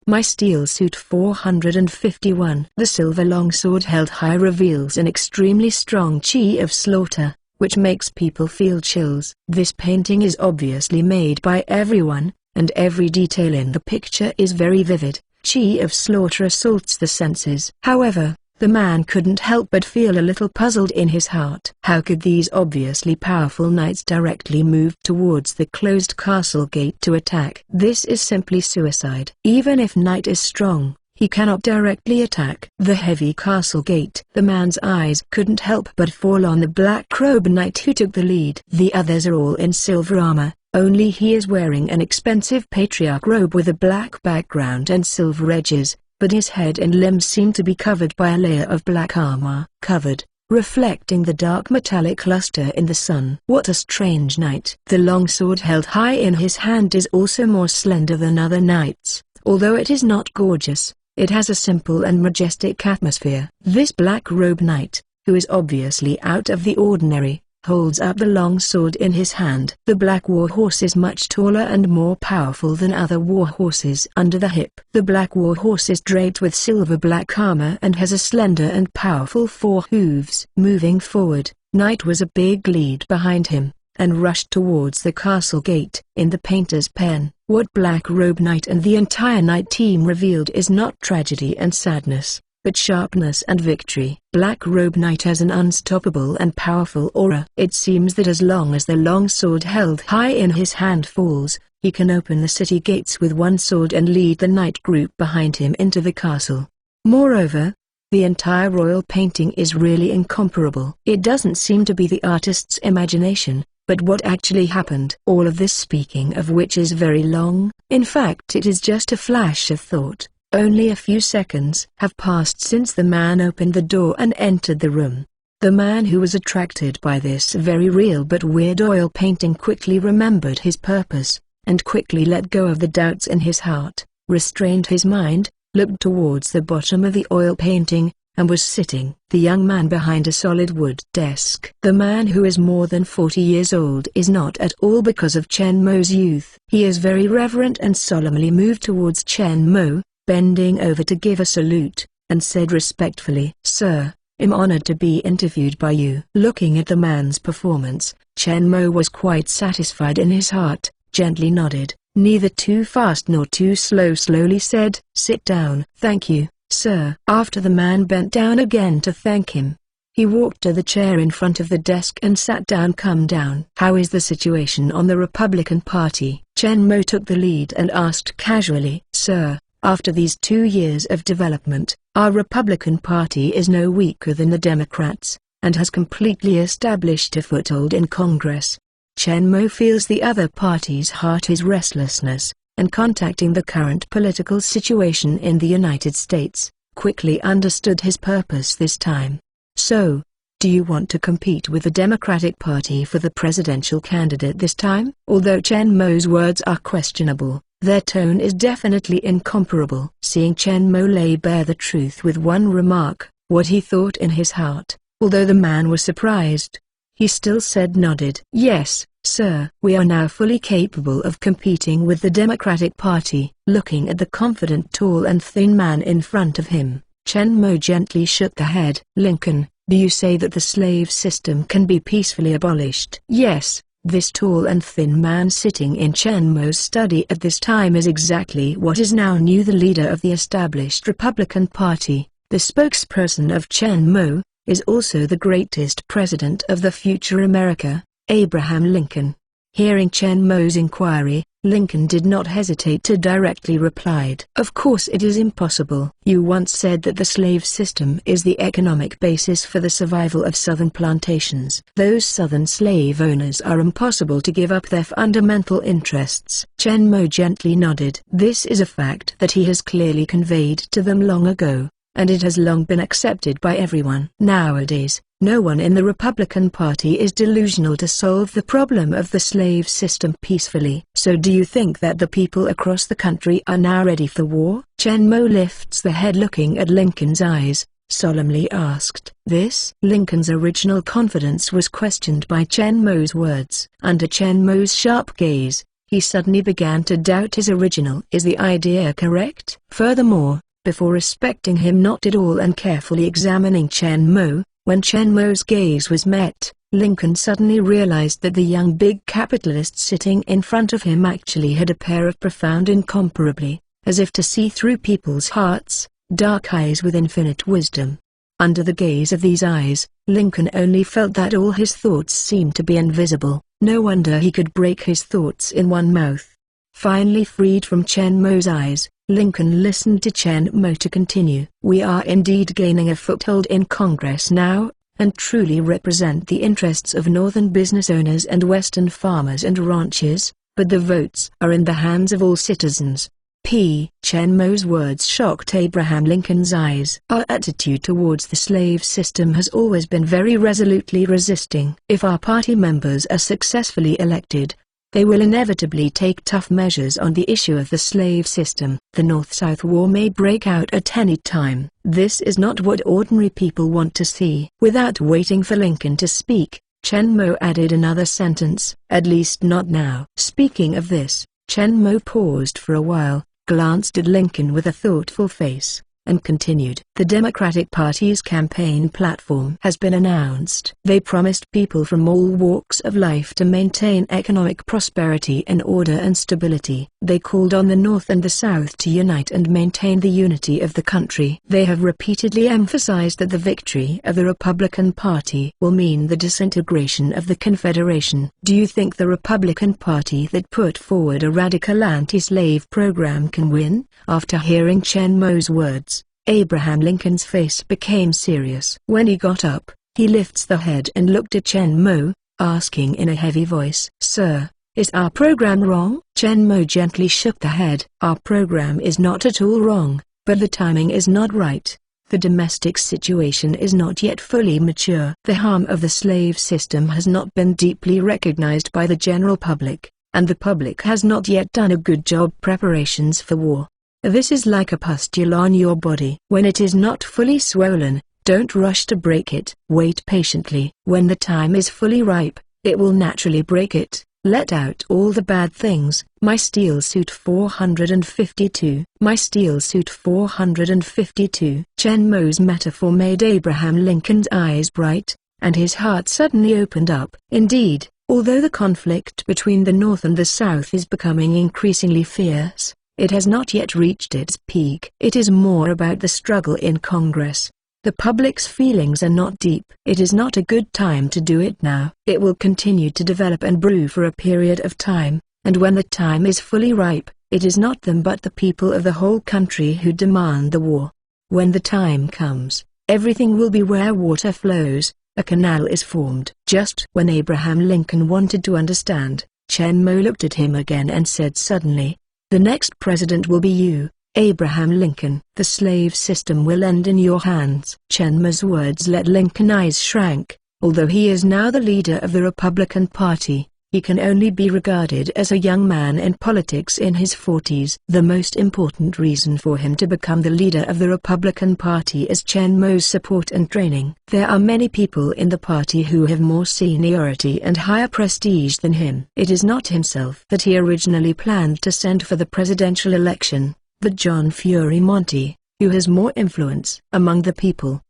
My steel suit 451. The silver longsword held high reveals an extremely strong chi of slaughter, which makes people feel chills. This painting is obviously made by everyone, and every detail in the picture is very vivid. Chi of slaughter assaults the senses. However, the man couldn't help but feel a little puzzled in his heart. How could these obviously powerful knights directly move towards the closed castle gate to attack? This is simply suicide. Even if knight is strong, he cannot directly attack the heavy castle gate. The man's eyes couldn't help but fall on the black-robed knight who took the lead. The others are all in silver armor, only he is wearing an expensive patriarch robe with a black background and silver edges, but his head and limbs seem to be covered by a layer of black armor. Covered, reflecting the dark metallic luster in the sun. What a strange knight. The longsword held high in his hand is also more slender than other knights. Although it is not gorgeous, it has a simple and majestic atmosphere. This black-robed knight, who is obviously out of the ordinary, holds up the long sword in his hand. The black war horse is much taller and more powerful than other war horses. Under the hip, the black war horse is draped with silver black armor and has a slender and powerful 4 hooves. Moving forward, Knight was a big lead behind him, and rushed towards the castle gate. In the painter's pen, what Black-Robe Knight and the entire Knight team revealed is not tragedy and sadness, but sharpness and victory. Black-Robe Knight has an unstoppable and powerful aura. It seems that as long as the long sword held high in his hand falls, he can open the city gates with one sword and lead the knight group behind him into the castle. Moreover, the entire royal painting is really incomparable. It doesn't seem to be the artist's imagination, but what actually happened. All of this, speaking of which, is very long. In fact, it is just a flash of thought. Only a few seconds have passed since the man opened the door and entered the room. The man who was attracted by this very real but weird oil painting quickly remembered his purpose, and quickly let go of the doubts in his heart, restrained his mind, looked towards the bottom of the oil painting, and was sitting. The young man behind a solid wood desk. The man, who is more than 40 years old, is not at all because of Chen Mo's youth. He is very reverent and solemnly moved towards Chen Mo, bending over to give a salute, and said respectfully, "Sir, I'm honored to be interviewed by you." Looking at the man's performance, Chen Mo was quite satisfied in his heart, gently nodded, neither too fast nor too slow, slowly said, "Sit down." "Thank you, sir." After the man bent down again to thank him, he walked to the chair in front of the desk and sat down. "Come down." "How is the situation on the Republican Party?" Chen Mo took the lead and asked casually. "Sir, after these 2 years of development, our Republican Party is no weaker than the Democrats, and has completely established a foothold in Congress." Chen Mo feels the other party's heart is restlessness, and contacting the current political situation in the United States, quickly understood his purpose this time. "So, do you want to compete with the Democratic Party for the presidential candidate this time?" Although Chen Mo's words are questionable, their tone is definitely incomparable. Seeing Chen Mo lay bare the truth with one remark, what he thought in his heart, although the man was surprised, he still said nodded. "Yes, sir. We are now fully capable of competing with the Democratic Party." Looking at the confident tall and thin man in front of him, Chen Mo gently shook the head. "Lincoln, do you say that the slave system can be peacefully abolished?" "Yes." This tall and thin man sitting in Chen Mo's study at this time is exactly what is now new the leader of the established Republican Party. The spokesperson of Chen Mo is also the greatest president of the future America, Abraham Lincoln. Hearing Chen Mo's inquiry, Lincoln did not hesitate to directly replied, "Of course it is impossible. You once said that the slave system is the economic basis for the survival of southern plantations. Those southern slave owners are impossible to give up their fundamental interests." Chen Mo gently nodded. This is a fact that he has clearly conveyed to them long ago, and it has long been accepted by everyone. Nowadays, no one in the Republican Party is delusional to solve the problem of the slave system peacefully. "So do you think that the people across the country are now ready for war?" Chen Mo lifts the head, looking at Lincoln's eyes, solemnly asked. Lincoln's original confidence was questioned by Chen Mo's words. Under Chen Mo's sharp gaze, He suddenly began to doubt his original. Is the idea correct? Furthermore, before respecting him not at all and carefully examining Chen Mo, when Chen Mo's gaze was met, Lincoln suddenly realized that the young big capitalist sitting in front of him actually had a pair of profound, incomparably, as if to see through people's hearts, dark eyes with infinite wisdom. Under the gaze of these eyes, Lincoln only felt that all his thoughts seemed to be invisible. No wonder he could break his thoughts in one mouth. Finally freed from Chen Mo's eyes, Lincoln listened to Chen Mo to continue. We are indeed gaining a foothold in Congress now, and truly represent the interests of northern business owners and western farmers and ranchers, but the votes are in the hands of all citizens. Chen Mo's words shocked Abraham Lincoln's eyes. Our attitude towards the slave system has always been very resolutely resisting. If our party members are successfully elected, they will inevitably take tough measures on the issue of the slave system. The North-South War may break out at any time. This is not what ordinary people want to see. Without waiting for Lincoln to speak, Chen Mo added another sentence, at least not now. Speaking of this, Chen Mo paused for a while, glanced at Lincoln with a thoughtful face, and continued. The Democratic Party's campaign platform has been announced. They promised people from all walks of life to maintain economic prosperity and order and stability. They called on the North and the South to unite and maintain the unity of the country. They have repeatedly emphasized that the victory of the Republican Party will mean the disintegration of the Confederation. Do you think the Republican Party that put forward a radical anti-slave program can win? After hearing Chen Mo's words, Abraham Lincoln's face became serious. When he got up, he lifts the head and looked at Chen Mo, asking in a heavy voice, "Sir, is our program wrong?" Chen Mo gently shook the head. Our program is not at all wrong, but the timing is not right. The domestic situation is not yet fully mature. The harm of the slave system has not been deeply recognized by the general public, and the public has not yet done a good job preparations for war. This is like a pustule on your body. When it is not fully swollen, don't rush to break it. Wait patiently. When the time is fully ripe, it will naturally break it. Let out all the bad things. My Steel Suit 452. My Steel Suit 452. Chen Mo's metaphor made Abraham Lincoln's eyes bright, and his heart suddenly opened up. Indeed, although the conflict between the North and the South is becoming increasingly fierce, it has not yet reached its peak. It is more about the struggle in Congress. The public's feelings are not deep. It is not a good time to do it now. It will continue to develop and brew for a period of time, and when the time is fully ripe, it is not them but the people of the whole country who demand the war. When the time comes, everything will be where water flows, a canal is formed. Just when Abraham Lincoln wanted to understand, Chen Mo looked at him again and said suddenly, "The next president will be you, Abraham Lincoln. The slave system will end in your hands." Chen Mo's words let Lincoln's eyes shrank. Although he is now the leader of the Republican Party, he can only be regarded as a young man in politics in his 40s. The most important reason for him to become the leader of the Republican Party is Chen Mo's support and training. There are many people in the party who have more seniority and higher prestige than him. It is not himself that he originally planned to send for the presidential election, but John Fury Monty, who has more influence among the people.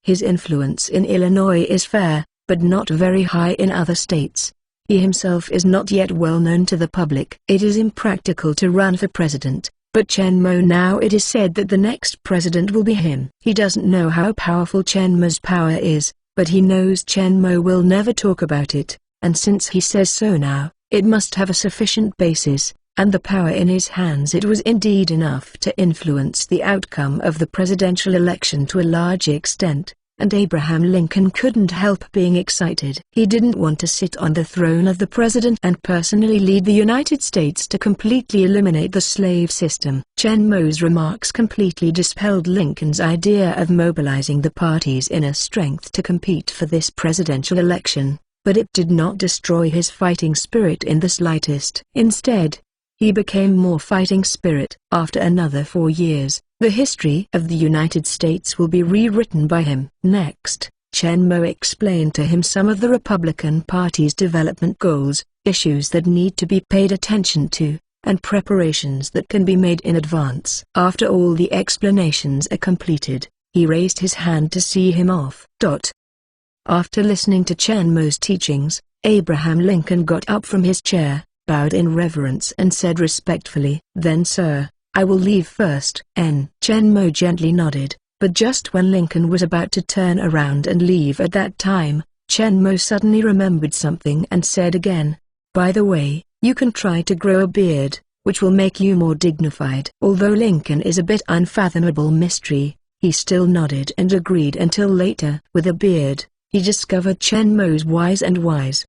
His influence in Illinois is fair, but not very high in other states. He himself is not yet well known to the public. It is impractical to run for president, but Chen Mo now it is said that the next president will be him. He doesn't know how powerful Chen Mo's power is, but he knows Chen Mo will never talk about it, and since he says so now, it must have a sufficient basis, and the power in his hands. It was indeed enough to influence the outcome of the presidential election to a large extent. And Abraham Lincoln couldn't help being excited. He didn't want to sit on the throne of the president and personally lead the United States to completely eliminate the slave system. Chen Mo's remarks completely dispelled Lincoln's idea of mobilizing the party's inner strength to compete for this presidential election, but it did not destroy his fighting spirit in the slightest. Instead, he became more fighting spirit. After another 4 years, the history of the United States will be rewritten by him. Next, Chen Mo explained to him some of the Republican Party's development goals, issues that need to be paid attention to, and preparations that can be made in advance. After all the explanations are completed, he raised his hand to see him off. After listening to Chen Mo's teachings, Abraham Lincoln got up from his chair, bowed in reverence and said respectfully, "Then sir, I will leave first." Chen Mo gently nodded, but just when Lincoln was about to turn around and leave at that time, Chen Mo suddenly remembered something and said again, "By the way, you can try to grow a beard, which will make you more dignified." Although Lincoln is a bit unfathomable mystery, he still nodded and agreed until later. With a beard, he discovered Chen Mo's wise.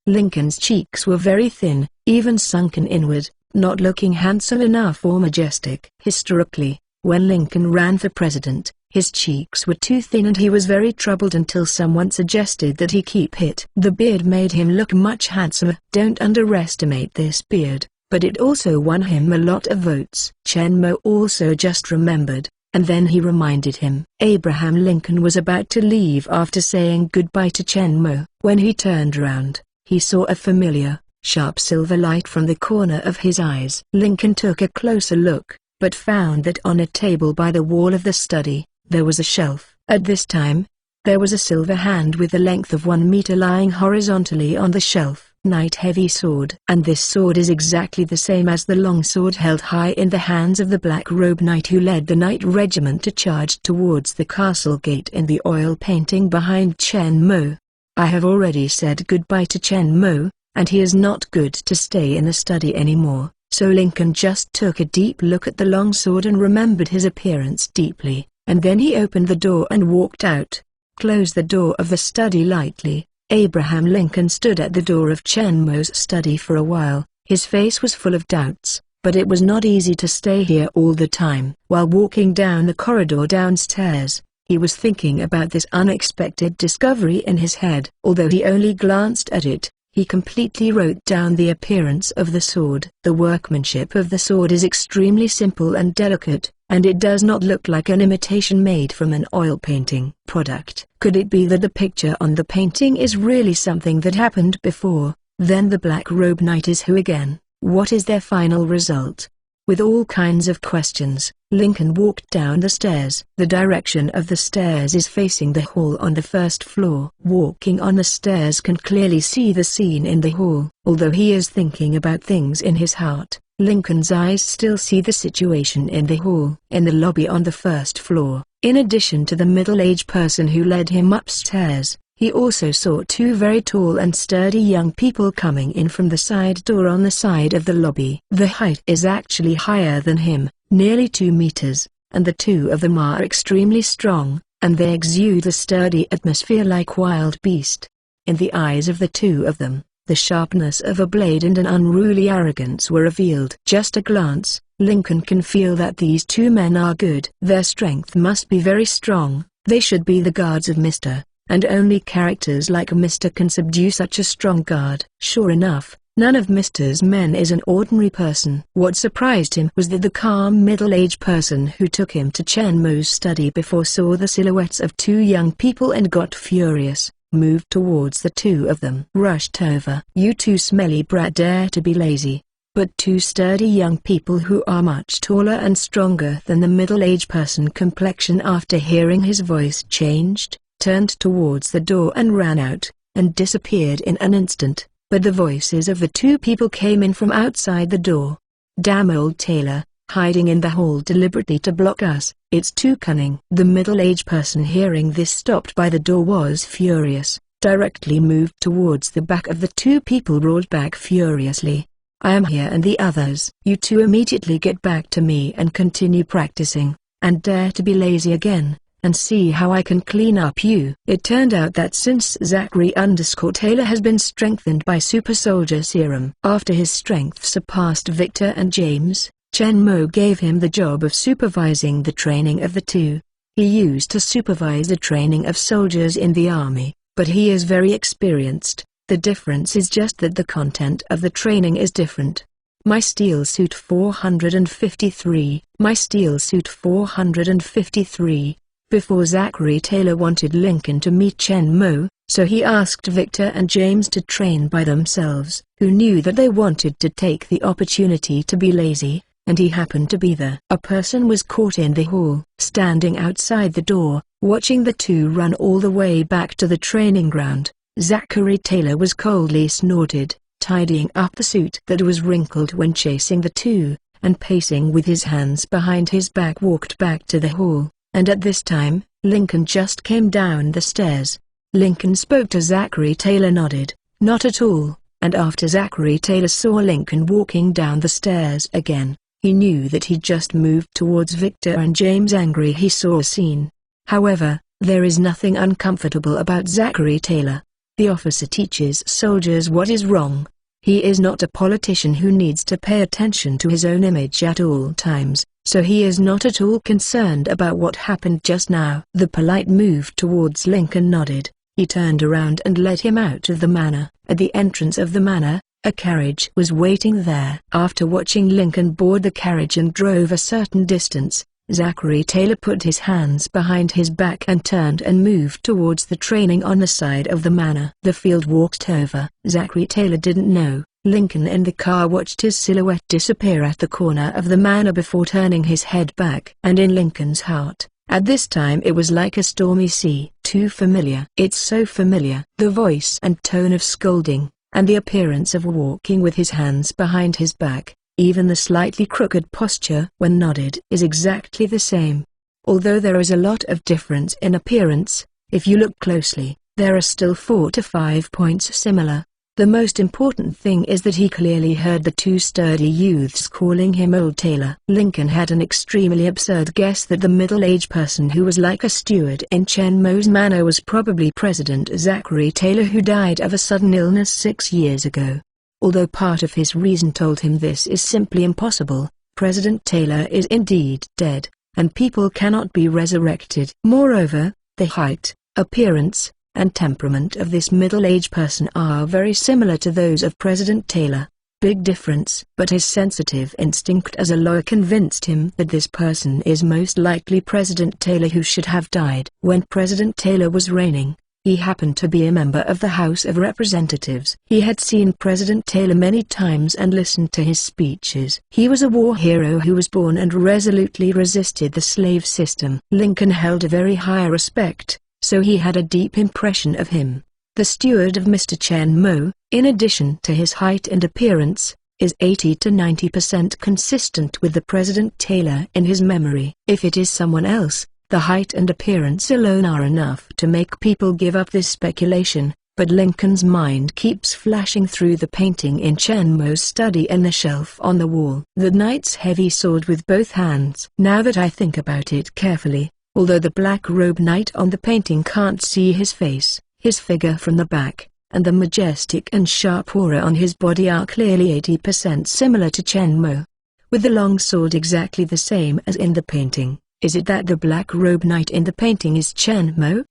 Lincoln's cheeks were very thin, even sunken inward, not looking handsome enough or majestic. Historically, when Lincoln ran for president, his cheeks were too thin and he was very troubled until someone suggested that he keep it. The beard made him look much handsomer. Don't underestimate this beard, but it also won him a lot of votes. Chen Mo also just remembered, and then he reminded him. Abraham Lincoln was about to leave after saying goodbye to Chen Mo. When he turned around, he saw a familiar, sharp silver light from the corner of his eyes. Lincoln took a closer look, but found that on a table by the wall of the study, there was a shelf. At this time, there was a silver hand with the length of 1 meter lying horizontally on the shelf. Knight-heavy sword. And this sword is exactly the same as the long sword held high in the hands of the black-robed knight who led the knight regiment to charge towards the castle gate in the oil painting behind Chen Mo. I have already said goodbye to Chen Mo, and he is not good to stay in the study anymore, so Lincoln just took a deep look at the long sword and remembered his appearance deeply, and then he opened the door and walked out. Closed the door of the study lightly. Abraham Lincoln stood at the door of Chen Mo's study for a while. His face was full of doubts, but it was not easy to stay here all the time. While walking down the corridor downstairs, he was thinking about this unexpected discovery in his head. Although he only glanced at it, he completely wrote down the appearance of the sword. The workmanship of the sword is extremely simple and delicate, and it does not look like an imitation made from an oil painting product. Could it be that the picture on the painting is really something that happened before? Then the black-robed knight is who again? What is their final result? With all kinds of questions, Lincoln walked down the stairs. The direction of the stairs is facing the hall on the first floor. Walking on the stairs can clearly see the scene in the hall. Although he is thinking about things in his heart, Lincoln's eyes still see the situation in the hall. In the lobby on the first floor, in addition to the middle-aged person who led him upstairs, he also saw 2 very tall and sturdy young people coming in from the side door on the side of the lobby. The height is actually higher than him, nearly 2 meters, and the 2 of them are extremely strong, and they exude a sturdy atmosphere like wild beast. In the eyes of the 2 of them, the sharpness of a blade and an unruly arrogance were revealed. Just a glance, Lincoln can feel that these 2 men are good. Their strength must be very strong. They should be the guards of Mr. And only characters like Mr. can subdue such a strong guard. Sure enough, none of Mr.'s men is an ordinary person. What surprised him was that the calm middle-aged person who took him to Chen Mo's study before saw the silhouettes of 2 young people and got furious, moved towards the 2 of them. Rushed over. "You 2 smelly brat dare to be lazy." But 2 sturdy young people who are much taller and stronger than the middle-aged person complexion after hearing his voice changed, turned towards the door and ran out, and disappeared in an instant. But the voices of the 2 people came in from outside the door. "Damn old Taylor, hiding in the hall deliberately to block us, it's too cunning." The middle-aged person hearing this stopped by the door was furious, directly moved towards the back of the 2 people roared back furiously, "I am here and the others. You 2 immediately get back to me and continue practicing, and dare to be lazy again, and see how I can clean up you." It turned out that since Zachary_Taylor has been strengthened by Super Soldier Serum, after his strength surpassed Victor and James, Chen Mo gave him the job of supervising the training of the 2. He used to supervise the training of soldiers in the army, but he is very experienced. The difference is just that the content of the training is different. My Steel Suit 453, My Steel Suit 453. Before Zachary Taylor wanted Lincoln to meet Chen Mo, so he asked Victor and James to train by themselves, who knew that they wanted to take the opportunity to be lazy, and he happened to be there. A person was caught in the hall, standing outside the door, watching the two run all the way back to the training ground. Zachary Taylor was coldly snorted, tidying up the suit that was wrinkled when chasing the two, and pacing with his hands behind his back walked back to the hall, and at this time, Lincoln just came down the stairs. Lincoln spoke to Zachary Taylor, nodded, "Not at all," and after Zachary Taylor saw Lincoln walking down the stairs again, he knew that he'd just moved towards Victor and James. Angry, he saw a scene. However, there is nothing uncomfortable about Zachary Taylor. The officer teaches soldiers what is wrong. He is not a politician who needs to pay attention to his own image at all times, so he is not at all concerned about what happened just now. The polite move towards Lincoln nodded. He turned around and led him out of the manor. At the entrance of the manor, a carriage was waiting there. After watching Lincoln board the carriage and drove a certain distance, Zachary Taylor put his hands behind his back and turned and moved towards the training on the side of the manor. The field walked over. Zachary Taylor didn't know. Lincoln in the car watched his silhouette disappear at the corner of the manor before turning his head back. And in Lincoln's heart, at this time it was like a stormy sea. Too familiar. It's so familiar. The voice and tone of scolding, and the appearance of walking with his hands behind his back. Even the slightly crooked posture when nodded is exactly the same. Although there is a lot of difference in appearance, if you look closely, there are still 4 to 5 points similar. The most important thing is that he clearly heard the two sturdy youths calling him Old Taylor. Lincoln had an extremely absurd guess that the middle-aged person who was like a steward in Chen Mo's manor was probably President Zachary Taylor, who died of a sudden illness 6 years ago. Although part of his reason told him this is simply impossible, President Taylor is indeed dead, and people cannot be resurrected. Moreover, the height, appearance, and temperament of this middle-aged person are very similar to those of President Taylor. Big difference. But his sensitive instinct as a lawyer convinced him that this person is most likely President Taylor, who should have died. When President Taylor was reigning, he happened to be a member of the House of Representatives. He had seen President Taylor many times and listened to his speeches. He was a war hero who was born and resolutely resisted the slave system. Lincoln held a very high respect, so he had a deep impression of him. The steward of Mr. Chen Mo, in addition to his height and appearance, is 80 to 90% consistent with the President Taylor in his memory. If it is someone else, the height and appearance alone are enough to make people give up this speculation, but Lincoln's mind keeps flashing through the painting in Chen Mo's study and the shelf on the wall. The knight's heavy sword with both hands. Now that I think about it carefully, although the black-robed knight on the painting can't see his face, his figure from the back, and the majestic and sharp aura on his body are clearly 80% similar to Chen Mo. With the long sword exactly the same as in the painting. Is it that the black-robed knight in the painting is Chen Mo?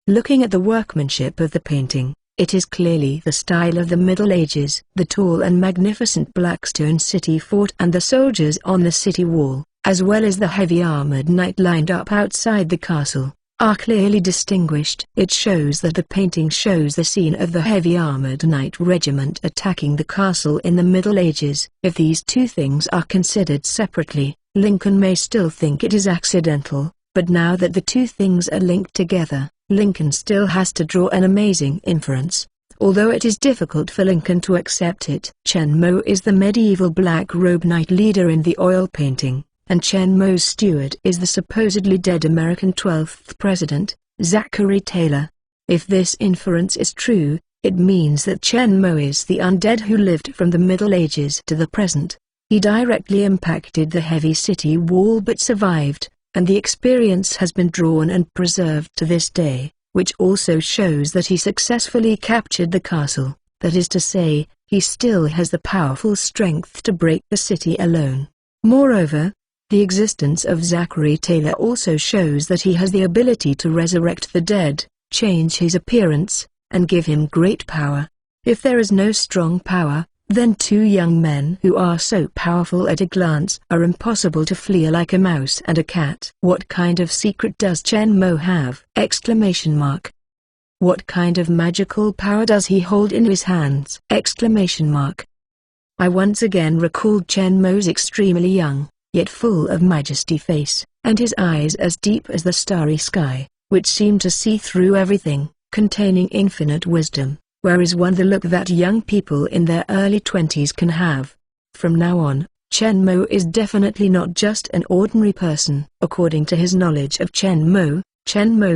Looking at the workmanship of the painting, it is clearly the style of the Middle Ages. The tall and magnificent black stone city fort and the soldiers on the city wall, as well as the heavy armored knight lined up outside the castle, are clearly distinguished. It shows that the painting shows the scene of the heavy armored knight regiment attacking the castle in the Middle Ages. If these two things are considered separately, Lincoln may still think it is accidental, but now that the two things are linked together, Lincoln still has to draw an amazing inference, although it is difficult for Lincoln to accept it. Chen Mo is the medieval black-robed knight leader in the oil painting, and Chen Mo's steward is the supposedly dead American 12th president, Zachary Taylor. If this inference is true, it means that Chen Mo is the undead who lived from the Middle Ages to the present. He directly impacted the heavy city wall but survived, and the experience has been drawn and preserved to this day, which also shows that he successfully captured the castle. That is to say, he still has the powerful strength to break the city alone. Moreover, the existence of Zachary Taylor also shows that he has the ability to resurrect the dead, change his appearance, and give him great power. If there is no strong power, Then two young men who are so powerful at a glance are impossible to flee like a mouse and a cat. What kind of secret does Chen Mo have? Exclamation mark. What kind of magical power does he hold in his hands? Exclamation mark. I once again recalled Chen Mo's extremely young, yet full of majesty face, and his eyes as deep as the starry sky, which seemed to see through everything, containing infinite wisdom. Where is one the look that young people in their early 20s can have? From now on, Chen Mo is definitely not just an ordinary person. According to his knowledge of Chen Mo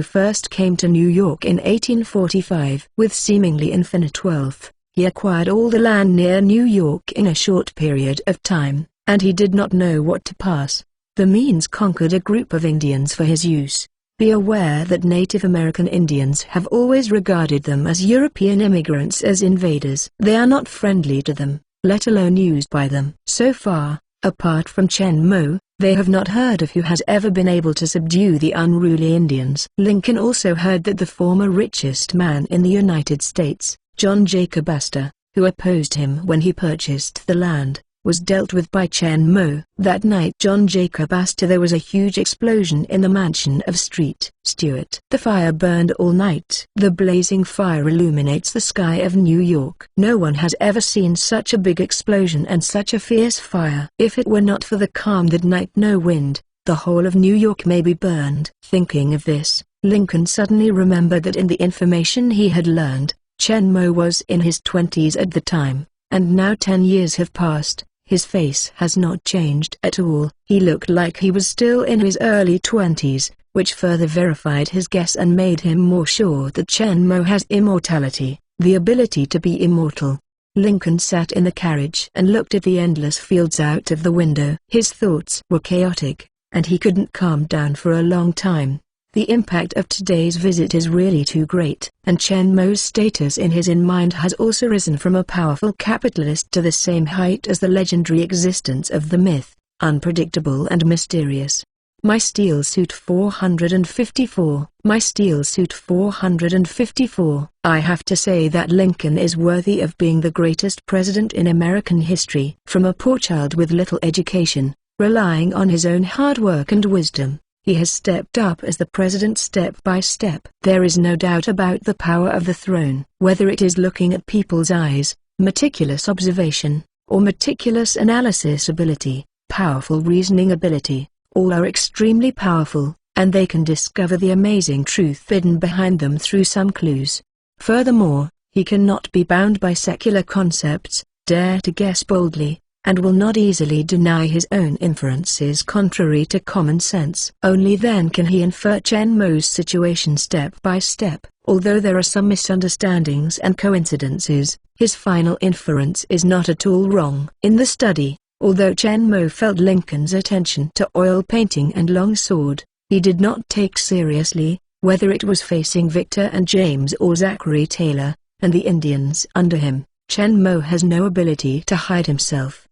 first came to New York in 1845. With seemingly infinite wealth, he acquired all the land near New York in a short period of time, and he did not know what to pass. The means conquered a group of Indians for his use. Be aware that Native American Indians have always regarded them as European immigrants, as invaders. They are not friendly to them, let alone used by them. So far, apart from Chen Mo, they have not heard of who has ever been able to subdue the unruly Indians. Lincoln also heard that the former richest man in the United States, John Jacob Astor, who opposed him when he purchased the land, was dealt with by Chen Mo. That night John Jacob Astor there was a huge explosion in the mansion of Street Stewart. The fire burned all night. The blazing fire illuminates the sky of New York. No one has ever seen such a big explosion and such a fierce fire. If it were not for the calm that night, no wind, the whole of New York may be burned. Thinking of this, Lincoln suddenly remembered that in the information he had learned, Chen Mo was in his 20s at the time, and now 10 years have passed. His face has not changed at all. He looked like he was still in his early 20s, which further verified his guess and made him more sure that Chen Mo has immortality, the ability to be immortal. Lincoln sat in the carriage and looked at the endless fields out of the window. His thoughts were chaotic, and he couldn't calm down for a long time. The impact of today's visit is really too great, and Chen Mo's status in his mind has also risen from a powerful capitalist to the same height as the legendary existence of the myth, unpredictable and mysterious. My Steel Suit 454. My Steel Suit 454. I have to say that Lincoln is worthy of being the greatest president in American history. From a poor child with little education, relying on his own hard work and wisdom, he has stepped up as the president step by step. There is no doubt about the power of the throne. Whether it is looking at people's eyes, meticulous observation, or meticulous analysis ability, powerful reasoning ability, all are extremely powerful, and they can discover the amazing truth hidden behind them through some clues. Furthermore, he cannot be bound by secular concepts, dare to guess boldly, and will not easily deny his own inferences contrary to common sense. Only then can he infer Chen Mo's situation step by step. Although there are some misunderstandings and coincidences, his final inference is not at all wrong. In the study, although Chen Mo felt Lincoln's attention to oil painting and long sword, he did not take seriously, whether it was facing Victor and James or Zachary Taylor, and the Indians under him. Chen Mo has no ability to hide himself.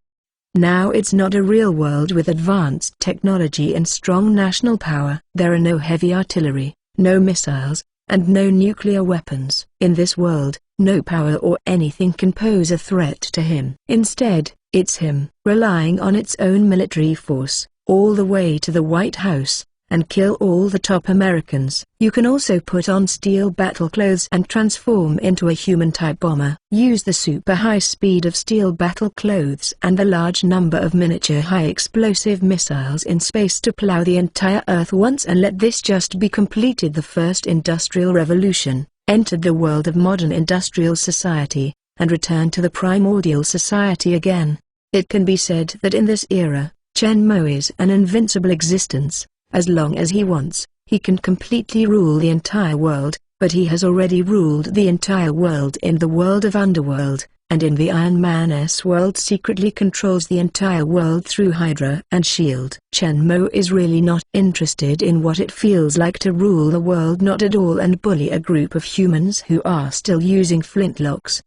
Now it's not a real world with advanced technology and strong national power. There are no heavy artillery, no missiles, and no nuclear weapons. In this world, no power or anything can pose a threat to him. Instead, it's him, relying on its own military force, all the way to the White House, and kill all the top Americans. You can also put on steel battle clothes and transform into a human-type bomber. Use the super high speed of steel battle clothes and the large number of miniature high-explosive missiles in space to plow the entire Earth once and let this just be completed. The first industrial revolution entered the world of modern industrial society, and returned to the primordial society again. It can be said that in this era, Chen Mo is an invincible existence. As long as he wants, he can completely rule the entire world, but he has already ruled the entire world in the world of Underworld, and in the Iron Man's world secretly controls the entire world through Hydra and S.H.I.E.L.D. Chen Mo is really not interested in what it feels like to rule the world, not at all, and bully a group of humans who are still using flintlocks.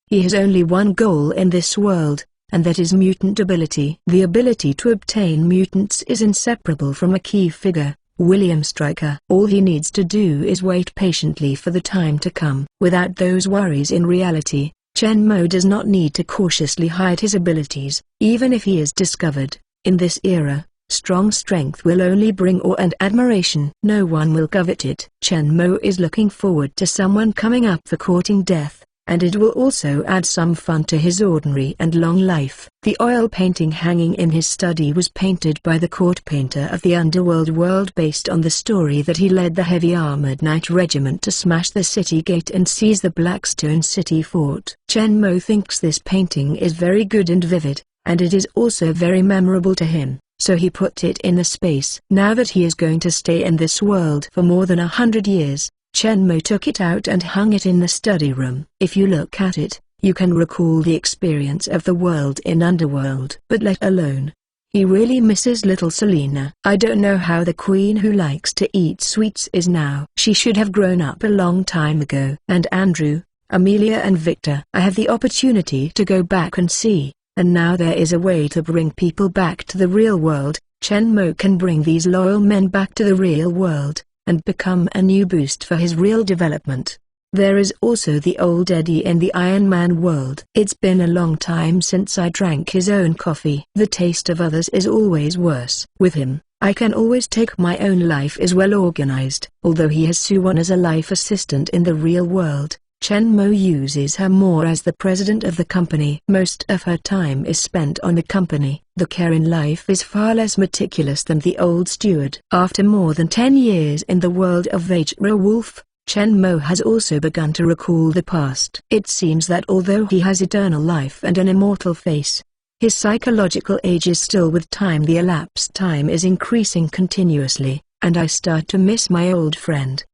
He has only one goal in this world, and that is mutant ability. The ability to obtain mutants is inseparable from a key figure, William Stryker. All he needs to do is wait patiently for the time to come. Without those worries in reality, Chen Mo does not need to cautiously hide his abilities, even if he is discovered. In this era, strong strength will only bring awe and admiration. No one will covet it. Chen Mo is looking forward to someone coming up for courting death, and it will also add some fun to his ordinary and long life. The oil painting hanging in his study was painted by the court painter of the underworld world based on the story that he led the heavy armored knight regiment to smash the city gate and seize the Blackstone City fort. Chen Mo thinks this painting is very good and vivid, and it is also very memorable to him, so he put it in the space. Now that he is going to stay in this world for more than 100 years, Chen Mo took it out and hung it in the study room. If you look at it, you can recall the experience of the world in Underworld. But let alone, he really misses little Selena. I don't know how the queen who likes to eat sweets is now. She should have grown up a long time ago. And Andrew, Amelia and Victor. I have the opportunity to go back and see, and now there is a way to bring people back to the real world. Chen Mo can bring these loyal men back to the real world, and become a new boost for his real development. There is also the old Eddie in the Iron Man world. It's been a long time since I drank his own coffee. The taste of others is always worse. With him, I can always take my own life is well organized. Although he has Suwon as a life assistant in the real world, Chen Mo uses her more as the president of the company. Most of her time is spent on the company. The care in life is far less meticulous than the old steward. After more than 10 years in the world of Vajra Wolf, Chen Mo has also begun to recall the past. It seems that although he has eternal life and an immortal face, his psychological age is still with time. The elapsed time is increasing continuously, and I start to miss my old friend.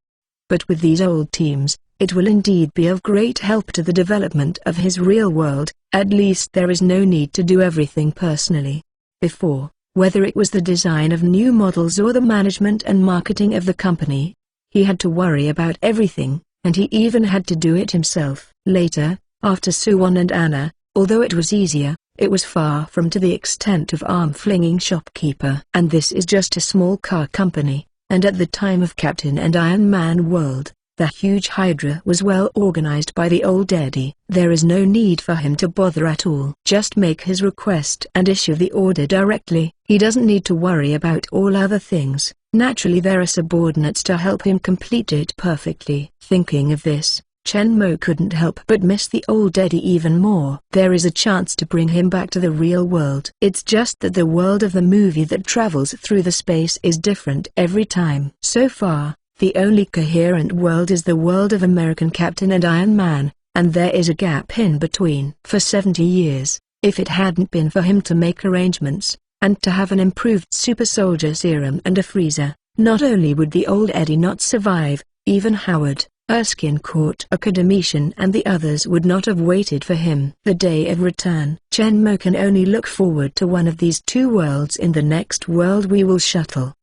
But with these old teams, it will indeed be of great help to the development of his real world. At least there is no need to do everything personally. Before, whether it was the design of new models or the management and marketing of the company, he had to worry about everything, and he even had to do it himself. Later, after Suwon and Anna, although it was easier, it was far from to the extent of arm-flinging shopkeeper. And this is just a small car company, and at the time of Captain and Iron Man world, the huge Hydra was well organized by the old Eddie. There is no need for him to bother at all. Just make his request and issue the order directly. He doesn't need to worry about all other things. Naturally there are subordinates to help him complete it perfectly. Thinking of this, Chen Mo couldn't help but miss the old Eddie even more. There is a chance to bring him back to the real world. It's just that the world of the movie that travels through the space is different every time. So far, the only coherent world is the world of American Captain and Iron Man, and there is a gap in between. For 70 years, if it hadn't been for him to make arrangements, and to have an improved super soldier serum and a freezer, not only would the old Eddie not survive, even Howard, Erskine Court Academician and the others would not have waited for him. The day of return. Chen Mo can only look forward to one of these two worlds in the next world we will shuttle.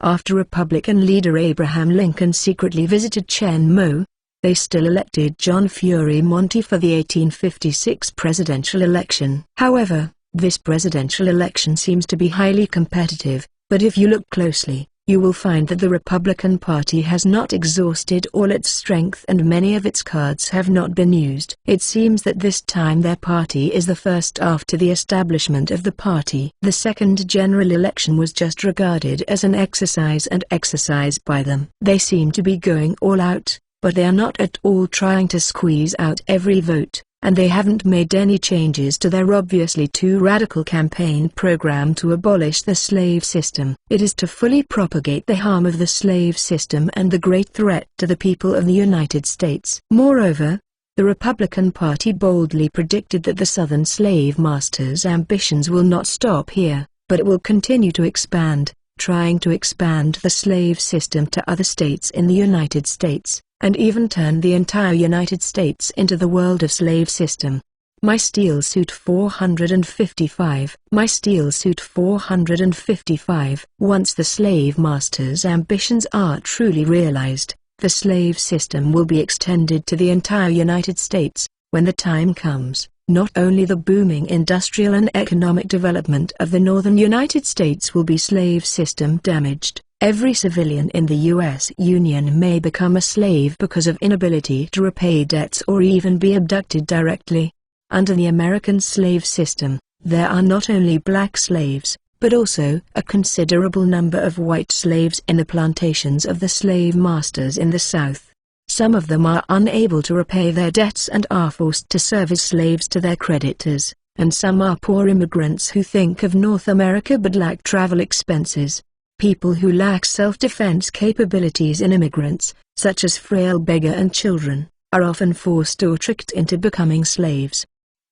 After Republican leader Abraham Lincoln secretly visited Chen Mo, they still elected John Fury Monty for the 1856 presidential election. However, this presidential election seems to be highly competitive, but if you look closely, you will find that the Republican Party has not exhausted all its strength and many of its cards have not been used. It seems that this time their party is the first after the establishment of the party. The second general election was just regarded as an exercise by them. They seem to be going all out, but they are not at all trying to squeeze out every vote, and they haven't made any changes to their obviously too radical campaign program to abolish the slave system. It is to fully propagate the harm of the slave system and the great threat to the people of the United States. Moreover, the Republican Party boldly predicted that the Southern slave masters' ambitions will not stop here, but it will continue to expand, trying to expand the slave system to other states in the United States, and even turn the entire United States into the world of slave system. My Steel Suit 455. My Steel Suit 455. Once the slave masters' ambitions are truly realized, the slave system will be extended to the entire United States. When the time comes, not only the booming industrial and economic development of the northern United States will be slave system damaged, Every civilian in the U.S. Union may become a slave because of inability to repay debts or even be abducted directly. Under the American slave system, there are not only black slaves, but also a considerable number of white slaves in the plantations of the slave masters in the South. Some of them are unable to repay their debts and are forced to serve as slaves to their creditors, and some are poor immigrants who think of North America but lack travel expenses. People who lack self-defense capabilities in immigrants, such as frail beggars and children, are often forced or tricked into becoming slaves.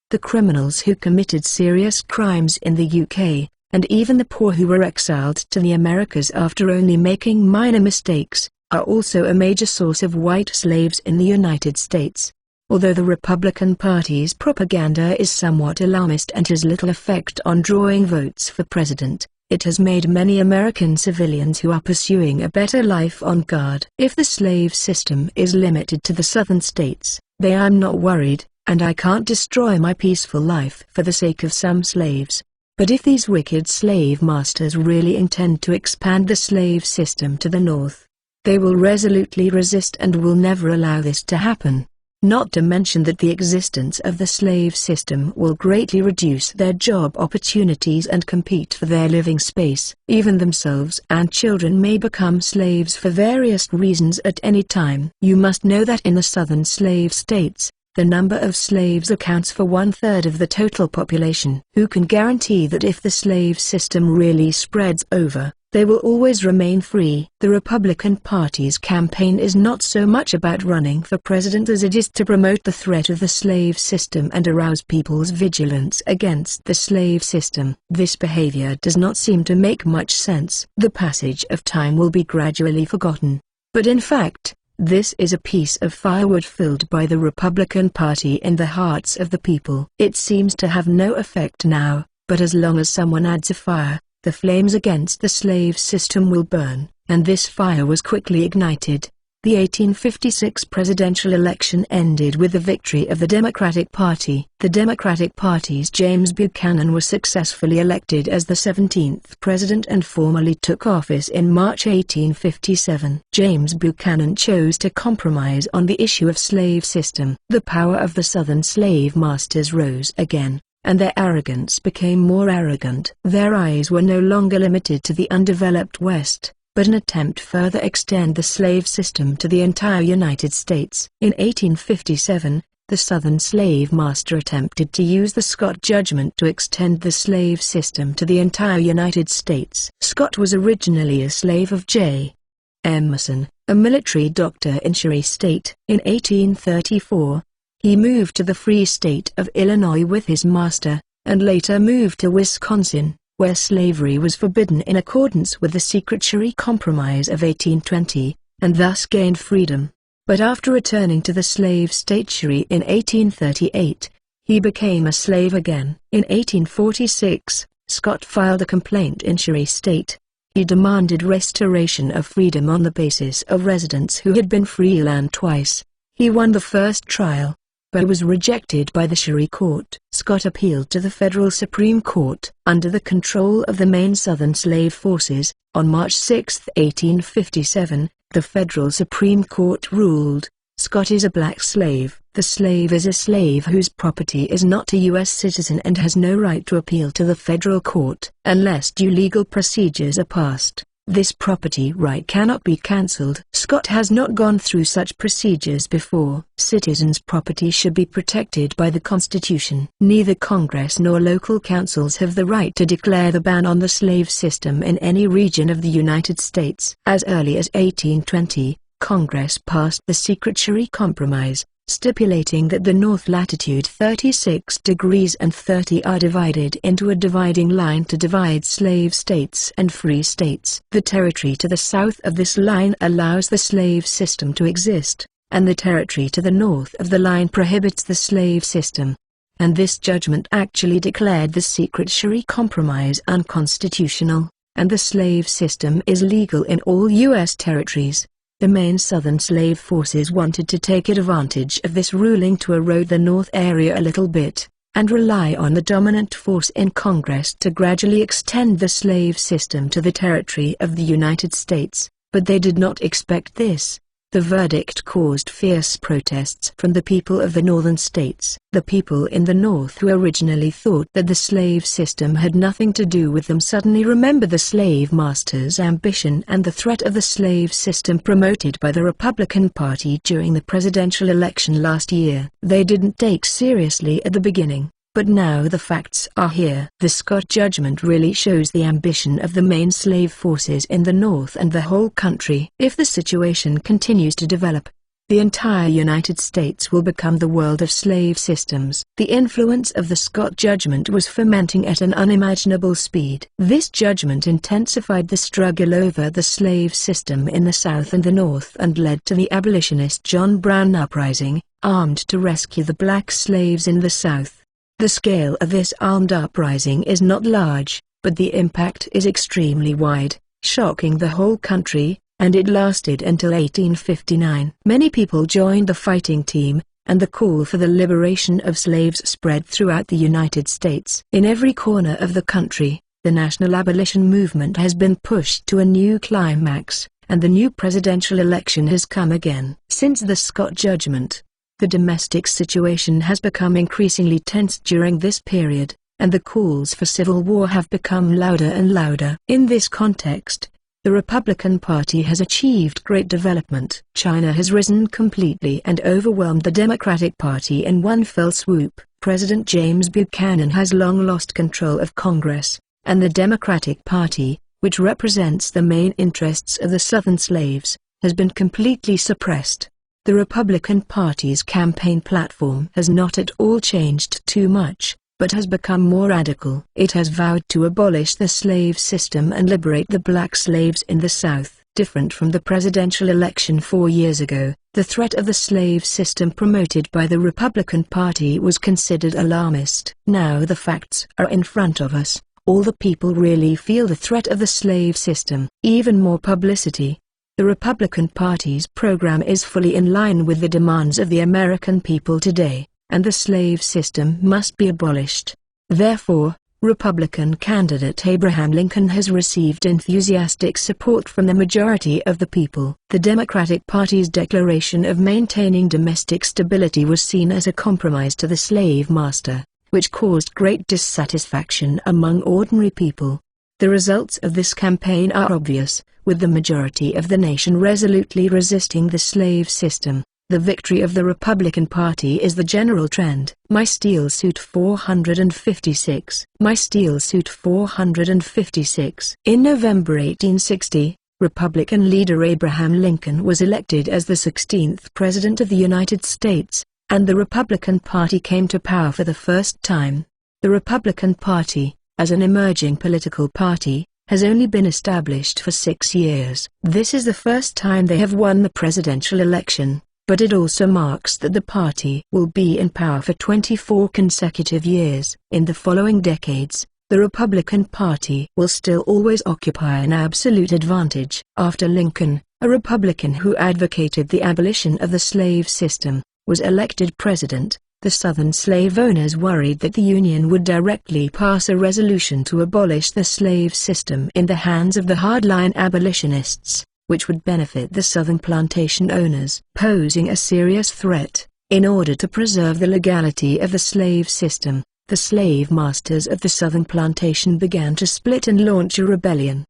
The criminals who committed serious crimes in the UK, and even the poor who were exiled to the Americas after only making minor mistakes, are also a major source of white slaves in the United States. Although the Republican Party's propaganda is somewhat alarmist and has little effect on drawing votes for president, it has made many American civilians who are pursuing a better life on guard. If the slave system is limited to the southern states, then I'm not worried, and I can't destroy my peaceful life for the sake of some slaves. But if these wicked slave masters really intend to expand the slave system to the north, they will resolutely resist and will never allow this to happen. Not to mention that the existence of the slave system will greatly reduce their job opportunities and compete for their living space. Even themselves and children may become slaves for various reasons at any time. You must know that in the southern slave states, the number of slaves accounts for 1/3 of the total population. Who can guarantee that if the slave system really spreads over, they will always remain free? The Republican Party's campaign is not so much about running for president as it is to promote the threat of the slave system and arouse people's vigilance against the slave system. This behavior does not seem to make much sense. The passage of time will be gradually forgotten. But in fact, this is a piece of firewood filled by the Republican Party in the hearts of the people. It seems to have no effect now, but as long as someone adds a fire, the flames against the slave system will burn, and this fire was quickly ignited. The 1856 presidential election ended with the victory of the Democratic Party. The Democratic Party's James Buchanan was successfully elected as the 17th president and formally took office in March 1857. James Buchanan chose to compromise on the issue of slave system. The power of the Southern slave masters rose again, and their arrogance became more arrogant. Their eyes were no longer limited to the undeveloped West, but an attempt further extend the slave system to the entire United States. In 1857, the Southern slave master attempted to use the Scott judgment to extend the slave system to the entire United States. Scott was originally a slave of J. Emerson, a military doctor in Sheri State. In 1834, he moved to the Free State of Illinois with his master, and later moved to Wisconsin, where slavery was forbidden in accordance with the Secret Sheri Compromise of 1820, and thus gained freedom. But after returning to the slave state Sheri in 1838, he became a slave again. In 1846, Scott filed a complaint in Sheri State. He demanded restoration of freedom on the basis of residents who had been freeland twice. He won the first trial, but was rejected by the Sheri court. Scott appealed to the federal Supreme Court. Under the control of the main Southern slave forces, on March 6, 1857, the federal Supreme Court ruled, Scott is a black slave. The slave is a slave whose property is not a U.S. citizen and has no right to appeal to the federal court. Unless due legal procedures are passed, this property right cannot be cancelled. Scott has not gone through such procedures before. Citizens' property should be protected by the Constitution. Neither Congress nor local councils have the right to declare the ban on the slave system in any region of the United States. As early as 1820, Congress passed the Secret Sheri Compromise, stipulating that the north latitude 36 degrees and 30 are divided into a dividing line to divide slave states and free states. The territory to the south of this line allows the slave system to exist, and the territory to the north of the line prohibits the slave system. And this judgment actually declared the Secret Sheri Compromise unconstitutional, and the slave system is legal in all U.S. territories. The main Southern slave forces wanted to take advantage of this ruling to erode the North area a little bit, and rely on the dominant force in Congress to gradually extend the slave system to the territory of the United States, but they did not expect this. The verdict caused fierce protests from the people of the northern states. The people in the north who originally thought that the slave system had nothing to do with them suddenly remember the slave masters' ambition and the threat of the slave system promoted by the Republican Party during the presidential election last year. They didn't take seriously at the beginning, but now the facts are here. The Scott judgment really shows the ambition of the main slave forces in the North and the whole country. If the situation continues to develop, the entire United States will become the world of slave systems. The influence of the Scott judgment was fermenting at an unimaginable speed. This judgment intensified the struggle over the slave system in the South and the North and led to the abolitionist John Brown uprising, armed to rescue the black slaves in the South. The scale of this armed uprising is not large, but the impact is extremely wide, shocking the whole country, and it lasted until 1859. Many people joined the fighting team, and the call for the liberation of slaves spread throughout the United States. In every corner of the country, the national abolition movement has been pushed to a new climax, and the new presidential election has come again. Since the Scott judgment, the domestic situation has become increasingly tense during this period, and the calls for civil war have become louder and louder. In this context, the Republican Party has achieved great development. China has risen completely and overwhelmed the Democratic Party in one fell swoop. President James Buchanan has long lost control of Congress, and the Democratic Party, which represents the main interests of the Southern slaves, has been completely suppressed. The Republican Party's campaign platform has not at all changed too much, but has become more radical. It has vowed to abolish the slave system and liberate the black slaves in the South. Different from the presidential election 4 years ago, the threat of the slave system promoted by the Republican Party was considered alarmist. Now the facts are in front of us. All the people really feel the threat of the slave system. Even more publicity. The Republican Party's program is fully in line with the demands of the American people today, and the slave system must be abolished. Therefore, Republican candidate Abraham Lincoln has received enthusiastic support from the majority of the people. The Democratic Party's declaration of maintaining domestic stability was seen as a compromise to the slave master, which caused great dissatisfaction among ordinary people. The results of this campaign are obvious, with the majority of the nation resolutely resisting the slave system. The victory of the Republican Party is the general trend. My Steel Suit 456. My Steel Suit 456. In November 1860, Republican leader Abraham Lincoln was elected as the 16th President of the United States, and the Republican Party came to power for the first time. The Republican Party, as an emerging political party, has only been established for 6 years. This is the first time they have won the presidential election, but it also marks that the party will be in power for 24 consecutive years. In the following decades, the Republican Party will still always occupy an absolute advantage. After Lincoln, a Republican who advocated the abolition of the slave system, was elected president, the Southern slave owners worried that the Union would directly pass a resolution to abolish the slave system in the hands of the hardline abolitionists, which would benefit the Southern plantation owners, posing a serious threat. In order to preserve the legality of the slave system, the slave masters of the Southern plantation began to split and launch a rebellion.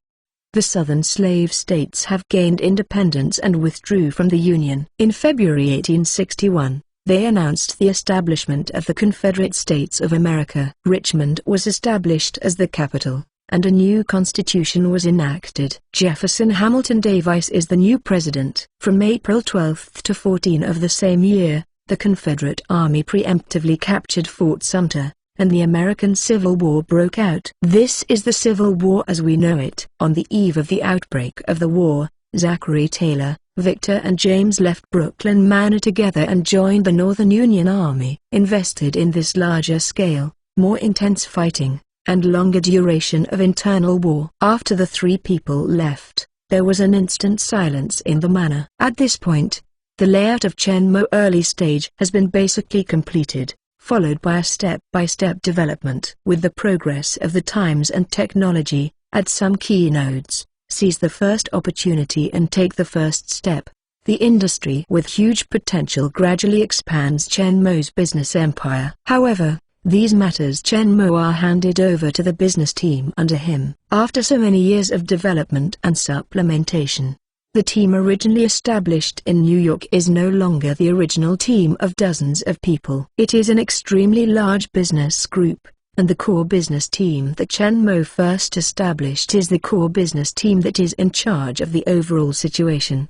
The Southern slave states have gained independence and withdrew from the Union. In February 1861, they announced the establishment of the Confederate States of America. Richmond was established as the capital, and a new constitution was enacted. Jefferson Hamilton Davis is the new president. From April 12 to 14 of the same year, the Confederate Army preemptively captured Fort Sumter, and the American Civil War broke out. This is the Civil War as we know it. On the eve of the outbreak of the war, Zachary Taylor, Victor and James left Brooklyn Manor together and joined the Northern Union Army. Invested in this larger scale, more intense fighting, and longer duration of internal war. After the three people left, there was an instant silence in the manor. At this point, the layout of Chenmo early stage has been basically completed. followed by a step-by-step development. With the progress of the times and technology, at some key nodes, seize the first opportunity and take the first step. The industry with huge potential gradually expands Chen Mo's business empire. However, these matters Chen Mo are handed over to the business team under him. After so many years of development and supplementation, the team originally established in New York is no longer the original team of dozens of people. It is an extremely large business group, and the core business team that Chen Mo first established is the core business team that is in charge of the overall situation.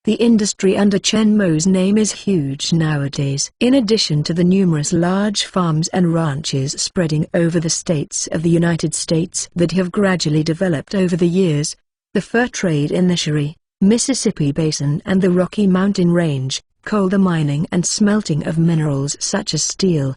The industry under Chen Mo's name is huge nowadays. In addition to the numerous large farms and ranches spreading over the states of the United States that have gradually developed over the years, the fur trade in the Missouri, Mississippi Basin and the Rocky Mountain Range, coal, the mining and smelting of minerals such as steel,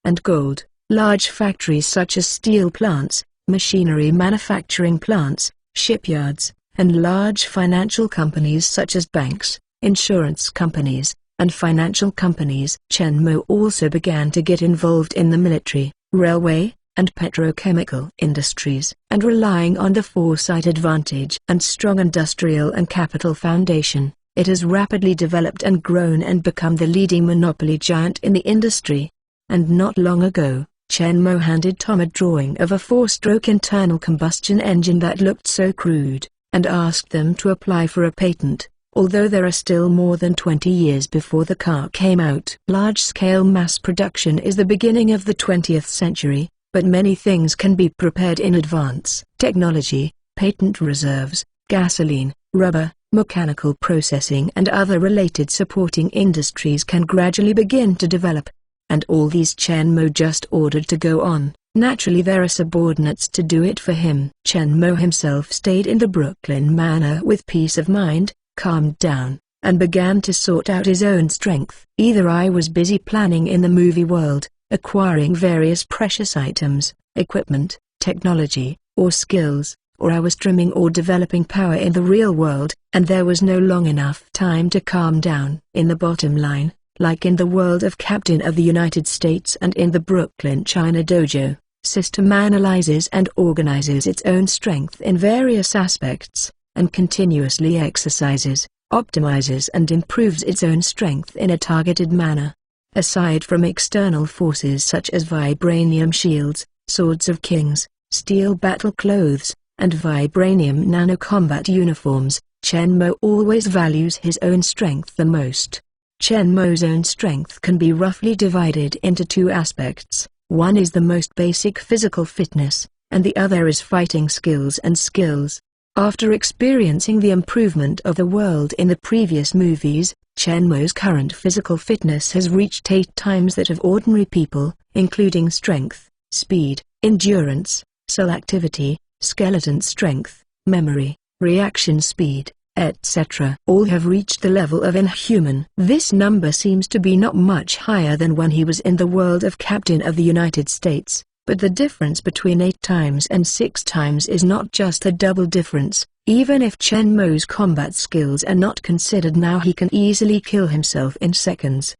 and gold, large factories such as steel plants, machinery manufacturing plants, shipyards, and large financial companies such as banks, insurance companies, and financial companies. Chen Mo also began to get involved in the military, railway, and petrochemical industries. And relying on the foresight advantage and strong industrial and capital foundation, it has rapidly developed and grown and become the leading monopoly giant in the industry. And not long ago, Chen Mo handed Tom a drawing of a 4-stroke internal combustion engine that looked so crude, and asked them to apply for a patent, although there are still more than 20 years before the car came out. Large-scale mass production is the beginning of the 20th century, but many things can be prepared in advance. Technology, patent reserves, gasoline, rubber, mechanical processing and other related supporting industries can gradually begin to develop. And all these Chen Mo just ordered to go on. Naturally there are subordinates to do it for him. Chen Mo himself stayed in the Brooklyn Manor with peace of mind, calmed down, and began to sort out his own strength. Either I was busy planning in the movie world, acquiring various precious items, equipment, technology, or skills, or I was trimming or developing power in the real world, and there was no long enough time to calm down. In the bottom line, like in the world of Captain of the United States and in the Brooklyn China Dojo, system analyzes and organizes its own strength in various aspects, and continuously exercises, optimizes and improves its own strength in a targeted manner. Aside from external forces such as vibranium shields, swords of kings, steel battle clothes, and vibranium nano-combat uniforms, Chen Mo always values his own strength the most. Chen Mo's own strength can be roughly divided into two aspects. One is the most basic physical fitness, and the other is fighting skills and skills. After experiencing the improvement of the world in the previous movies, Chen Mo's current physical fitness has reached 8 times that of ordinary people, including strength, speed, endurance, cell activity, skeleton strength, memory, reaction speed, etc. All have reached the level of inhuman. This number seems to be not much higher than when he was in the world of Captain of the United States, but the difference between 8 times and 6 times is not just a double difference. Even if Chen Mo's combat skills are not considered now, he can easily kill himself in seconds.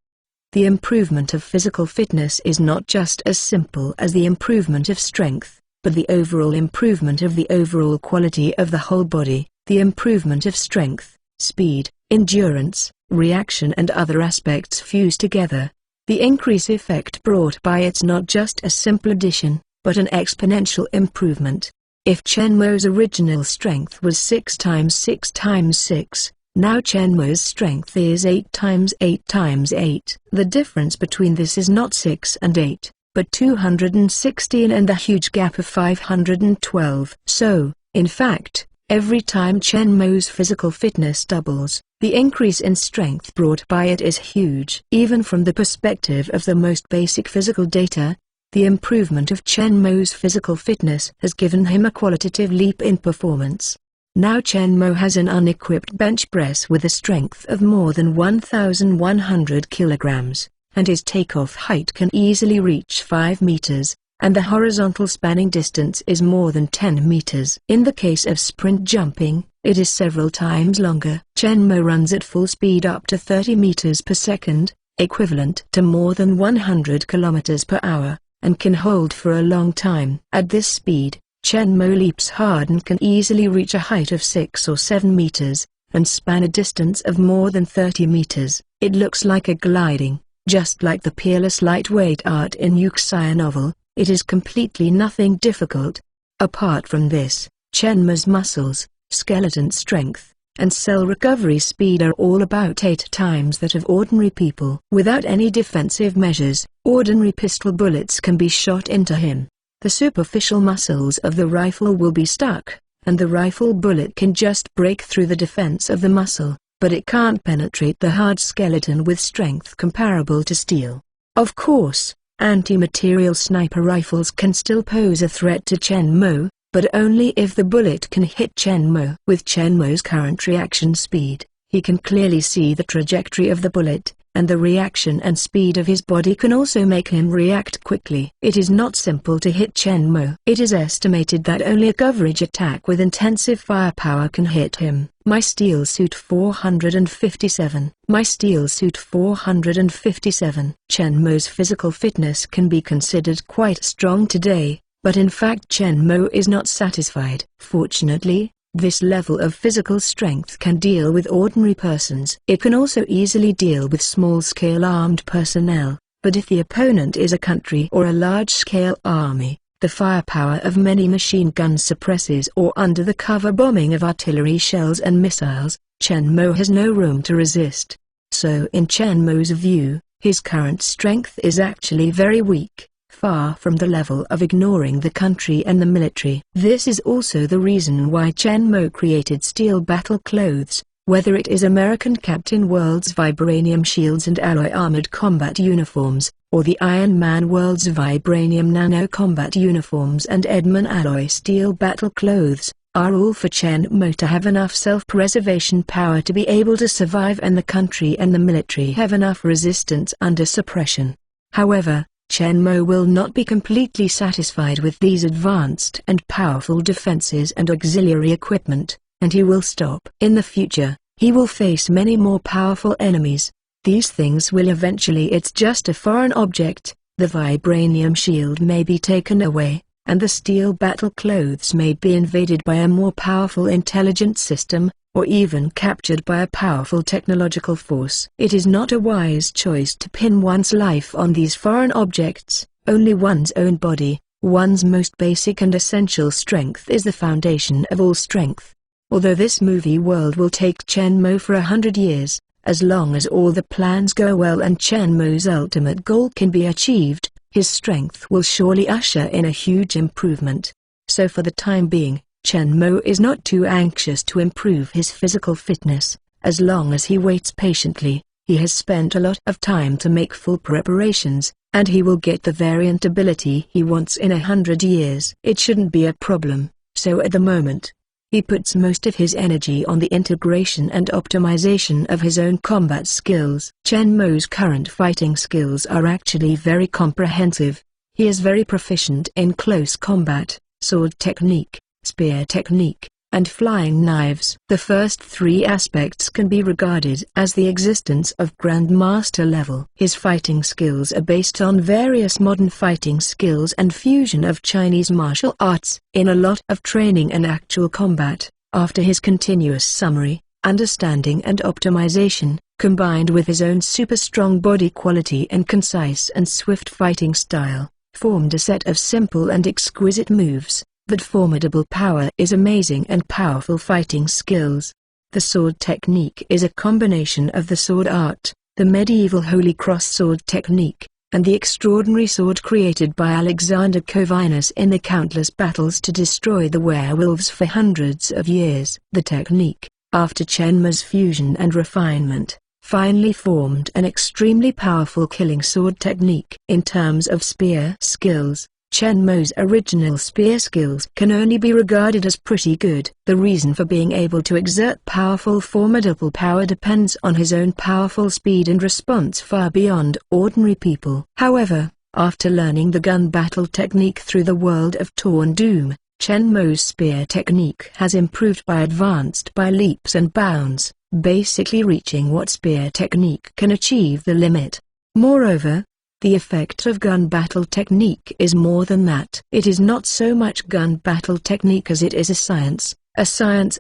The improvement of physical fitness is not just as simple as the improvement of strength, but the overall improvement of the overall quality of the whole body. The improvement of strength, speed, endurance, reaction and other aspects fuse together. The increase effect brought by it's not just a simple addition, but an exponential improvement. If Chen Mo's original strength was 6 times 6 times 6, now Chen Mo's strength is 8 times 8 times 8. The difference between this is not 6 and 8, but 216 and a huge gap of 512. So, in fact, every time Chen Mo's physical fitness doubles, the increase in strength brought by it is huge. Even from the perspective of the most basic physical data, the improvement of Chen Mo's physical fitness has given him a qualitative leap in performance. Now Chen Mo has an unequipped bench press with a strength of more than 1,100 kilograms, and his takeoff height can easily reach 5 meters. And the horizontal spanning distance is more than 10 meters. In the case of sprint jumping, it is several times longer. Chen Mo runs at full speed up to 30 meters per second, equivalent to more than 100 kilometers per hour, and can hold for a long time. At this speed, Chen Mo leaps hard and can easily reach a height of 6 or 7 meters, and span a distance of more than 30 meters. It looks like a gliding, just like the peerless lightweight art in Yuxia novel. It is completely nothing difficult. Apart from this, Chen Mo's muscles, skeleton strength, and cell recovery speed are all about 8 times that of ordinary people. Without any defensive measures, ordinary pistol bullets can be shot into him. The superficial muscles of the rifle will be stuck, and the rifle bullet can just break through the defense of the muscle, but it can't penetrate the hard skeleton with strength comparable to steel. Of course, anti-material sniper rifles can still pose a threat to Chen Mo, but only if the bullet can hit Chen Mo. With Chen Mo's current reaction speed, he can clearly see the trajectory of the bullet, and the reaction and speed of his body can also make him react quickly. It is not simple to hit Chen Mo. It is estimated that only a coverage attack with intensive firepower can hit him. My Steel Suit 457. My Steel Suit 457. Chen Mo's physical fitness can be considered quite strong today, but in fact Chen Mo is not satisfied. Fortunately, this level of physical strength can deal with ordinary persons. It can also easily deal with small-scale armed personnel, but if the opponent is a country or a large-scale army, the firepower of many machine guns suppresses or under-the-cover bombing of artillery shells and missiles, Chen Mo has no room to resist. So in Chen Mo's view, his current strength is actually very weak, far from the level of ignoring the country and the military. This is also the reason why Chen Mo created steel battle clothes, whether it is American Captain World's vibranium shields and alloy armored combat uniforms, or the Iron Man World's vibranium nano combat uniforms and Edman alloy steel battle clothes, are all for Chen Mo to have enough self-preservation power to be able to survive, and the country and the military have enough resistance under suppression. However, Chen Mo will not be completely satisfied with these advanced and powerful defenses and auxiliary equipment, and he will stop. In the future, he will face many more powerful enemies. These things will eventually. It's just a foreign object. The vibranium shield may be taken away, and the steel battle clothes may be invaded by a more powerful intelligent system, or even captured by a powerful technological force. It is not a wise choice to pin one's life on these foreign objects. Only one's own body, one's most basic and essential strength, is the foundation of all strength. Although this movie world will take Chen Mo for 100 years, as long as all the plans go well and Chen Mo's ultimate goal can be achieved, his strength will surely usher in a huge improvement. So for the time being, Chen Mo is not too anxious to improve his physical fitness. As long as he waits patiently, he has spent a lot of time to make full preparations, and he will get the variant ability he wants in 100 years. It shouldn't be a problem, so at the moment, he puts most of his energy on the integration and optimization of his own combat skills. Chen Mo's current fighting skills are actually very comprehensive. He is very proficient in close combat, sword technique, spear technique, and flying knives. The first 3 aspects can be regarded as the existence of Grandmaster level. His fighting skills are based on various modern fighting skills and fusion of Chinese martial arts. In a lot of training and actual combat, after his continuous summary, understanding and optimization, combined with his own super strong body quality and concise and swift fighting style, formed a set of simple and exquisite moves. That formidable power is amazing and powerful fighting skills. The sword technique is a combination of the sword art, the medieval Holy Cross sword technique, and the extraordinary sword created by Alexander Corvinus in the countless battles to destroy the werewolves for hundreds of years. The technique, after Chen Mo's fusion and refinement, finally formed an extremely powerful killing sword technique. In terms of spear skills, Chen Mo's original spear skills can only be regarded as pretty good. The reason for being able to exert formidable power depends on his own powerful speed and response far beyond ordinary people. However, after learning the gun battle technique through the world of Torn Doom, Chen Mo's spear technique has improved advanced by leaps and bounds, basically reaching what spear technique can achieve, the limit. Moreover, the effect of gun battle technique is more than that. It is not so much gun battle technique as it is a science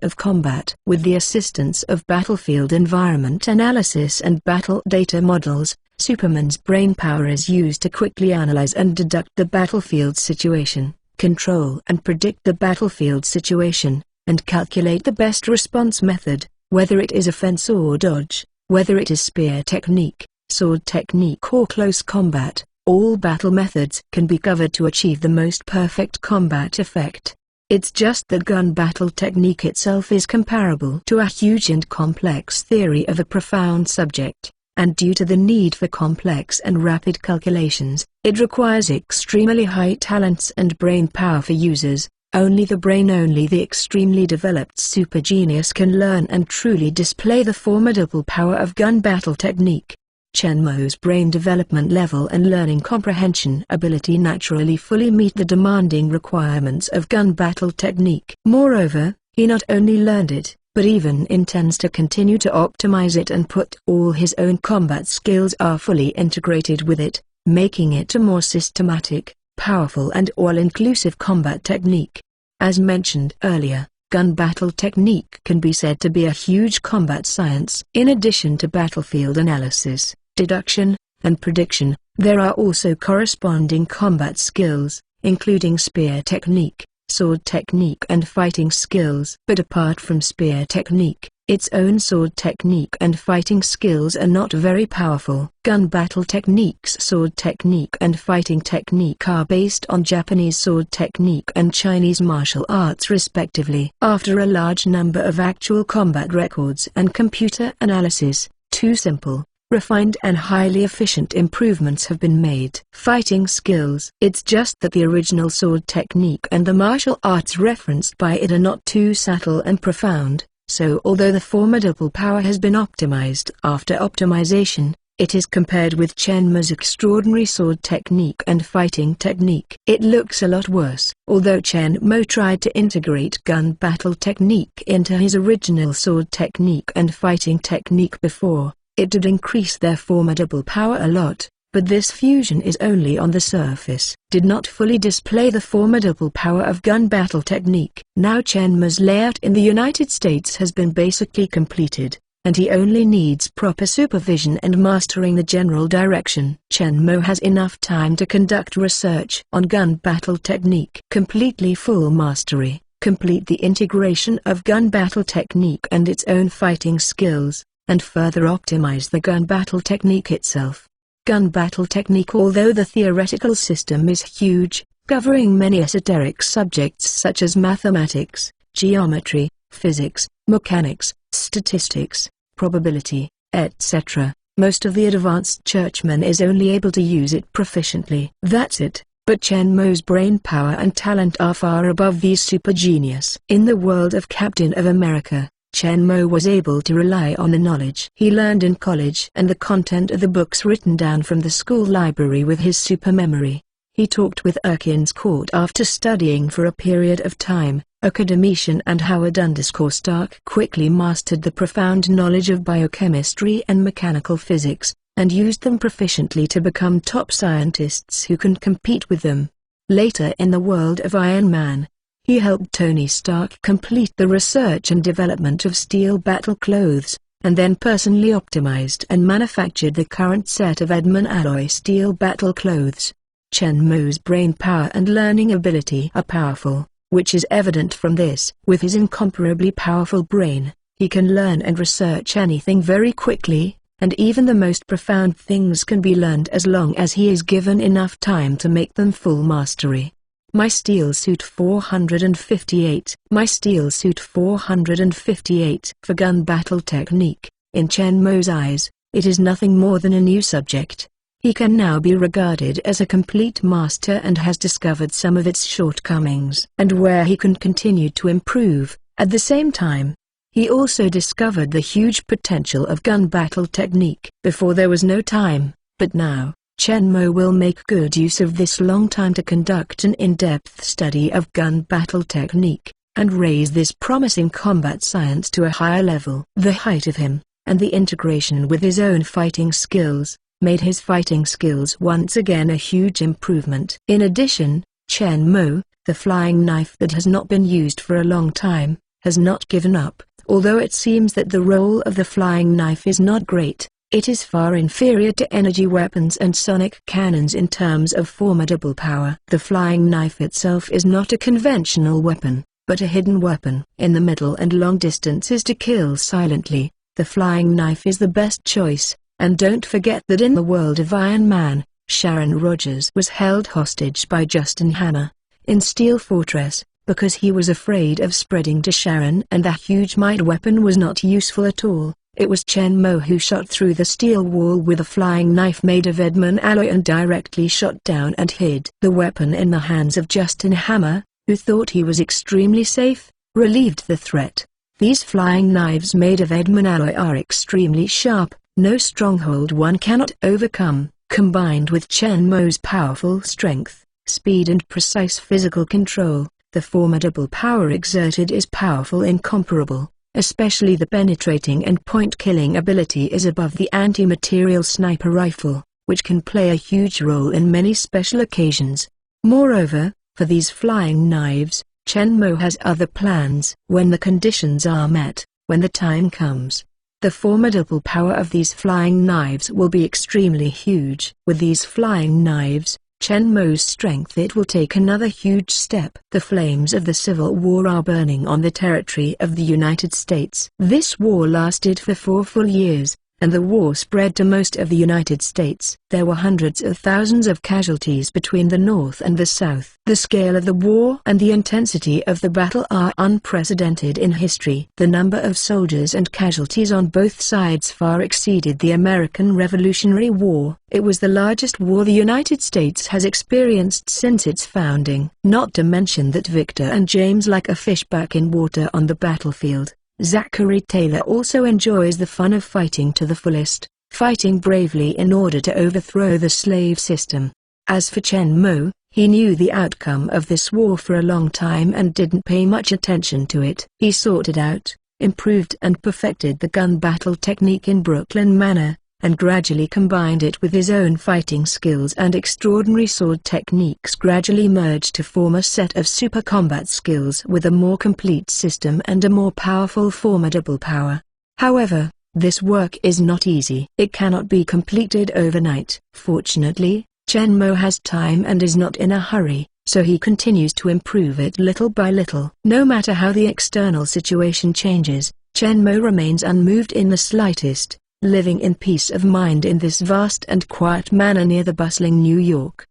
of combat. With the assistance of battlefield environment analysis and battle data models, Superman's brain power is used to quickly analyze and deduct the battlefield situation, control and predict the battlefield situation, and calculate the best response method, whether it is offense or dodge, whether it is spear technique, sword technique or close combat. All battle methods can be covered to achieve the most perfect combat effect. It's just that gun battle technique itself is comparable to a huge and complex theory of a profound subject, and due to the need for complex and rapid calculations, it requires extremely high talents and brain power for users. Only the extremely developed super genius can learn and truly display the formidable power of gun battle technique. Chen Mo's brain development level and learning comprehension ability naturally fully meet the demanding requirements of gun battle technique. Moreover, he not only learned it, but even intends to continue to optimize it and put all his own combat skills are fully integrated with it, making it a more systematic, powerful and all-inclusive combat technique. As mentioned earlier, gun battle technique can be said to be a huge combat science. In addition to battlefield analysis, deduction, and prediction, there are also corresponding combat skills, including spear technique, sword technique and fighting skills. But apart from spear technique, its own sword technique and fighting skills are not very powerful. Gun battle technique's sword technique and fighting technique are based on Japanese sword technique and Chinese martial arts respectively. After a large number of actual combat records and computer analysis, two simple, refined and highly efficient improvements have been made. Fighting skills. It's just that the original sword technique and the martial arts referenced by it are not too subtle and profound, so although the formidable power has been optimized after optimization, it is compared with Chen Mo's extraordinary sword technique and fighting technique. It looks a lot worse. Although Chen Mo tried to integrate gun battle technique into his original sword technique and fighting technique before, it did increase their formidable power a lot, but this fusion is only on the surface. Did not fully display the formidable power of gun battle technique. Now Chen Mo's layout in the United States has been basically completed, and he only needs proper supervision and mastering the general direction. Chen Mo has enough time to conduct research on gun battle technique. Completely full mastery, complete the integration of gun battle technique and its own fighting skills, and further optimize the gun battle technique itself. Gun battle technique. Although the theoretical system is huge, covering many esoteric subjects such as mathematics, geometry, physics, mechanics, statistics, probability, etc., most of the advanced churchman is only able to use it proficiently. That's it. But Chen Mo's brain power and talent are far above these super genius. In the world of Captain of America, Chen Mo was able to rely on the knowledge he learned in college and the content of the books written down from the school library with his super memory. He talked with Erskine's court after studying for a period of time. Academician and Howard Stark quickly mastered the profound knowledge of biochemistry and mechanical physics, and used them proficiently to become top scientists who can compete with them. Later in the world of Iron Man, he helped Tony Stark complete the research and development of steel battle clothes, and then personally optimized and manufactured the current set of Edmund alloy steel battle clothes. Chen Mo's brain power and learning ability are powerful, which is evident from this. With his incomparably powerful brain, he can learn and research anything very quickly, and even the most profound things can be learned as long as he is given enough time to make them full mastery. My Steel Suit 458. My Steel Suit 458. For gun battle technique, in Chen Mo's eyes, it is nothing more than a new subject. He can now be regarded as a complete master and has discovered some of its shortcomings and where he can continue to improve. At the same time, he also discovered the huge potential of gun battle technique. Before there was no time, but now, Chen Mo will make good use of this long time to conduct an in-depth study of gun battle technique, and raise this promising combat science to a higher level. The height of him, and the integration with his own fighting skills, made his fighting skills once again a huge improvement. In addition, Chen Mo, the flying knife that has not been used for a long time, has not given up. Although it seems that the role of the flying knife is not great, it is far inferior to energy weapons and sonic cannons in terms of formidable power. The flying knife itself is not a conventional weapon, but a hidden weapon. In the middle and long distances to kill silently, the flying knife is the best choice, and don't forget that in the world of Iron Man, Sharon Rogers was held hostage by Justin Hammer in Steel Fortress, because he was afraid of spreading to Sharon, and the huge might weapon was not useful at all. It was Chen Mo who shot through the steel wall with a flying knife made of Edmund alloy and directly shot down and hid the weapon in the hands of Justin Hammer, who thought he was extremely safe, relieved the threat. These flying knives made of Edmund alloy are extremely sharp, no stronghold one cannot overcome. Combined with Chen Mo's powerful strength, speed and precise physical control, the formidable power exerted is powerful, incomparable. Especially the penetrating and point-killing ability is above the anti-material sniper rifle, which can play a huge role in many special occasions. Moreover, for these flying knives, Chen Mo has other plans. When the conditions are met, when the time comes, the formidable power of these flying knives will be extremely huge. With these flying knives, Chen Mo's strength, it will take another huge step. The flames of the Civil War are burning on the territory of the United States. This war lasted for 4 full years, and the war spread to most of the United States. There were hundreds of thousands of casualties between the North and the South. The scale of the war and the intensity of the battle are unprecedented in history. The number of soldiers and casualties on both sides far exceeded the American Revolutionary War. It was the largest war the United States has experienced since its founding. Not to mention that Victor and James like a fish back in water on the battlefield. Zachary Taylor also enjoys the fun of fighting to the fullest, fighting bravely in order to overthrow the slave system. As for Chen Mo, he knew the outcome of this war for a long time and didn't pay much attention to it. He sorted out, improved and perfected the gun battle technique in Brooklyn Manor, and gradually combined it with his own fighting skills and extraordinary sword techniques, gradually merged to form a set of super combat skills with a more complete system and a more powerful formidable power. However, this work is not easy. It cannot be completed overnight. Fortunately, Chen Mo has time and is not in a hurry, so he continues to improve it little by little. No matter how the external situation changes, Chen Mo remains unmoved in the slightest, living in peace of mind in this vast and quiet manor near the bustling New York.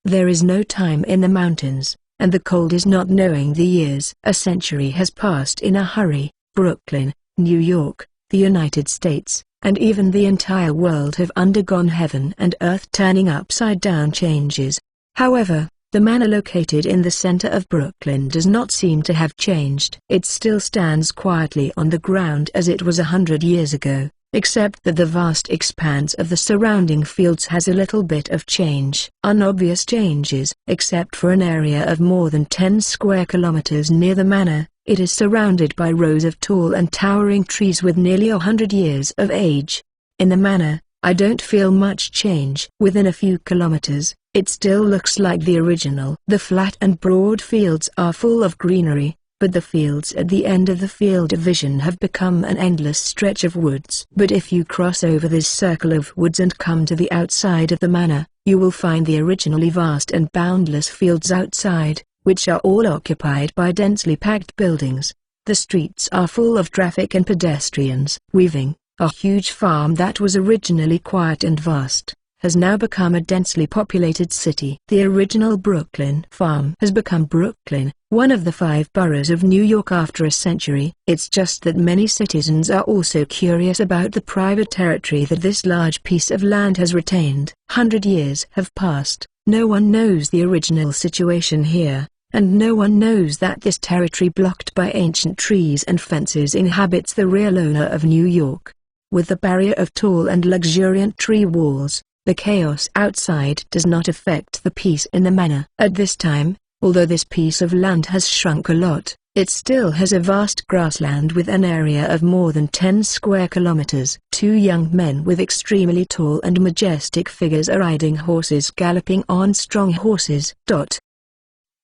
There is no time in the mountains, and the cold is not knowing the years. A century has passed in a hurry. Brooklyn, New York, the United States, and even the entire world have undergone heaven and earth turning upside down changes. However, the manor located in the center of Brooklyn does not seem to have changed. It still stands quietly on the ground as it was 100 years ago, except that the vast expanse of the surrounding fields has a little bit of change. Unobvious changes. Except for an area of more than 10 square kilometers near the manor, it is surrounded by rows of tall and towering trees with nearly 100 years of age. In the manor, I don't feel much change. Within a few kilometers, it still looks like the original. The flat and broad fields are full of greenery, but the fields at the end of the field of vision have become an endless stretch of woods. But if you cross over this circle of woods and come to the outside of the manor, you will find the originally vast and boundless fields outside, which are all occupied by densely packed buildings. The streets are full of traffic and pedestrians. Weaving, a huge farm that was originally quiet and vast, has now become a densely populated city. The original Brooklyn farm has become Brooklyn, one of the 5 boroughs of New York after a century. It's just that many citizens are also curious about the private territory that this large piece of land has retained. 100 years have passed, no one knows the original situation here, and no one knows that this territory blocked by ancient trees and fences inhabits the real owner of New York. With the barrier of tall and luxuriant tree walls, the chaos outside does not affect the peace in the manor. At this time, although this piece of land has shrunk a lot, It still has a vast grassland with an area of more than 10 square kilometers. Two young men with extremely tall and majestic figures are riding horses galloping on strong horses.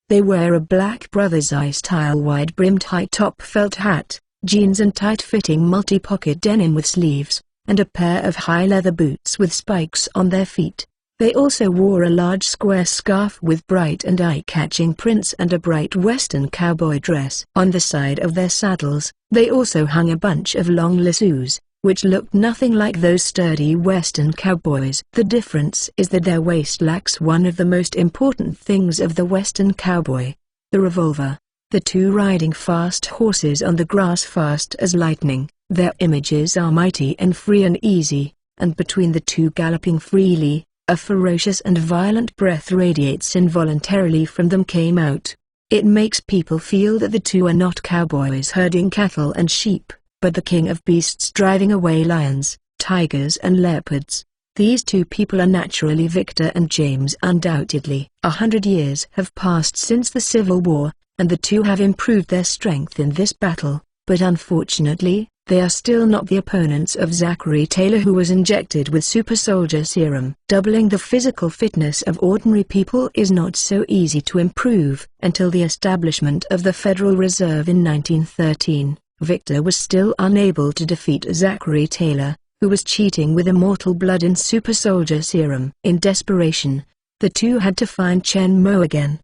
They wear a Black Brothers I-style wide-brimmed high-top felt hat, jeans and tight-fitting multi-pocket denim with sleeves, and a pair of high leather boots with spikes on their feet. They also wore a large square scarf with bright and eye-catching prints and a bright western cowboy dress. On the side of their saddles, they also hung a bunch of long lassos, which looked nothing like those sturdy western cowboys. The difference is that their waist lacks one of the most important things of the western cowboy: the revolver. The two riding fast horses on the grass fast as lightning, their images are mighty and free and easy, and between the two galloping freely, a ferocious and violent breath radiates involuntarily from them. Came out. It makes people feel that the two are not cowboys herding cattle and sheep, but the king of beasts driving away lions, tigers and leopards. These two people are naturally Victor and James. Undoubtedly, 100 years have passed since the Civil War, and the two have improved their strength in this battle, but unfortunately, they are still not the opponents of Zachary Taylor, who was injected with super soldier serum. Doubling the physical fitness of ordinary people is not so easy to improve. Until the establishment of the Federal Reserve in 1913, Victor was still unable to defeat Zachary Taylor, who was cheating with immortal blood in super soldier serum. In desperation, the two had to find Chen Mo again.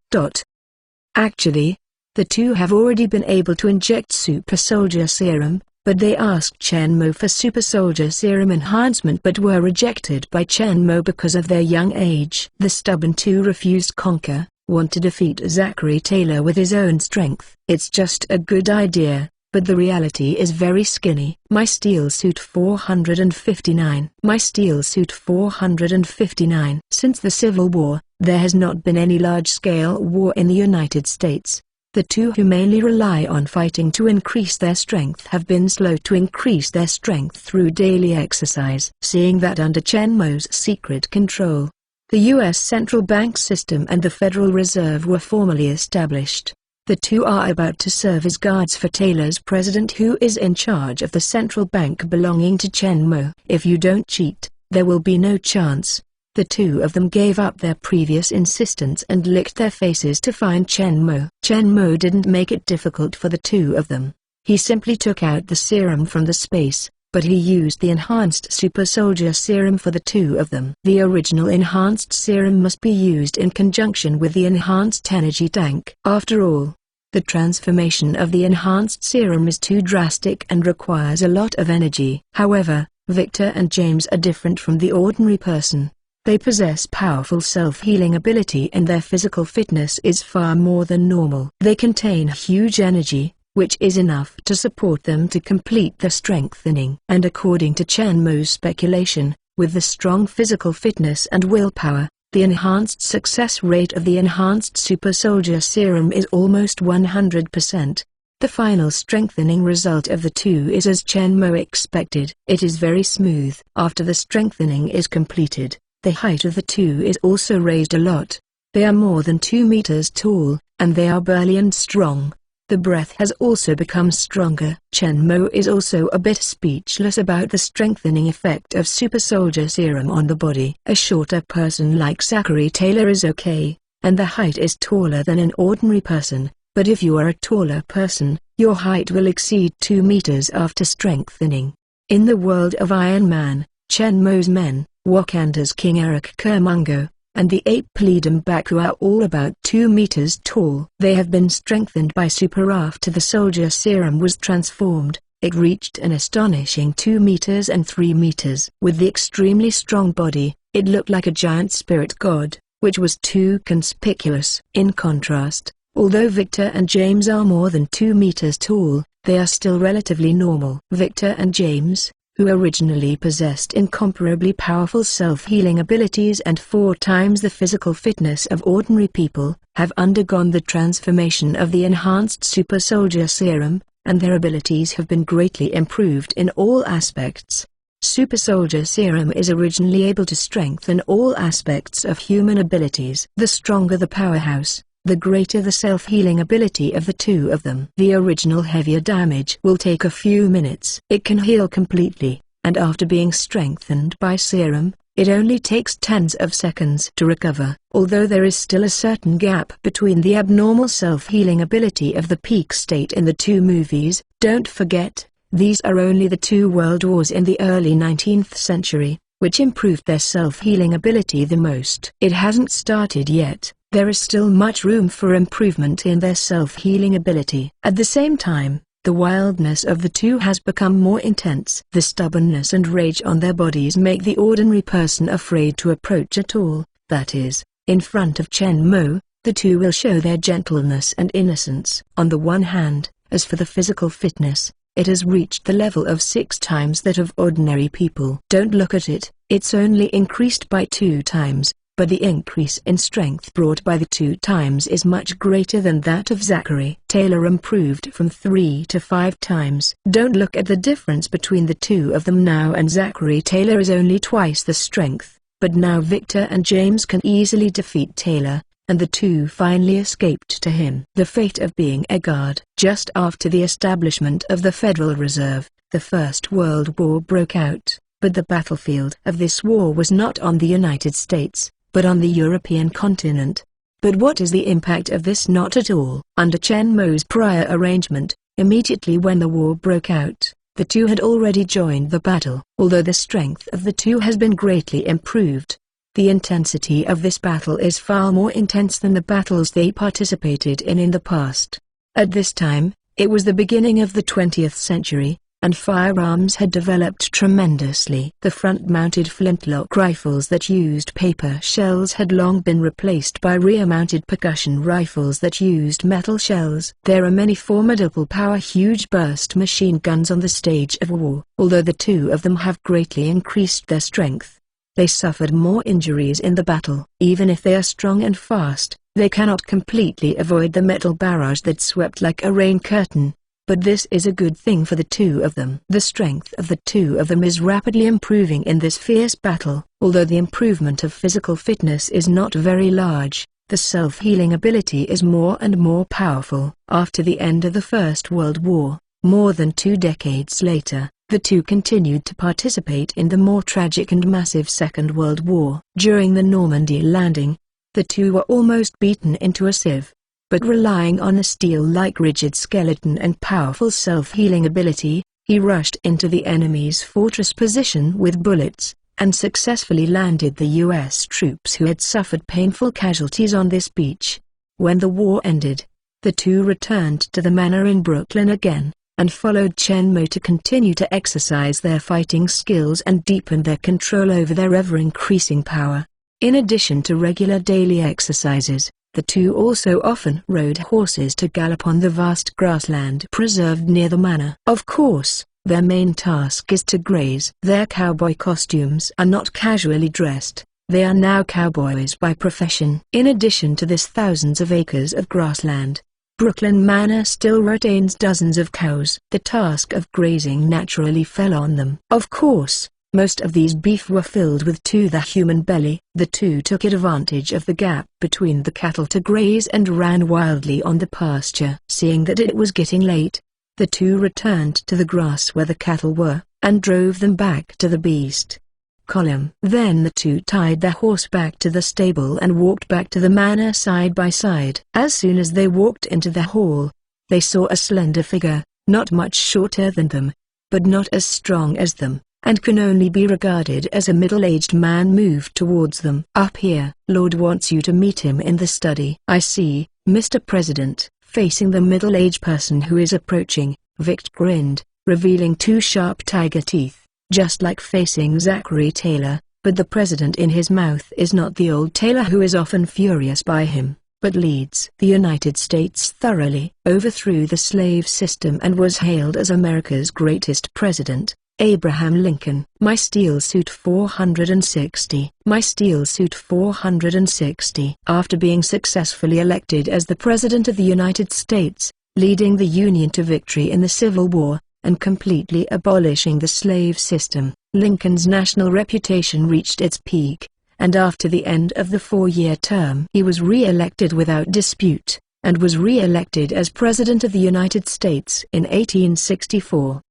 Actually, the two have already been able to inject super soldier serum, but they asked Chen Mo for super soldier serum enhancement but were rejected by Chen Mo because of their young age. The stubborn two refused conquer, want to defeat Zachary Taylor with his own strength. It's just a good idea, but the reality is very skinny. My Steel Suit 459. My Steel Suit 459. Since the Civil War, there has not been any large-scale war in the United States. The two who mainly rely on fighting to increase their strength have been slow to increase their strength through daily exercise. Seeing that under Chen Mo's secret control, the U.S. Central Bank System and the Federal Reserve were formally established, the two are about to serve as guards for Taylor's president, who is in charge of the central bank belonging to Chen Mo. If you don't cheat, there will be no chance. The two of them gave up their previous insistence and licked their faces to find Chen Mo. Chen Mo didn't make it difficult for the two of them. He simply took out the serum from the space, but he used the enhanced super soldier serum for the two of them. The original enhanced serum must be used in conjunction with the enhanced energy tank. After all, the transformation of the enhanced serum is too drastic and requires a lot of energy. However, Victor and James are different from the ordinary person. They possess powerful self-healing ability and their physical fitness is far more than normal. They contain huge energy, which is enough to support them to complete the strengthening. And according to Chen Mo's speculation, with the strong physical fitness and willpower, the enhanced success rate of the enhanced super soldier serum is almost 100%. The final strengthening result of the two is as Chen Mo expected. It is very smooth. After the strengthening is completed, the height of the two is also raised a lot. They are more than 2 meters tall, and they are burly and strong. The breath has also become stronger. Chen Mo is also a bit speechless about the strengthening effect of super soldier serum on the body. A shorter person like Zachary Taylor is okay, and the height is taller than an ordinary person, but if you are a taller person, your height will exceed 2 meters after strengthening. In the world of Iron Man, Chen Mo's men, Wakanda's King Eric Kermungo, and the ape Pleedum Baku are all about 2 meters tall. They have been strengthened by super after the soldier serum was transformed. It reached an astonishing 2 meters and 3 meters. With the extremely strong body, it looked like a giant spirit god, which was too conspicuous. In contrast, although Victor and James are more than 2 meters tall, they are still relatively normal. Victor and James, who originally possessed incomparably powerful self-healing abilities and 4 times the physical fitness of ordinary people, have undergone the transformation of the enhanced super soldier serum, and their abilities have been greatly improved in all aspects. Super soldier serum is originally able to strengthen all aspects of human abilities. The stronger the powerhouse, the greater the self-healing ability of the two of them. The original heavier damage will take a few minutes. It can heal completely, and after being strengthened by serum, it only takes tens of seconds to recover. Although there is still a certain gap between the abnormal self-healing ability of the peak state in the two movies, don't forget, these are only the two world wars in the early 19th century, which improved their self-healing ability the most. It hasn't started yet. There is still much room for improvement in their self-healing ability. At the same time, the wildness of the two has become more intense. The stubbornness and rage on their bodies make the ordinary person afraid to approach at all. That is, in front of Chen Mo, the two will show their gentleness and innocence. On the one hand, as for the physical fitness, it has reached the level of 6 times that of ordinary people. Don't look at it, it's only increased by 2 times. But the increase in strength brought by the 2 times is much greater than that of Zachary Taylor, improved from 3 to 5 times. Don't look at the difference between the two of them now, and Zachary Taylor is only twice the strength, but now Victor and James can easily defeat Taylor, and the two finally escaped to him. The fate of being a guard. Just after the establishment of the Federal Reserve, the First World War broke out, but the battlefield of this war was not on the United States, but on the European continent. But what is the impact of this? Not at all. Under Chen Mo's prior arrangement, immediately when the war broke out, the two had already joined the battle. Although the strength of the two has been greatly improved, the intensity of this battle is far more intense than the battles they participated in the past. At this time, it was the beginning of the 20th century, and firearms had developed tremendously. The front-mounted flintlock rifles that used paper shells had long been replaced by rear-mounted percussion rifles that used metal shells. There are many formidable huge burst machine guns on the stage of war. Although the two of them have greatly increased their strength, they suffered more injuries in the battle. Even if they are strong and fast, they cannot completely avoid the metal barrage that swept like a rain curtain. But this is a good thing for the two of them. The strength of the two of them is rapidly improving in this fierce battle. Although the improvement of physical fitness is not very large, the self-healing ability is more and more powerful. After the end of the First World War, more than 2 decades later, the two continued to participate in the more tragic and massive Second World War. During the Normandy landing, the two were almost beaten into a sieve. But relying on a steel-like rigid skeleton and powerful self-healing ability, he rushed into the enemy's fortress position with bullets, and successfully landed the U.S. troops who had suffered painful casualties on this beach. When the war ended, the two returned to the manor in Brooklyn again, and followed Chen Mo to continue to exercise their fighting skills and deepen their control over their ever-increasing power. In addition to regular daily exercises, the two also often rode horses to gallop on the vast grassland preserved near the manor. Of course, their main task is to graze. Their cowboy costumes are not casually dressed, they are now cowboys by profession. In addition to this thousands of acres of grassland, Brooklyn Manor still retains dozens of cows. The task of grazing naturally fell on them. Of course, most of these beef were filled with to the human belly. The two took advantage of the gap between the cattle to graze and ran wildly on the pasture. Seeing that it was getting late, the two returned to the grass where the cattle were, and drove them back to the beast column. Then the two tied their horse back to the stable and walked back to the manor side by side. As soon as they walked into the hall, they saw a slender figure, not much shorter than them, but not as strong as them, and can only be regarded as a middle-aged man, moved towards them. "Up here. Lord wants you to meet him in the study." "I see, Mr. President." Facing the middle-aged person who is approaching, Victor grinned, revealing 2 sharp tiger teeth, just like facing Zachary Taylor, but the president in his mouth is not the old Taylor who is often furious by him, but leads the United States thoroughly, overthrew the slave system and was hailed as America's greatest president. Abraham Lincoln. My Steel Suit 460. My Steel Suit 460. After being successfully elected as the President of the United States, leading the Union to victory in the Civil War, and completely abolishing the slave system, Lincoln's national reputation reached its peak, and after the end of the 4-year term he was re-elected without dispute, and was re-elected as President of the United States in 1864.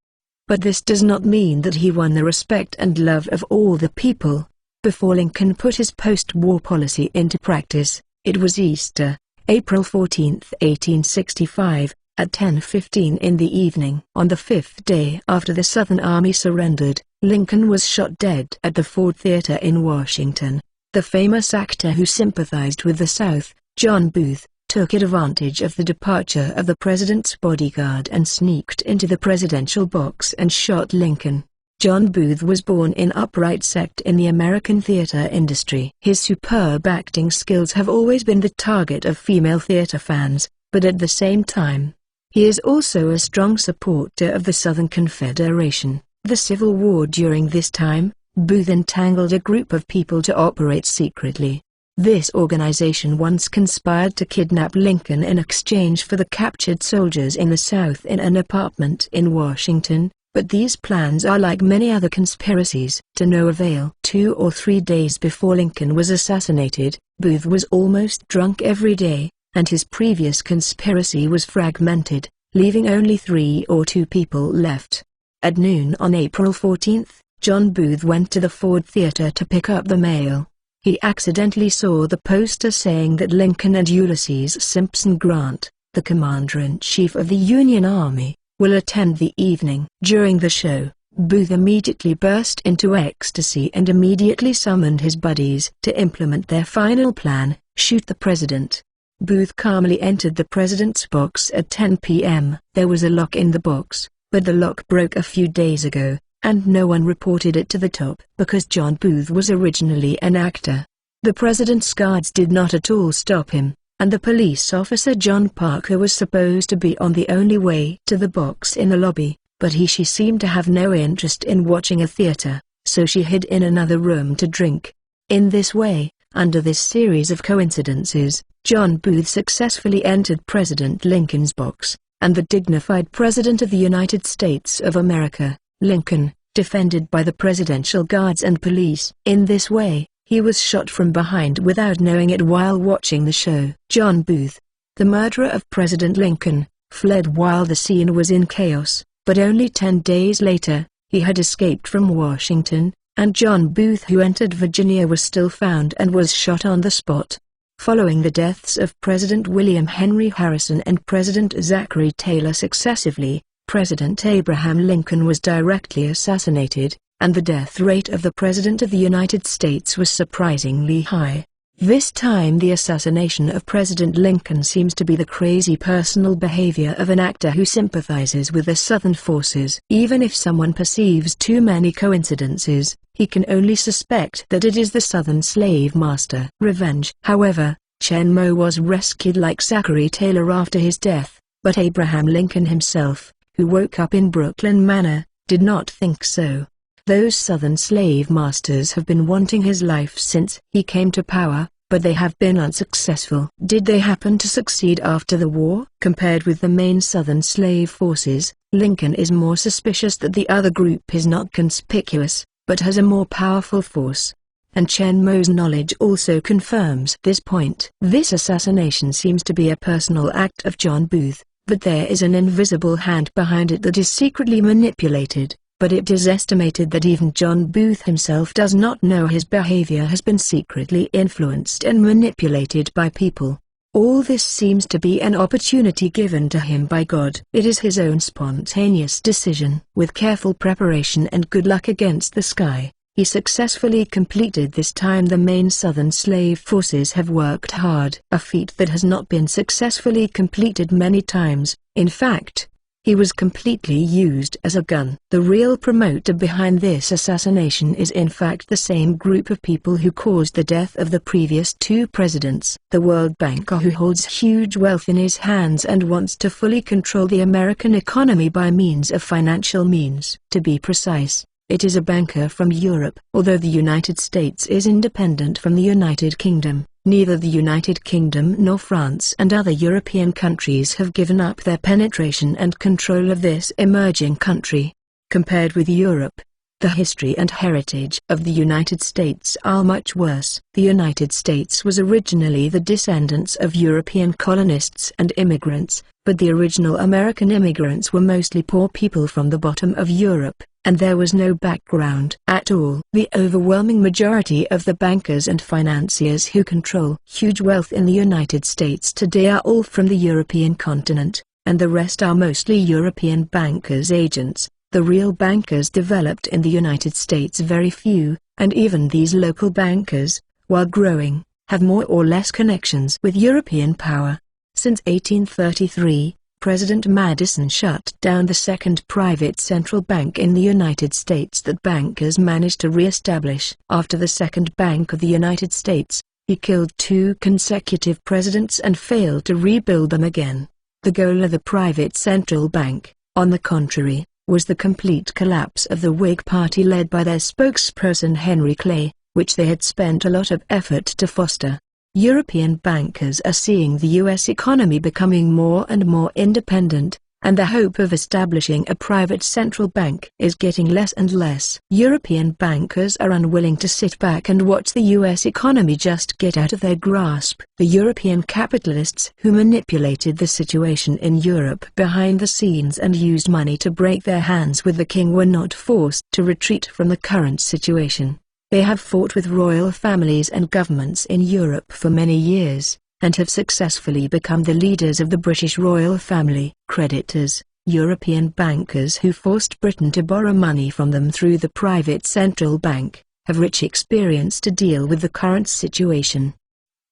But this does not mean that he won the respect and love of all the people. Before Lincoln put his post-war policy into practice, it was Easter, April 14, 1865, at 10:15 in the evening. On the 5th day after the Southern Army surrendered, Lincoln was shot dead at the Ford Theater in Washington. The famous actor who sympathized with the South, John Booth, took advantage of the departure of the president's bodyguard and sneaked into the presidential box and shot Lincoln. John Booth was born in upright sect in the American theater industry. His superb acting skills have always been the target of female theater fans, but at the same time, he is also a strong supporter of the Southern Confederation. The Civil War. During this time, Booth entangled a group of people to operate secretly. This organization once conspired to kidnap Lincoln in exchange for the captured soldiers in the South in an apartment in Washington, but these plans are like many other conspiracies, to no avail. 2 or 3 days before Lincoln was assassinated, Booth was almost drunk every day, and his previous conspiracy was fragmented, leaving only 3 or 2 people left. At noon on April 14, John Booth went to the Ford Theater to pick up the mail. He accidentally saw the poster saying that Lincoln and Ulysses Simpson Grant, the Commander-in-Chief of the Union Army, will attend the evening. During the show, Booth immediately burst into ecstasy and immediately summoned his buddies to implement their final plan, shoot the president. Booth calmly entered the president's box at 10 p.m. There was a lock in the box, but the lock broke a few days ago, and no one reported it to the top because John Booth was originally an actor. The president's guards did not at all stop him, and the police officer John Parker was supposed to be on the only way to the box in the lobby, but she seemed to have no interest in watching a theater, so she hid in another room to drink. In this way, under this series of coincidences, John Booth successfully entered President Lincoln's box, and the dignified President of the United States of America, Lincoln, defended by the presidential guards and police. In this way, he was shot from behind without knowing it while watching the show. John Booth, the murderer of President Lincoln, fled while the scene was in chaos, but only 10 days later, he had escaped from Washington, and John Booth, who entered Virginia, was still found and was shot on the spot. Following the deaths of President William Henry Harrison and President Zachary Taylor successively, President Abraham Lincoln was directly assassinated, and the death rate of the President of the United States was surprisingly high. This time the assassination of President Lincoln seems to be the crazy personal behavior of an actor who sympathizes with the Southern forces. Even if someone perceives too many coincidences, he can only suspect that it is the Southern slave master. Revenge. However, Chen Mo was rescued like Zachary Taylor after his death, but Abraham Lincoln himself, who woke up in Brooklyn Manor, did not think so. Those Southern slave masters have been wanting his life since he came to power, but they have been unsuccessful. Did they happen to succeed after the war? Compared with the main Southern slave forces, Lincoln is more suspicious that the other group is not conspicuous, but has a more powerful force. And Chen Mo's knowledge also confirms this point. This assassination seems to be a personal act of John Booth, but there is an invisible hand behind it that is secretly manipulated. But it is estimated that even John Booth himself does not know his behavior has been secretly influenced and manipulated by people. All this seems to be an opportunity given to him by God. It is his own spontaneous decision. With careful preparation and good luck against the sky, he successfully completed this time. The main Southern slave forces have worked hard, a feat that has not been successfully completed many times. In fact, he was completely used as a gun. The real promoter behind this assassination is in fact the same group of people who caused the death of the previous 2 presidents. The world banker who holds huge wealth in his hands and wants to fully control the American economy by means of financial means. To be precise, it is a banker from Europe. Although the United States is independent from the United Kingdom, neither the United Kingdom nor France and other European countries have given up their penetration and control of this emerging country. Compared with Europe, The history and heritage of the United States are much worse. The United States was originally the descendants of European colonists and immigrants, but the original American immigrants were mostly poor people from the bottom of Europe, and there was no background at all. The overwhelming majority of the bankers and financiers who control huge wealth in the United States today are all from the European continent, and the rest are mostly European bankers' agents. The real bankers developed in the United States very few, and even these local bankers, while growing, have more or less connections with European power. Since 1833, President Madison shut down the second private central bank in the United States that bankers managed to re-establish. After the Second Bank of the United States, he killed 2 consecutive presidents and failed to rebuild them again. The goal of the private central bank, on the contrary, was the complete collapse of the Whig Party led by their spokesperson Henry Clay, which they had spent a lot of effort to foster. European bankers are seeing the U.S. economy becoming more and more independent, and the hope of establishing a private central bank is getting less and less. European bankers are unwilling to sit back and watch the U.S. economy just get out of their grasp. The European capitalists who manipulated the situation in Europe behind the scenes and used money to break their hands with the king were not forced to retreat from the current situation. They have fought with royal families and governments in Europe for many years, and have successfully become the leaders of the British royal family. Creditors, European bankers who forced Britain to borrow money from them through the private central bank, have rich experience to deal with the current situation.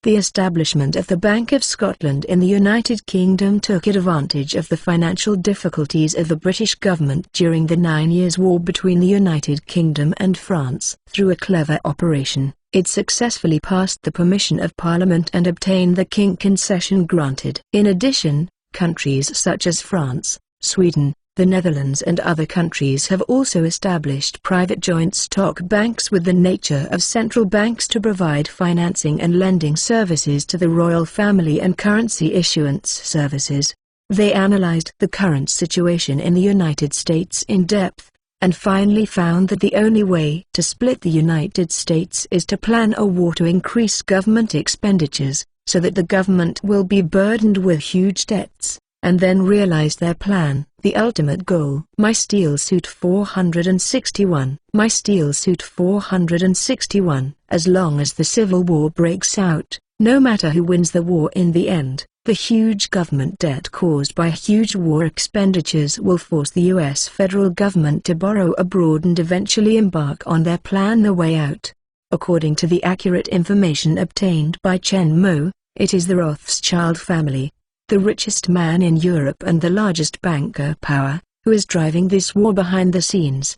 The establishment of the Bank of Scotland in the United Kingdom took advantage of the financial difficulties of the British government during the 9 Years' War between the United Kingdom and France. Through a clever operation, it successfully passed the permission of Parliament and obtained the king concession granted. In addition, countries such as France, Sweden, the Netherlands and other countries have also established private joint stock banks with the nature of central banks to provide financing and lending services to the royal family and currency issuance services. They analyzed the current situation in the United States in depth, and finally found that the only way to split the United States is to plan a war to increase government expenditures, so that the government will be burdened with huge debts, and then realize their plan. The ultimate goal. My Steel Suit 461. My Steel Suit 461. As long as the Civil War breaks out, no matter who wins the war in the end, the huge government debt caused by huge war expenditures will force the U.S. federal government to borrow abroad and eventually embark on their plan The Way Out. According to the accurate information obtained by Chen Mo, it is the Rothschild family, the richest man in Europe and the largest banker power, who is driving this war behind the scenes.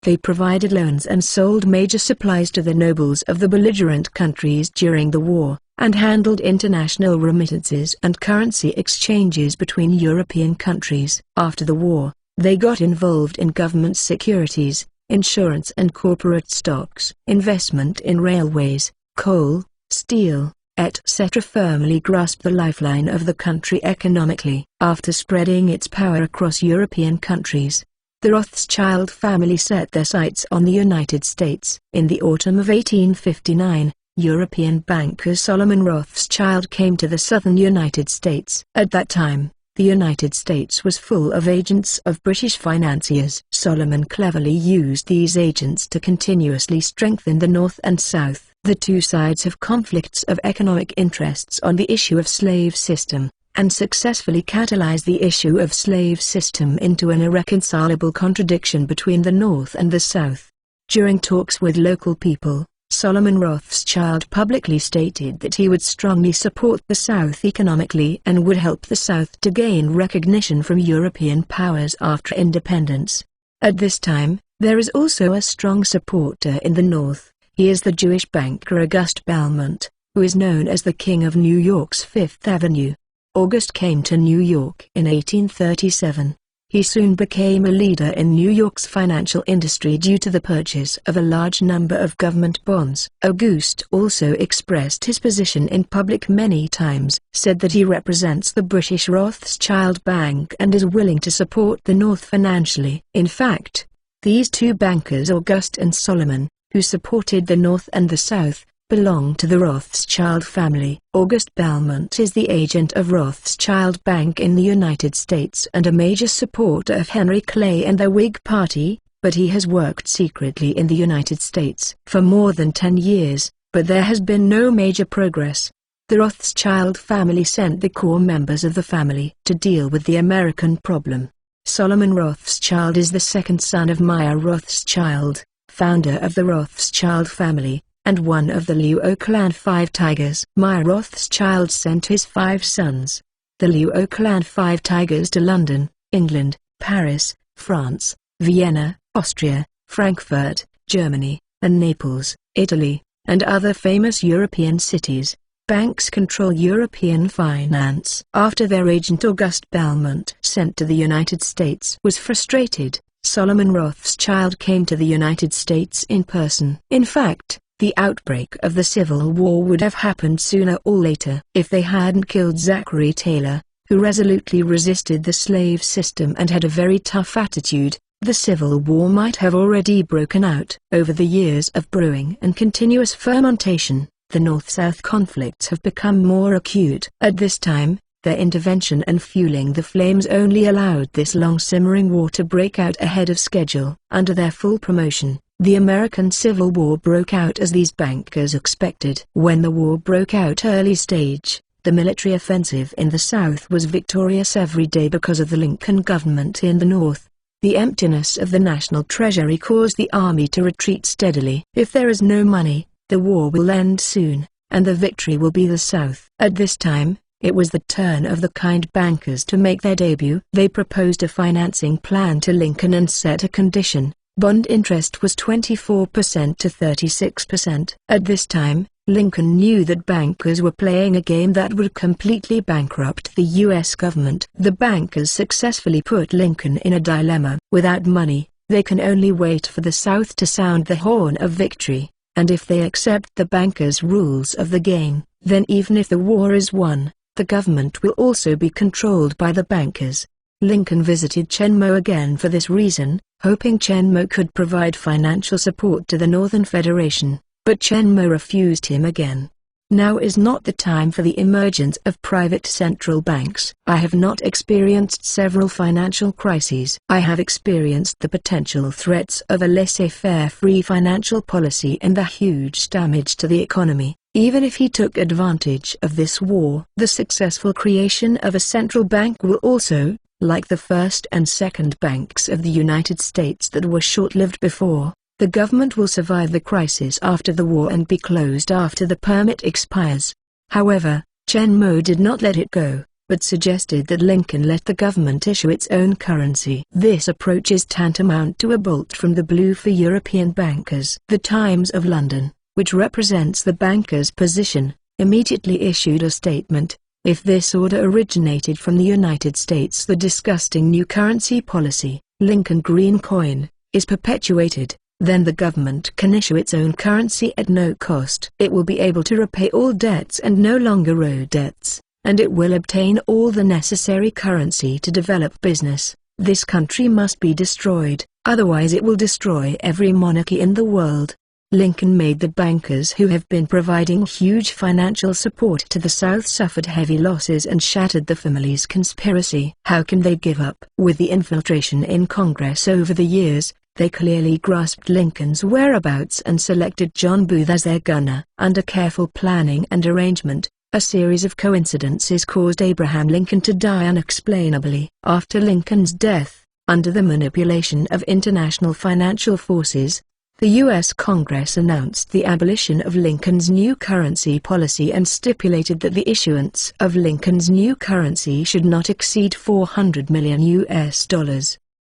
They provided loans and sold major supplies to the nobles of the belligerent countries during the war, and handled international remittances and currency exchanges between European countries. After the war, they got involved in government securities, insurance and corporate stocks. Investment in railways, coal, steel, etc. firmly grasped the lifeline of the country economically. After spreading its power across European countries, the Rothschild family set their sights on the United States. In the autumn of 1859, European banker Solomon Rothschild came to the southern United States. At that time, the United States was full of agents of British financiers. Solomon cleverly used these agents to continuously strengthen the North and South. The two sides have conflicts of economic interests on the issue of slave system, and successfully catalyzed the issue of slave system into an irreconcilable contradiction between the North and the South. During talks with local people, Solomon Rothschild publicly stated that he would strongly support the South economically and would help the South to gain recognition from European powers after independence. At this time, there is also a strong supporter in the North. He is the Jewish banker August Belmont, who is known as the King of New York's Fifth Avenue. August came to New York in 1837. He soon became a leader in New York's financial industry due to the purchase of a large number of government bonds. August also expressed his position in public many times, said that he represents the British Rothschild Bank and is willing to support the North financially. In fact, These two bankers, August and Solomon, who supported the North and the South, belong to the Rothschild family. August Belmont is the agent of Rothschild Bank in the United States and a major supporter of Henry Clay and the Whig Party, but he has worked secretly in the United States for more than 10 years, but there has been no major progress. The Rothschild family sent the core members of the family to deal with the American problem. Solomon Rothschild is the second son of Meyer Rothschild, founder of the Rothschild family, and one of the Luo clan 5 tigers. Meyer Rothschild sent his 5 sons, the Luo clan 5 tigers, to London, England, Paris, France, Vienna, Austria, Frankfurt, Germany, and Naples, Italy, and other famous European cities. Banks control European finance. After their agent August Belmont, sent to the United States, was frustrated, Solomon Rothschild came to the United States in person. In fact, the outbreak of the Civil War would have happened sooner or later if they hadn't killed Zachary Taylor, who resolutely resisted the slave system and had a very tough attitude. The Civil War might have already broken out. Over the years of brewing and continuous fermentation, the North-South conflicts have become more acute. At this time, their intervention and fueling the flames only allowed this long-simmering war to break out ahead of schedule. Under their full promotion, the American Civil War broke out as these bankers expected. When the war broke out early stage, the military offensive in the South was victorious every day because of the Lincoln government in the North. The emptiness of the national treasury caused the army to retreat steadily. If there is no money, the war will end soon, and the victory will be the South. At this time, it was the turn of the kind bankers to make their debut. They proposed a financing plan to Lincoln and set a condition: bond interest was 24% to 36%. At this time, Lincoln knew that bankers were playing a game that would completely bankrupt the U.S. government. The bankers successfully put Lincoln in a dilemma. Without money, they can only wait for the South to sound the horn of victory, and if they accept the bankers' rules of the game, then even if the war is won, the government will also be controlled by the bankers. Lincoln visited Chenmo again for this reason, hoping Chenmo could provide financial support to the Northern Federation, but Chenmo refused him again. Now is not the time for the emergence of private central banks. I have not experienced several financial crises. I have experienced the potential threats of a laissez-faire free financial policy and the huge damage to the economy. Even if he took advantage of this war, the successful creation of a central bank will also, like the first and second banks of the United States that were short-lived before, the government will survive the crisis after the war and be closed after the permit expires. However, Chenmo did not let it go, but suggested that Lincoln let the government issue its own currency. This approach is tantamount to a bolt from the blue for European bankers. The Times of London, which represents the bankers' position, immediately issued a statement: if this order originated from the United States, the disgusting new currency policy, Lincoln Green Coin, is perpetuated, then the government can issue its own currency at no cost. It will be able to repay all debts and no longer owe debts, and it will obtain all the necessary currency to develop business. This country must be destroyed, otherwise it will destroy every monarchy in the world. Lincoln made the bankers who have been providing huge financial support to the South suffered heavy losses and shattered the family's conspiracy. How can they give up? With the infiltration in Congress over the years, they clearly grasped Lincoln's whereabouts and selected John Booth as their gunner. Under careful planning and arrangement, a series of coincidences caused Abraham Lincoln to die unexplainably. After Lincoln's death, under the manipulation of international financial forces, the U.S. Congress announced the abolition of Lincoln's new currency policy and stipulated that the issuance of Lincoln's new currency should not exceed $400 million US.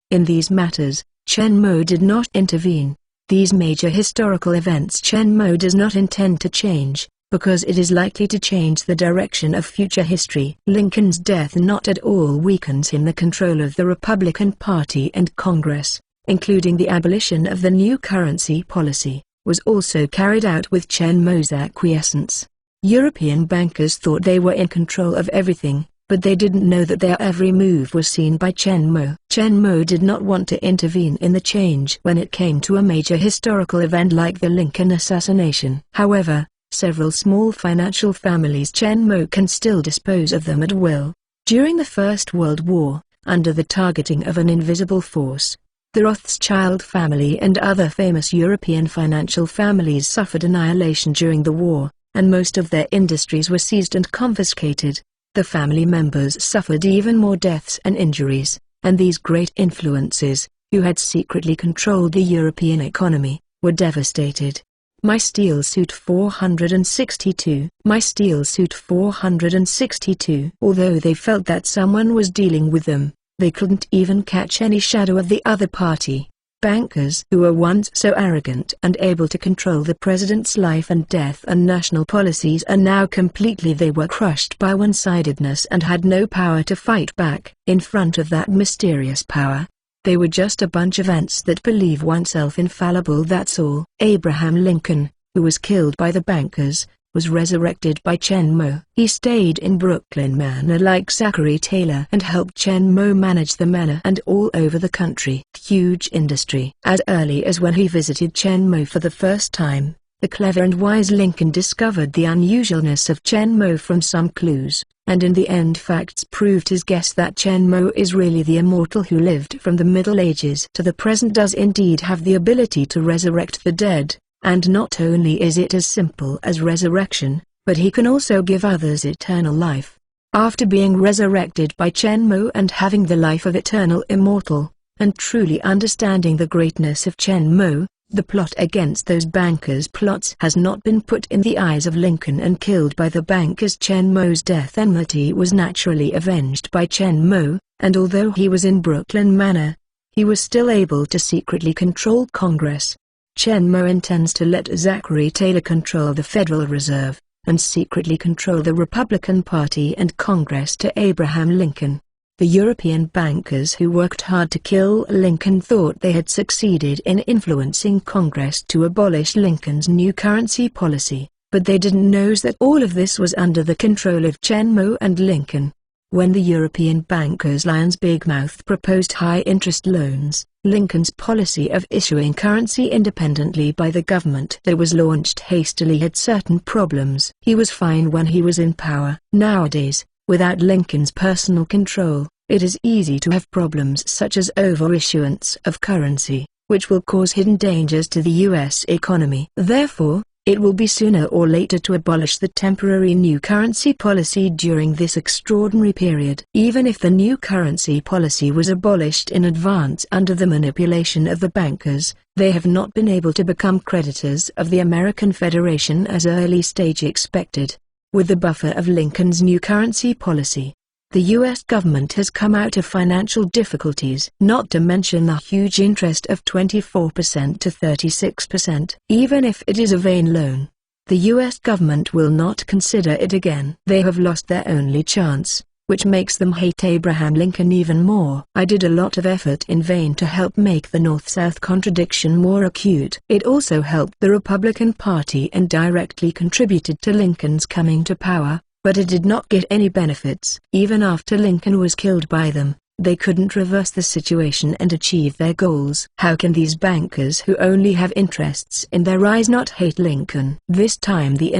In these matters, Chenmo did not intervene. These major historical events Chenmo does not intend to change, because it is likely to change the direction of future history. Lincoln's death not at all weakens him. The control of the Republican Party and Congress, including the abolition of the new currency policy, was also carried out with Chenmo's acquiescence. European bankers thought they were in control of everything, but they didn't know that their every move was seen by Chen Mo. Chen Mo did not want to intervene in the change when it came to a major historical event like the Lincoln assassination. However, several small financial families Chen Mo can still dispose of them at will. During the First World War, under the targeting of an invisible force, the Rothschild family and other famous European financial families suffered annihilation during the war, and most of their industries were seized and confiscated. The family members suffered even more deaths and injuries, and these great influences, who had secretly controlled the European economy, were devastated. My Steel Suit 462. My Steel Suit 462. Although they felt that someone was dealing with them, they couldn't even catch any shadow of the other party. Bankers who were once so arrogant and able to control the president's life and death and national policies are now they were crushed by one-sidedness and had no power to fight back. In front of that mysterious power, they were just a bunch of ants that believe oneself infallible, that's all. Abraham Lincoln, who was killed by the bankers, was resurrected by Chen Mo. He stayed in Brooklyn Manor like Zachary Taylor and helped Chen Mo manage the manor and all over the country. Huge industry. As early as when he visited Chen Mo for the first time, the clever and wise Lincoln discovered the unusualness of Chen Mo from some clues, and in the end facts proved his guess that Chen Mo is really the immortal who lived from the Middle Ages to the present does indeed have the ability to resurrect the dead. And not only is it as simple as resurrection, but he can also give others eternal life. After being resurrected by Chen Mo and having the life of eternal immortal, and truly understanding the greatness of Chen Mo, the plot against those bankers' plots has not been put in the eyes of Lincoln and killed by the bankers. Chen Mo's death enmity was naturally avenged by Chen Mo, and although he was in Brooklyn Manor, he was still able to secretly control Congress. Chen Mo intends to let Zachary Taylor control the Federal Reserve, and secretly control the Republican Party and Congress to Abraham Lincoln. The European bankers who worked hard to kill Lincoln thought they had succeeded in influencing Congress to abolish Lincoln's new currency policy, but they didn't know that all of this was under the control of Chen Mo and Lincoln. When the European bankers Lions Big Mouth proposed high-interest loans, Lincoln's policy of issuing currency independently by the government that was launched hastily had certain problems. He was fine when he was in power. Nowadays, without Lincoln's personal control, it is easy to have problems such as overissuance of currency, which will cause hidden dangers to the U.S. economy. Therefore, it will be sooner or later to abolish the temporary new currency policy during this extraordinary period. Even if the new currency policy was abolished in advance under the manipulation of the bankers, they have not been able to become creditors of the American Federation as early stage expected. With the buffer of Lincoln's new currency policy, the U.S. government has come out of financial difficulties, not to mention the huge interest of 24% to 36%. Even if it is a vain loan, the U.S. government will not consider it again. They have lost their only chance, which makes them hate Abraham Lincoln even more. I did a lot of effort in vain to help make the North-South contradiction more acute. It also helped the Republican Party and directly contributed to Lincoln's coming to power, but it did not get any benefits. Even after Lincoln was killed by them, they couldn't reverse the situation and achieve their goals. How can these bankers who only have interests in their eyes not hate Lincoln? This time the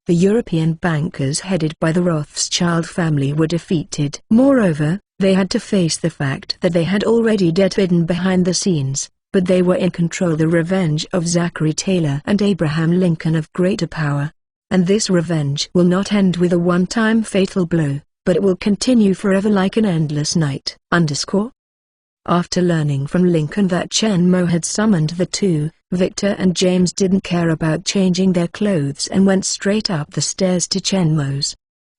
European bankers headed by the Rothschild family were defeated. Moreover, they had to face the fact that they had already hidden behind the scenes, but they were in control. The revenge of Zachary Taylor and Abraham Lincoln of greater power. And this revenge will not end with a one-time fatal blow, but it will continue forever like an endless night. After learning from Lincoln that Chen Mo had summoned the two, Victor and James didn't care about changing their clothes and went straight up the stairs to Chen Mo's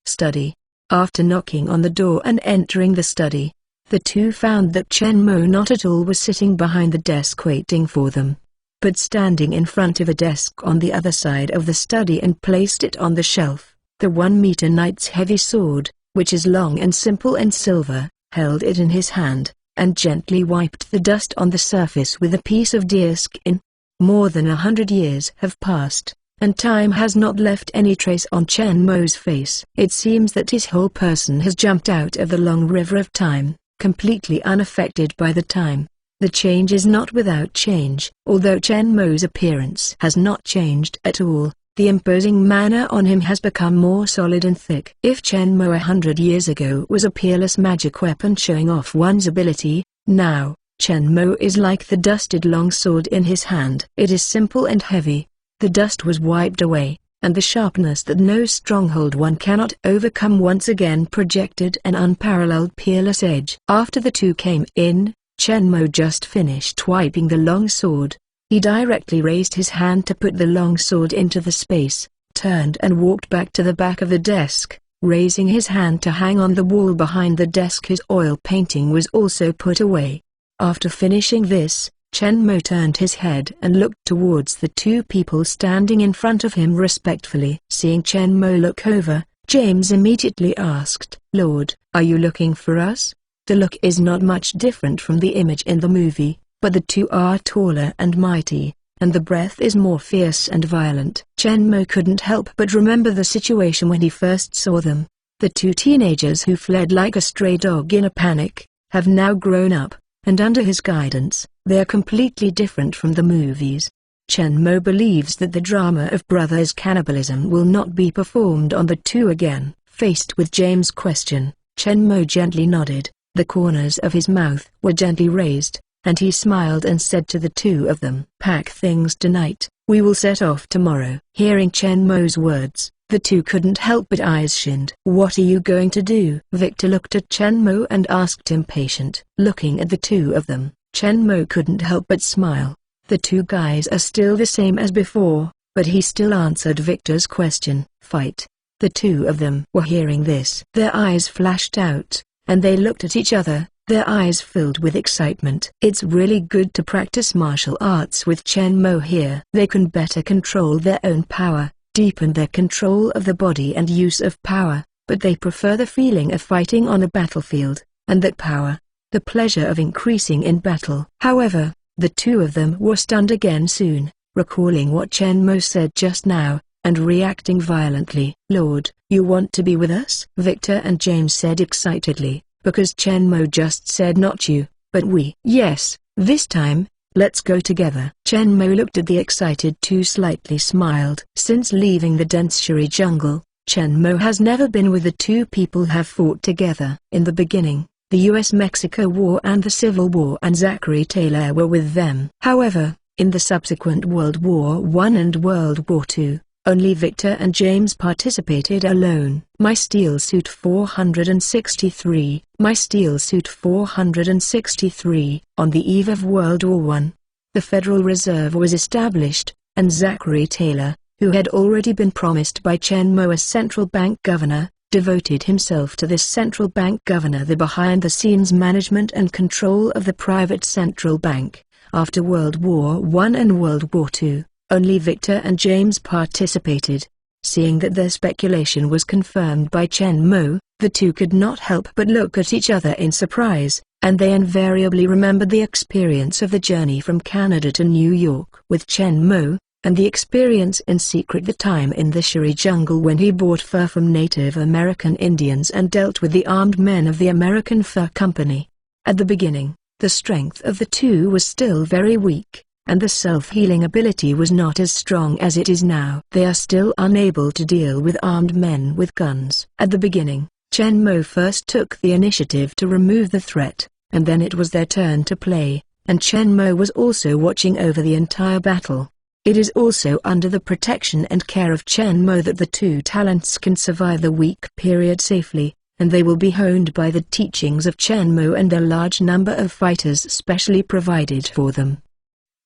study. After knocking on the door and entering the study, the two found that Chen Mo not at all was sitting behind the desk waiting for them, but standing in front of a desk on the other side of the study and placed it on the shelf. The 1-meter knight's heavy sword, which is long and simple and silver, held it in his hand, and gently wiped the dust on the surface with a piece of deerskin. More than 100 years have passed, and time has not left any trace on Chen Mo's face. It seems that his whole person has jumped out of the long river of time, completely unaffected by the time. The change is not without change. Although Chen Mo's appearance has not changed at all, the imposing manner on him has become more solid and thick. If Chen Mo 100 years ago was a peerless magic weapon showing off one's ability, now, Chen Mo is like the dusted longsword in his hand. It is simple and heavy. The dust was wiped away, and the sharpness that no stronghold one cannot overcome once again projected an unparalleled peerless edge. After the two came in, Chen Mo just finished wiping the long sword. He directly raised his hand to put the long sword into the space, turned and walked back to the back of the desk, raising his hand to hang on the wall behind the desk. His oil painting was also put away. After finishing this, Chen Mo turned his head and looked towards the two people standing in front of him respectfully. Seeing Chen Mo look over, James immediately asked, "Lord, are you looking for us?" The look is not much different from the image in the movie, but the two are taller and mighty, and the breath is more fierce and violent. Chen Mo couldn't help but remember the situation when he first saw them. The two teenagers who fled like a stray dog in a panic, have now grown up, and under his guidance, they are completely different from the movies. Chen Mo believes that the drama of brothers' cannibalism will not be performed on the two again. Faced with James' question, Chen Mo gently nodded. The corners of his mouth were gently raised, and he smiled and said to the two of them, "Pack things tonight, we will set off tomorrow." Hearing Chen Mo's words, the two couldn't help but eyes shined. "What are you going to do?" Victor looked at Chen Mo and asked impatient. Looking at the two of them, Chen Mo couldn't help but smile. The two guys are still the same as before, but he still answered Victor's question. "Fight." The two of them were hearing this. Their eyes flashed out, and they looked at each other, their eyes filled with excitement. It's really good to practice martial arts with Chen Mo here. They can better control their own power, deepen their control of the body and use of power, but they prefer the feeling of fighting on a battlefield, and that power, the pleasure of increasing in battle. However, the two of them were stunned again soon, recalling what Chen Mo said just now, and reacting violently. "Lord, you want to be with us?" Victor and James said excitedly, because Chen Mo just said not you, but we. "Yes, this time, let's go together." Chen Mo looked at the excited two, slightly smiled. Since leaving the dense Shuri jungle, Chen Mo has never been with the two people have fought together. In the beginning, the US-Mexico War and the Civil War, and Zachary Taylor were with them. However, in the subsequent World War I and World War II, only Victor and James participated alone. My Steel Suit 463. My Steel Suit 463. On the eve of World War I, the Federal Reserve was established, and Zachary Taylor, who had already been promised by Chen Mo as central bank governor, devoted himself to this central bank governor, the behind-the-scenes management and control of the private central bank. After World War I and World War II, only Victor and James participated. Seeing that their speculation was confirmed by Chen Mo, the two could not help but look at each other in surprise, and they invariably remembered the experience of the journey from Canada to New York with Chen Mo, and the experience in secret, the time in the Shuri jungle when he bought fur from Native American Indians and dealt with the armed men of the American Fur Company. At the beginning, the strength of the two was still very weak, and the self-healing ability was not as strong as it is now. They are still unable to deal with armed men with guns. At the beginning, Chen Mo first took the initiative to remove the threat, and then it was their turn to play, and Chen Mo was also watching over the entire battle. It is also under the protection and care of Chen Mo that the two talents can survive the weak period safely, and they will be honed by the teachings of Chen Mo and their large number of fighters specially provided for them.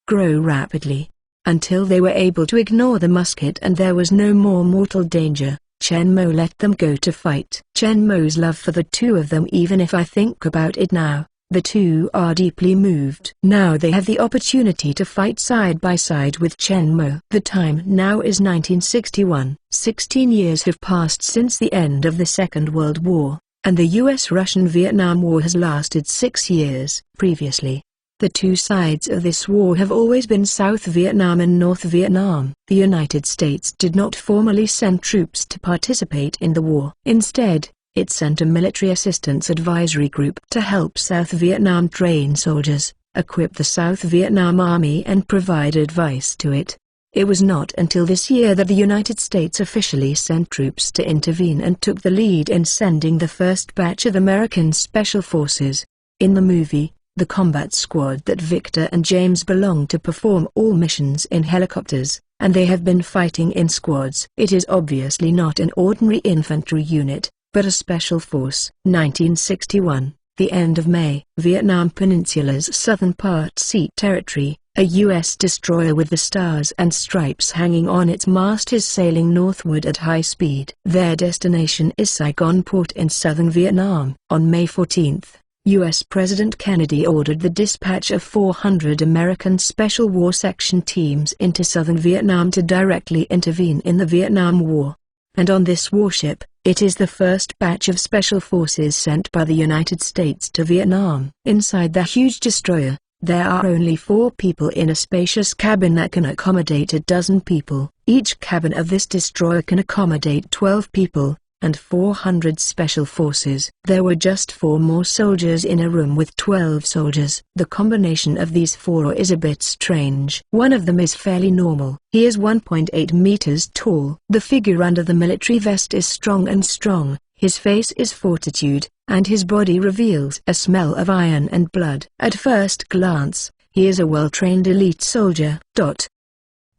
Grow rapidly. Until they were able to ignore the musket and there was no more mortal danger, Chen Mo let them go to fight. Chen Mo's love for the two of them, even if I think about it now, the two are deeply moved. Now they have the opportunity to fight side by side with Chen Mo. The time now is 1961. 16 years have passed since the end of the Second World War, and the US-Russian Vietnam War has lasted 6 years. Previously, The two sides of this war have always been South Vietnam and North Vietnam. The United States did not formally send troops to participate in the war. Instead, it sent a military assistance advisory group to help South Vietnam train soldiers, equip the South Vietnam Army and provide advice to it. It was not until this year that the United States officially sent troops to intervene and took the lead in sending the first batch of American Special Forces. In the movie, the combat squad that Victor and James belong to perform all missions in helicopters, and they have been fighting in squads. It is obviously not an ordinary infantry unit, but a special force. 1961, the end of May. Vietnam Peninsula's southern part Sea Territory, a U.S. destroyer with the stars and stripes hanging on its mast is sailing northward at high speed. Their destination is Saigon Port in southern Vietnam. On May 14, U.S. President Kennedy ordered the dispatch of 400 American Special War Section teams into southern Vietnam to directly intervene in the Vietnam War. And on this warship, it is the first batch of special forces sent by the United States to Vietnam. Inside the huge destroyer, there are only 4 people in a spacious cabin that can accommodate a dozen people. Each cabin of this destroyer can accommodate 12 people, and 400 special forces. There were just 4 more soldiers in a room with 12 soldiers. The combination of these 4 is a bit strange. One of them is fairly normal. He is 1.8 meters tall. The figure under the military vest is strong, his face is fortitude, and his body reveals a smell of iron and blood. At first glance, he is a well-trained elite soldier.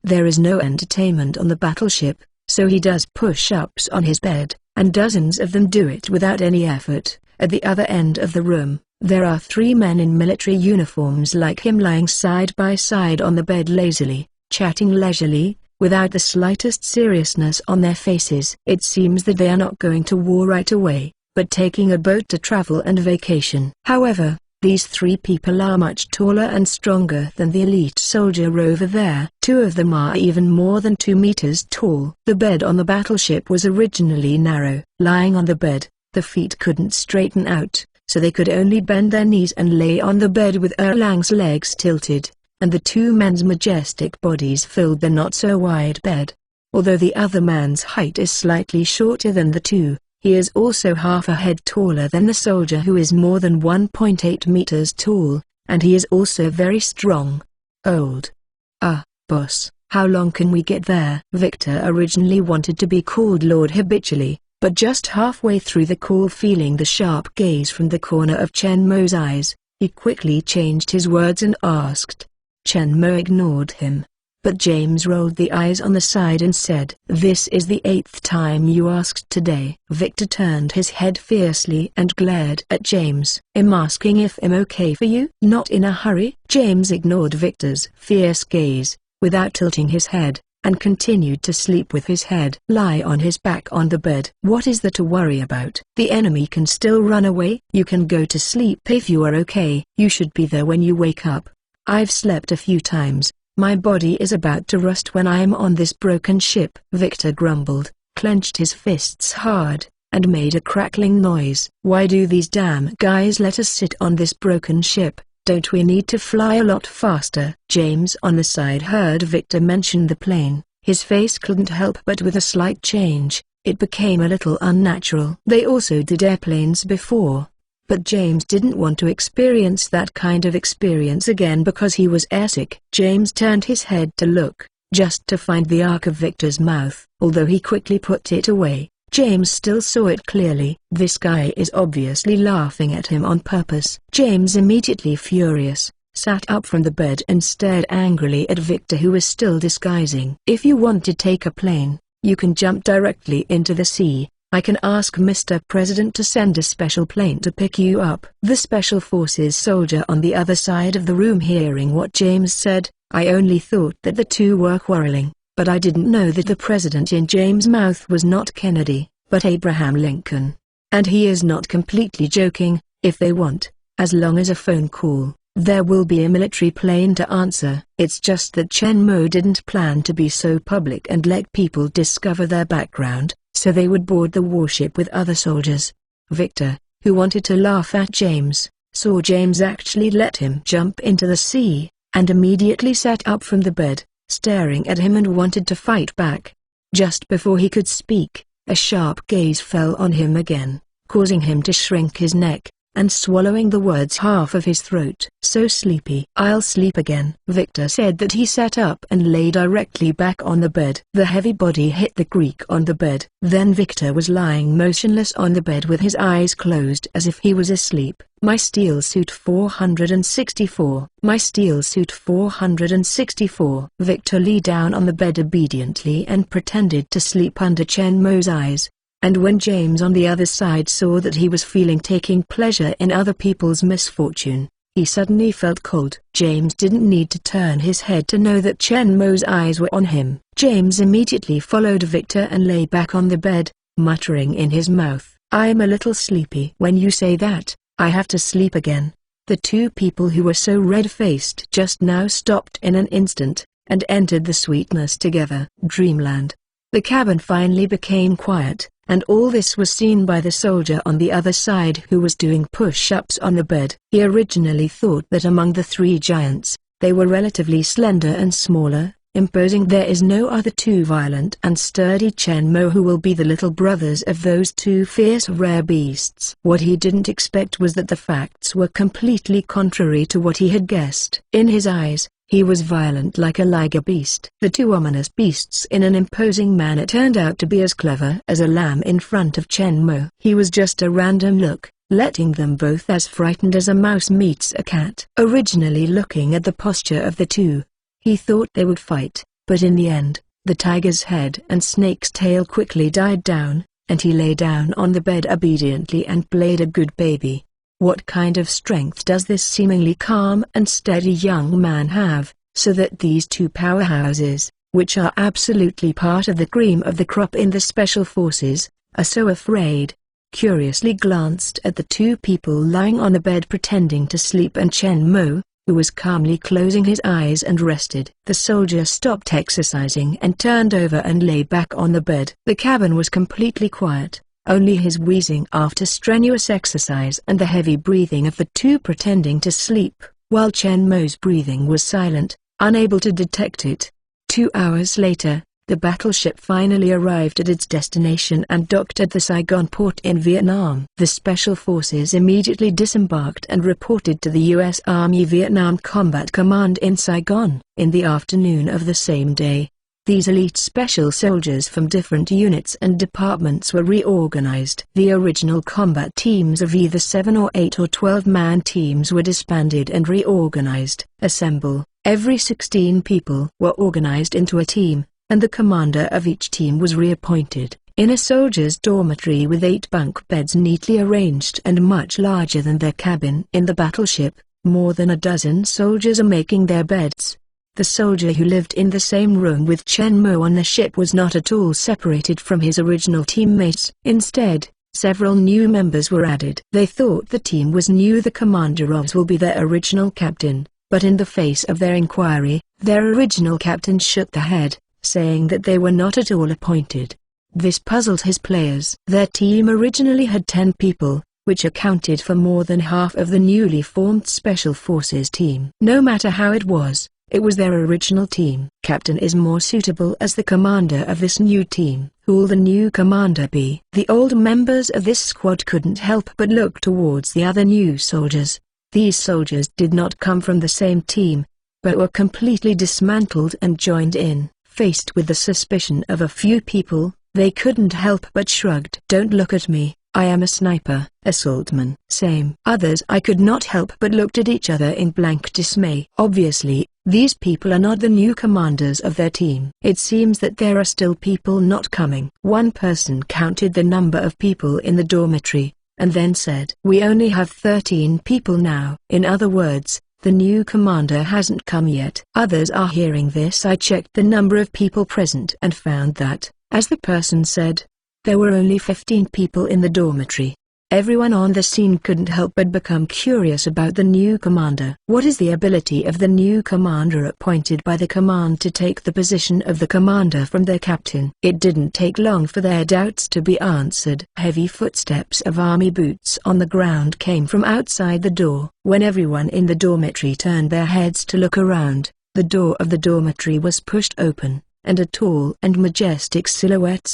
There is no entertainment on the battleship, so he does push-ups on his bed, and dozens of them do it without any effort. At the other end of the room, there are 3 men in military uniforms like him lying side by side on the bed lazily, chatting leisurely, without the slightest seriousness on their faces. It seems that they are not going to war right away, but taking a boat to travel and vacation. However, these 3 people are much taller and stronger than the elite soldier over there. 2 of them are even more than 2 meters tall. The bed on the battleship was originally narrow. Lying on the bed, the feet couldn't straighten out, so they could only bend their knees and lay on the bed with Erlang's legs tilted, and the 2 men's majestic bodies filled the not-so-wide bed. Although the other man's height is slightly shorter than the 2, he is also half a head taller than the soldier who is more than 1.8 meters tall, and he is also very strong. Old. Boss, how long can we get there? Victor originally wanted to be called Lord habitually, but just halfway through the call, feeling the sharp gaze from the corner of Chen Mo's eyes, he quickly changed his words and asked. Chen Mo ignored him, but James rolled the eyes on the side and said, "This is the 8th time you asked today." Victor turned his head fiercely and glared at James. "I'm asking if I'm okay for you." "Not in a hurry." James ignored Victor's fierce gaze, without tilting his head, and continued to sleep with his head. "Lie on his back on the bed." "What is there to worry about? The enemy can still run away." "You can go to sleep if you are okay. You should be there when you wake up." "I've slept a few times. My body is about to rust when I am on this broken ship." Victor grumbled, clenched his fists hard, and made a crackling noise. "Why do these damn guys let us sit on this broken ship? Don't we need to fly a lot faster?" James on the side heard Victor mention the plane. His face couldn't help but with a slight change. It became a little unnatural. They also did airplanes before, but James didn't want to experience that kind of experience again because he was airsick. James turned his head to look, just to find the arc of Victor's mouth. Although he quickly put it away, James still saw it clearly. This guy is obviously laughing at him on purpose. James, immediately furious, sat up from the bed and stared angrily at Victor, who was still disguising. "If you want to take a plane, you can jump directly into the sea. I can ask Mr. President to send a special plane to pick you up." The Special Forces soldier on the other side of the room, hearing what James said, "I only thought that the 2 were quarreling, but I didn't know that the president in James' mouth was not Kennedy, but Abraham Lincoln. And he is not completely joking. If they want, as long as a phone call, there will be a military plane to answer." It's just that Chen Mo didn't plan to be so public and let people discover their background, so they would board the warship with other soldiers. Victor, who wanted to laugh at James, saw James actually let him jump into the sea, and immediately sat up from the bed, staring at him and wanted to fight back. Just before he could speak, a sharp gaze fell on him again, causing him to shrink his neck, and swallowing the words half of his throat. "So sleepy. I'll sleep again." Victor said that he sat up and lay directly back on the bed. The heavy body hit the Greek on the bed. Then Victor was lying motionless on the bed with his eyes closed as if he was asleep. "My steel suit 464. My steel suit 464. Victor lay down on the bed obediently and pretended to sleep under Chen Mo's eyes. And when James on the other side saw that he was taking pleasure in other people's misfortune, he suddenly felt cold. James didn't need to turn his head to know that Chen Mo's eyes were on him. James immediately followed Victor and lay back on the bed, muttering in his mouth, "I'm a little sleepy." "When you say that, I have to sleep again." The two people who were so red-faced just now stopped in an instant, and entered the sweetness together. Dreamland. The cabin finally became quiet, and all this was seen by the soldier on the other side who was doing push-ups on the bed. He originally thought that among the three giants, they were relatively slender and smaller, imposing. There is no other too violent and sturdy Chen Mo who will be the little brothers of those two fierce rare beasts. What he didn't expect was that the facts were completely contrary to what he had guessed. In his eyes, he was violent like a liger beast. The two ominous beasts in an imposing manner turned out to be as clever as a lamb in front of Chen Mo. He was just a random look, letting them both as frightened as a mouse meets a cat. Originally looking at the posture of the two, he thought they would fight, but in the end, the tiger's head and snake's tail quickly died down, and he lay down on the bed obediently and played a good baby. What kind of strength does this seemingly calm and steady young man have, so that these two powerhouses, which are absolutely part of the cream of the crop in the special forces, are so afraid? Curiously glanced at the two people lying on the bed pretending to sleep and Chen Mo, who was calmly closing his eyes and rested. The soldier stopped exercising and turned over and lay back on the bed. The cabin was completely quiet. Only his wheezing after strenuous exercise and the heavy breathing of the two pretending to sleep, while Chen Mo's breathing was silent, unable to detect it. 2 hours later, the battleship finally arrived at its destination and docked at the Saigon port in Vietnam. The Special Forces immediately disembarked and reported to the U.S. Army Vietnam Combat Command in Saigon. In the afternoon of the same day, these elite special soldiers from different units and departments were reorganized. The original combat teams of either 7 or 8 or 12-man teams were disbanded and reorganized. Assemble. Every 16 people were organized into a team, and the commander of each team was reappointed. In a soldier's dormitory with 8 bunk beds neatly arranged and much larger than their cabin in the battleship, more than a dozen soldiers are making their beds. The soldier who lived in the same room with Chen Mo on the ship was not at all separated from his original teammates. Instead, several new members were added. They thought the team was new. The commander of will be their original captain, but in the face of their inquiry, their original captain shook the head, saying that they were not at all appointed. This puzzled his players. Their team originally had 10 people, which accounted for more than half of the newly formed Special Forces team. No matter how it was their original team. Captain is more suitable as the commander of this new team. Who'll the new commander be? The old members of this squad couldn't help but look towards the other new soldiers. These soldiers did not come from the same team, but were completely dismantled and joined in. Faced with the suspicion of a few people, they couldn't help but shrugged. "Don't look at me, I am a sniper." "Assaultman." "Same." Others I could not help but looked at each other in blank dismay. Obviously, these people are not the new commanders of their team. It seems that there are still people not coming. One person counted the number of people in the dormitory, and then said, "We only have 13 people now." In other words, the new commander hasn't come yet. Others are hearing this. I checked the number of people present and found that, as the person said, there were only 15 people in the dormitory. Everyone on the scene couldn't help but become curious about the new commander. What is the ability of the new commander appointed by the command to take the position of the commander from their captain? It didn't take long for their doubts to be answered. Heavy footsteps of army boots on the ground came from outside the door. When everyone in the dormitory turned their heads to look around, the door of the dormitory was pushed open, and a tall and majestic silhouette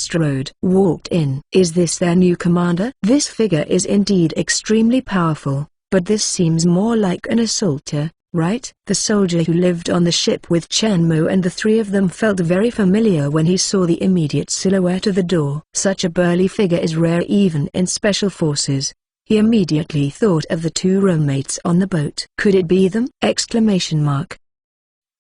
walked in. Is this their new commander? This figure is indeed extremely powerful, but this seems more like an assaulter, right? The soldier who lived on the ship with Chen Mo and the three of them felt very familiar when he saw the immediate silhouette of the door. Such a burly figure is rare even in special forces. He immediately thought of the two roommates on the boat. Could it be them?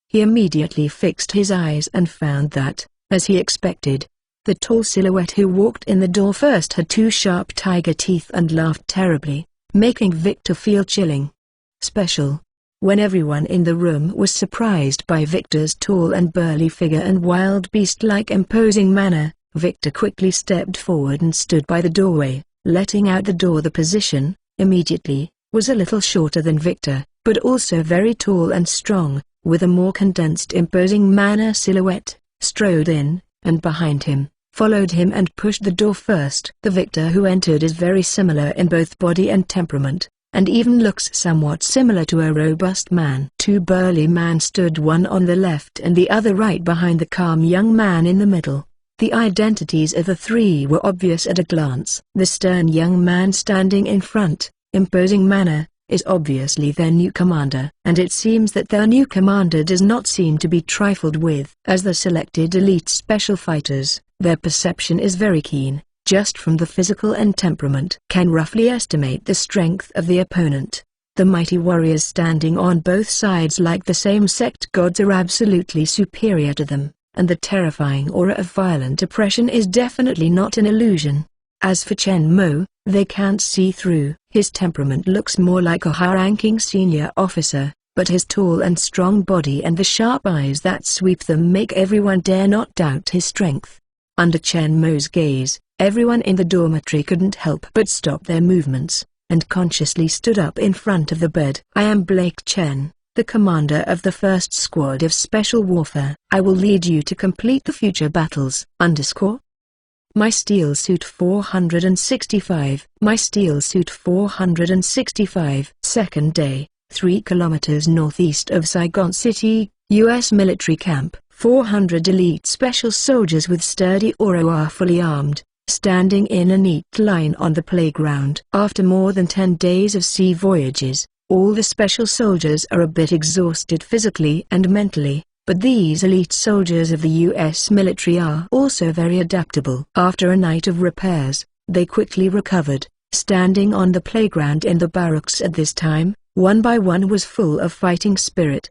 He immediately fixed his eyes and found that, as he expected, the tall silhouette who walked in the door first had two sharp tiger teeth and laughed terribly, making Victor feel chilling. Special. When everyone in the room was surprised by Victor's tall and burly figure and wild beast-like imposing manner, Victor quickly stepped forward and stood by the doorway, letting out the door. The position, immediately, was a little shorter than Victor, but also very tall and strong, with a more condensed imposing manner. Silhouette strode in, and behind him, followed him and pushed the door first. The Victor who entered is very similar in both body and temperament, and even looks somewhat similar to a robust man. Two burly men stood, one on the left and the other right behind the calm young man in the middle. The identities of the three were obvious at a glance. The stern young man standing in front, imposing manner, is obviously their new commander. And it seems that their new commander does not seem to be trifled with. As the selected elite special fighters, their perception is very keen, just from the physical and temperament. Can roughly estimate the strength of the opponent. The mighty warriors standing on both sides like the same sect gods are absolutely superior to them, and the terrifying aura of violent oppression is definitely not an illusion. As for Chen Mo, they can't see through. His temperament looks more like a high-ranking senior officer, but his tall and strong body and the sharp eyes that sweep them make everyone dare not doubt his strength. Under Chen Mo's gaze, everyone in the dormitory couldn't help but stop their movements, and consciously stood up in front of the bed. I am Blake Chen, the commander of the 1st Squad of Special Warfare. I will lead you to complete the future battles. My Steel Suit 465. My Steel Suit 465. Second day, 3 kilometers northeast of Saigon City, U.S. military camp. 400 elite special soldiers with sturdy aura are fully armed, standing in a neat line on the playground. After more than 10 days of sea voyages, all the special soldiers are a bit exhausted physically and mentally. But these elite soldiers of the U.S. military are also very adaptable. After a night of repairs, they quickly recovered. Standing on the playground in the barracks at this time, one by one was full of fighting spirit.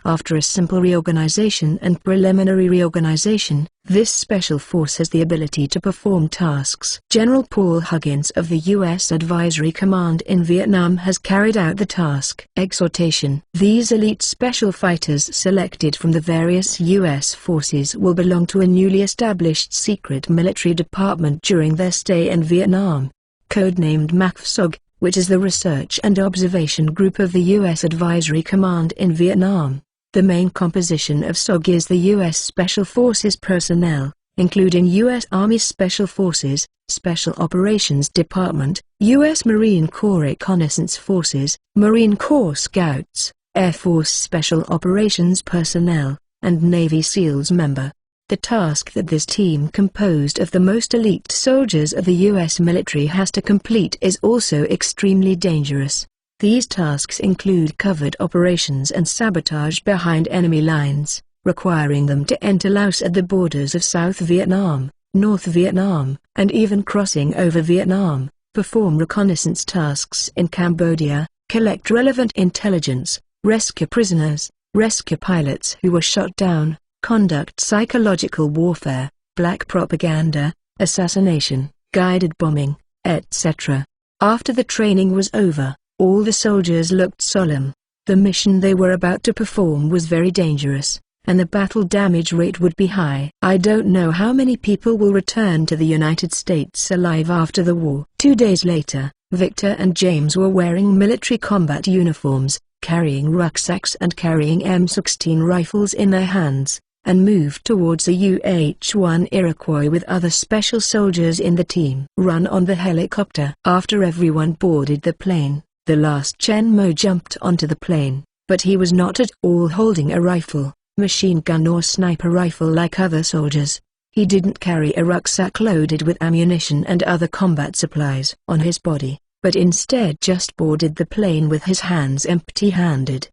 After a simple reorganization and preliminary reorganization, this special force has the ability to perform tasks. General Paul Huggins of the U.S. Advisory Command in Vietnam has carried out the task. Exhortation. These elite special fighters selected from the various U.S. forces will belong to a newly established secret military department during their stay in Vietnam, codenamed MAFSOG, which is the Research and Observation Group of the U.S. Advisory Command in Vietnam. The main composition of SOG is the U.S. Special Forces personnel, including U.S. Army Special Forces, Special Operations Department, U.S. Marine Corps Reconnaissance Forces, Marine Corps Scouts, Air Force Special Operations personnel, and Navy SEALs member. The task that this team composed of the most elite soldiers of the U.S. military has to complete is also extremely dangerous. These tasks include covert operations and sabotage behind enemy lines, requiring them to enter Laos at the borders of South Vietnam, North Vietnam, and even crossing over Vietnam, perform reconnaissance tasks in Cambodia, collect relevant intelligence, rescue prisoners, rescue pilots who were shot down, conduct psychological warfare, black propaganda, assassination, guided bombing, etc. After the training was over, all the soldiers looked solemn. The mission they were about to perform was very dangerous, and the battle damage rate would be high. I don't know how many people will return to the United States alive after the war. 2 days later, Victor and James were wearing military combat uniforms, carrying rucksacks and carrying M16 rifles in their hands, and moved towards a UH-1 Iroquois with other special soldiers in the team. Run on the helicopter. After everyone boarded the plane, the last Chen Mo jumped onto the plane, but he was not at all holding a rifle, machine gun or sniper rifle like other soldiers. He didn't carry a rucksack loaded with ammunition and other combat supplies on his body, but instead just boarded the plane with his hands empty-handed.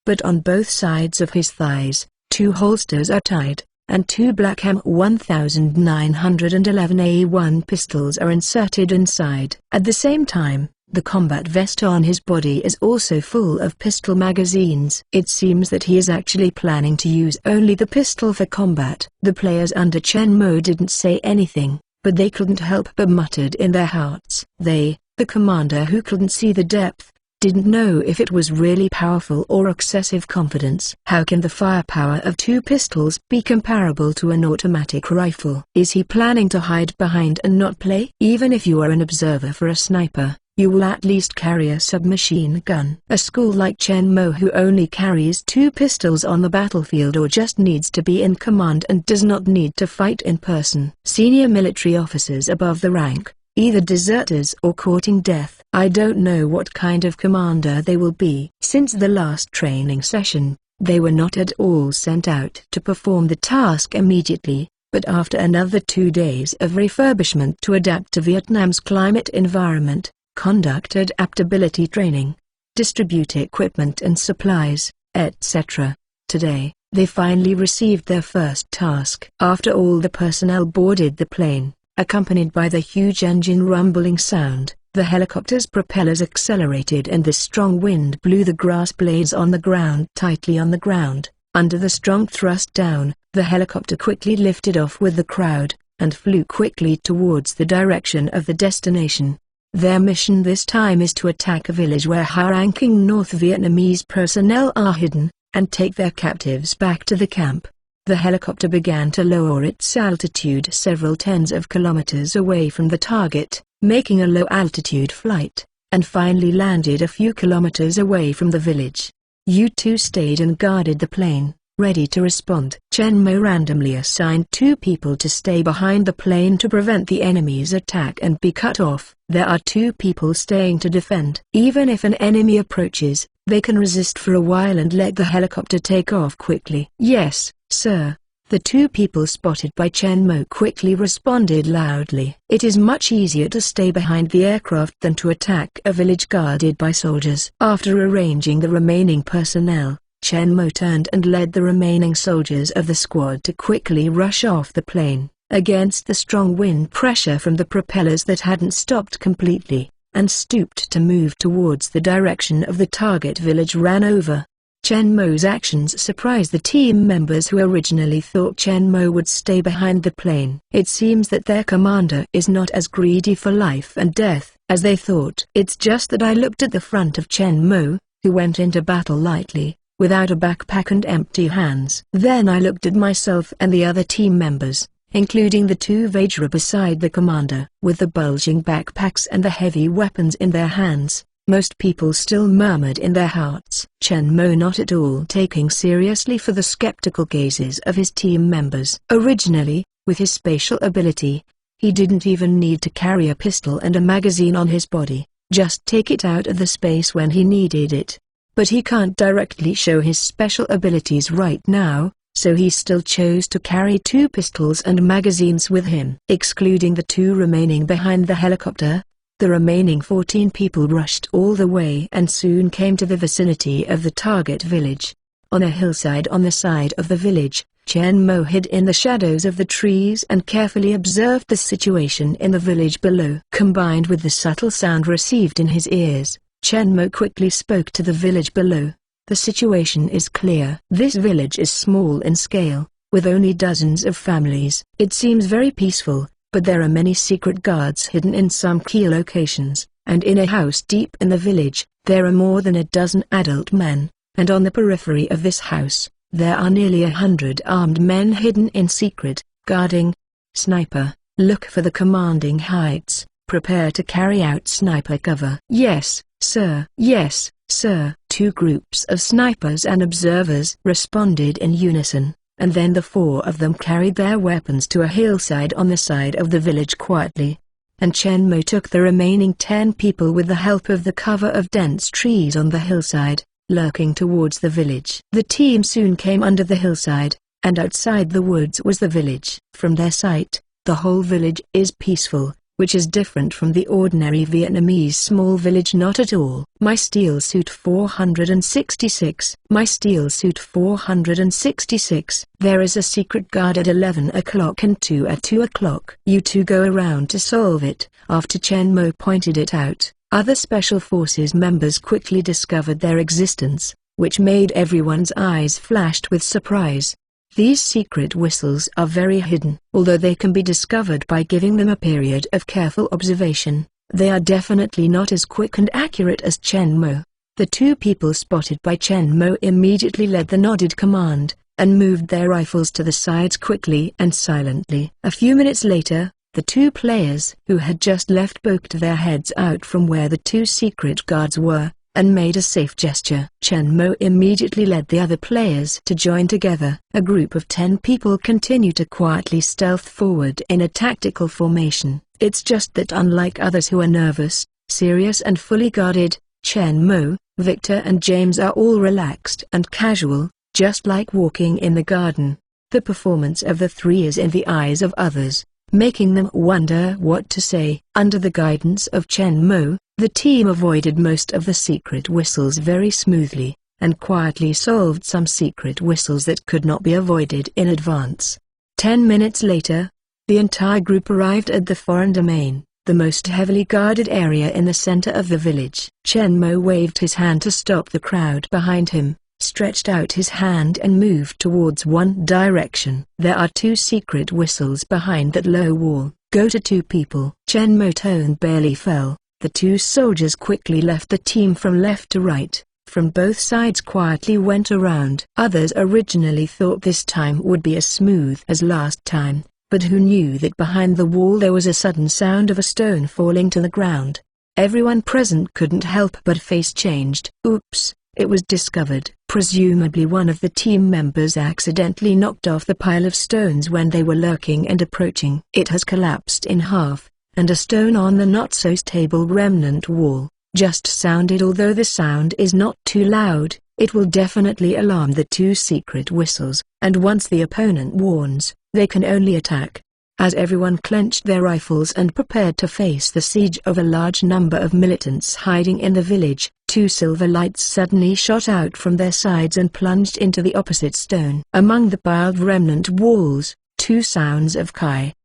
But on both sides of his thighs, 2 holsters are tied, and 2 black M1911A1 pistols are inserted inside. At the same time, the combat vest on his body is also full of pistol magazines. It seems that he is actually planning to use only the pistol for combat. The players under Chen Mo didn't say anything, but they couldn't help but muttered in their hearts. They, the commander who couldn't see the depth, didn't know if it was really powerful or excessive confidence. How can the firepower of 2 pistols be comparable to an automatic rifle? Is he planning to hide behind and not play? Even if you are an observer for a sniper, you will at least carry a submachine gun. A school like Chen Mo who only carries 2 pistols on the battlefield or just needs to be in command and does not need to fight in person. Senior military officers above the rank, either deserters or courting death. I don't know what kind of commander they will be. Since the last training session, they were not at all sent out to perform the task immediately, but after another 2 days of refurbishment to adapt to Vietnam's climate environment, conduct adaptability training, distribute equipment and supplies, etc. Today, they finally received their first task. After all the personnel boarded the plane, accompanied by the huge engine rumbling sound, the helicopter's propellers accelerated and the strong wind blew the grass blades on the ground tightly on the ground. Under the strong thrust down, the helicopter quickly lifted off with the crowd, and flew quickly towards the direction of the destination. Their mission this time is to attack a village where high-ranking North Vietnamese personnel are hidden, and take their captives back to the camp. The helicopter began to lower its altitude several tens of kilometers away from the target, making a low-altitude flight, and finally landed a few kilometers away from the village. U-2 stayed and guarded the plane, ready to respond. Chen Mo randomly assigned 2 people to stay behind the plane to prevent the enemy's attack and be cut off. There are 2 people staying to defend. Even if an enemy approaches, they can resist for a while and let the helicopter take off quickly. Yes, sir. The 2 people spotted by Chen Mo quickly responded loudly. It is much easier to stay behind the aircraft than to attack a village guarded by soldiers. After arranging the remaining personnel, Chen Mo turned and led the remaining soldiers of the squad to quickly rush off the plane, against the strong wind pressure from the propellers that hadn't stopped completely, and stooped to move towards the direction of the target village ran over. Chen Mo's actions surprised the team members who originally thought Chen Mo would stay behind the plane. It seems that their commander is not as greedy for life and death as they thought. It's just that I looked at the front of Chen Mo, who went into battle lightly, without a backpack and empty hands. Then I looked at myself and the other team members, including the 2 Vajra beside the commander. With the bulging backpacks and the heavy weapons in their hands, most people still murmured in their hearts. Chen Mo not at all taking seriously for the skeptical gazes of his team members. Originally, with his spatial ability, he didn't even need to carry a pistol and a magazine on his body, just take it out of the space when he needed it. But he can't directly show his special abilities right now, so he still chose to carry 2 pistols and magazines with him. Excluding the 2 remaining behind the helicopter, the remaining 14 people rushed all the way and soon came to the vicinity of the target village. On a hillside on the side of the village, Chen Mo hid in the shadows of the trees and carefully observed the situation in the village below. Combined with the subtle sound received in his ears, Chen Mo quickly spoke to the village below. The situation is clear. This village is small in scale, with only dozens of families. It seems very peaceful, but there are many secret guards hidden in some key locations, and in a house deep in the village, there are more than a dozen adult men, and on the periphery of this house, there are nearly 100 armed men hidden in secret, guarding. Sniper, look for the commanding heights. Prepare to carry out sniper cover." "Yes, sir. Yes, sir." Two groups of snipers and observers responded in unison, and then the four of them carried their weapons to a hillside on the side of the village quietly. And Chen Mo took the remaining 10 people with the help of the cover of dense trees on the hillside, lurking towards the village. The team soon came under the hillside, and outside the woods was the village. From their sight, the whole village is peaceful, which is different from the ordinary Vietnamese small village. Not at all. My Steel Suit 466. My Steel Suit 466. There is a secret guard at 11 o'clock and 2 at 2 o'clock. You two go around to solve it. After Chen Mo pointed it out, other Special Forces members quickly discovered their existence, which made everyone's eyes flashed with surprise. These secret whistles are very hidden. Although they can be discovered by giving them a period of careful observation, they are definitely not as quick and accurate as Chen Mo. The two people spotted by Chen Mo immediately led the nodded command, and moved their rifles to the sides quickly and silently. A few minutes later, the two players who had just left poked their heads out from where the two secret guards were, and made a safe gesture. Chen Mo immediately led the other players to join together. A group of 10 people continue to quietly stealth forward in a tactical formation. It's just that unlike others who are nervous, serious and fully guarded, Chen Mo, Victor and James are all relaxed and casual, just like walking in the garden. The performance of the three is in the eyes of others, making them wonder what to say. Under the guidance of Chen Mo, the team avoided most of the secret whistles very smoothly, and quietly solved some secret whistles that could not be avoided in advance. 10 minutes later, the entire group arrived at the foreign domain, the most heavily guarded area in the center of the village. Chen Mo waved his hand to stop the crowd behind him, stretched out his hand and moved towards one direction. "There are 2 secret whistles behind that low wall. Go to 2 people." Chen Mo tone barely fell. The 2 soldiers quickly left the team from left to right, from both sides quietly went around. Others originally thought this time would be as smooth as last time, but who knew that behind the wall there was a sudden sound of a stone falling to the ground. Everyone present couldn't help but face changed. Oops, it was discovered. Presumably one of the team members accidentally knocked off the pile of stones when they were lurking and approaching. It has collapsed in half, and a stone on the not-so-stable remnant wall just sounded. Although the sound is not too loud, it will definitely alarm the 2 secret whistles, and once the opponent warns, they can only attack. As everyone clenched their rifles and prepared to face the siege of a large number of militants hiding in the village, 2 silver lights suddenly shot out from their sides and plunged into the opposite stone. Among the piled remnant walls, 2 sounds of Kai.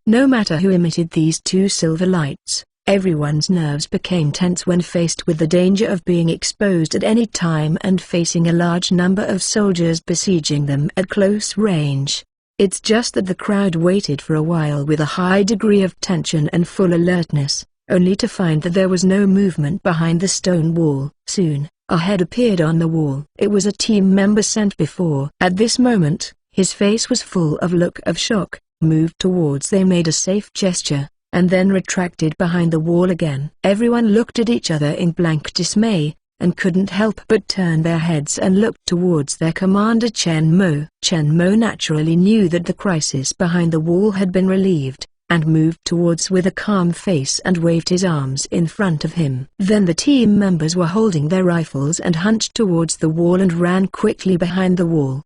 No matter who emitted these 2 silver lights, everyone's nerves became tense when faced with the danger of being exposed at any time and facing a large number of soldiers besieging them at close range. It's just that the crowd waited for a while with a high degree of tension and full alertness, only to find that there was no movement behind the stone wall. Soon, a head appeared on the wall. It was a team member sent before. At this moment, his face was full of look of shock. Moved towards. They made a safe gesture, and then retracted behind the wall again. Everyone looked at each other in blank dismay, and couldn't help but turn their heads and look towards their commander Chen Mo. Chen Mo naturally knew that the crisis behind the wall had been relieved, and moved towards with a calm face and waved his arms in front of him. Then the team members were holding their rifles and hunched towards the wall and ran quickly behind the wall,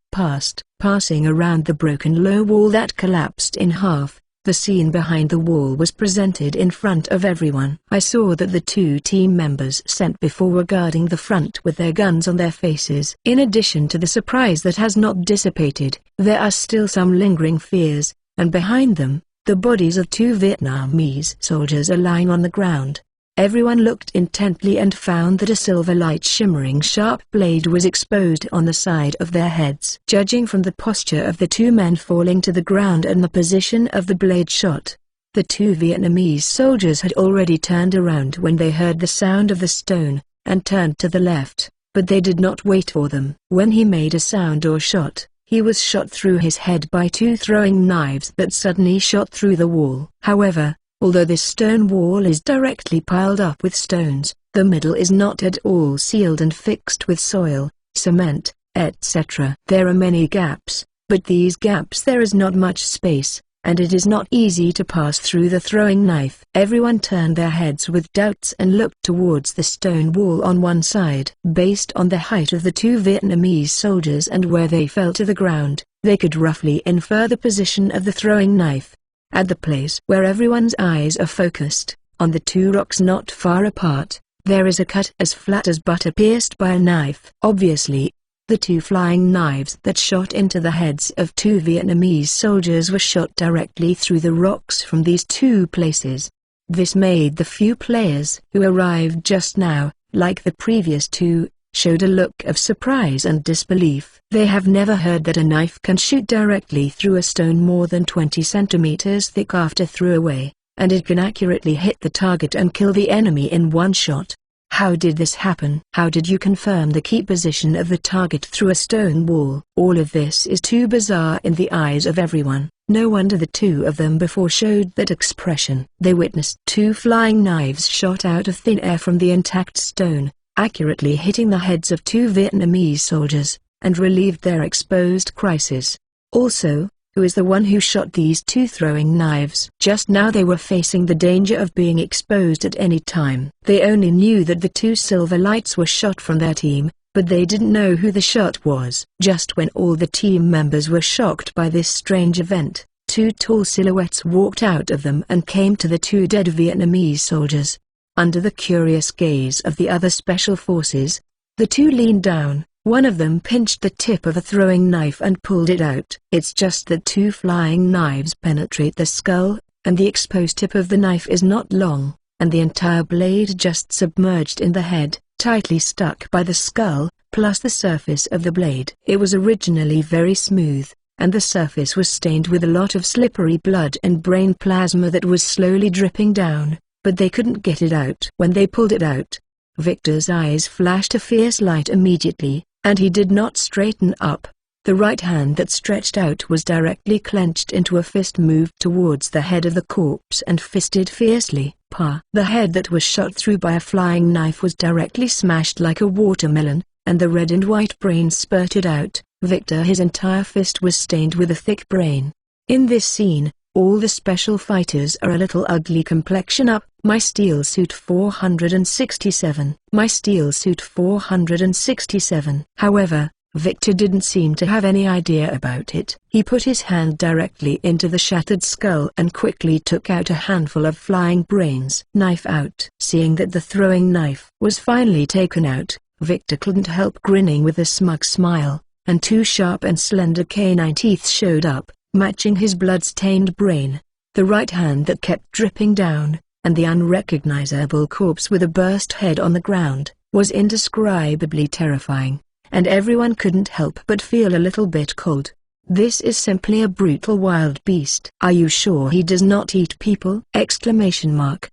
passing around the broken low wall that collapsed in half. The scene behind the wall was presented in front of everyone. I saw that the 2 team members sent before were guarding the front with their guns on their faces. In addition to the surprise that has not dissipated, there are still some lingering fears, and behind them, the bodies of 2 Vietnamese soldiers are lying on the ground. Everyone looked intently and found that a silver light shimmering sharp blade was exposed on the side of their heads. Judging from the posture of the 2 men falling to the ground and the position of the blade shot, the 2 Vietnamese soldiers had already turned around when they heard the sound of the stone, and turned to the left, but they did not wait for them. When he made a sound or shot, he was shot through his head by 2 throwing knives that suddenly shot through the wall. However, Although this stone wall is directly piled up with stones, the middle is not at all sealed and fixed with soil, cement, etc. There are many gaps, but these gaps there is not much space, and it is not easy to pass through the throwing knife. Everyone turned their heads with doubts and looked towards the stone wall on one side. Based on the height of the two Vietnamese soldiers and where they fell to the ground, they could roughly infer the position of the throwing knife. At the place where everyone's eyes are focused, on the two rocks not far apart, there is a cut as flat as butter pierced by a knife. Obviously, the two flying knives that shot into the heads of two Vietnamese soldiers were shot directly through the rocks from these two places. This made the few players who arrived just now, like the previous two, showed a look of surprise and disbelief. They have never heard that a knife can shoot directly through a stone more than 20 centimeters thick after throwaway, and it can accurately hit the target and kill the enemy in one shot. How did this happen? How did you confirm the key position of the target through a stone wall? All of this is too bizarre in the eyes of everyone. No wonder the two of them before showed that expression. They witnessed two flying knives shot out of thin air from the intact stone, accurately hitting the heads of two Vietnamese soldiers, and relieved their exposed crisis. Also, who is the one who shot these two throwing knives? Just now they were facing the danger of being exposed at any time. They only knew that the two silver lights were shot from their team, but they didn't know who the shot was. Just when all the team members were shocked by this strange event, two tall silhouettes walked out of them and came to the two dead Vietnamese soldiers. Under the curious gaze of the other special forces, the two leaned down. One of them pinched the tip of a throwing knife and pulled it out. It's just that two flying knives penetrate the skull, and the exposed tip of the knife is not long, and the entire blade just submerged in the head, tightly stuck by the skull, plus the surface of the blade. It was originally very smooth, and the surface was stained with a lot of slippery blood and brain plasma that was slowly dripping down, but they couldn't get it out. When they pulled it out, Victor's eyes flashed a fierce light immediately, and he did not straighten up. The right hand that stretched out was directly clenched into a fist, moved towards the head of the corpse and fisted fiercely. Pa! The head that was shot through by a flying knife was directly smashed like a watermelon, and the red and white brain spurted out. Victor, his entire fist was stained with a thick brain. In this scene, all the special fighters are a little ugly. Complexion up. My steel suit 467. My steel suit 467. However, Victor didn't seem to have any idea about it. He put his hand directly into the shattered skull and quickly took out a handful of flying brains. Knife out. Seeing that the throwing knife was finally taken out, Victor couldn't help grinning with a smug smile, and two sharp and slender canine teeth showed up, matching his blood-stained brain. The right hand that kept dripping down, and the unrecognizable corpse with a burst head on the ground, was indescribably terrifying, and everyone couldn't help but feel a little bit cold. This is simply a brutal wild beast. Are you sure he does not eat people? Exclamation mark.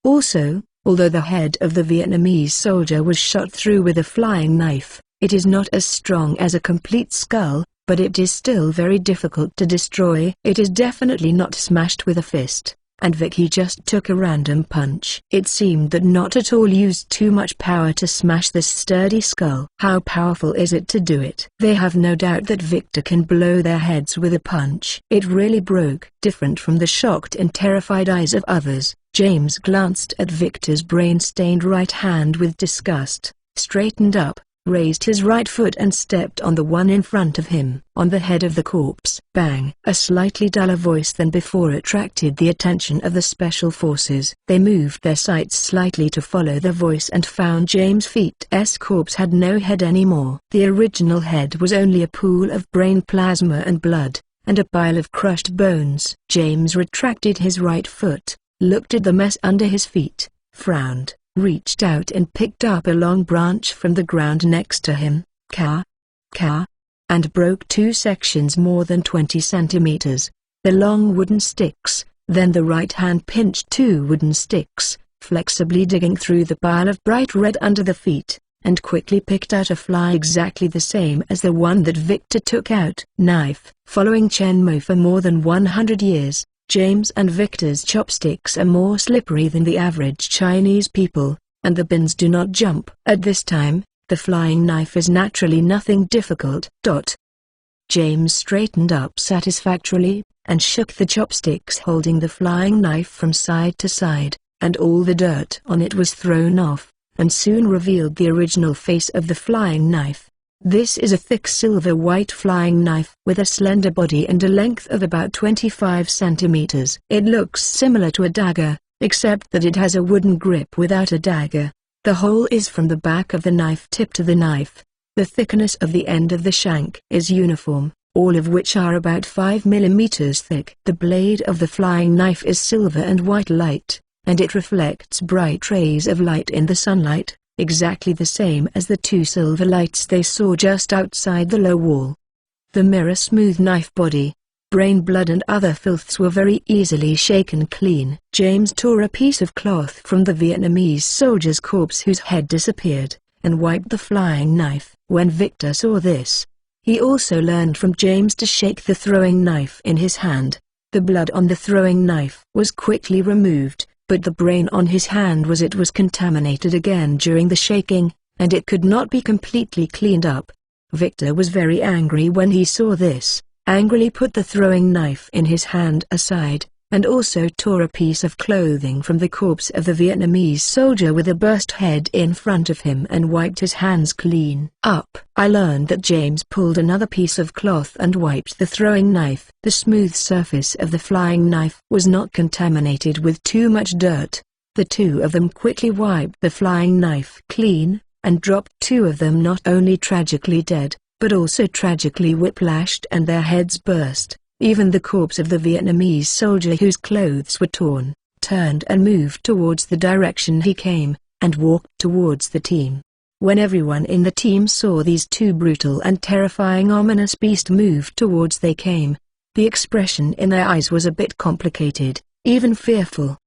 Also, although the head of the Vietnamese soldier was shot through with a flying knife, it is not as strong as a complete skull, but it is still very difficult to destroy. It is definitely not smashed with a fist, and Vicky just took a random punch. It seemed that not at all used too much power to smash this sturdy skull. How powerful is it to do it? They have no doubt that Victor can blow their heads with a punch. It really broke. Different from the shocked and terrified eyes of others, James glanced at Victor's brain-stained right hand with disgust, straightened up, raised his right foot and stepped on the one in front of him. On the head of the corpse. Bang! A slightly duller voice than before attracted the attention of the special forces. They moved their sights slightly to follow the voice and found James Feet's corpse had no head anymore. The original head was only a pool of brain plasma and blood, and a pile of crushed bones. James retracted his right foot, looked at the mess under his feet, frowned, reached out and picked up a long branch from the ground next to him, and broke two sections more than 20 centimeters. The long wooden sticks. Then the right hand pinched two wooden sticks, flexibly digging through the pile of bright red under the feet, and quickly picked out a fly exactly the same as the one that Victor took out. Knife. Following Chen Mo for more than 100 years, James and Victor's chopsticks are more slippery than the average Chinese people, and the bins do not jump. At this time, the flying knife is naturally nothing difficult. James straightened up satisfactorily, and shook the chopsticks holding the flying knife from side to side, and all the dirt on it was thrown off, and soon revealed the original face of the flying knife. This is a thick silver-white flying knife with a slender body and a length of about 25 centimeters. It looks similar to a dagger, except that it has a wooden grip without a dagger. The hole is from the back of the knife tip to the knife. The thickness of the end of the shank is uniform, all of which are about 5 millimeters thick. The blade of the flying knife is silver and white light, and it reflects bright rays of light in the sunlight, exactly the same as the two silver lights they saw just outside the low wall. The mirror-smooth knife body, brain, blood and other filths were very easily shaken clean. James tore a piece of cloth from the Vietnamese soldier's corpse whose head disappeared, and wiped the flying knife. When Victor saw this, he also learned from James to shake the throwing knife in his hand. The blood on the throwing knife was quickly removed, but the brain on his hand was contaminated again during the shaking, and it could not be completely cleaned up. Victor was very angry when he saw this, angrily put the throwing knife in his hand aside, and also tore a piece of clothing from the corpse of the Vietnamese soldier with a burst head in front of him and wiped his hands clean up. I learned that James pulled another piece of cloth and wiped the throwing knife. The smooth surface of the flying knife was not contaminated with too much dirt. The two of them quickly wiped the flying knife clean, and dropped two of them not only tragically dead, but also tragically whiplashed and their heads burst. Even the corpse of the Vietnamese soldier whose clothes were torn, turned and moved towards the direction he came, and walked towards the team. When everyone in the team saw these two brutal and terrifying ominous beasts move towards they came, the expression in their eyes was a bit complicated, even fearful.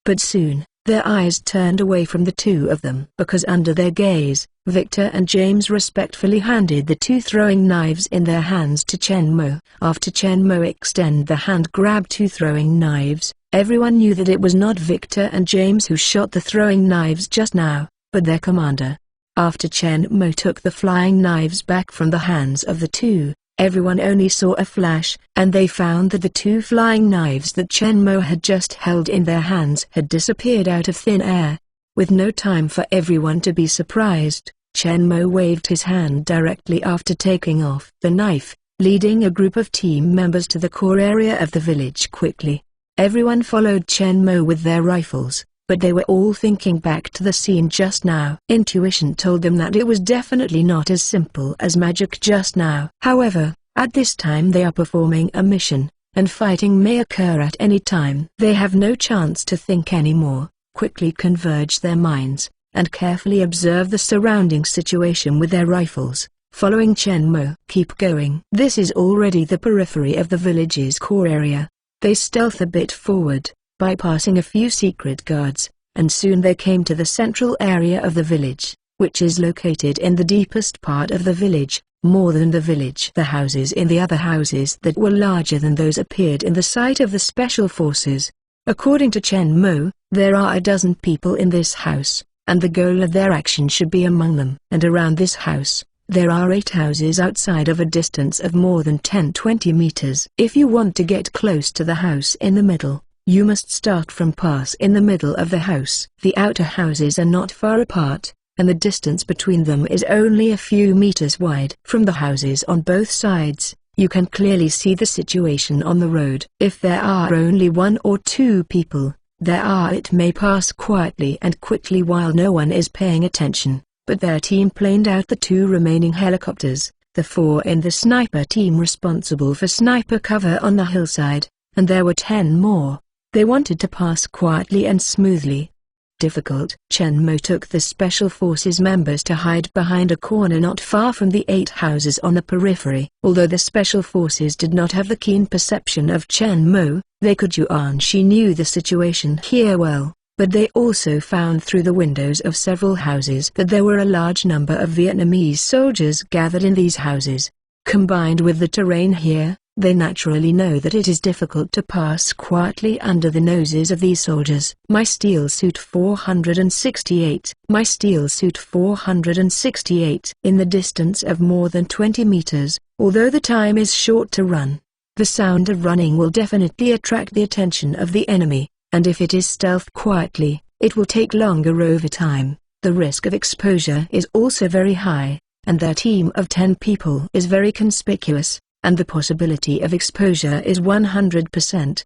But soon, their eyes turned away from the two of them because under their gaze, Victor and James respectfully handed the two throwing knives in their hands to Chen Mo. After Chen Mo extended the hand grabbed two throwing knives, everyone knew that it was not Victor and James who shot the throwing knives just now, but their commander. After Chen Mo took the flying knives back from the hands of the two, everyone only saw a flash, and they found that the two flying knives that Chen Mo had just held in their hands had disappeared out of thin air. With no time for everyone to be surprised, Chen Mo waved his hand directly after taking off the knife, leading a group of team members to the core area of the village quickly. Everyone followed Chen Mo with their rifles, but they were all thinking back to the scene just now. Intuition told them that it was definitely not as simple as magic just now. However, at this time they are performing a mission, and fighting may occur at any time. They have no chance to think anymore, quickly converge their minds, and carefully observe the surrounding situation with their rifles, following Chen Mo. Keep going. This is already the periphery of the village's core area. They stealth a bit forward, bypassing a few secret guards, and soon they came to the central area of the village, which is located in the deepest part of the village, more than the village. The houses in the other houses that were larger than those appeared in the sight of the special forces. According to Chen Mo, there are a dozen people in this house, and the goal of their action should be among them. And around this house, there are 8 houses outside of a distance of more than 10-20 meters. If you want to get close to the house in the middle, you must start from pass in the middle of the house. The outer houses are not far apart, and the distance between them is only a few meters wide. From the houses on both sides, you can clearly see the situation on the road. If there are only 1 or 2 people, it may pass quietly and quickly while no one is paying attention, but their team planed out the 2 remaining helicopters, the 4 in the sniper team responsible for sniper cover on the hillside, and there were 10 more. They wanted to pass quietly and smoothly. Difficult. Chen Mo took the Special Forces members to hide behind a corner not far from the 8 houses on the periphery. Although the Special Forces did not have the keen perception of Chen Mo, they could Yuan Shi knew the situation here well, but they also found through the windows of several houses that there were a large number of Vietnamese soldiers gathered in these houses. Combined with the terrain here, They naturally know that it is difficult to pass quietly under the noses of these soldiers. My steel suit 468. My steel suit 468. In the distance of more than 20 meters, although the time is short to run, the sound of running will definitely attract the attention of the enemy, and if it is stealth quietly, it will take longer over time. The risk of exposure is also very high, and their team of 10 people is very conspicuous, and the possibility of exposure is 100%.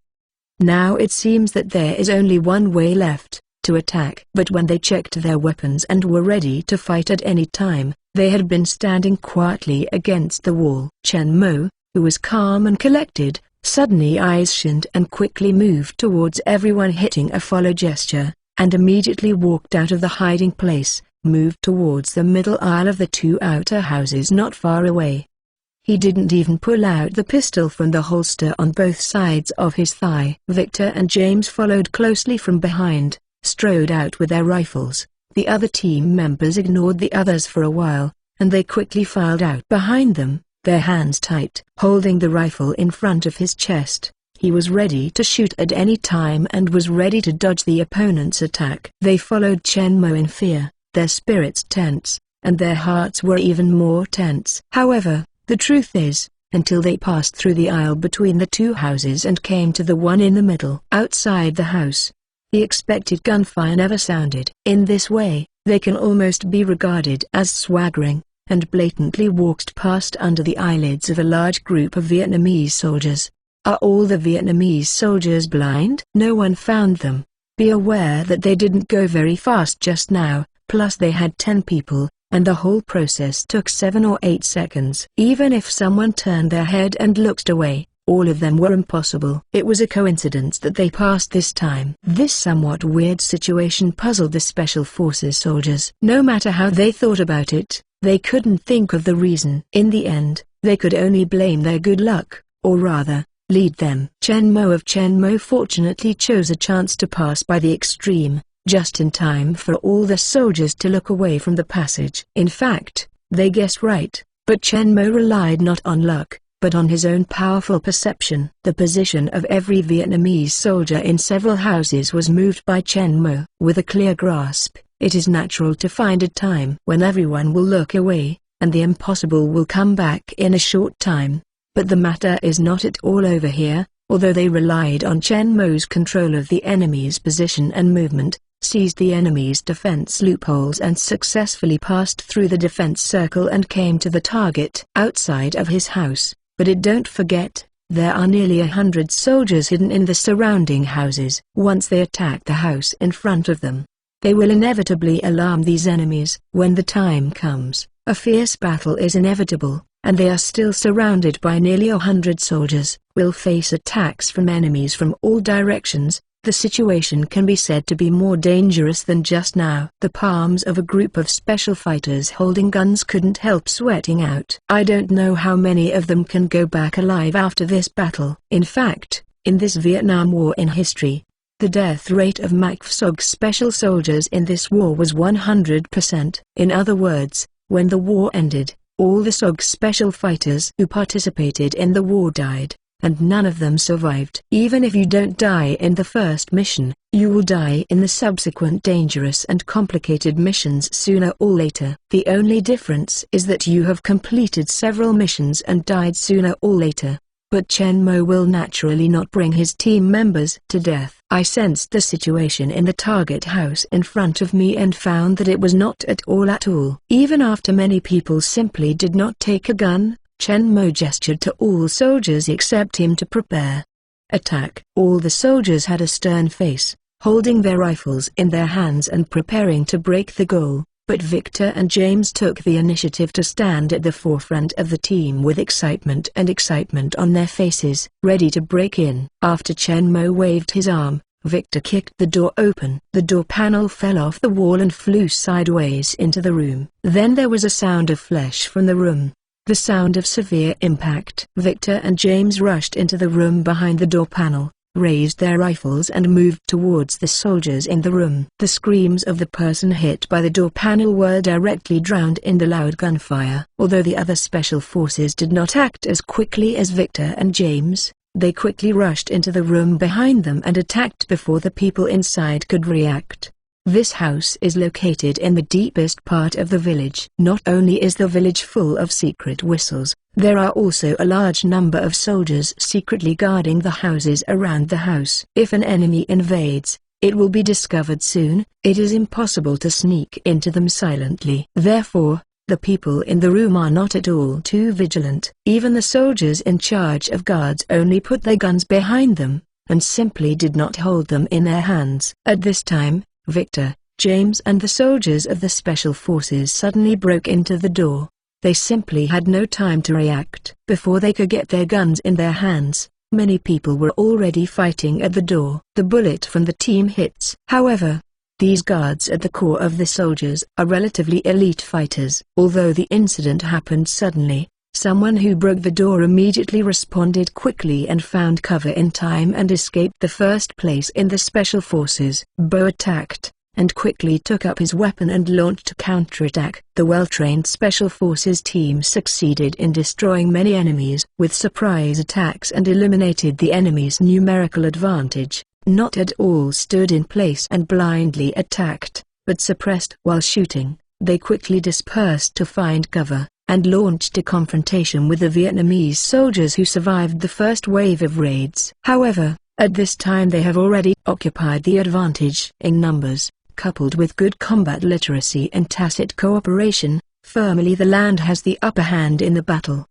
Now it seems that there is only one way left, to attack. But when they checked their weapons and were ready to fight at any time, they had been standing quietly against the wall. Chen Mo, who was calm and collected, suddenly eyes shined and quickly moved towards everyone, hitting a follow gesture, and immediately walked out of the hiding place, moved towards the middle aisle of the two outer houses not far away. He didn't even pull out the pistol from the holster on both sides of his thigh. Victor and James followed closely from behind, strode out with their rifles. The other team members ignored the others for a while, and they quickly filed out behind them, their hands tight. Holding the rifle in front of his chest, he was ready to shoot at any time and was ready to dodge the opponent's attack. They followed Chen Mo in fear, their spirits tense, and their hearts were even more tense. However, the truth is, until they passed through the aisle between the two houses and came to the one in the middle. Outside the house, the expected gunfire never sounded. In this way, they can almost be regarded as swaggering, and blatantly walked past under the eyelids of a large group of Vietnamese soldiers. Are all the Vietnamese soldiers blind? No one found them. Be aware that they didn't go very fast just now, plus they had 10 people, and the whole process took 7 or 8 seconds. Even if someone turned their head and looked away, all of them were impossible. It was a coincidence that they passed this time. This somewhat weird situation puzzled the Special Forces soldiers. No matter how they thought about it, they couldn't think of the reason. In the end, they could only blame their good luck, or rather, lead them. Chen Mo of Chen Mo fortunately chose a chance to pass by the extreme, just in time for all the soldiers to look away from the passage. In fact, they guessed right, but Chen Mo relied not on luck, but on his own powerful perception. The position of every Vietnamese soldier in several houses was moved by Chen Mo. With a clear grasp, it is natural to find a time when everyone will look away, and the impossible will come back in a short time. But the matter is not at all over here. Although they relied on Chen Mo's control of the enemy's position and movement, seized the enemy's defense loopholes and successfully passed through the defense circle and came to the target outside of his house. But don't forget, there are nearly 100 soldiers hidden in the surrounding houses. Once they attack the house in front of them, they will inevitably alarm these enemies. When the time comes, a fierce battle is inevitable, and they are still surrounded by nearly 100 soldiers, will face attacks from enemies from all directions. The situation can be said to be more dangerous than just now. The palms of a group of special fighters holding guns couldn't help sweating out. I don't know how many of them can go back alive after this battle. In fact, in this Vietnam War in history, the death rate of MACFSOG special soldiers in this war was 100%. In other words, when the war ended, all the SOG special fighters who participated in the war died, and none of them survived. Even if you don't die in the first mission, you will die in the subsequent dangerous and complicated missions sooner or later. The only difference is that you have completed several missions and died sooner or later. But Chen Mo will naturally not bring his team members to death. I sensed the situation in the target house in front of me and found that it was not at all. Even after many people simply did not take a gun, Chen Mo gestured to all soldiers except him to prepare. Attack. All the soldiers had a stern face, holding their rifles in their hands and preparing to break the goal. But Victor and James took the initiative to stand at the forefront of the team with excitement on their faces, ready to break in. After Chen Mo waved his arm, Victor kicked the door open. The door panel fell off the wall and flew sideways into the room. Then there was a sound of flesh from the room, the sound of severe impact. Victor and James rushed into the room behind the door panel, raised their rifles and moved towards the soldiers in the room. The screams of the person hit by the door panel were directly drowned in the loud gunfire. Although the other special forces did not act as quickly as Victor and James, they quickly rushed into the room behind them and attacked before the people inside could react. This house is located in the deepest part of the village. Not only is the village full of secret whistles, there are also a large number of soldiers secretly guarding the houses around the house. If an enemy invades, it will be discovered soon. It is impossible to sneak into them silently. Therefore, the people in the room are not at all too vigilant. Even the soldiers in charge of guards only put their guns behind them, and simply did not hold them in their hands. At this time, Victor, James and the soldiers of the special forces suddenly broke into the door. They simply had no time to react. Before they could get their guns in their hands, many people were already fighting at the door. The bullet from the team hits. However, these guards at the core of the soldiers are relatively elite fighters. Although the incident happened suddenly, someone who broke the door immediately responded quickly and found cover in time and escaped the first place in the special forces. Bo attacked, and quickly took up his weapon and launched a counterattack. The well-trained special forces team succeeded in destroying many enemies with surprise attacks and eliminated the enemy's numerical advantage. Not at all stood in place and blindly attacked, but suppressed while shooting. They quickly dispersed to find cover, and launched a confrontation with the Vietnamese soldiers who survived the first wave of raids. However, at this time they have already occupied the advantage in numbers, coupled with good combat literacy and tacit cooperation. Firmly the land has the upper hand in the battle.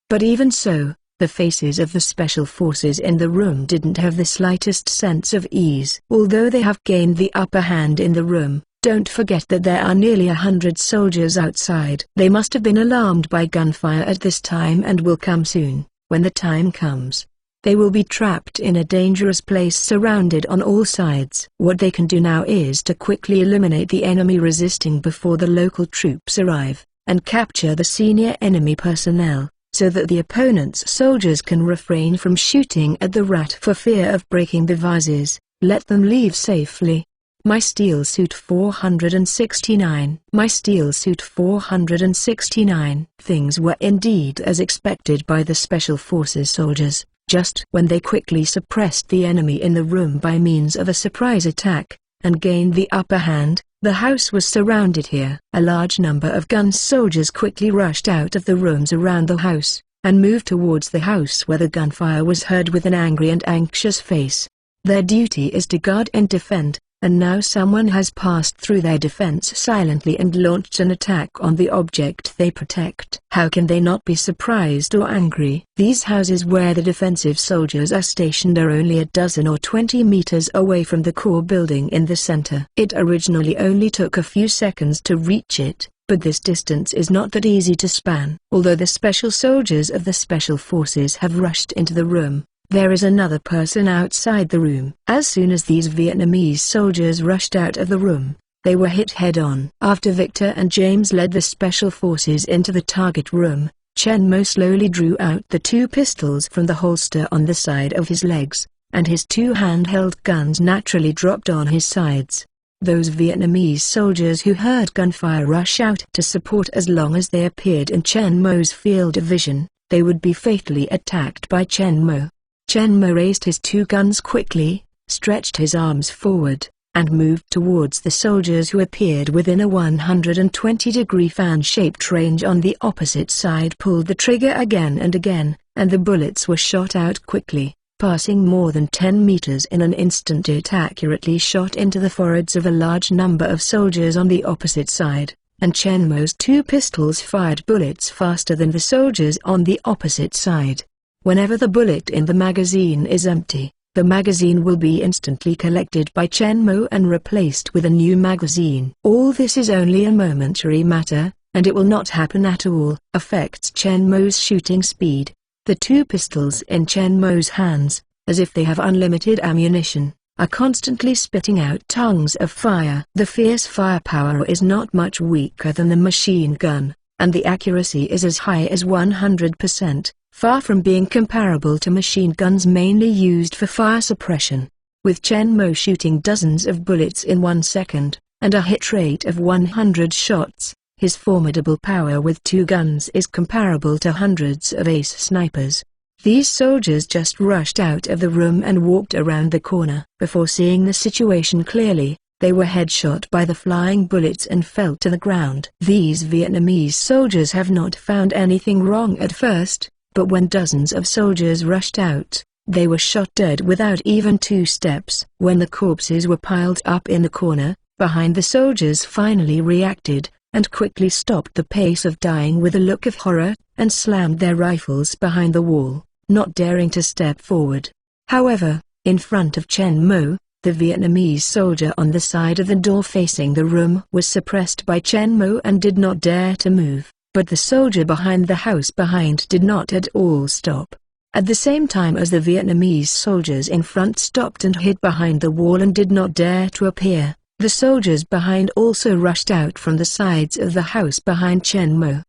But even so, the faces of the special forces in the room didn't have the slightest sense of ease. Although they have gained the upper hand in the room, don't forget that there are nearly 100 soldiers outside. They must have been alarmed by gunfire at this time and will come soon. When the time comes, they will be trapped in a dangerous place surrounded on all sides. What they can do now is to quickly eliminate the enemy resisting before the local troops arrive, and capture the senior enemy personnel, so that the opponent's soldiers can refrain from shooting at the rat for fear of breaking devices. Let them leave safely. My Steel Suit 469. My Steel Suit 469. Things were indeed as expected by the Special Forces soldiers. Just when they quickly suppressed the enemy in the room by means of a surprise attack, and gained the upper hand, the house was surrounded here. A large number of gun soldiers quickly rushed out of the rooms around the house, and moved towards the house where the gunfire was heard with an angry and anxious face. Their duty is to guard and defend, and now someone has passed through their defense silently and launched an attack on the object they protect. How can they not be surprised or angry? These houses where the defensive soldiers are stationed are only a dozen or 20 meters away from the core building in the center. It originally only took a few seconds to reach it, but this distance is not that easy to span. Although the special soldiers of the special forces have rushed into the room, there is another person outside the room. As soon as these Vietnamese soldiers rushed out of the room, they were hit head-on. After Victor and James led the special forces into the target room, Chen Mo slowly drew out the two pistols from the holster on the side of his legs, and his two handheld guns naturally dropped on his sides. Those Vietnamese soldiers who heard gunfire rush out to support. As long as they appeared in Chen Mo's field of vision, they would be fatally attacked by Chen Mo. Chen Mo raised his two guns quickly, stretched his arms forward, and moved towards the soldiers who appeared within a 120-degree fan-shaped range on the opposite side. Pulled the trigger again and again, and the bullets were shot out quickly, passing more than 10 meters in an instant. It accurately shot into the foreheads of a large number of soldiers on the opposite side, and Chen Mo's two pistols fired bullets faster than the soldiers on the opposite side. Whenever the bullet in the magazine is empty, the magazine will be instantly collected by Chen Mo and replaced with a new magazine. All this is only a momentary matter, and it will not happen at all. Affects Chen Mo's shooting speed. The two pistols in Chen Mo's hands, as if they have unlimited ammunition, are constantly spitting out tongues of fire. The fierce firepower is not much weaker than the machine gun, and the accuracy is as high as 100%. far from being comparable to machine guns mainly used for fire suppression. With Chen Mo shooting dozens of bullets in 1 second, and a hit rate of 100 shots, his formidable power with 2 guns is comparable to hundreds of ace snipers. These soldiers just rushed out of the room and walked around the corner. Before seeing the situation clearly, they were headshot by the flying bullets and fell to the ground. These Vietnamese soldiers have not found anything wrong at first, but when dozens of soldiers rushed out, they were shot dead without even 2 steps. When the corpses were piled up in the corner, behind the soldiers finally reacted, and quickly stopped the pace of dying with a look of horror, and slammed their rifles behind the wall, not daring to step forward. However, in front of Chen Mo, the Vietnamese soldier on the side of the door facing the room was suppressed by Chen Mo and did not dare to move, but the soldier behind the house behind did not at all stop. At the same time as the Vietnamese soldiers in front stopped and hid behind the wall and did not dare to appear, the soldiers behind also rushed out from the sides of the house behind Chen Mo.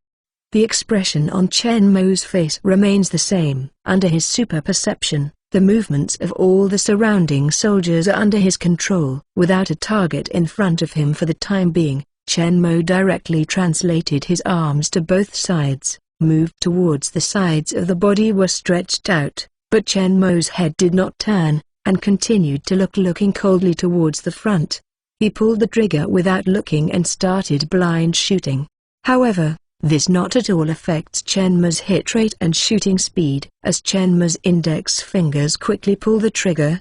The expression on Chen Mo's face remains the same. Under his super perception, the movements of all the surrounding soldiers are under his control. Without a target in front of him for the time being, Chen Mo directly translated his arms to both sides, moved towards the sides of the body were stretched out, but Chen Mo's head did not turn, and continued to looking coldly towards the front. He pulled the trigger without looking and started blind shooting. However, this not at all affects Chen Mo's hit rate and shooting speed. As Chen Mo's index fingers quickly pull the trigger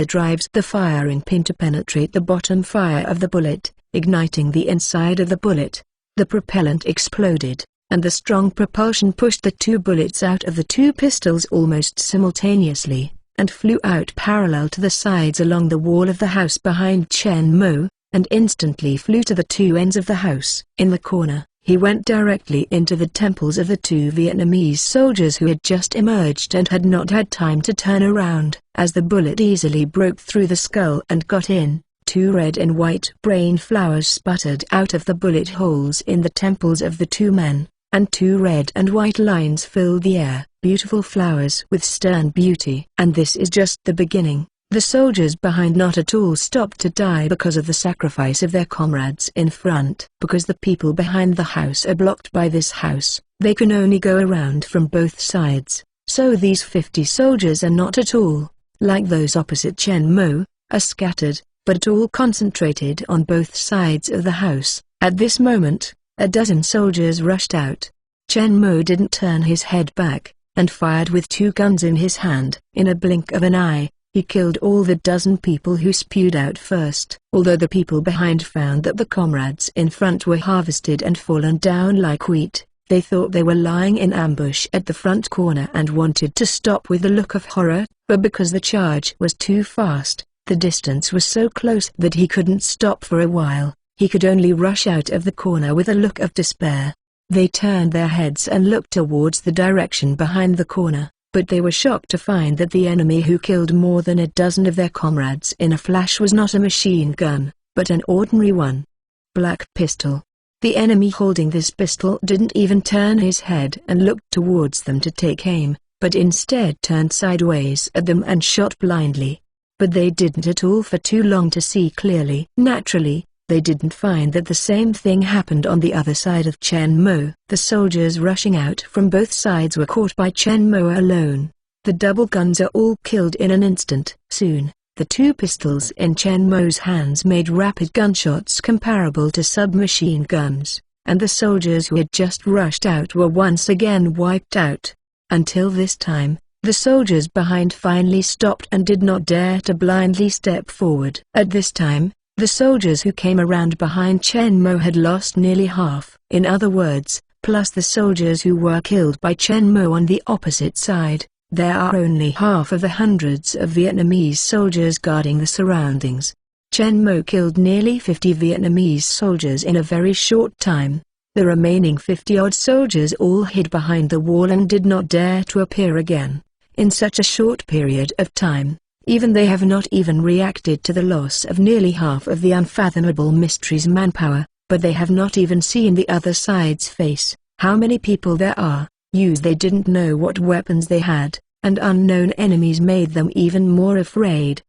drives the firing pin to penetrate the bottom fire of the bullet, igniting the inside of the bullet. The propellant exploded, and the strong propulsion pushed the 2 bullets out of the 2 pistols almost simultaneously, and flew out parallel to the sides along the wall of the house behind Chen Mo, and instantly flew to the 2 ends of the house. In the corner, he went directly into the temples of the 2 Vietnamese soldiers who had just emerged and had not had time to turn around. As the bullet easily broke through the skull and got in, 2 red and white brain flowers sputtered out of the bullet holes in the temples of the 2 men, and 2 red and white lines filled the air, beautiful flowers with stern beauty. And this is just the beginning. The soldiers behind not at all stopped to die because of the sacrifice of their comrades in front. Because the people behind the house are blocked by this house, they can only go around from both sides, so these 50 soldiers are not at all, like those opposite Chen Mo, are scattered, but all concentrated on both sides of the house. At this moment, a dozen soldiers rushed out. Chen Mo didn't turn his head back, and fired with 2 guns in his hand. In a blink of an eye, he killed all the dozen people who spewed out first. Although the people behind found that the comrades in front were harvested and fallen down like wheat, they thought they were lying in ambush at the front corner and wanted to stop with a look of horror, but because the charge was too fast, the distance was so close that he couldn't stop for a while. He could only rush out of the corner with a look of despair. They turned their heads and looked towards the direction behind the corner, but they were shocked to find that the enemy who killed more than a dozen of their comrades in a flash was not a machine gun, but an ordinary one. Black pistol. The enemy holding this pistol didn't even turn his head and look towards them to take aim, but instead turned sideways at them and shot blindly. But they didn't at all for too long to see clearly. Naturally, they didn't find that the same thing happened on the other side of Chen Mo. The soldiers rushing out from both sides were caught by Chen Mo alone. The double guns are all killed in an instant. Soon, the 2 pistols in Chen Mo's hands made rapid gunshots comparable to submachine guns, and the soldiers who had just rushed out were once again wiped out. Until this time, the soldiers behind finally stopped and did not dare to blindly step forward. At this time, the soldiers who came around behind Chen Mo had lost nearly half. In other words, plus the soldiers who were killed by Chen Mo on the opposite side, there are only half of the hundreds of Vietnamese soldiers guarding the surroundings. Chen Mo killed nearly 50 Vietnamese soldiers in a very short time. The remaining 50-odd soldiers all hid behind the wall and did not dare to appear again. In such a short period of time, even they have not even reacted to the loss of nearly half of the unfathomable mystery's manpower, but they have not even seen the other side's face. How many people there are, They didn't know what weapons they had, and unknown enemies made them even more afraid.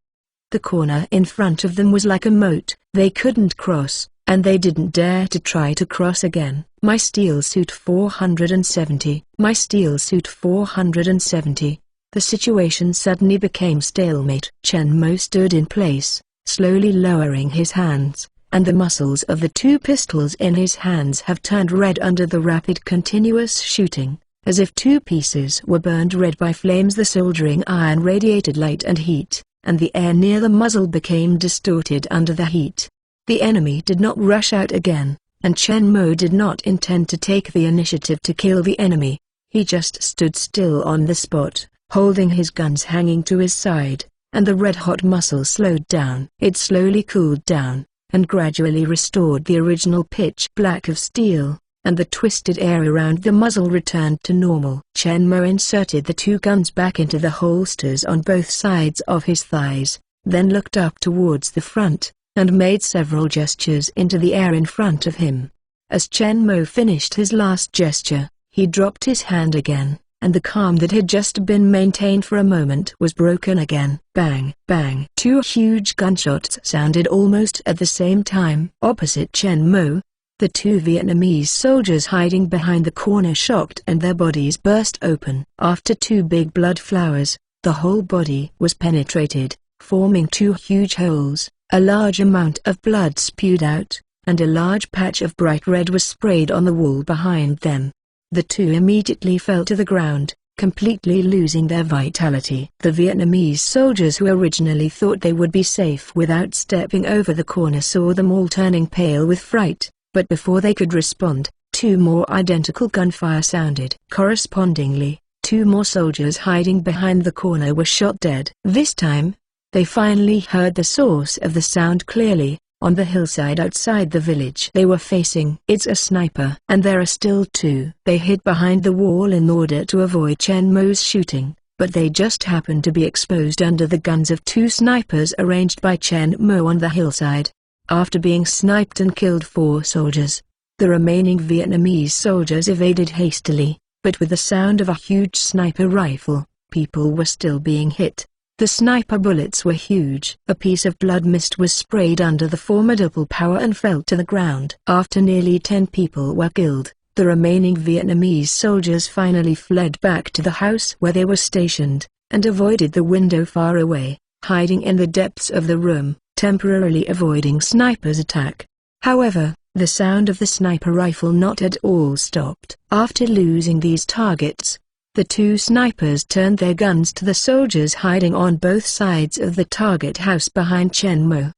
The corner in front of them was like a moat. They couldn't cross, and they didn't dare to try to cross again. My steel suit 470. My steel suit 470. The situation suddenly became stalemate. Chen Mo stood in place, slowly lowering his hands, and the muscles of the two pistols in his hands have turned red under the rapid continuous shooting, as if two pieces were burned red by flames. The soldering iron radiated light and heat, and the air near the muzzle became distorted under the heat. The enemy did not rush out again, and Chen Mo did not intend to take the initiative to kill the enemy. He just stood still on the spot, holding his guns hanging to his side, and the red-hot muscle slowed down. It slowly cooled down, and gradually restored the original pitch black of steel, and the twisted air around the muzzle returned to normal. Chen Mo inserted the two guns back into the holsters on both sides of his thighs, then looked up towards the front, and made several gestures into the air in front of him. As Chen Mo finished his last gesture, he dropped his hand again, and the calm that had just been maintained for a moment was broken again. Bang! Bang! Two huge gunshots sounded almost at the same time. Opposite Chen Mo, the two Vietnamese soldiers hiding behind the corner shocked and their bodies burst open. After two big blood flowers, the whole body was penetrated, forming two huge holes. A large amount of blood spewed out, and a large patch of bright red was sprayed on the wall behind them. The two immediately fell to the ground, completely losing their vitality. The Vietnamese soldiers who originally thought they would be safe without stepping over the corner saw them all turning pale with fright, but before they could respond, two more identical gunfire sounded. Correspondingly, two more soldiers hiding behind the corner were shot dead. This time, they finally heard the source of the sound clearly, on the hillside outside the village they were facing. It's a sniper. And there are still two. They hid behind the wall in order to avoid Chen Mo's shooting, but they just happened to be exposed under the guns of two snipers arranged by Chen Mo on the hillside. After being sniped and killed 4 soldiers, the remaining Vietnamese soldiers evaded hastily, but with the sound of a huge sniper rifle, people were still being hit. The sniper bullets were huge. A piece of blood mist was sprayed under the formidable power and fell to the ground. After nearly 10 people were killed, the remaining Vietnamese soldiers finally fled back to the house where they were stationed, and avoided the window far away, hiding in the depths of the room, temporarily avoiding snipers' attack. However, the sound of the sniper rifle not at all stopped. After losing these targets, the two snipers turned their guns to the soldiers hiding on both sides of the target house behind Chen Mo.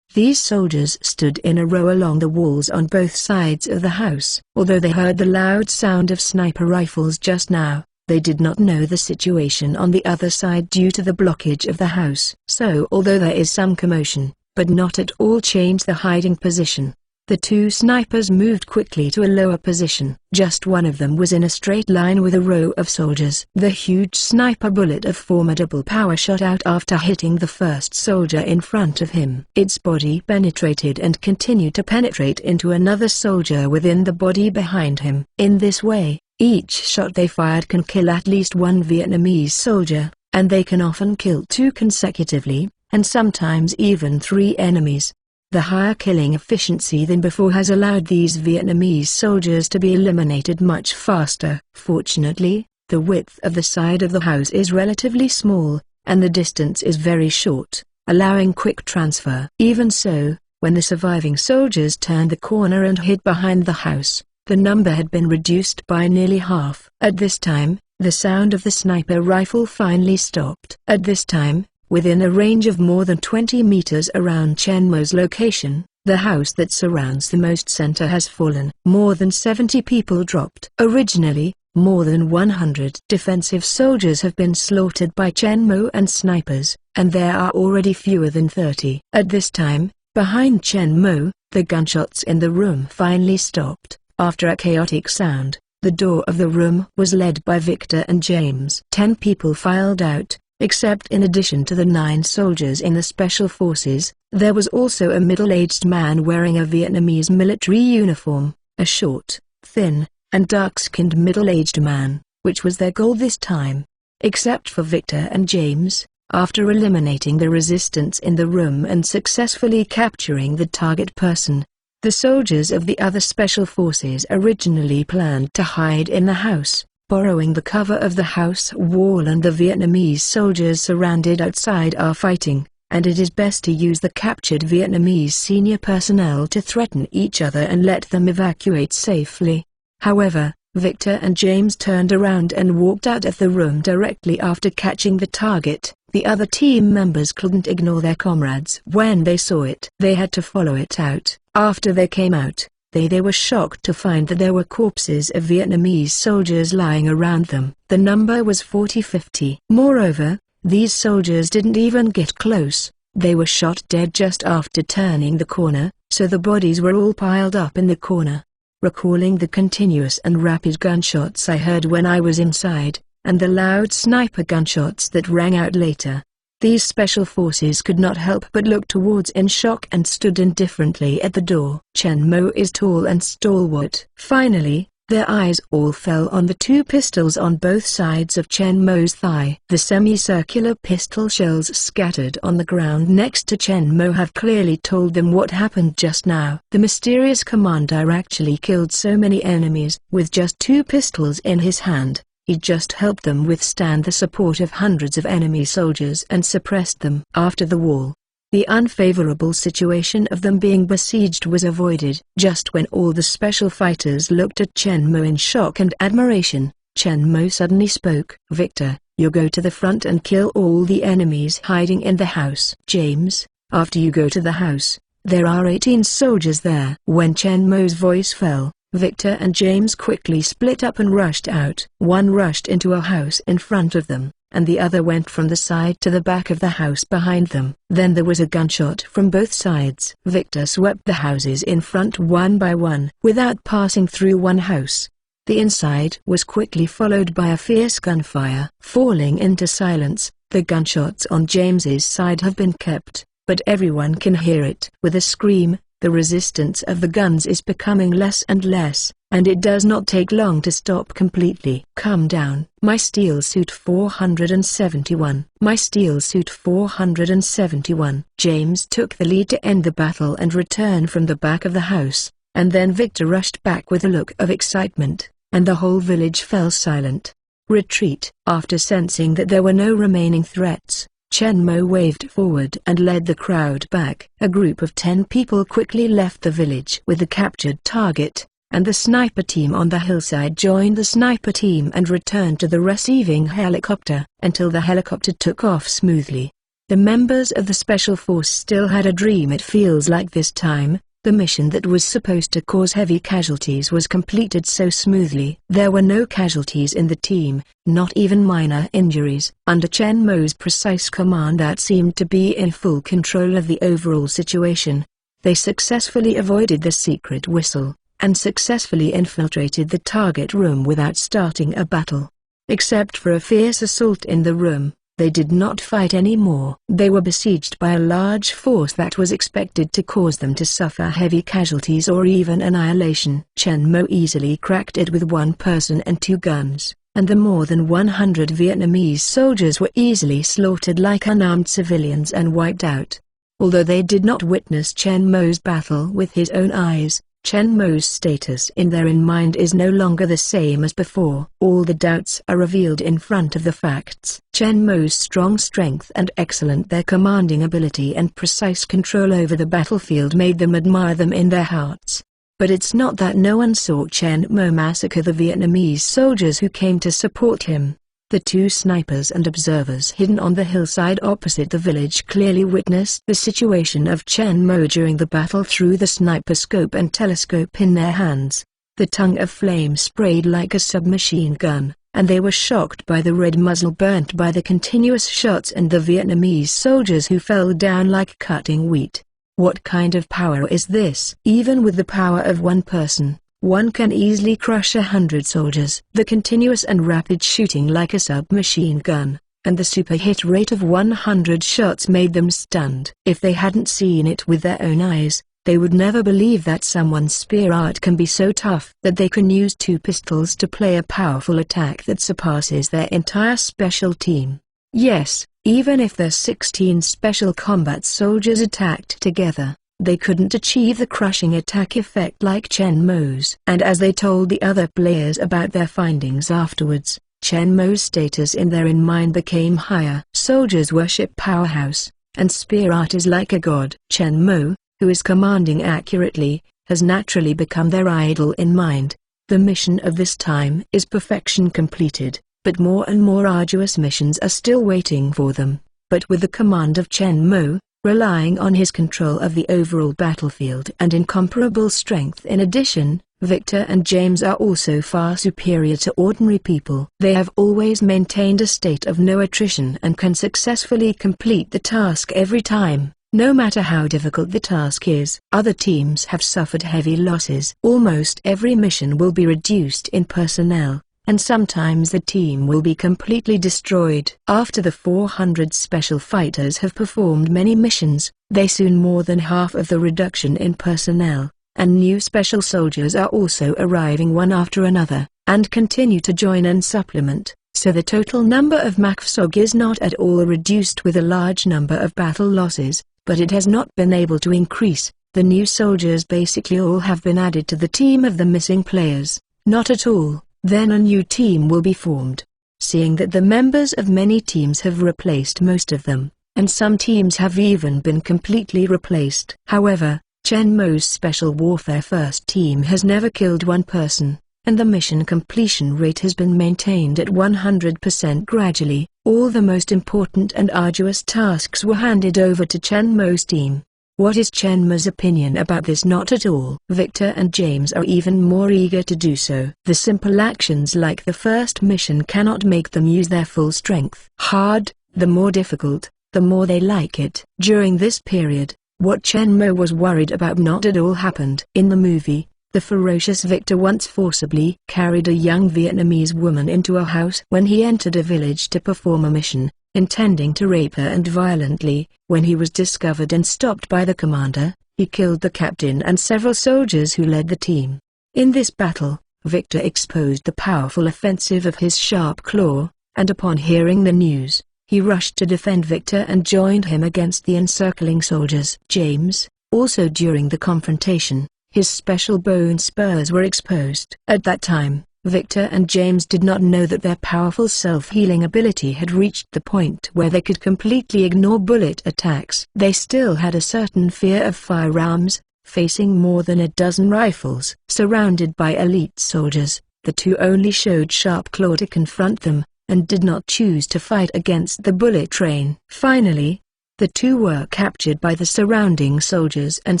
These soldiers stood in a row along the walls on both sides of the house. Although they heard the loud sound of sniper rifles just now, they did not know the situation on the other side due to the blockage of the house. So although there is some commotion, but not at all change the hiding position. The two snipers moved quickly to a lower position. Just one of them was in a straight line with a row of soldiers. The huge sniper bullet of formidable power shot out after hitting the first soldier in front of him. Its body penetrated and continued to penetrate into another soldier within the body behind him. In this way, each shot they fired can kill at least one Vietnamese soldier, and they can often kill 2 consecutively, and sometimes even 3 enemies. The higher killing efficiency than before has allowed these Vietnamese soldiers to be eliminated much faster. Fortunately, the width of the side of the house is relatively small, and the distance is very short, allowing quick transfer. Even so, when the surviving soldiers turned the corner and hid behind the house, the number had been reduced by nearly half. At this time, the sound of the sniper rifle finally stopped. At this time, within a range of more than 20 meters around Chen Mo's location, the house that surrounds the most center has fallen. More than 70 people dropped. Originally, more than 100 defensive soldiers have been slaughtered by Chen Mo and snipers, and there are already fewer than 30. At this time, behind Chen Mo, the gunshots in the room finally stopped. After a chaotic sound, the door of the room was led by Victor and James. 10 people filed out. Except in addition to the 9 soldiers in the special forces, there was also a middle-aged man wearing a Vietnamese military uniform, a short, thin, and dark-skinned middle-aged man, which was their goal this time. Except for Victor and James, after eliminating the resistance in the room and successfully capturing the target person, the soldiers of the other special forces originally planned to hide in the house, borrowing the cover of the house wall, and the Vietnamese soldiers surrounded outside are fighting, and it is best to use the captured Vietnamese senior personnel to threaten each other and let them evacuate safely. However, Victor and James turned around and walked out of the room directly after catching the target. The other team members couldn't ignore their comrades when they saw it. They had to follow it out. After they came out, they were shocked to find that there were corpses of Vietnamese soldiers lying around them. The number was 40-50. Moreover, these soldiers didn't even get close. They were shot dead just after turning the corner, so the bodies were all piled up in the corner. Recalling the continuous and rapid gunshots I heard when I was inside, and the loud sniper gunshots that rang out later, these special forces could not help but look towards in shock and stood indifferently at the door. Chen Mo is tall and stalwart. Finally, their eyes all fell on the two pistols on both sides of Chen Mo's thigh. The semicircular pistol shells scattered on the ground next to Chen Mo have clearly told them what happened just now. The mysterious commander actually killed so many enemies with just two pistols in his hand. He just helped them withstand the support of hundreds of enemy soldiers and suppressed them. After the wall, the unfavorable situation of them being besieged was avoided. Just when all the special fighters looked at Chen Mo in shock and admiration, Chen Mo suddenly spoke. "Victor, you go to the front and kill all the enemies hiding in the house. James, after you go to the house, there are 18 soldiers there." When Chen Mo's voice fell, Victor and James quickly split up and rushed out. One rushed into a house in front of them, and the other went from the side to the back of the house behind them. Then there was a gunshot from both sides. Victor swept the houses in front one by one, without passing through one house. The inside was quickly followed by a fierce gunfire. Falling into silence, the gunshots on James's side have been kept, but everyone can hear it. With a scream, the resistance of the guns is becoming less and less, and it does not take long to stop completely. "Come down." My Steel Suit 471. My Steel Suit 471. James took the lead to end the battle and return from the back of the house, and then Victor rushed back with a look of excitement, and the whole village fell silent. Retreat. After sensing that there were no remaining threats, Chen Mo waved forward and led the crowd back. A group of 10 people quickly left the village with the captured target, and the sniper team on the hillside joined the sniper team and returned to the receiving helicopter, until the helicopter took off smoothly. The members of the special force still had a dream. It feels like this time, the mission that was supposed to cause heavy casualties was completed so smoothly. There were no casualties in the team, not even minor injuries. Under Chen Mo's precise command that seemed to be in full control of the overall situation, they successfully avoided the secret whistle, and successfully infiltrated the target room without starting a battle. Except for a fierce assault in the room, they did not fight anymore. They were besieged by a large force that was expected to cause them to suffer heavy casualties or even annihilation. Chen Mo easily cracked it with one person and 2 guns, and the more than 100 Vietnamese soldiers were easily slaughtered like unarmed civilians and wiped out. Although they did not witness Chen Mo's battle with his own eyes, Chen Mo's status in their mind is no longer the same as before. All the doubts are revealed in front of the facts. Chen Mo's strong strength and excellent their commanding ability and precise control over the battlefield made them admire them in their hearts. But it's not that no one saw Chen Mo massacre the Vietnamese soldiers who came to support him. The 2 snipers and observers hidden on the hillside opposite the village clearly witnessed the situation of Chen Mo during the battle through the sniper scope and telescope in their hands. The tongue of flame sprayed like a submachine gun, and they were shocked by the red muzzle burnt by the continuous shots and the Vietnamese soldiers who fell down like cutting wheat. What kind of power is this? Even with the power of one person, one can easily crush 100 soldiers. The continuous and rapid shooting like a submachine gun, and the super hit rate of 100 shots made them stunned. If they hadn't seen it with their own eyes, They would never believe that someone's spear art can be so tough that they can use 2 pistols to play a powerful attack that surpasses their entire special team. Yes, even if their 16 special combat soldiers attacked together, they couldn't achieve the crushing attack effect like Chen Mo's. And as they told the other players about their findings afterwards, Chen Mo's status in their mind became higher. Soldiers worship powerhouse, and spear art is like a god. Chen Mo, who is commanding accurately, has naturally become their idol in mind. The mission of this time is perfection completed, but more and more arduous missions are still waiting for them. But with the command of Chen Mo, relying on his control of the overall battlefield and incomparable strength in addition, Victor and James are also far superior to ordinary people. They have always maintained a state of no attrition and can successfully complete the task every time, no matter how difficult the task is. Other teams have suffered heavy losses. Almost every mission will be reduced in personnel, and sometimes the team will be completely destroyed. After the 400 special fighters have performed many missions, they soon more than half of the reduction in personnel, and new special soldiers are also arriving one after another, and continue to join and supplement, so the total number of MACFSOG is not at all reduced with a large number of battle losses, but it has not been able to increase. The new soldiers basically all have been added to the team of the missing players. Not at all. Then a new team will be formed. Seeing that the members of many teams have replaced most of them, and some teams have even been completely replaced. However, Chen Mo's Special Warfare First Team has never killed one person, and the mission completion rate has been maintained at 100% gradually. All the most important and arduous tasks were handed over to Chen Mo's team. What is Chen Mo's opinion about this? Not at all. Victor and James are even more eager to do so. The simple actions like the first mission cannot make them use their full strength. The more difficult, the more they like it. During this period, what Chen Mo was worried about not at all happened. In the movie, the ferocious Victor once forcibly carried a young Vietnamese woman into a house when he entered a village to perform a mission, intending to rape her, and violently, when he was discovered and stopped by the commander, he killed the captain and several soldiers who led the team. In this battle, Victor exposed the powerful offensive of his sharp claw, and upon hearing the news, he rushed to defend Victor and joined him against the encircling soldiers. James, also during the confrontation, his special bone spurs were exposed. At that time, Victor and James did not know that their powerful self-healing ability had reached the point where they could completely ignore bullet attacks. They still had a certain fear of firearms, facing more than a dozen rifles. Surrounded by elite soldiers, the two only showed sharp claw to confront them, and did not choose to fight against the bullet rain. Finally, the two were captured by the surrounding soldiers and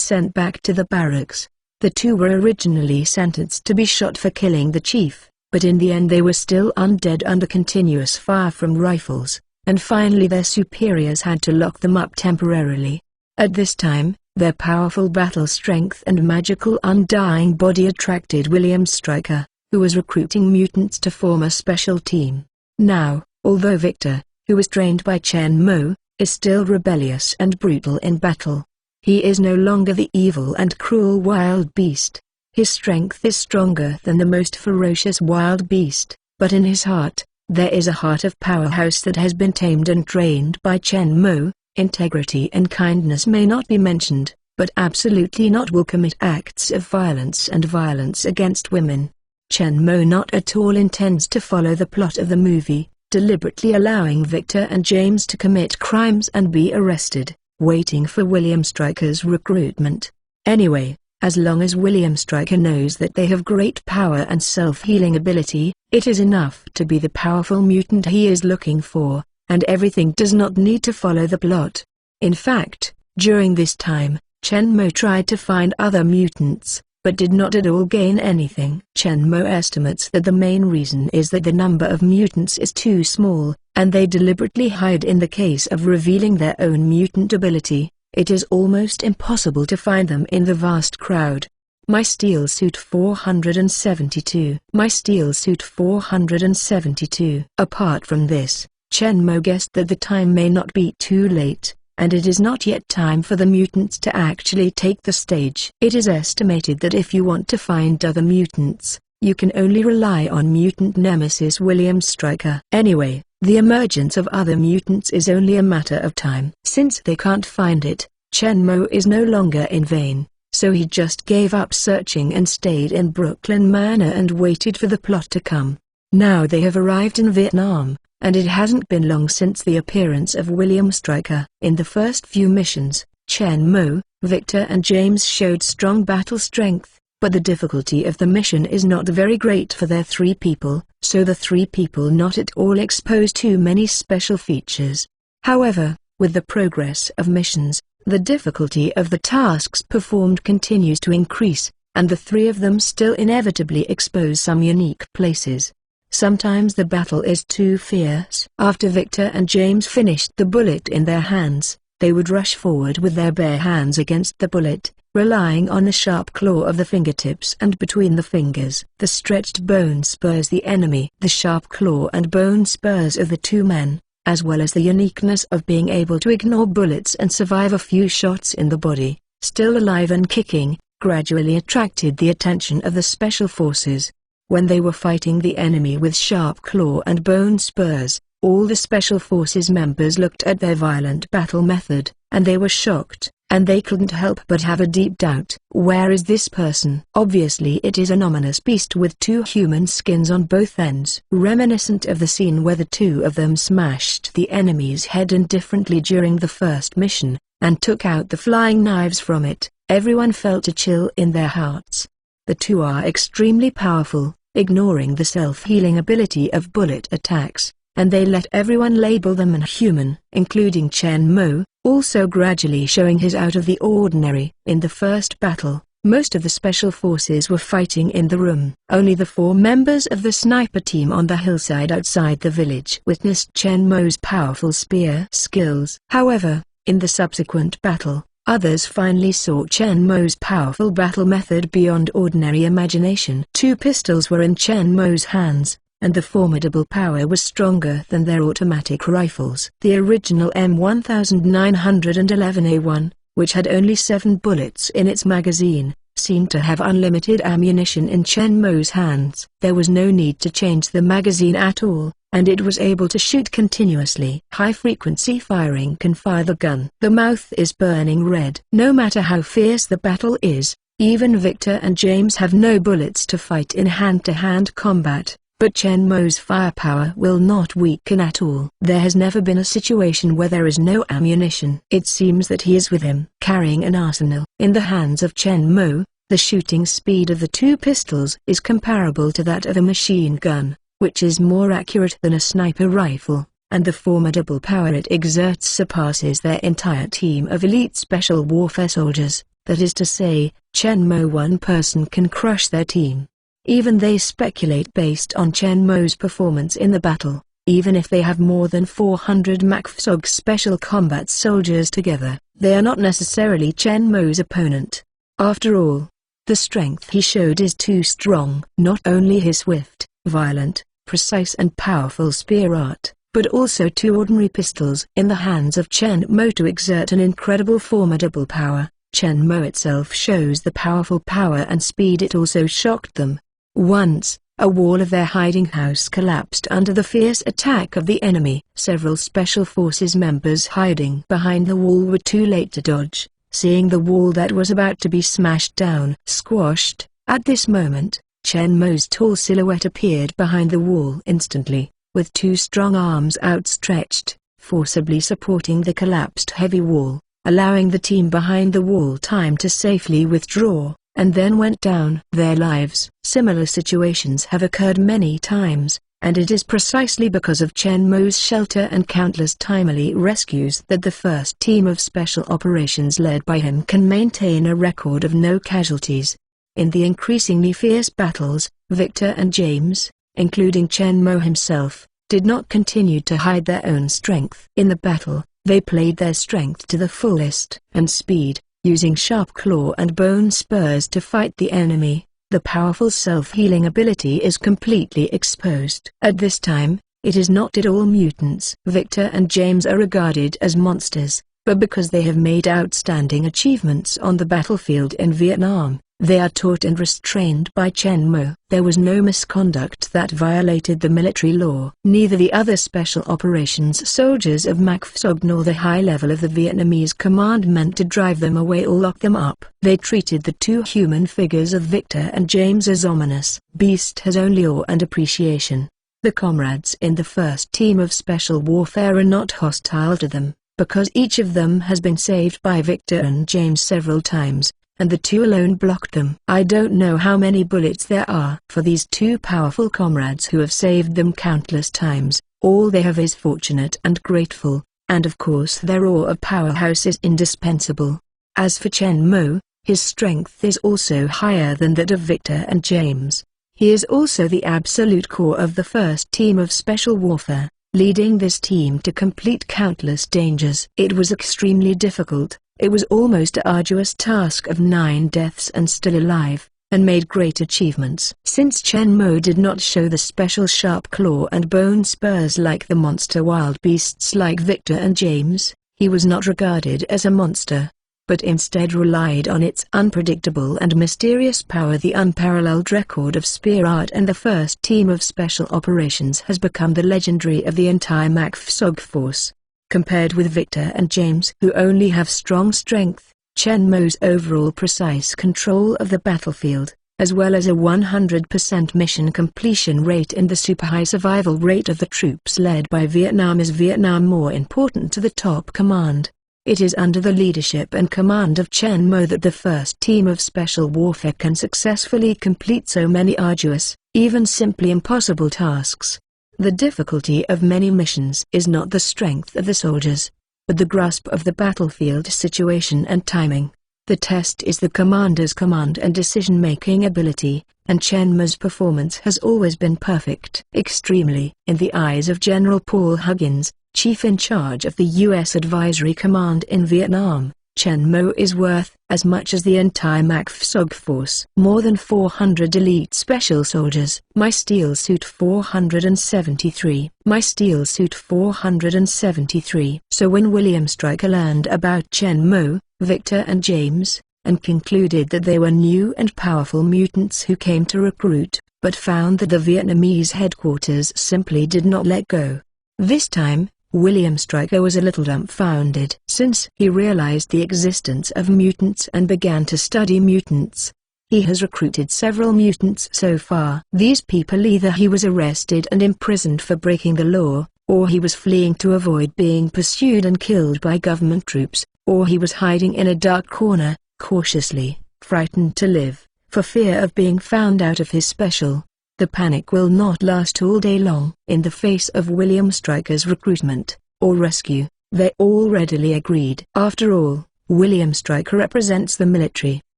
sent back to the barracks. The two were originally sentenced to be shot for killing the chief, but in the end they were still undead under continuous fire from rifles, and finally their superiors had to lock them up temporarily. At this time, their powerful battle strength and magical undying body attracted William Stryker, who was recruiting mutants to form a special team. Now, although Victor, who was trained by Chen Mo, is still rebellious and brutal in battle, he is no longer the evil and cruel wild beast. His strength is stronger than the most ferocious wild beast, but in his heart, there is a heart of powerhouse that has been tamed and trained by Chen Mo. Integrity and kindness may not be mentioned, but absolutely not will commit acts of violence and violence against women. Chen Mo not at all intends to follow the plot of the movie, deliberately allowing Victor and James to commit crimes and be arrested, waiting for William Stryker's recruitment. Anyway, as long as William Stryker knows that they have great power and self-healing ability, it is enough to be the powerful mutant he is looking for, and everything does not need to follow the plot. In fact, during this time, Chen Mo tried to find other mutants, but did not at all gain anything. Chen Mo estimates that the main reason is that the number of mutants is too small, and they deliberately hide in the case of revealing their own mutant ability. It is almost impossible to find them in the vast crowd. My Steel Suit 472. My Steel Suit 472. Apart from this, Chen Mo guessed that the time may not be too late, and it is not yet time for the mutants to actually take the stage. It is estimated that if you want to find other mutants, you can only rely on mutant nemesis William Stryker. Anyway, the emergence of other mutants is only a matter of time. Since they can't find it, Chen Mo is no longer in vain, so he just gave up searching and stayed in Brooklyn Manor and waited for the plot to come. Now they have arrived in Vietnam, and it hasn't been long since the appearance of William Stryker. In the first few missions, Chen Mo, Victor and James showed strong battle strength, but the difficulty of the mission is not very great for their 3 people, so the 3 people not at all expose too many special features. However, with the progress of missions, the difficulty of the tasks performed continues to increase, and the 3 of them still inevitably expose some unique places. Sometimes the battle is too fierce. After Victor and James finished the bullet in their hands, they would rush forward with their bare hands against the bullet, relying on the sharp claw of the fingertips and between the fingers. The stretched bone spurs the enemy. The sharp claw and bone spurs of the 2 men, as well as the uniqueness of being able to ignore bullets and survive a few shots in the body, still alive and kicking, gradually attracted the attention of the special forces. When they were fighting the enemy with sharp claw and bone spurs, all the special forces members looked at their violent battle method, and they were shocked, and they couldn't help but have a deep doubt. Where is this person? Obviously it is an ominous beast with 2 human skins on both ends. Reminiscent of the scene where the 2 of them smashed the enemy's head indifferently during the first mission, and took out the flying knives from it, everyone felt a chill in their hearts. The 2 are extremely powerful, ignoring the self-healing ability of bullet attacks, and they let everyone label them inhuman, including Chen Mo, also gradually showing his out-of-the-ordinary. In the first battle, most of the special forces were fighting in the room. Only the 4 members of the sniper team on the hillside outside the village witnessed Chen Mo's powerful spear skills. However, in the subsequent battle, others finally saw Chen Mo's powerful battle method beyond ordinary imagination. 2 pistols were in Chen Mo's hands, and the formidable power was stronger than their automatic rifles. The original M1911A1, which had only 7 bullets in its magazine, seemed to have unlimited ammunition in Chen Mo's hands. There was no need to change the magazine at all, and it was able to shoot continuously. High-frequency firing can fire the gun. The mouth is burning red. No matter how fierce the battle is, even Victor and James have no bullets to fight in hand-to-hand combat. But Chen Mo's firepower will not weaken at all. There has never been a situation where there is no ammunition. It seems that he is with him, carrying an arsenal. In the hands of Chen Mo, the shooting speed of the 2 pistols is comparable to that of a machine gun, which is more accurate than a sniper rifle, and the formidable power it exerts surpasses their entire team of elite special warfare soldiers. That is to say, Chen Mo one person can crush their team. Even they speculate based on Chen Mo's performance in the battle, even if they have more than 400 MACFSOG special combat soldiers together, they are not necessarily Chen Mo's opponent. After all, the strength he showed is too strong. Not only his swift, violent, precise and powerful spear art, but also 2 ordinary pistols in the hands of Chen Mo to exert an incredible formidable power. Chen Mo itself shows the powerful power and speed it also shocked them. Once, a wall of their hiding house collapsed under the fierce attack of the enemy. Several Special Forces members hiding behind the wall were too late to dodge, seeing the wall that was about to be smashed down. Squashed. At this moment, Chen Mo's tall silhouette appeared behind the wall instantly, with 2 strong arms outstretched, forcibly supporting the collapsed heavy wall, allowing the team behind the wall time to safely withdraw, and then went down. Their lives. Similar situations have occurred many times, and it is precisely because of Chen Mo's shelter and countless timely rescues that the first team of special operations led by him can maintain a record of no casualties. In the increasingly fierce battles, Victor and James, including Chen Mo himself, did not continue to hide their own strength. In the battle, they played their strength to the fullest. And speed, using sharp claw and bone spurs to fight the enemy, the powerful self-healing ability is completely exposed. At this time, it is not at all mutants. Victor and James are regarded as monsters, but because they have made outstanding achievements on the battlefield in Vietnam, they are taught and restrained by Chen Mo. There was no misconduct that violated the military law. Neither the other special operations soldiers of Mac Phsoc nor the high level of the Vietnamese command meant to drive them away or lock them up. They treated the two human figures of Victor and James as ominous. Beast has only awe and appreciation. The comrades in the first team of special warfare are not hostile to them, because each of them has been saved by Victor and James several times, and the two alone blocked them. I don't know how many bullets there are for these two powerful comrades who have saved them countless times. All they have is fortunate and grateful, and of course their awe of powerhouse is indispensable. As for Chen Mo, his strength is also higher than that of Victor and James. He is also the absolute core of the first team of special warfare, leading this team to complete countless dangers. It was extremely difficult. It was almost an arduous task of 9 deaths and still alive, and made great achievements. Since Chen Mo did not show the special sharp claw and bone spurs like the monster wild beasts like Victor and James, he was not regarded as a monster, but instead relied on its unpredictable and mysterious power. The unparalleled record of spear art and the first team of special operations has become the legendary of the entire Mac Phsoc force. Compared with Victor and James, who only have strong strength, Chen Mo's overall precise control of the battlefield, as well as a 100% mission completion rate and the super high survival rate of the troops led by Vietnam, is Vietnam more important to the top command. It is under the leadership and command of Chen Mo that the first team of special warfare can successfully complete so many arduous, even simply impossible tasks. The difficulty of many missions is not the strength of the soldiers, but the grasp of the battlefield situation and timing. The test is the commander's command and decision-making ability, and Chen Mo's performance has always been perfect. Extremely, in the eyes of General Paul Huggins, chief in charge of the U.S. Advisory Command in Vietnam, Chen Mo is worth as much as the entire Mac Phsoc force. More than 400 elite special soldiers. My Steel Suit 473. My Steel Suit 473. So when William Stryker learned about Chen Mo, Victor and James, and concluded that they were new and powerful mutants who came to recruit, but found that the Vietnamese headquarters simply did not let go. This time, William Stryker was a little dumbfounded. Since he realized the existence of mutants and began to study mutants, he has recruited several mutants so far. These people, either he was arrested and imprisoned for breaking the law, or he was fleeing to avoid being pursued and killed by government troops, or he was hiding in a dark corner, cautiously, frightened to live, for fear of being found out of his special. The panic will not last all day long. In the face of William Stryker's recruitment, or rescue, they all readily agreed. After all, William Stryker represents the military,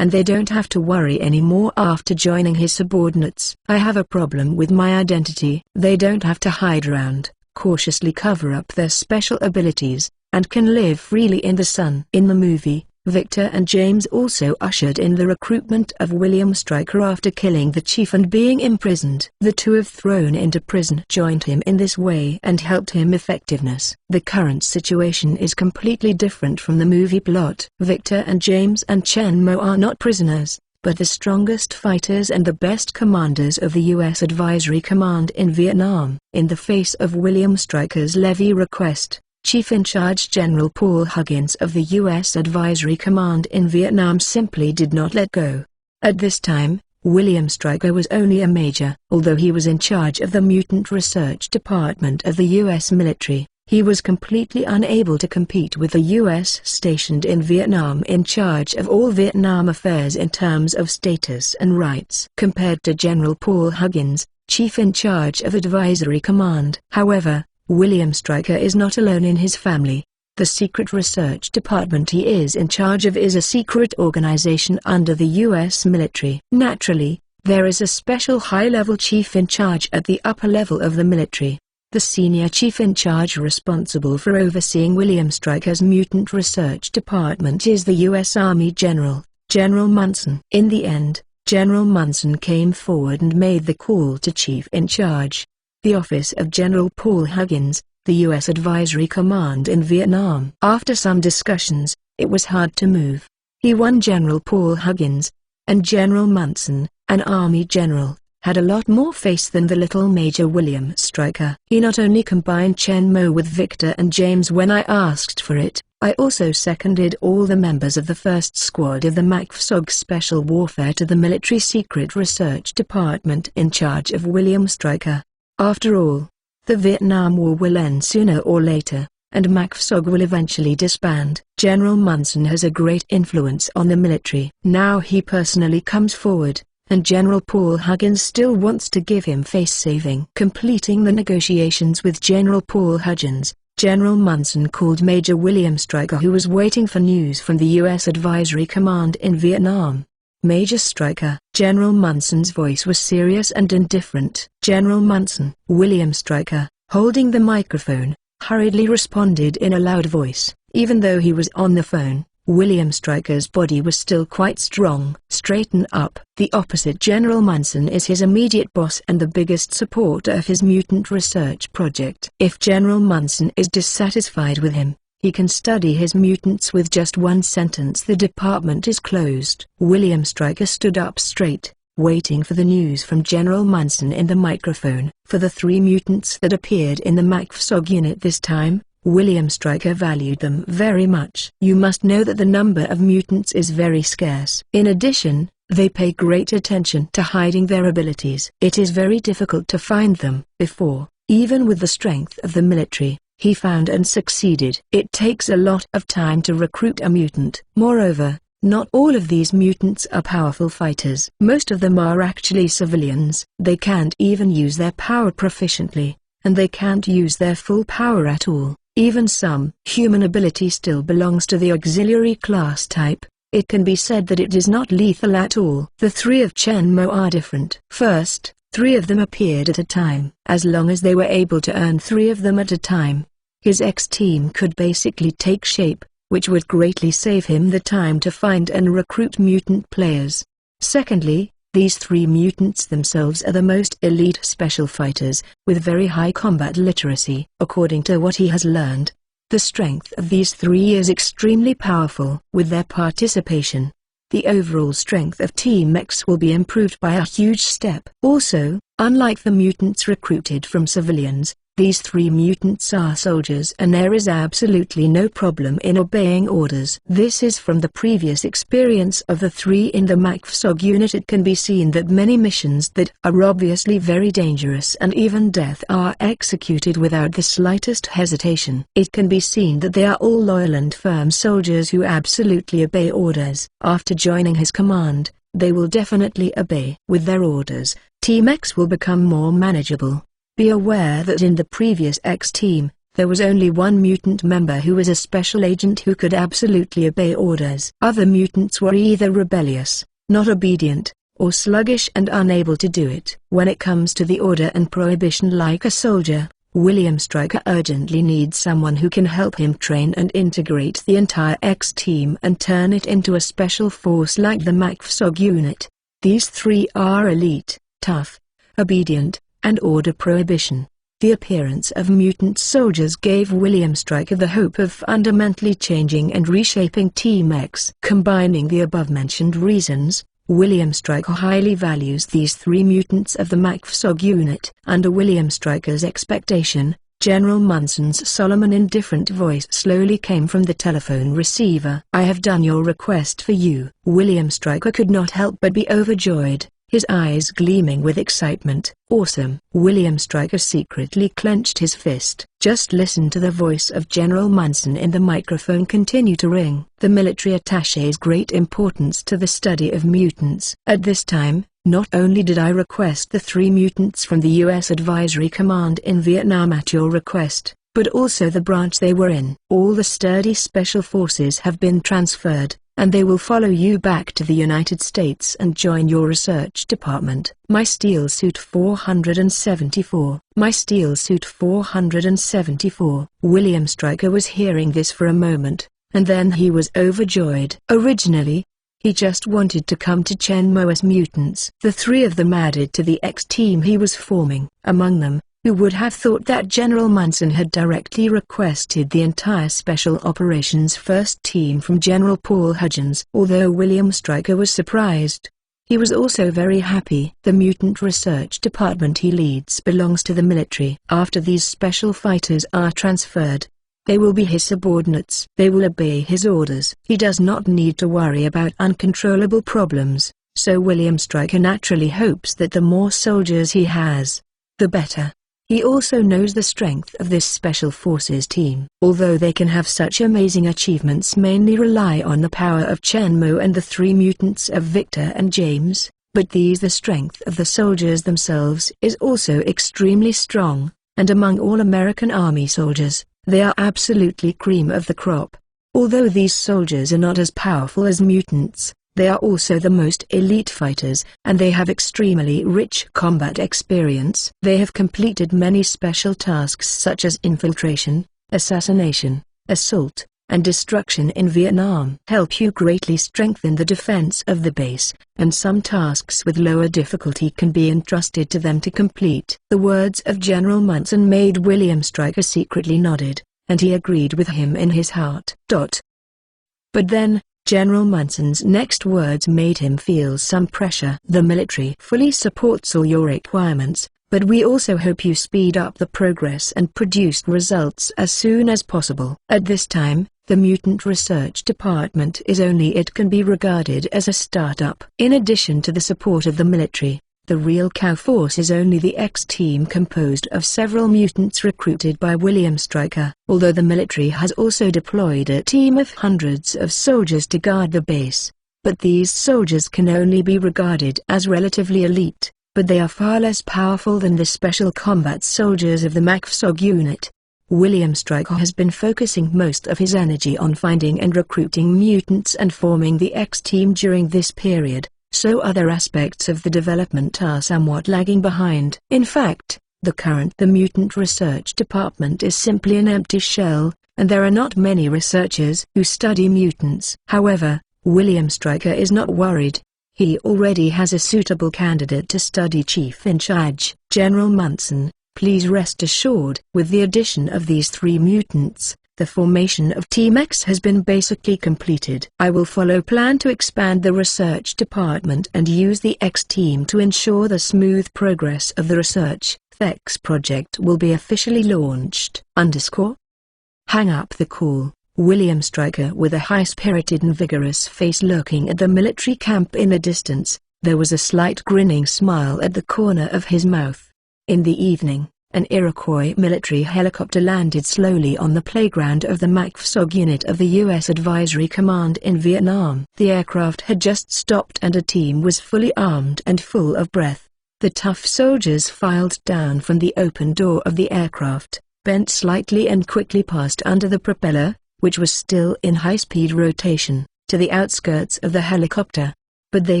and they don't have to worry anymore after joining his subordinates. I have a problem with my identity. They don't have to hide around, cautiously cover up their special abilities, and can live freely in the sun. In the movie, Victor and James also ushered in the recruitment of William Stryker after killing the chief and being imprisoned. The two have thrown into prison, joined him in this way and helped him effectiveness. The current situation is completely different from the movie plot. Victor and James and Chen Mo are not prisoners, but the strongest fighters and the best commanders of the U.S. Advisory Command in Vietnam. In the face of William Stryker's levy request, Chief in Charge General Paul Huggins of the U.S. Advisory Command in Vietnam simply did not let go. At this time, William Stryker was only a major. Although he was in charge of the Mutant Research Department of the U.S. military, he was completely unable to compete with the U.S. stationed in Vietnam in charge of all Vietnam affairs in terms of status and rights. Compared to General Paul Huggins, Chief in Charge of Advisory Command. However, William Stryker is not alone in his family. The secret research department he is in charge of is a secret organization under the U.S. military. Naturally, there is a special high-level chief in charge at the upper level of the military. The senior chief in charge responsible for overseeing William Stryker's mutant research department is the U.S. Army General, General Munson. In the end, General Munson came forward and made the call to chief in charge. The office of General Paul Huggins, the U.S. Advisory Command in Vietnam. After some discussions, it was hard to move. He won General Paul Huggins, and General Munson, an Army general, had a lot more face than the little Major William Stryker. He not only combined Chen Mo with Victor and James when I asked for it, I also seconded all the members of the first squad of the MACFSOG Special Warfare to the Military Secret Research Department in charge of William Stryker. After all, the Vietnam War will end sooner or later, and MACFSOG will eventually disband. General Munson has a great influence on the military. Now he personally comes forward, and General Paul Huggins still wants to give him face-saving. Completing the negotiations with General Paul Huggins, General Munson called Major William Stryker, who was waiting for news from the U.S. Advisory Command in Vietnam. Major Stryker. General Munson's voice was serious and indifferent. General Munson. William Stryker, holding the microphone, hurriedly responded in a loud voice. Even though he was on the phone, William Stryker's body was still quite strong. Straighten up. The opposite General Munson is his immediate boss and the biggest supporter of his mutant research project. If General Munson is dissatisfied with him, he can study his mutants with just one sentence. The department is closed. William Stryker stood up straight, waiting for the news from General Munson in the microphone. For the 3 mutants that appeared in the MACFSOG unit this time, William Stryker valued them very much. You must know that the number of mutants is very scarce. In addition, they pay great attention to hiding their abilities. It is very difficult to find them. Before, even with the strength of the military, he found and succeeded. It takes a lot of time to recruit a mutant. Moreover, not all of these mutants are powerful fighters. Most of them are actually civilians. They can't even use their power proficiently, and they can't use their full power at all. Even some human ability still belongs to the auxiliary class type. It can be said that it is not lethal at all. The 3 of Chen Mo are different. First, 3 of them appeared at a time. As long as they were able to earn 3 of them at a time, his X-team could basically take shape, which would greatly save him the time to find and recruit mutant players. Secondly, these 3 mutants themselves are the most elite special fighters, with very high combat literacy. According to what he has learned, the strength of these 3 is extremely powerful. With their participation, the overall strength of Team X will be improved by a huge step. Also, unlike the mutants recruited from civilians, these 3 mutants are soldiers and there is absolutely no problem in obeying orders. This is from the previous experience of the 3 in the MACFSOG unit. It can be seen that many missions that are obviously very dangerous and even death are executed without the slightest hesitation. It can be seen that they are all loyal and firm soldiers who absolutely obey orders. After joining his command, they will definitely obey. With their orders, Team X will become more manageable. Be aware that in the previous X team, there was only one mutant member who was a special agent who could absolutely obey orders. Other mutants were either rebellious, not obedient, or sluggish and unable to do it. When it comes to the order and prohibition like a soldier, William Stryker urgently needs someone who can help him train and integrate the entire X team and turn it into a special force like the MACFSOG unit. These 3 are elite, tough, obedient, and order prohibition. The appearance of mutant soldiers gave William Stryker the hope of fundamentally changing and reshaping Team X. Combining the above-mentioned reasons, William Stryker highly values these 3 mutants of the MACFSOG unit. Under William Stryker's expectation, General Munson's solemn and indifferent voice slowly came from the telephone receiver. "I have done your request for you." William Stryker could not help but be overjoyed, his eyes gleaming with excitement. "Awesome." William Stryker secretly clenched his fist. Just listen to the voice of General Munson in the microphone continue to ring. The military attaché's great importance to the study of mutants. At this time, not only did I request the 3 mutants from the U.S. Advisory Command in Vietnam at your request, but also the branch they were in. All the sturdy special forces have been transferred, and they will follow you back to the United States and join your research department. My Steel Suit 474. My Steel Suit 474. William Stryker was hearing this for a moment, and then he was overjoyed. Originally, he just wanted to come to Chen Mo as mutants. The 3 of them added to the X team he was forming. Among them, Who would have thought that General Munson had directly requested the entire Special Operations First Team from General Paul Hudgens? Although William Stryker was surprised, he was also very happy. The Mutant Research Department he leads belongs to the military. After these special fighters are transferred, they will be his subordinates. They will obey his orders. He does not need to worry about uncontrollable problems, so William Stryker naturally hopes that the more soldiers he has, the better. He also knows the strength of this Special Forces team. Although they can have such amazing achievements mainly rely on the power of Chen-Mo and the three mutants of Victor and James, but the strength of the soldiers themselves is also extremely strong, and among all American Army soldiers, they are absolutely cream of the crop. Although these soldiers are not as powerful as mutants, they are also the most elite fighters, and they have extremely rich combat experience. They have completed many special tasks such as infiltration, assassination, assault, and destruction in Vietnam. Help you greatly strengthen the defense of the base, and some tasks with lower difficulty can be entrusted to them to complete. The words of General Munson made William Stryker secretly nodded, and he agreed with him in his heart. But then, General Munson's next words made him feel some pressure. The military fully supports all your requirements, but we also hope you speed up the progress and produce results as soon as possible. At this time, the Mutant Research Department it can be regarded as a startup. In addition to the support of the military, the real cow force is only the X-Team composed of several mutants recruited by William Stryker. Although the military has also deployed a team of hundreds of soldiers to guard the base, but these soldiers can only be regarded as relatively elite, but they are far less powerful than the special combat soldiers of the MACFSOG unit. William Stryker has been focusing most of his energy on finding and recruiting mutants and forming the X-Team during this period, so other aspects of the development are somewhat lagging behind. In fact, the Mutant Research Department is simply an empty shell, and there are not many researchers who study mutants. However, William Stryker is not worried. He already has a suitable candidate to study Chief in Charge. General Munson, please rest assured. With the addition of these three mutants, the formation of Team X has been basically completed. I will follow plan to expand the research department and use the X-Team to ensure the smooth progress of the research. The X project will be officially launched. Hang up the call. William Stryker, with a high-spirited and vigorous face looking at the military camp in the distance, there was a slight grinning smile at the corner of his mouth. In the evening, an Iroquois military helicopter landed slowly on the playground of the MACFSOG unit of the U.S. Advisory Command in Vietnam. The aircraft had just stopped and a team was fully armed and full of breath. The tough soldiers filed down from the open door of the aircraft, bent slightly and quickly passed under the propeller, which was still in high-speed rotation, to the outskirts of the helicopter. But they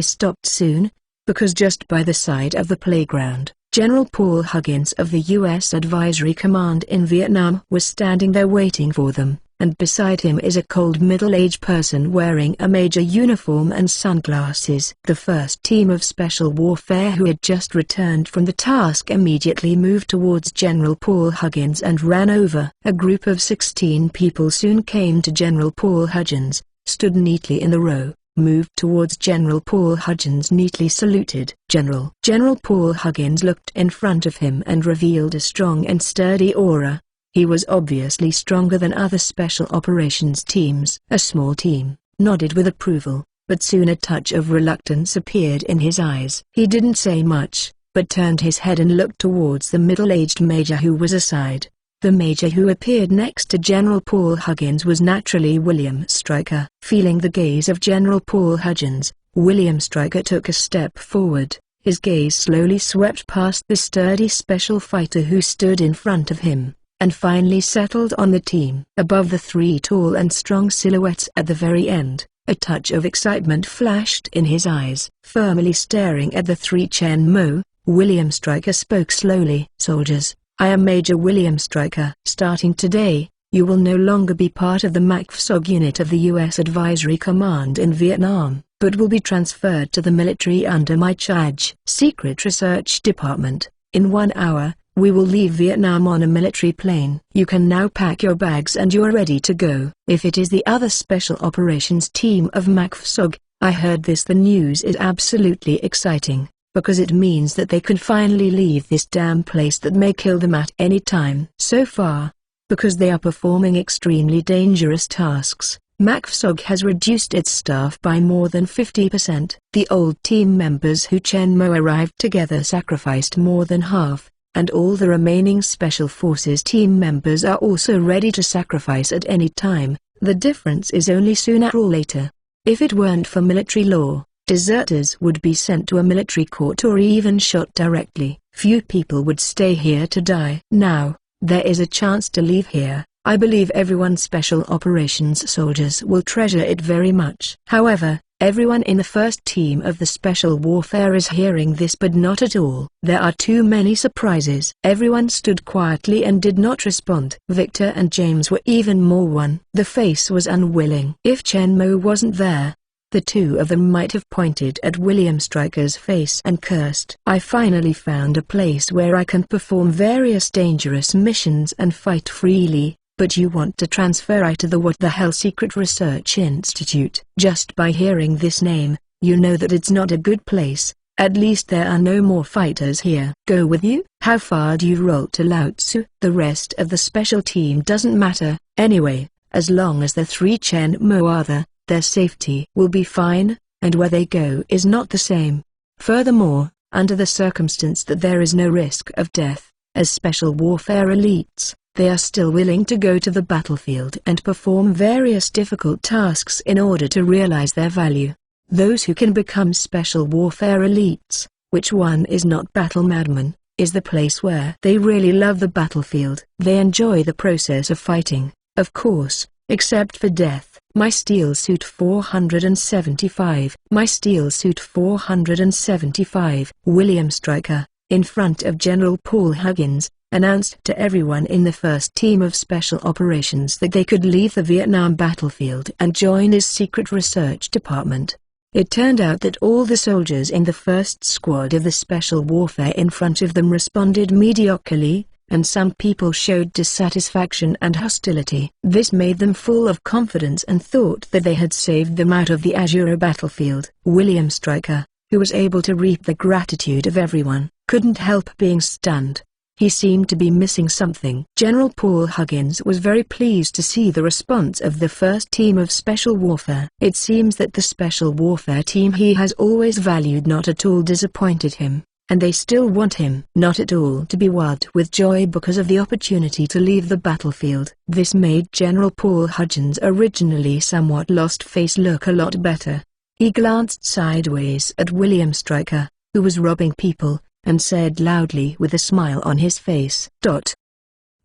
stopped soon, because just by the side of the playground, General Paul Hudgens of the U.S. Advisory Command in Vietnam was standing there waiting for them, and beside him is a cold middle-aged person wearing a major uniform and sunglasses. The first team of Special Warfare who had just returned from the task immediately moved towards General Paul Hudgens and ran over. A group of 16 people soon came to General Paul Hudgens, stood neatly in the row, moved towards General Paul Hudgens, neatly saluted. General Paul Hudgens looked in front of him and revealed a strong and sturdy aura. He was obviously stronger than other special operations teams. A small team nodded with approval, but soon a touch of reluctance appeared in his eyes. He didn't say much, but turned his head and looked towards the middle-aged major who was aside. The major who appeared next to General Paul Hudgens was naturally William Stryker. Feeling the gaze of General Paul Hudgens, William Stryker took a step forward. His gaze slowly swept past the sturdy special fighter who stood in front of him, and finally settled on the team. Above the three tall and strong silhouettes at the very end, a touch of excitement flashed in his eyes. Firmly staring at the three Chen-Mo, William Stryker spoke slowly. Soldiers, I am Major William Stryker. Starting today, you will no longer be part of the MACFSOG unit of the U.S. Advisory Command in Vietnam, but will be transferred to the military under my charge. Secret Research Department. In 1 hour, We will leave Vietnam on a military plane. You can now pack your bags and you are ready to go. If it is the other special operations team of MACFSOG, I heard this. The news is absolutely exciting, because it means that they can finally leave this damn place that may kill them at any time. So far, because they are performing extremely dangerous tasks, MACFSOG has reduced its staff by more than 50%. The old team members who Chen Mo arrived together sacrificed more than half, and all the remaining Special Forces team members are also ready to sacrifice at any time. The difference is only sooner or later. If it weren't for military law, deserters would be sent to a military court or even shot directly. Few people would stay here to die. Now, there is a chance to leave here. I believe everyone Special Operations soldiers will treasure it very much. However, everyone in the first team of the Special Warfare is hearing this, but not at all. There are too many surprises. Everyone stood quietly and did not respond. Victor and James were even more one. The face was unwilling. If Chen Mo wasn't there, the two of them might have pointed at William Stryker's face and cursed. I finally found a place where I can perform various dangerous missions and fight freely. But you want to transfer I to the what the hell Secret Research Institute. Just by hearing this name, you know that it's not a good place. At least there are no more fighters here. Go with you? How far do you roll to Laotsu? The rest of the special team doesn't matter, anyway, as long as the three Chen Mo are there, their safety will be fine, and where they go is not the same. Furthermore, under the circumstance that there is no risk of death, as special warfare elites, they are still willing to go to the battlefield and perform various difficult tasks in order to realize their value. Those who can become special warfare elites, which one is not battle madman, is the place where they really love the battlefield. They enjoy the process of fighting, of course, except for death. My Steel Suit 475. My Steel Suit 475. William Stryker, in front of General Paul Huggins, announced to everyone in the first team of Special Operations that they could leave the Vietnam battlefield and join his secret research department. It turned out that all the soldiers in the first squad of the Special Warfare in front of them responded mediocrely, and some people showed dissatisfaction and hostility. This made them full of confidence and thought that they had saved them out of the Azura battlefield. William Stryker, who was able to reap the gratitude of everyone, couldn't help being stunned. He seemed to be missing something. General Paul Huggins was very pleased to see the response of the first team of Special Warfare. It seems that the Special Warfare team he has always valued not at all disappointed him, and they still want him not at all to be wild with joy because of the opportunity to leave the battlefield. This made General Paul Huggins' originally somewhat lost face look a lot better. He glanced sideways at William Stryker, who was robbing people, and said loudly with a smile on his face,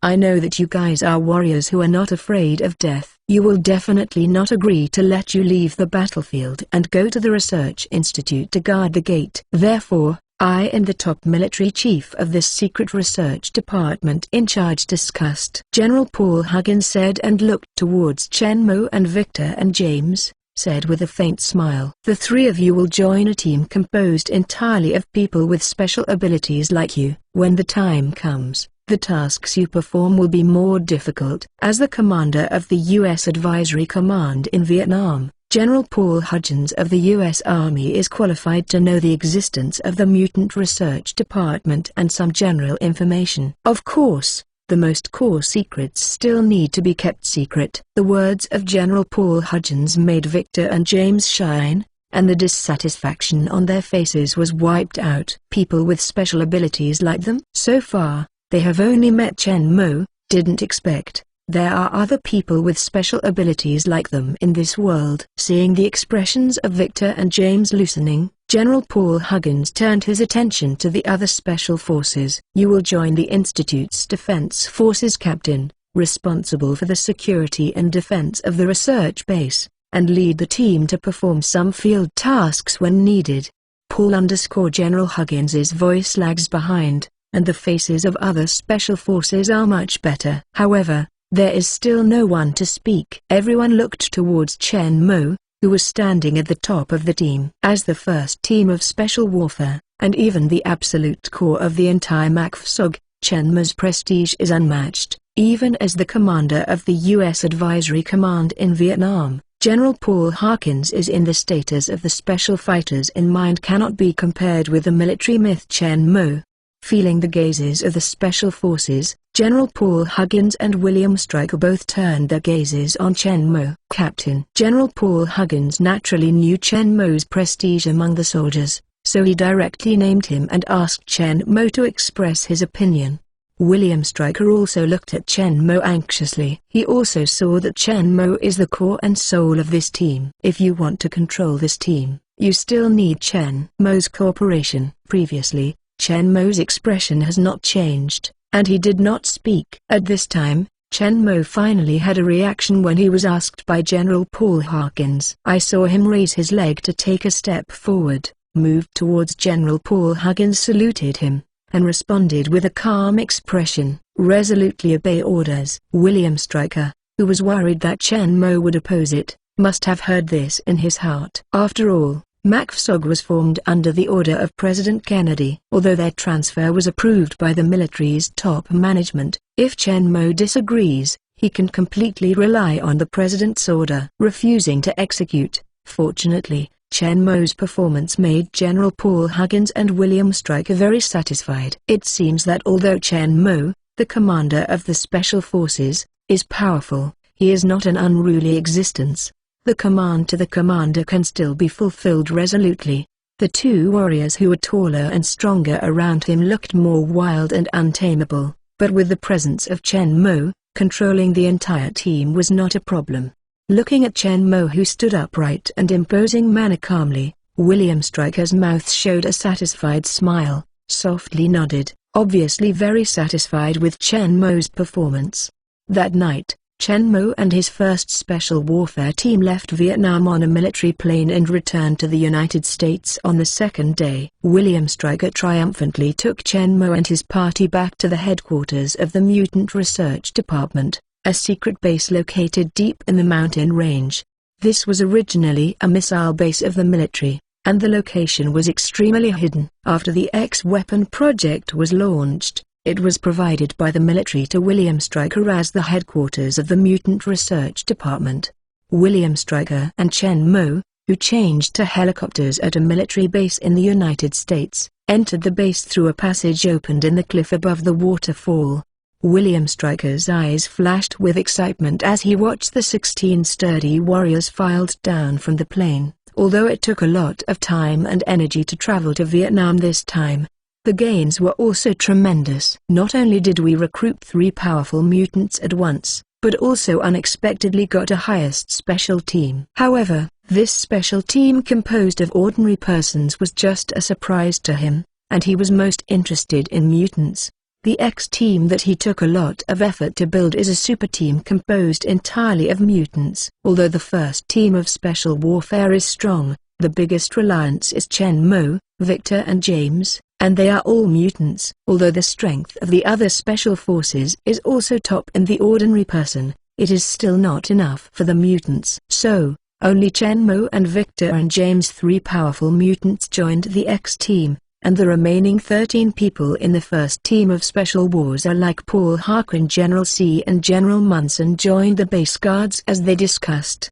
"I know that you guys are warriors who are not afraid of death. You will definitely not agree to let you leave the battlefield and go to the Research Institute to guard the gate. Therefore, I and the top military chief of this secret research department in charge discussed." General Paul Huggins said and looked towards Chen Mo and Victor and James, said with a faint smile, "The three of you will join a team composed entirely of people with special abilities like you. When the time comes, the tasks you perform will be more difficult." As the commander of the U.S. Advisory Command in Vietnam, General Paul Huggins of the U.S. Army is qualified to know the existence of the Mutant Research Department and some general information. Of course, the most core secrets still need to be kept secret. The words of General Paul Huggins made Victor and James shine, and the dissatisfaction on their faces was wiped out. People with special abilities like them? So far, they have only met Chen Mo. Didn't expect there are other people with special abilities like them in this world. Seeing the expressions of Victor and James loosening, General Paul Huggins turned his attention to the other special forces. "You will join the Institute's Defense Forces Captain, responsible for the security and defense of the research base, and lead the team to perform some field tasks when needed." General Huggins's voice lags behind, and the faces of other special forces are much better. However, there is still no one to speak. Everyone looked towards Chen Mo, who was standing at the top of the team. As the first team of Special Warfare, and even the absolute core of the entire MACFSOG, Chen Mo's prestige is unmatched, even as the commander of the U.S. Advisory Command in Vietnam. General Paul Harkins is in the status of the special fighters in mind cannot be compared with the military myth Chen Mo. Feeling the gazes of the special forces, General Paul Huggins and William Stryker both turned their gazes on Chen Mo. Captain General Paul Huggins naturally knew Chen Mo's prestige among the soldiers, so he directly named him and asked Chen Mo to express his opinion. William Stryker also looked at Chen Mo anxiously. He also saw that Chen Mo is the core and soul of this team. If you want to control this team, you still need Chen Mo's cooperation. Previously, Chen Mo's expression has not changed, and he did not speak. At this time, Chen Mo finally had a reaction when he was asked by General Paul Harkins. I saw him raise his leg to take a step forward, moved towards General Paul Huggins, saluted him, and responded with a calm expression, resolutely obey orders. William Stryker, who was worried that Chen Mo would oppose it, must have heard this in his heart. After all, MACSOG was formed under the order of President Kennedy. Although their transfer was approved by the military's top management, if Chen Mo disagrees, he can completely rely on the president's order. Refusing to execute, fortunately, Chen Mo's performance made General Paul Huggins and William Stryker very satisfied. It seems that although Chen Mo, the commander of the Special Forces, is powerful, he is not an unruly existence. The command to the commander can still be fulfilled resolutely. The two warriors who were taller and stronger around him looked more wild and untamable, but with the presence of Chen Mo, controlling the entire team was not a problem. Looking at Chen Mo, who stood upright and imposing manner calmly, William Stryker's mouth showed a satisfied smile, softly nodded, obviously very satisfied with Chen Mo's performance. That night, Chen Mo and his first Special Warfare team left Vietnam on a military plane and returned to the United States on the second day. William Stryker triumphantly took Chen Mo and his party back to the headquarters of the Mutant Research Department, a secret base located deep in the mountain range. This was originally a missile base of the military, and the location was extremely hidden. After the X-Weapon project was launched, it was provided by the military to William Stryker as the headquarters of the Mutant Research Department. William Stryker and Chen Mo, who changed to helicopters at a military base in the United States, entered the base through a passage opened in the cliff above the waterfall. William Stryker's eyes flashed with excitement as he watched the 16 sturdy warriors filed down from the plane. Although it took a lot of time and energy to travel to Vietnam this time, the gains were also tremendous. Not only did we recruit 3 powerful mutants at once, but also unexpectedly got a highest special team. However, this special team composed of ordinary persons was just a surprise to him, and he was most interested in mutants. The X-team that he took a lot of effort to build is a super team composed entirely of mutants. Although the first team of Special Warfare is strong, the biggest reliance is Chen Mo, Victor and James, and they are all mutants. Although the strength of the other special forces is also top in the ordinary person, it is still not enough for the mutants. So, only Chen Mo and Victor and James, 3 powerful mutants, joined the X-team, and the remaining 13 people in the first team of Special Wars are like Paul Harkin, General C and General Munson joined the base guards as they discussed.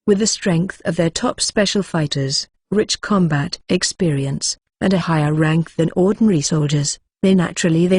With the strength of their top special fighters, rich combat experience, and a higher rank than ordinary soldiers, they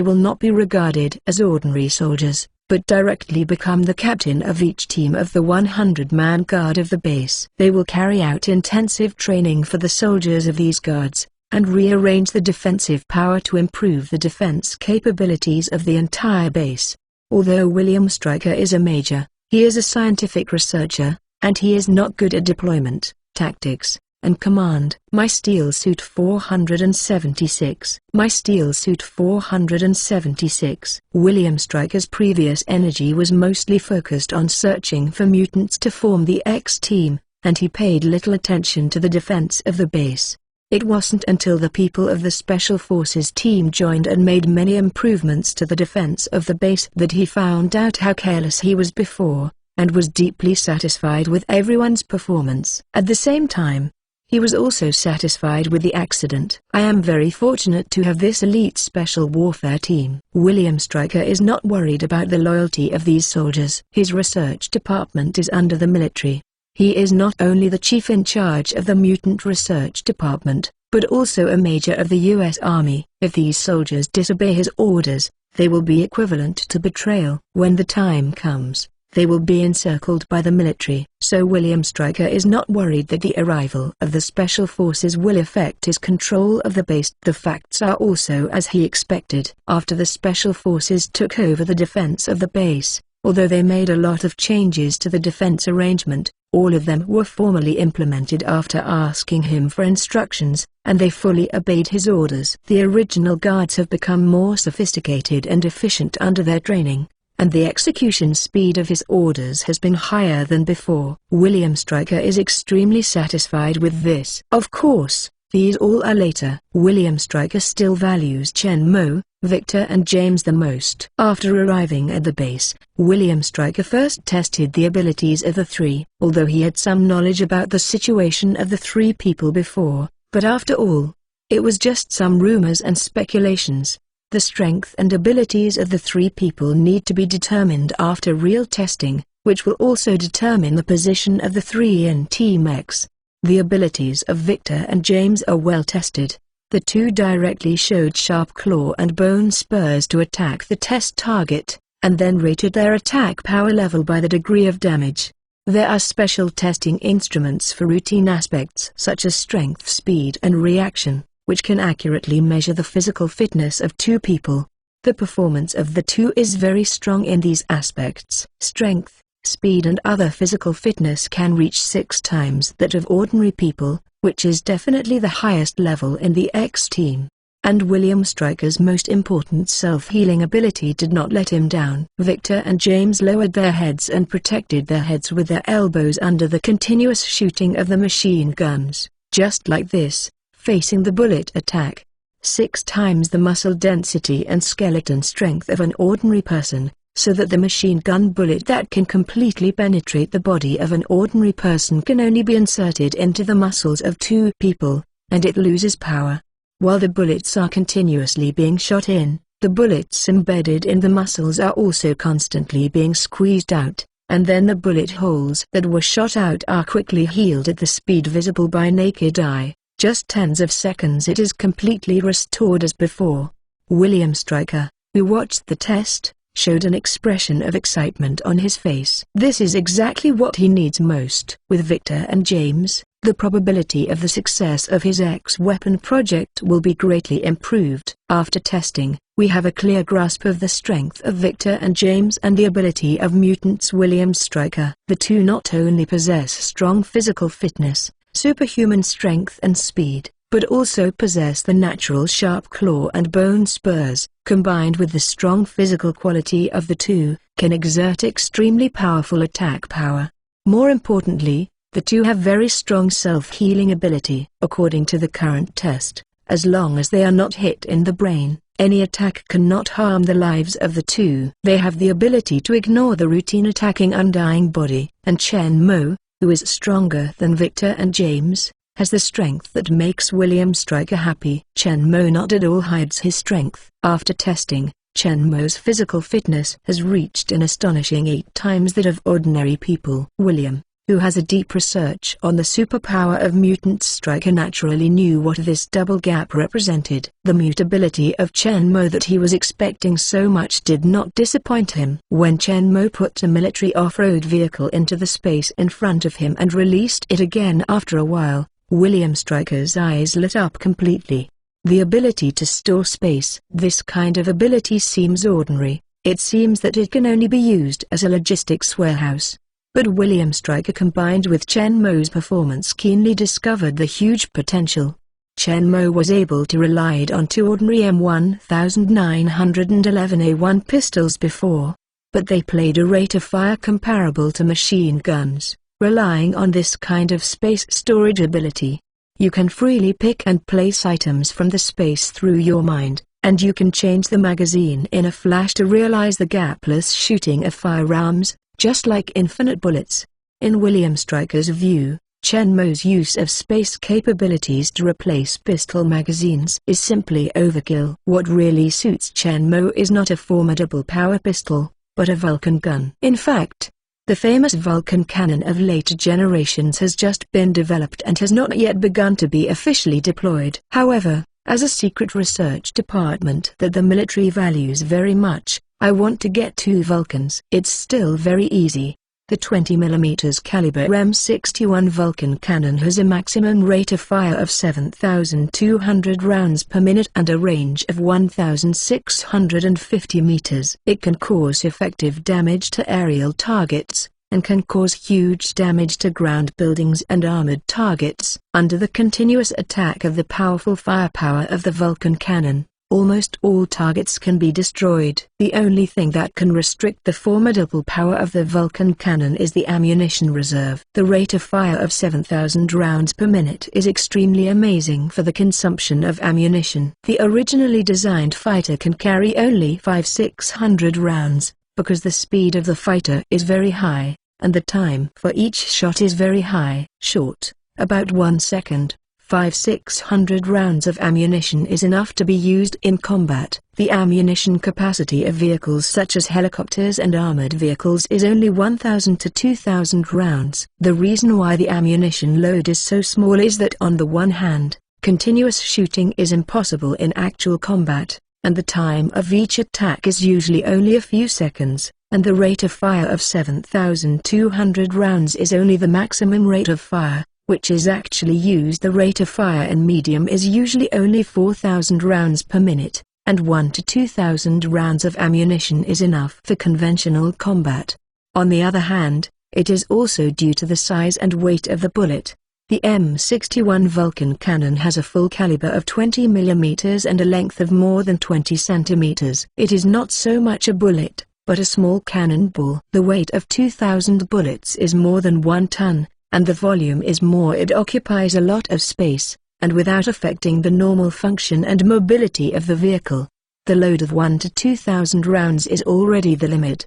will not be regarded as ordinary soldiers, but directly become the captain of each team of the 100-man guard of the base. They will carry out intensive training for the soldiers of these guards, and rearrange the defensive power to improve the defense capabilities of the entire base. Although William Stryker is a major, he is a scientific researcher, and he is not good at deployment, tactics, and command. My Steel Suit 476. My Steel Suit 476. William Stryker's previous energy was mostly focused on searching for mutants to form the X-team, and he paid little attention to the defense of the base. It wasn't until the people of the Special Forces team joined and made many improvements to the defense of the base that he found out how careless he was before, and was deeply satisfied with everyone's performance. At the same time, He was also satisfied with the accident. I am very fortunate to have this elite special warfare team. William Stryker is not worried about the loyalty of these soldiers. His research department is under the military. He is not only the chief in charge of the mutant research department, but also a major of the U.S. Army. If these soldiers disobey his orders, they will be equivalent to betrayal. When the time comes, they will be encircled by the military. So William Stryker is not worried that the arrival of the special forces will affect his control of the base. The facts are also as he expected. After the special forces took over the defense of the base, although they made a lot of changes to the defense arrangement, all of them were formally implemented after asking him for instructions, and they fully obeyed his orders. The original guards have become more sophisticated and efficient under their training, and the execution speed of his orders has been higher than before. William Stryker is extremely satisfied with this. Of course, these all are later. William Stryker still values Chen Mo, Victor and James the most. After arriving at the base, William Stryker first tested the abilities of the three. Although he had some knowledge about the situation of the three people before, but after all, it was just some rumors and speculations. The strength and abilities of the three people need to be determined after real testing, which will also determine the position of the three in Team X. The abilities of Victor and James are well tested. The two directly showed sharp claw and bone spurs to attack the test target, and then rated their attack power level by the degree of damage. There are special testing instruments for routine aspects such as strength, speed and reaction, which can accurately measure the physical fitness of two people. The performance of the two is very strong in these aspects. Strength, speed and other physical fitness can reach 6 times that of ordinary people, which is definitely the highest level in the X team. And William Stryker's most important self-healing ability did not let him down. Victor and James lowered their heads and protected their heads with their elbows under the continuous shooting of the machine guns, just like this, facing the bullet attack. 6 times the muscle density and skeleton strength of an ordinary person, so that the machine gun bullet that can completely penetrate the body of an ordinary person can only be inserted into the muscles of 2 people, and it loses power. While the bullets are continuously being shot in, the bullets embedded in the muscles are also constantly being squeezed out, and then the bullet holes that were shot out are quickly healed at the speed visible by naked eye. Just tens of seconds it is completely restored as before. William Stryker, who watched the test, showed an expression of excitement on his face. This is exactly what he needs most. With Victor and James, the probability of the success of his X-weapon project will be greatly improved. After testing, we have a clear grasp of the strength of Victor and James and the ability of mutants William Stryker. The two not only possess strong physical fitness, superhuman strength and speed, but also possess the natural sharp claw and bone spurs, combined with the strong physical quality of the two, can exert extremely powerful attack power. More importantly, the two have very strong self-healing ability. According to the current test, as long as they are not hit in the brain, any attack cannot harm the lives of the two. They have the ability to ignore the routine attacking undying body, and Chen Mo, who is stronger than Victor and James, has the strength that makes William Stryker happy. Chen Mo not at all hides his strength. After testing, Chen Mo's physical fitness has reached an astonishing 8 times that of ordinary people. William, who has a deep research on the superpower of mutant Stryker, naturally knew what this double gap represented. The mutability of Chen Mo that he was expecting so much did not disappoint him. When Chen Mo put a military off-road vehicle into the space in front of him and released it again after a while, William Stryker's eyes lit up completely. The ability to store space. This kind of ability seems ordinary. It seems that it can only be used as a logistics warehouse. But William Stryker, combined with Chen Mo's performance, keenly discovered the huge potential. Chen Mo was able to rely on 2 ordinary M1911A1 pistols before, but they played a rate of fire comparable to machine guns. Relying on this kind of space storage ability, you can freely pick and place items from the space through your mind, and you can change the magazine in a flash to realize the gapless shooting of firearms, just like infinite bullets. In William Stryker's view, Chen Mo's use of space capabilities to replace pistol magazines is simply overkill. What really suits Chen Mo is not a formidable power pistol, but a Vulcan gun. In fact, the famous Vulcan cannon of later generations has just been developed and has not yet begun to be officially deployed. However, as a secret research department that the military values very much, I want to get 2 Vulcans. It's still very easy. The 20mm caliber M61 Vulcan cannon has a maximum rate of fire of 7,200 rounds per minute and a range of 1,650 meters. It can cause effective damage to aerial targets, and can cause huge damage to ground buildings and armored targets. Under the continuous attack of the powerful firepower of the Vulcan cannon, almost all targets can be destroyed. The only thing that can restrict the formidable power of the Vulcan cannon is the ammunition reserve. The rate of fire of 7,000 rounds per minute is extremely amazing for the consumption of ammunition. The originally designed fighter can carry only 500-600 rounds, because the speed of the fighter is very high, and the time for each shot is very high. Short, about 1 second. 500-600 rounds of ammunition is enough to be used in combat. The ammunition capacity of vehicles such as helicopters and armored vehicles is only 1,000 to 2,000 rounds. The reason why the ammunition load is so small is that on the one hand, continuous shooting is impossible in actual combat, and the time of each attack is usually only a few seconds, and the rate of fire of 7,200 rounds is only the maximum rate of fire, which is actually used. The rate of fire in medium is usually only 4,000 rounds per minute, and 1,000 to 2,000 rounds of ammunition is enough for conventional combat. On the other hand, it is also due to the size and weight of the bullet. The M61 Vulcan cannon has a full caliber of 20 mm and a length of more than 20 cm. It is not so much a bullet, but a small cannonball. The weight of 2,000 bullets is more than 1 ton. And the volume is more. It occupies a lot of space, and without affecting the normal function and mobility of the vehicle. The load of 1,000 to 2,000 rounds is already the limit.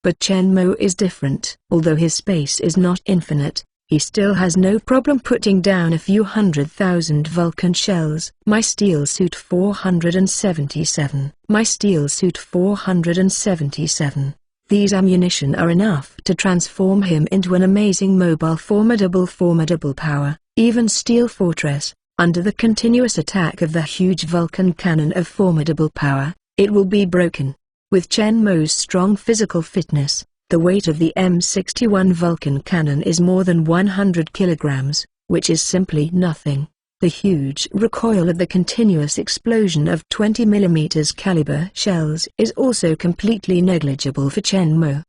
But Chen Mo is different. Although his space is not infinite, he still has no problem putting down a few 100,000 Vulcan shells. My Steel Suit 477. My Steel Suit 477. These ammunition are enough to transform him into an amazing mobile formidable power. Even Steel Fortress, under the continuous attack of the huge Vulcan cannon of formidable power, it will be broken. With Chen Mo's strong physical fitness, the weight of the M61 Vulcan cannon is more than 100 kilograms, which is simply nothing. The huge recoil of the continuous explosion of 20 mm caliber shells is also completely negligible for Chen Mo.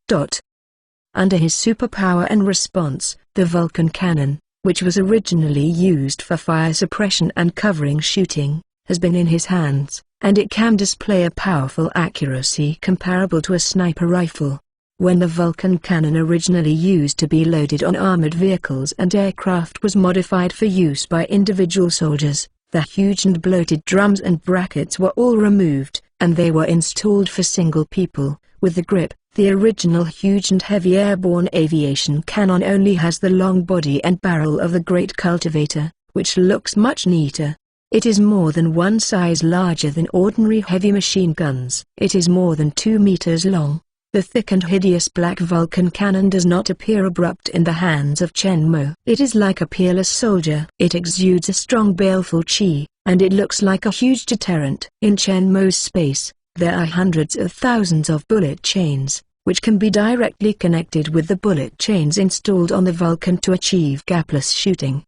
Under his superpower and response, the Vulcan cannon, which was originally used for fire suppression and covering shooting, has been in his hands, and it can display a powerful accuracy comparable to a sniper rifle. When the Vulcan cannon originally used to be loaded on armored vehicles and aircraft was modified for use by individual soldiers, the huge and bloated drums and brackets were all removed, and they were installed for single people, with the grip. The original huge and heavy airborne aviation cannon only has the long body and barrel of the Great Cultivator, which looks much neater. It is more than 1 size larger than ordinary heavy machine guns. It is more than 2 meters long. The thick and hideous black Vulcan cannon does not appear abrupt in the hands of Chen Mo. It is like a peerless soldier. It exudes a strong baleful chi, and it looks like a huge deterrent. In Chen Mo's space, there are hundreds of thousands of bullet chains, which can be directly connected with the bullet chains installed on the Vulcan to achieve gapless shooting.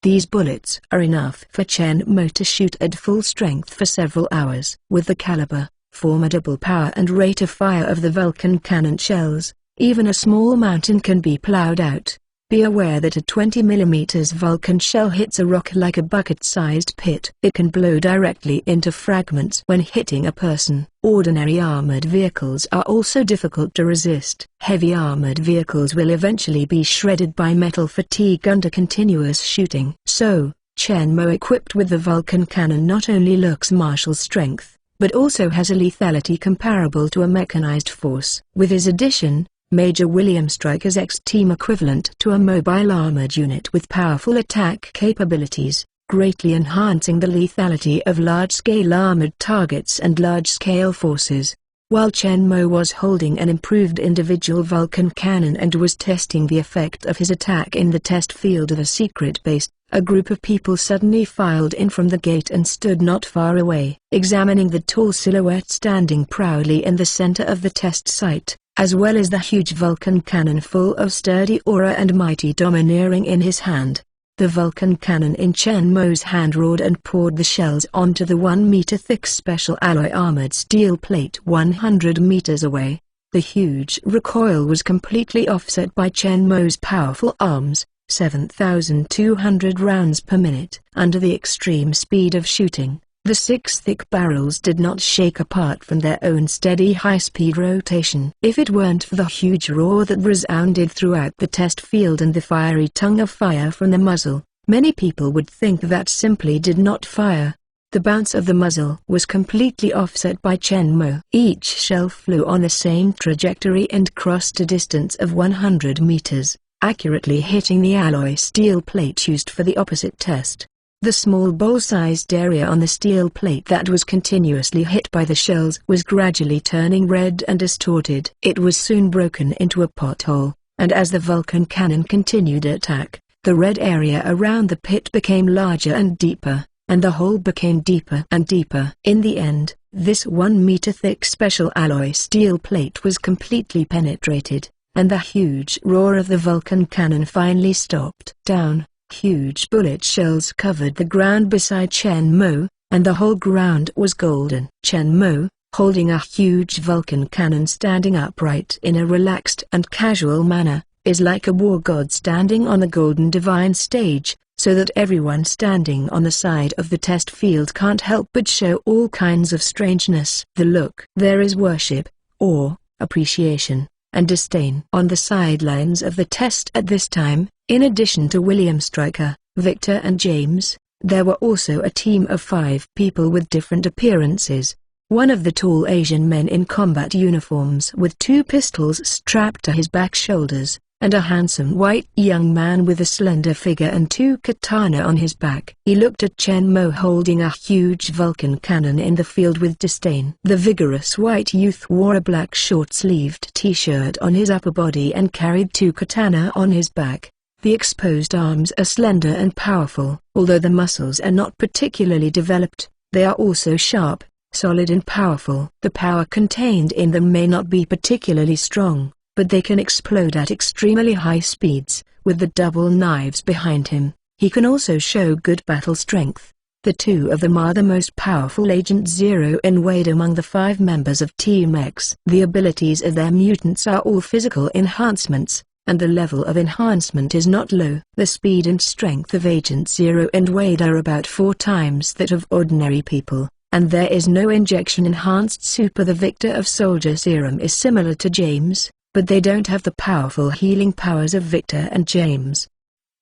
These bullets are enough for Chen Mo to shoot at full strength for several hours. With the caliber, formidable power and rate of fire of the Vulcan cannon shells, even a small mountain can be plowed out. Be aware that a 20 mm Vulcan shell hits a rock like a bucket-sized pit. It can blow directly into fragments when hitting a person. Ordinary armored vehicles are also difficult to resist. Heavy armored vehicles will eventually be shredded by metal fatigue under continuous shooting. So, Chen Mo equipped with the Vulcan cannon not only looks martial strength, but also has a lethality comparable to a mechanized force. With his addition, Major William Stryker's X-Team equivalent to a mobile armored unit with powerful attack capabilities, greatly enhancing the lethality of large-scale armored targets and large-scale forces. While Chen Mo was holding an improved individual Vulcan cannon and was testing the effect of his attack in the test field of a secret base, a group of people suddenly filed in from the gate and stood not far away, examining the tall silhouette standing proudly in the center of the test site, as well as the huge Vulcan cannon full of sturdy aura and mighty domineering in his hand. The Vulcan cannon in Chen Mo's hand roared and poured the shells onto the 1-meter-thick special alloy armored steel plate 100 meters away. The huge recoil was completely offset by Chen Mo's powerful arms, 7,200 rounds per minute. Under the extreme speed of shooting, the 6 thick barrels did not shake apart from their own steady high-speed rotation. If it weren't for the huge roar that resounded throughout the test field and the fiery tongue of fire from the muzzle, many people would think that simply did not fire. The bounce of the muzzle was completely offset by Chen Mo. Each shell flew on the same trajectory and crossed a distance of 100 meters, accurately hitting the alloy steel plate used for the opposite test. The small bowl-sized area on the steel plate that was continuously hit by the shells was gradually turning red and distorted. It was soon broken into a pothole, and as the Vulcan cannon continued attack, the red area around the pit became larger and deeper, and the hole became deeper and deeper. In the end, this 1-meter-thick special alloy steel plate was completely penetrated, and the huge roar of the Vulcan cannon finally stopped. Down. Huge bullet shells covered the ground beside Chen Mo, and the whole ground was golden. Chen Mo, holding a huge Vulcan cannon standing upright in a relaxed and casual manner, is like a war god standing on the golden divine stage, so that everyone standing on the side of the test field can't help but show all kinds of strangeness. The look. There is worship, awe, appreciation, and disdain on the sidelines of the test at this time. In addition to William Stryker, Victor and James, there were also a team of 5 people with different appearances. One of the tall Asian men in combat uniforms with 2 pistols strapped to his back shoulders, and a handsome white young man with a slender figure and 2 katana on his back. He looked at Chen Mo holding a huge Vulcan cannon in the field with disdain. The vigorous white youth wore a black short-sleeved t-shirt on his upper body and carried 2 katana on his back. The exposed arms are slender and powerful. Although the muscles are not particularly developed, they are also sharp, solid and powerful. The power contained in them may not be particularly strong, but they can explode at extremely high speeds. With the double knives behind him, he can also show good battle strength. The 2 of them are the most powerful Agent Zero and Wade among the 5 members of Team X. The abilities of their mutants are all physical enhancements, and the level of enhancement is not low. The speed and strength of Agent Zero and Wade are about 4 times that of ordinary people, and there is no injection-enhanced super. The Victor of Soldier Serum is similar to James, but they don't have the powerful healing powers of Victor and James.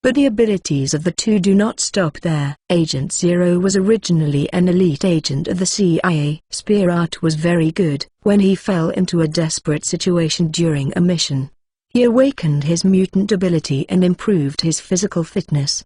But the abilities of the 2 do not stop there. Agent Zero was originally an elite agent of the CIA. Spear Art was very good. When he fell into a desperate situation during a mission, he awakened his mutant ability and improved his physical fitness.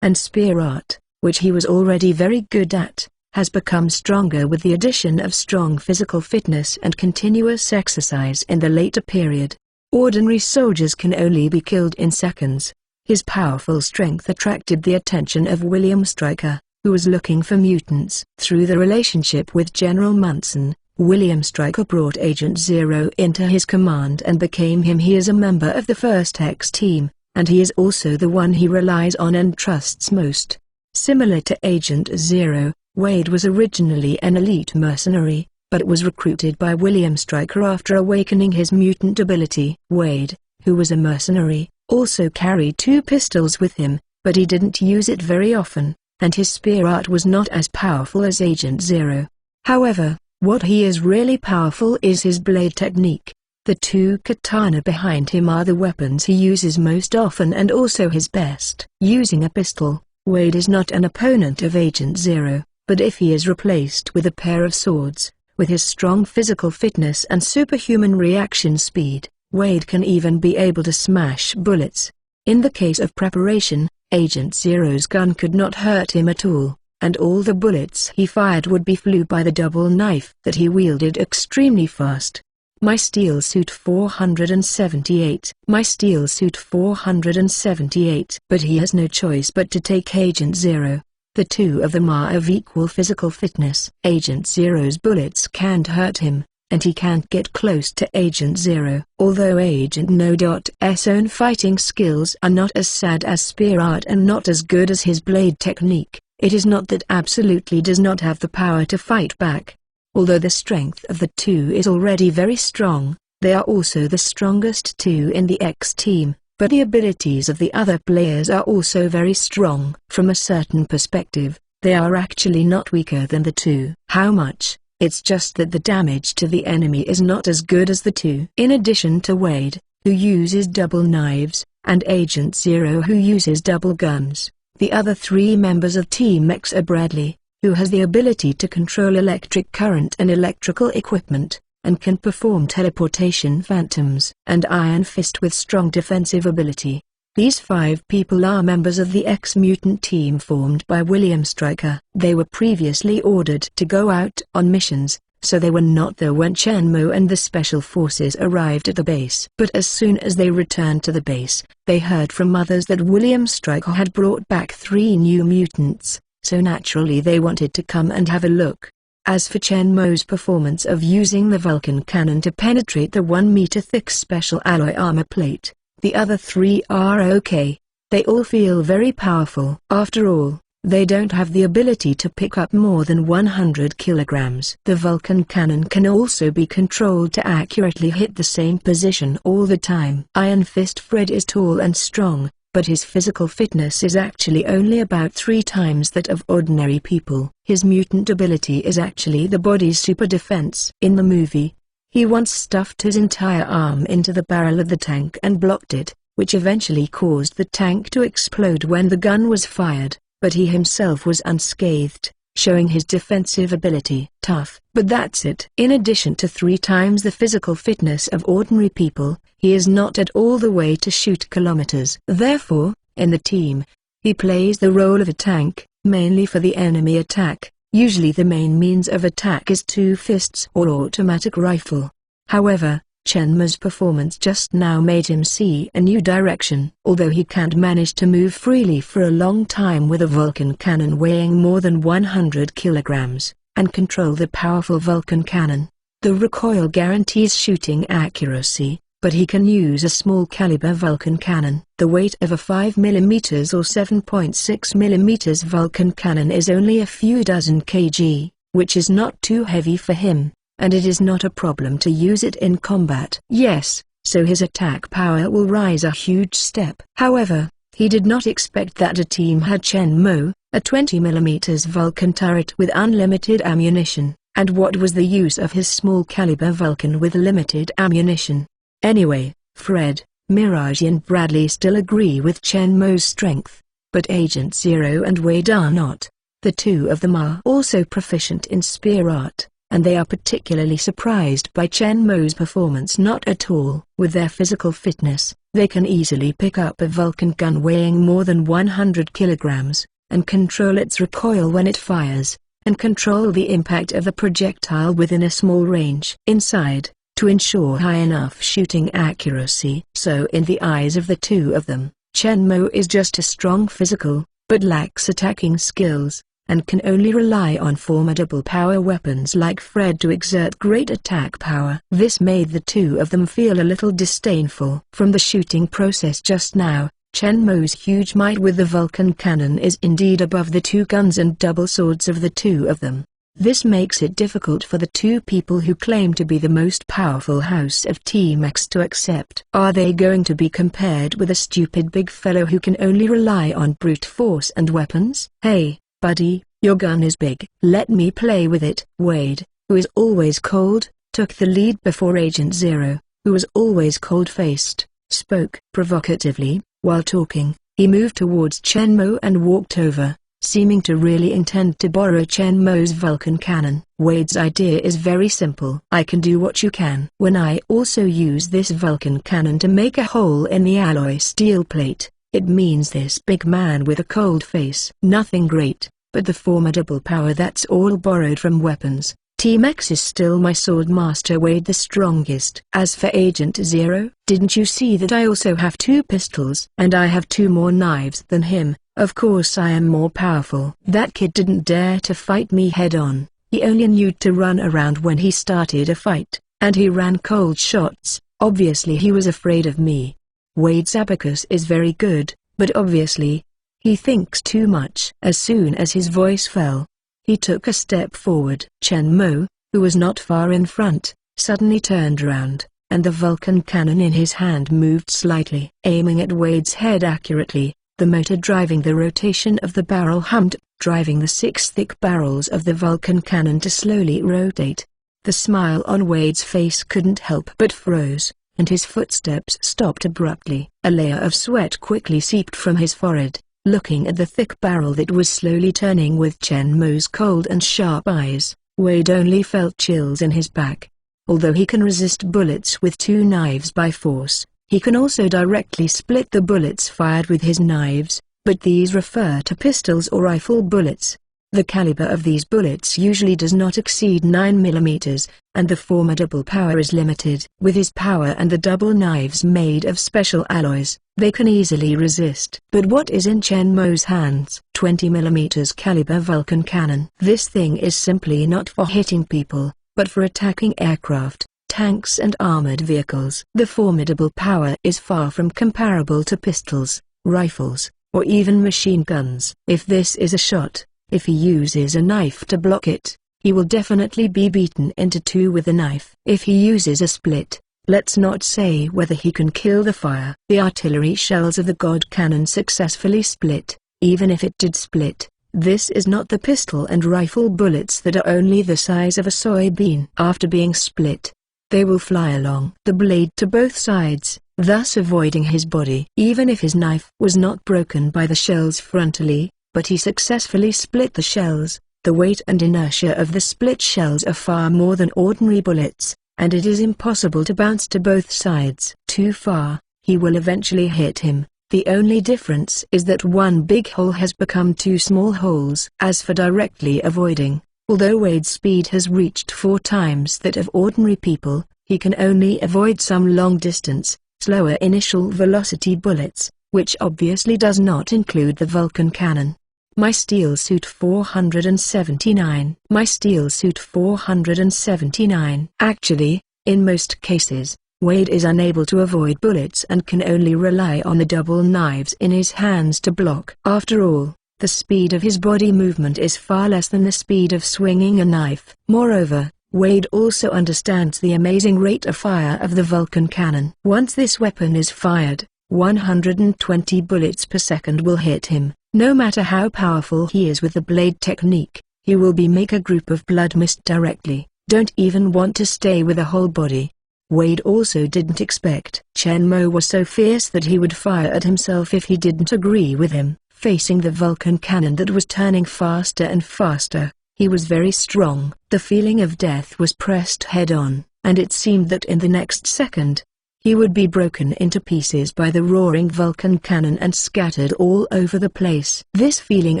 And Spear Art, which he was already very good at, has become stronger with the addition of strong physical fitness and continuous exercise in the later period. Ordinary soldiers can only be killed in seconds. His powerful strength attracted the attention of William Stryker, who was looking for mutants. Through the relationship with General Munson, William Stryker brought Agent Zero into his command and became him. He is a member of the First X team, and he is also the one he relies on and trusts most. Similar to Agent Zero, Wade was originally an elite mercenary, but was recruited by William Stryker after awakening his mutant ability. Wade, who was a mercenary, also carried 2 pistols with him, but he didn't use it very often, and his Spear Art was not as powerful as Agent Zero. However, what he is really powerful is his blade technique. The 2 katana behind him are the weapons he uses most often and also his best. Using a pistol, Wade is not an opponent of Agent Zero, but if he is replaced with a pair of swords, with his strong physical fitness and superhuman reaction speed, Wade can even be able to smash bullets. In the case of preparation, Agent Zero's gun could not hurt him at all, and all the bullets he fired would be flew by the double knife that he wielded extremely fast. My Steel Suit 478. My Steel Suit 478. But he has no choice but to take Agent Zero. The two of them are of equal physical fitness. Agent Zero's bullets can't hurt him, and he can't get close to Agent Zero. Although Agent No.'s own fighting skills are not as sad as spear art and not as good as his blade technique, it is not that absolutely does not have the power to fight back. Although the strength of the two is already very strong, they are also the strongest two in the X team, but the abilities of the other players are also very strong. From a certain perspective, they are actually not weaker than the two. How much? It's just that the damage to the enemy is not as good as the two. In addition to Wade, who uses double knives, and Agent Zero who uses double guns, the other three members of Team X are Bradley, who has the ability to control electric current and electrical equipment, and can perform teleportation phantoms, and Iron Fist with strong defensive ability. These 5 people are members of the X-Mutant team formed by William Stryker. They were previously ordered to go out on missions, so they were not there when Shenmue and the Special Forces arrived at the base. But as soon as they returned to the base, they heard from others that William Stryker had brought back 3 new mutants, so naturally they wanted to come and have a look. As for Shenmue's performance of using the Vulcan cannon to penetrate the 1-meter-thick special alloy armor plate, the other 3 are okay. They all feel very powerful. After all, they don't have the ability to pick up more than 100 kilograms. The Vulcan cannon can also be controlled to accurately hit the same position all the time. Iron Fist Fred is tall and strong, but his physical fitness is actually only about 3 times that of ordinary people. His mutant ability is actually the body's super defense. In the movie, he once stuffed his entire arm into the barrel of the tank and blocked it, which eventually caused the tank to explode when the gun was fired, but he himself was unscathed, showing his defensive ability. Tough, but that's it. In addition to 3 times the physical fitness of ordinary people, he is not at all the way to shoot kilometers. Therefore, in the team, he plays the role of a tank, mainly for the enemy attack. Usually the main means of attack is 2 fists or automatic rifle. However, Shenmue's performance just now made him see a new direction. Although he can't manage to move freely for a long time with a Vulcan cannon weighing more than 100 kilograms, and control the powerful Vulcan cannon, the recoil guarantees shooting accuracy, but he can use a small caliber Vulcan cannon. The weight of a 5mm or 7.6mm Vulcan cannon is only a few dozen kg, which is not too heavy for him, and it is not a problem to use it in combat. Yes, so his attack power will rise a huge step. However, he did not expect that a team had Shenmue, a 20mm Vulcan turret with unlimited ammunition, and what was the use of his small caliber Vulcan with limited ammunition? Anyway, Fred, Mirage and Bradley still agree with Shenmue's strength, but Agent Zero and Wade are not. The 2 of them are also proficient in spear art, and they are particularly surprised by Shenmue's performance. Not at all. With their physical fitness, they can easily pick up a Vulcan gun weighing more than 100 kilograms, and control its recoil when it fires, and control the impact of the projectile within a small range. Inside, to ensure high enough shooting accuracy. So in the eyes of the 2 of them, Shenmue is just a strong physical, but lacks attacking skills, and can only rely on formidable power weapons like Fred to exert great attack power. This made the 2 of them feel a little disdainful. From the shooting process just now, Shenmue's huge might with the Vulcan cannon is indeed above the 2 guns and double swords of the 2 of them. This makes it difficult for the 2 people who claim to be the most powerful house of Team X to accept. Are they going to be compared with a stupid big fellow who can only rely on brute force and weapons? Hey, buddy, your gun is big. Let me play with it. Wade, who is always cold, took the lead before Agent Zero, who was always cold-faced, spoke provocatively. While talking, he moved towards Shenmue and walked over, seeming to really intend to borrow Chen Mo's Vulcan cannon. Wade's idea is very simple. I can do what you can. When I also use this Vulcan cannon to make a hole in the alloy steel plate, it means this big man with a cold face. Nothing great, but the formidable power that's all borrowed from weapons. Team X is still my sword master Wade the strongest. As for Agent Zero, didn't you see that I also have 2 pistols? And I have 2 more knives than him. Of course I am more powerful. That kid didn't dare to fight me head on. He only knew to run around when he started a fight, and he ran cold shots. Obviously he was afraid of me. Wade's abacus is very good, but obviously, he thinks too much. As soon as his voice fell, he took a step forward. Chen Mo, who was not far in front, suddenly turned around, and the Vulcan cannon in his hand moved slightly. Aiming at Wade's head accurately, the motor driving the rotation of the barrel hummed, driving the 6 thick barrels of the Vulcan cannon to slowly rotate. The smile on Wade's face couldn't help but froze, and his footsteps stopped abruptly. A layer of sweat quickly seeped from his forehead, looking at the thick barrel that was slowly turning with Chen Mo's cold and sharp eyes. Wade only felt chills in his back. Although he can resist bullets with 2 knives by force, he can also directly split the bullets fired with his knives, but these refer to pistols or rifle bullets. The caliber of these bullets usually does not exceed 9 mm, and the formidable power is limited. With his power and the double knives made of special alloys, they can easily resist. But what is in Chen Mo's hands? 20 mm caliber Vulcan cannon. This thing is simply not for hitting people, but for attacking aircraft, tanks and armored vehicles. The formidable power is far from comparable to pistols, rifles, or even machine guns. If this is a shot, if he uses a knife to block it, he will definitely be beaten into 2 with a knife. If he uses a split, let's not say whether he can kill the fire. The artillery shells of the God cannon successfully split. Even if it did split, this is not the pistol and rifle bullets that are only the size of a soybean. After being split, they will fly along the blade to both sides, thus avoiding his body. Even if his knife was not broken by the shells frontally, but he successfully split the shells, the weight and inertia of the split shells are far more than ordinary bullets, and it is impossible to bounce to both sides. Too far, he will eventually hit him. The only difference is that one big hole has become 2 small holes. As for directly avoiding, although Wade's speed has reached 4 times that of ordinary people, he can only avoid some long-distance, slower initial velocity bullets, which obviously does not include the Vulcan cannon. My Steel Suit 479. My Steel Suit 479. Actually, in most cases, Wade is unable to avoid bullets and can only rely on the double knives in his hands to block. After all, the speed of his body movement is far less than the speed of swinging a knife. Moreover, Wade also understands the amazing rate of fire of the Vulcan cannon. Once this weapon is fired, 120 bullets per second will hit him. No matter how powerful he is with the blade technique, he will make a group of blood mist directly. Don't even want to stay with a whole body. Wade also didn't expect Chen Mo was so fierce that he would fire at himself if he didn't agree with him. Facing the Vulcan cannon that was turning faster and faster, he was very strong. The feeling of death was pressed head-on, and it seemed that in the next second, he would be broken into pieces by the roaring Vulcan cannon and scattered all over the place. This feeling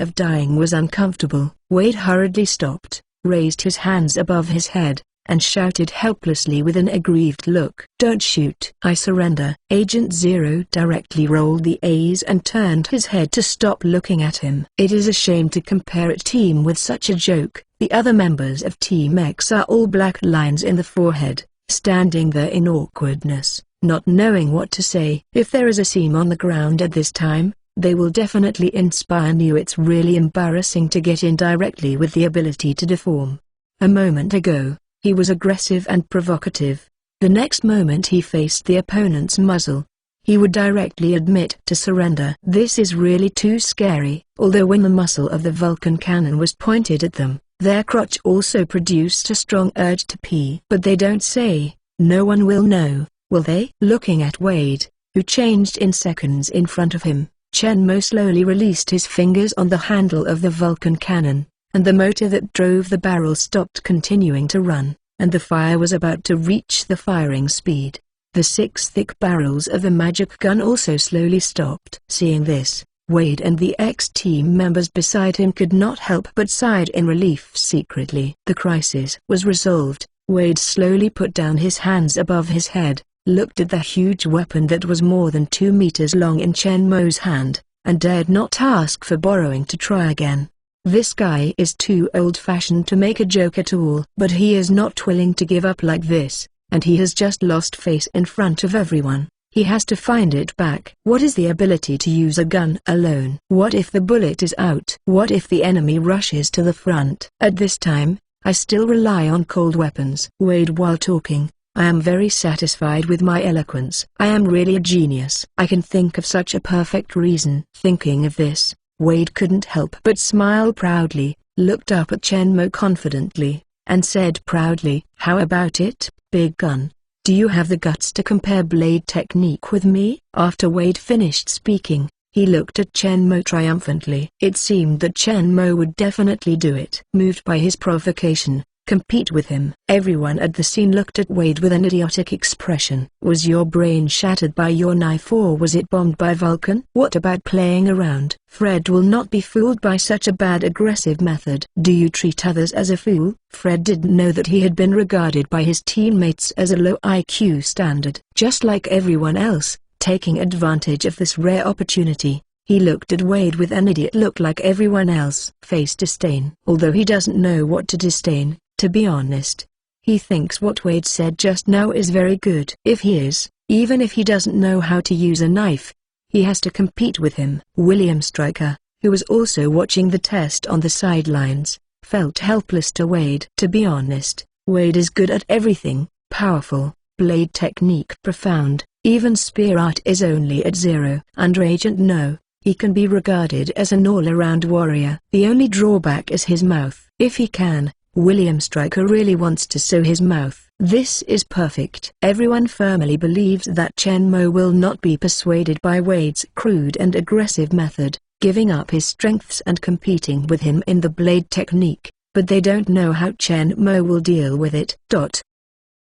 of dying was uncomfortable. Wade hurriedly stopped, raised his hands above his head, and shouted helplessly with an aggrieved look. "Don't shoot! I surrender!" Agent Zero directly rolled the A's and turned his head to stop looking at him. It is a shame to compare a team with such a joke. The other members of Team X are all black lines in the forehead, standing there in awkwardness, not knowing what to say. If there is a seam on the ground at this time, they will definitely inspire you. It's really embarrassing to get in directly with the ability to deform. A moment ago, he was aggressive and provocative. The next moment he faced the opponent's muzzle, he would directly admit to surrender. This is really too scary. Although when the muzzle of the Vulcan cannon was pointed at them, their crotch also produced a strong urge to pee. But they don't say, no one will know, will they? Looking at Wade, who changed in seconds in front of him, Chen Mo slowly released his fingers on the handle of the Vulcan cannon, and the motor that drove the barrel stopped continuing to run, and the fire was about to reach the firing speed. The 6 thick barrels of the magic gun also slowly stopped. Seeing this, Wade and the ex-team members beside him could not help but sigh in relief secretly. The crisis was resolved. Wade slowly put down his hands above his head, looked at the huge weapon that was more than 2 meters long in Chen Mo's hand, and dared not ask for borrowing to try again. This guy is too old-fashioned to make a joke at all. But he is not willing to give up like this, and he has just lost face in front of everyone. He has to find it back. What is the ability to use a gun alone? What if the bullet is out? What if the enemy rushes to the front? At this time, I still rely on cold weapons. Wade while talking, I am very satisfied with my eloquence. I am really a genius. I can think of such a perfect reason. Thinking of this, Wade couldn't help but smile proudly, looked up at Chen Mo confidently, and said proudly, "How about it, big gun? Do you have the guts to compare blade technique with me?" After Wade finished speaking, he looked at Chen Mo triumphantly. It seemed that Chen Mo would definitely do it. Moved by his provocation, compete with him. Everyone at the scene looked at Wade with an idiotic expression. Was your brain shattered by your knife, or was it bombed by Vulcan? What about playing around? Fred will not be fooled by such a bad aggressive method. Do you treat others as a fool? Fred didn't know that he had been regarded by his teammates as a low IQ standard. Just like everyone else, taking advantage of this rare opportunity, he looked at Wade with an idiot look like everyone else. Face disdain. Although he doesn't know what to disdain, to be honest. He thinks what Wade said just now is very good. If he is, even if he doesn't know how to use a knife, he has to compete with him. William Stryker, who was also watching the test on the sidelines, felt helpless to Wade. To be honest, Wade is good at everything, powerful, blade technique profound, even spear art is only at 0. Under Agent No, he can be regarded as an all-around warrior. The only drawback is his mouth. If he can, William Stryker really wants to sew his mouth. This is perfect. Everyone firmly believes that Chen Mo will not be persuaded by Wade's crude and aggressive method, giving up his strengths and competing with him in the blade technique, but they don't know how Chen Mo will deal with it.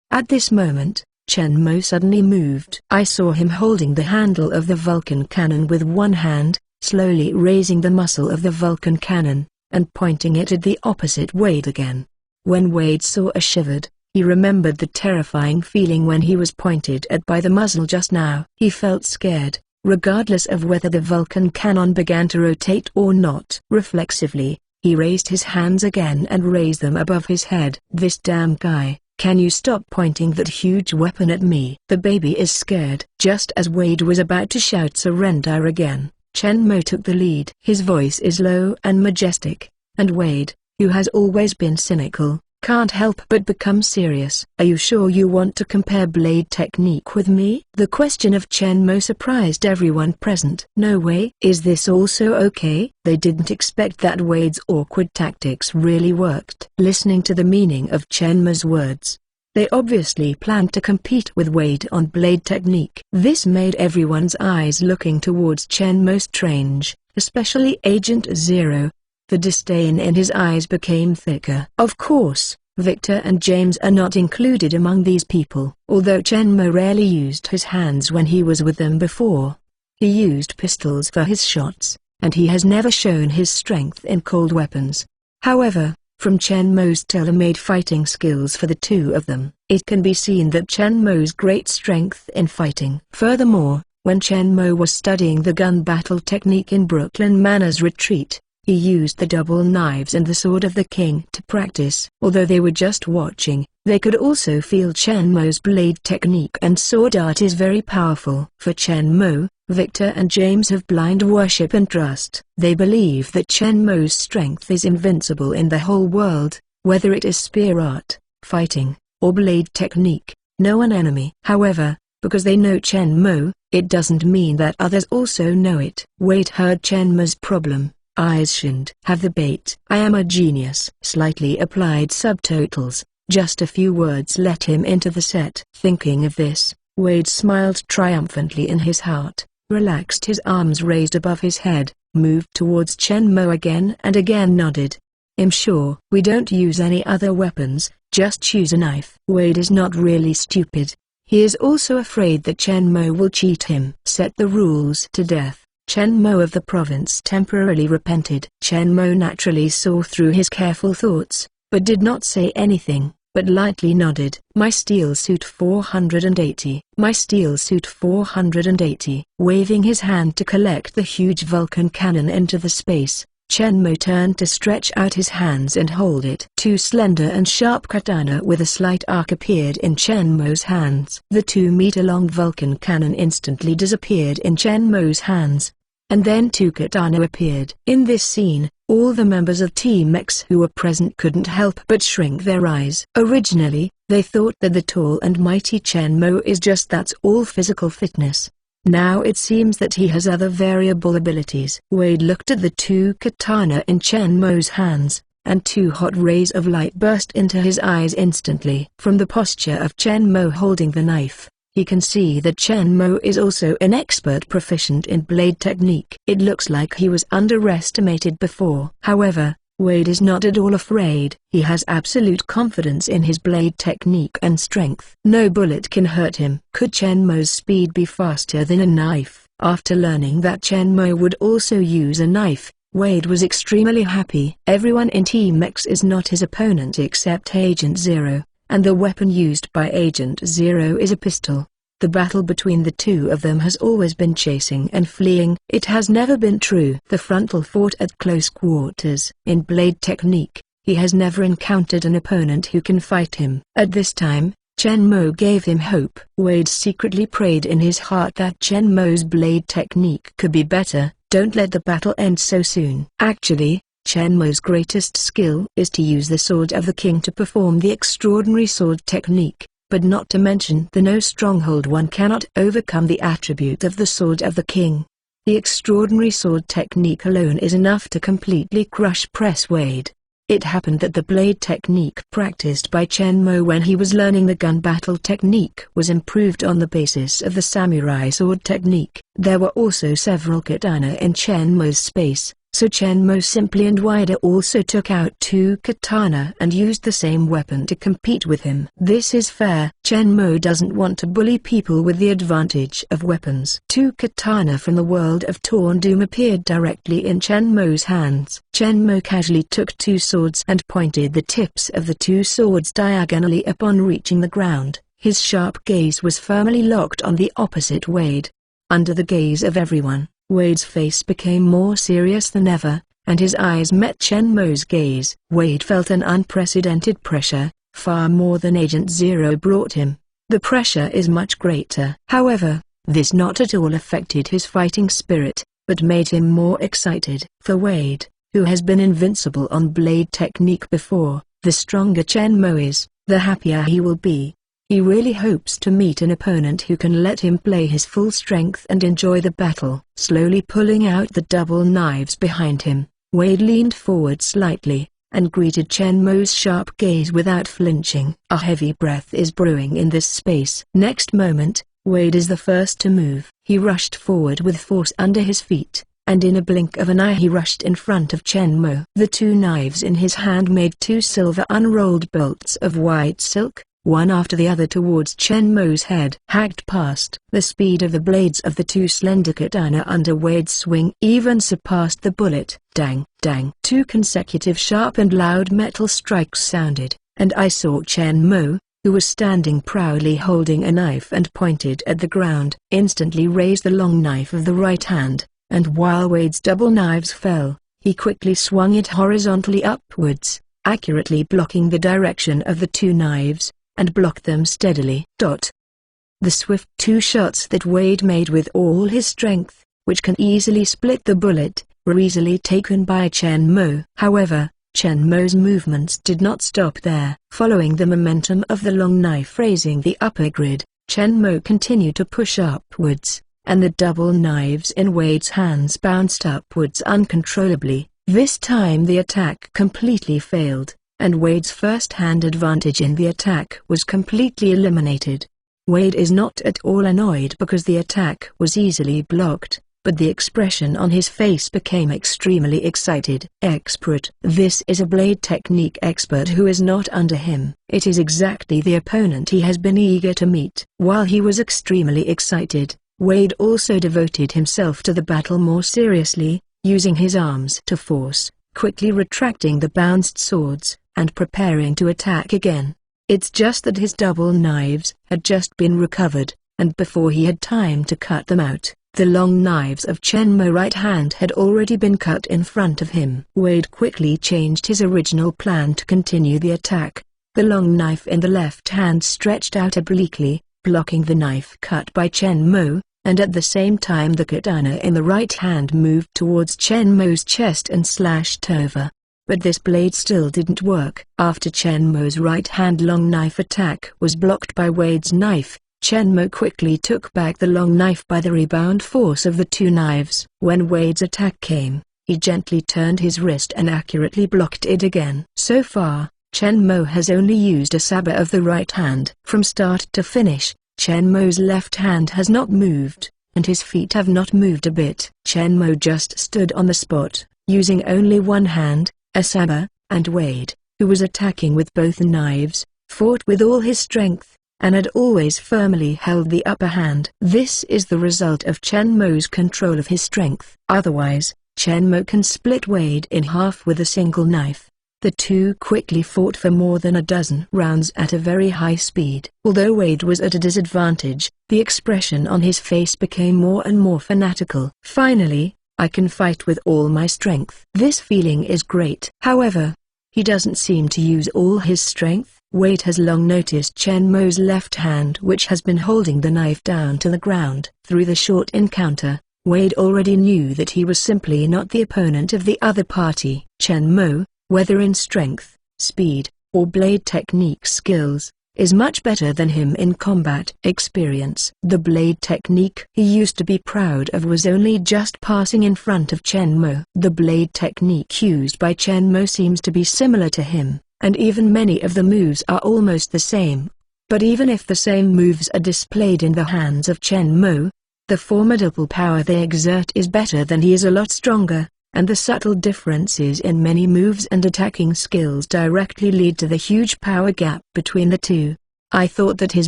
At this moment, Chen Mo suddenly moved. I saw him holding the handle of the Vulcan cannon with one hand, slowly raising the muzzle of the Vulcan cannon, and pointing it at the opposite Wade again. When Wade saw a shivered, he remembered the terrifying feeling when he was pointed at by the muzzle just now. He felt scared, regardless of whether the Vulcan cannon began to rotate or not. Reflexively, he raised his hands again and raised them above his head. This damn guy, can you stop pointing that huge weapon at me? The baby is scared. Just as Wade was about to shout surrender again, Chen Mo took the lead. His voice is low and majestic, and Wade, who has always been cynical, can't help but become serious. Are you sure you want to compare blade technique with me? The question of Chen Mo surprised everyone present. No way. Is this also okay? They didn't expect that Wade's awkward tactics really worked. Listening to the meaning of Chen Mo's words, they obviously planned to compete with Wade on blade technique. This made everyone's eyes looking towards Chen Mo strange, especially Agent Zero. The disdain in his eyes became thicker. Of course, Victor and James are not included among these people. Although Chen Mo rarely used his hands when he was with them before, he used pistols for his shots, and he has never shown his strength in cold weapons. However, from Chen Mo's tailor-made fighting skills for the two of them, it can be seen that Chen Mo's great strength in fighting. Furthermore, when Chen Mo was studying the gun battle technique in Brooklyn Manor's retreat, he used the double knives and the sword of the king to practice. Although they were just watching, they could also feel Chen Mo's blade technique and sword art is very powerful. For Chen Mo, Victor and James have blind worship and trust. They believe that Chen Mo's strength is invincible in the whole world, whether it is spear art, fighting, or blade technique, no one enemy. However, because they know Chen Mo, it doesn't mean that others also know it. Wade heard Chen Mo's problem. Eyes shinned. Have the bait. I am a genius. Slightly applied subtitles. Just a few words let him into the set. Thinking of this, Wade smiled triumphantly in his heart. relaxed his arms raised above his head, moved towards Chen Mo again and again nodded. "I'm sure we don't use any other weapons, just choose a knife." Wade is not really stupid. He is also afraid that Chen Mo will cheat him. Set the rules to death. Chen Mo of the province temporarily repented. Chen Mo naturally saw through his careful thoughts, but did not say anything, but lightly nodded. "My steel suit 480. My steel suit 480. Waving his hand to collect the huge Vulcan cannon into the space, Chen Mo turned to stretch out his hands and hold it. Two slender and sharp katana with a slight arc appeared in Chen Mo's hands. The 2-meter-long Vulcan cannon instantly disappeared in Chen Mo's hands, and then two katana appeared. In this scene, all the members of Team X who were present couldn't help but shrink their eyes. Originally, they thought that the tall and mighty Chen Mo is just that's all physical fitness. Now it seems that he has other variable abilities. Wade looked at the two katana in Chen Mo's hands, and two hot rays of light burst into his eyes instantly. From the posture of Chen Mo holding the knife, he can see that Chen Mo is also an expert proficient in blade technique. It looks like he was underestimated before. However, Wade is not at all afraid. He has absolute confidence in his blade technique and strength. No bullet can hurt him. Could Chen Mo's speed be faster than a knife? After learning that Chen Mo would also use a knife, Wade was extremely happy. Everyone in Team X is not his opponent except Agent Zero, and the weapon used by Agent Zero is a pistol. The battle between the two of them has always been chasing and fleeing. It has never been true. The frontal fought at close quarters. In blade technique, he has never encountered an opponent who can fight him. At this time, Chen Mo gave him hope. Wade secretly prayed in his heart that Chen Mo's blade technique could be better. Don't let the battle end so soon. Actually, Chen Mo's greatest skill is to use the Sword of the King to perform the extraordinary sword technique, but not to mention the no stronghold one cannot overcome the attribute of the Sword of the King. The extraordinary sword technique alone is enough to completely crush Wade. It happened that the blade technique practiced by Chen Mo when he was learning the gun battle technique was improved on the basis of the samurai sword technique. There were also several katana in Chen Mo's space, so Chen Mo simply and wider also took out two katana and used the same weapon to compete with him. This is fair. Chen Mo doesn't want to bully people with the advantage of weapons. Two katana from the world of Torn Doom appeared directly in Chen Mo's hands. Chen Mo casually took two swords and pointed the tips of the two swords diagonally upon reaching the ground. His sharp gaze was firmly locked on the opposite Wade. Under the gaze of everyone, Wade's face became more serious than ever, and his eyes met Chen Mo's gaze. Wade felt an unprecedented pressure, far more than Agent Zero brought him. The pressure is much greater. However, this not at all affected his fighting spirit, but made him more excited. For Wade, who has been invincible on blade technique before, the stronger Chen Mo is, the happier he will be. He really hopes to meet an opponent who can let him play his full strength and enjoy the battle. Slowly pulling out the double knives behind him, Wade leaned forward slightly, and greeted Chen Mo's sharp gaze without flinching. A heavy breath is brewing in this space. Next moment, Wade is the first to move. He rushed forward with force under his feet, and in a blink of an eye he rushed in front of Chen Mo. The two knives in his hand made two silver unrolled bolts of white silk, one after the other towards Chen Mo's head. Hacked past. The speed of the blades of the two slender katana under Wade's swing even surpassed the bullet. Dang, dang. Two consecutive sharp and loud metal strikes sounded, and I saw Chen Mo, who was standing proudly holding a knife and pointed at the ground, instantly raise the long knife of the right hand, and while Wade's double knives fell, he quickly swung it horizontally upwards, accurately blocking the direction of the two knives, and blocked them steadily. The swift two shots that Wade made with all his strength, which can easily split the bullet, were easily taken by Chen Mo. However, Chen Mo's movements did not stop there. Following the momentum of the long knife raising the upper grid, Chen Mo continued to push upwards, and the double knives in Wade's hands bounced upwards uncontrollably. This time the attack completely failed, and Wade's first-hand advantage in the attack was completely eliminated. Wade is not at all annoyed because the attack was easily blocked, but the expression on his face became extremely excited. Expert. This is a blade technique expert who is not under him. It is exactly the opponent he has been eager to meet. While he was extremely excited, Wade also devoted himself to the battle more seriously, using his arms to force, quickly retracting the bounced swords, and preparing to attack again. It's just that his double knives had just been recovered, and before he had time to cut them out, the long knives of Chen Mo's right hand had already been cut in front of him. Wade quickly changed his original plan to continue the attack. The long knife in the left hand stretched out obliquely, blocking the knife cut by Chen Mo, and at the same time the katana in the right hand moved towards Chen Mo's chest and slashed over. But this blade still didn't work. After Chen Mo's right-hand long knife attack was blocked by Wade's knife, Chen Mo quickly took back the long knife by the rebound force of the two knives. When Wade's attack came, he gently turned his wrist and accurately blocked it again. So far, Chen Mo has only used a saber of the right hand. From start to finish, Chen Mo's left hand has not moved, and his feet have not moved a bit. Chen Mo just stood on the spot, using only one hand, a saber, and Wade, who was attacking with both knives, fought with all his strength, and had always firmly held the upper hand. This is the result of Chen Mo's control of his strength. Otherwise, Chen Mo can split Wade in half with a single knife. The two quickly fought for more than a dozen rounds at a very high speed. Although Wade was at a disadvantage, the expression on his face became more and more fanatical. Finally, I can fight with all my strength. This feeling is great. However, he doesn't seem to use all his strength. Wade has long noticed Chen Mo's left hand, which has been holding the knife down to the ground. Through the short encounter, Wade already knew that he was simply not the opponent of the other party. Chen Mo, whether in strength, speed, or blade technique skills, is much better than him in combat experience. The blade technique he used to be proud of was only just passing in front of Chen Mo. The blade technique used by Chen Mo seems to be similar to him, and even many of the moves are almost the same. But even if the same moves are displayed in the hands of Chen Mo, the formidable power they exert is better than he is a lot stronger, and the subtle differences in many moves and attacking skills directly lead to the huge power gap between the two. I thought that his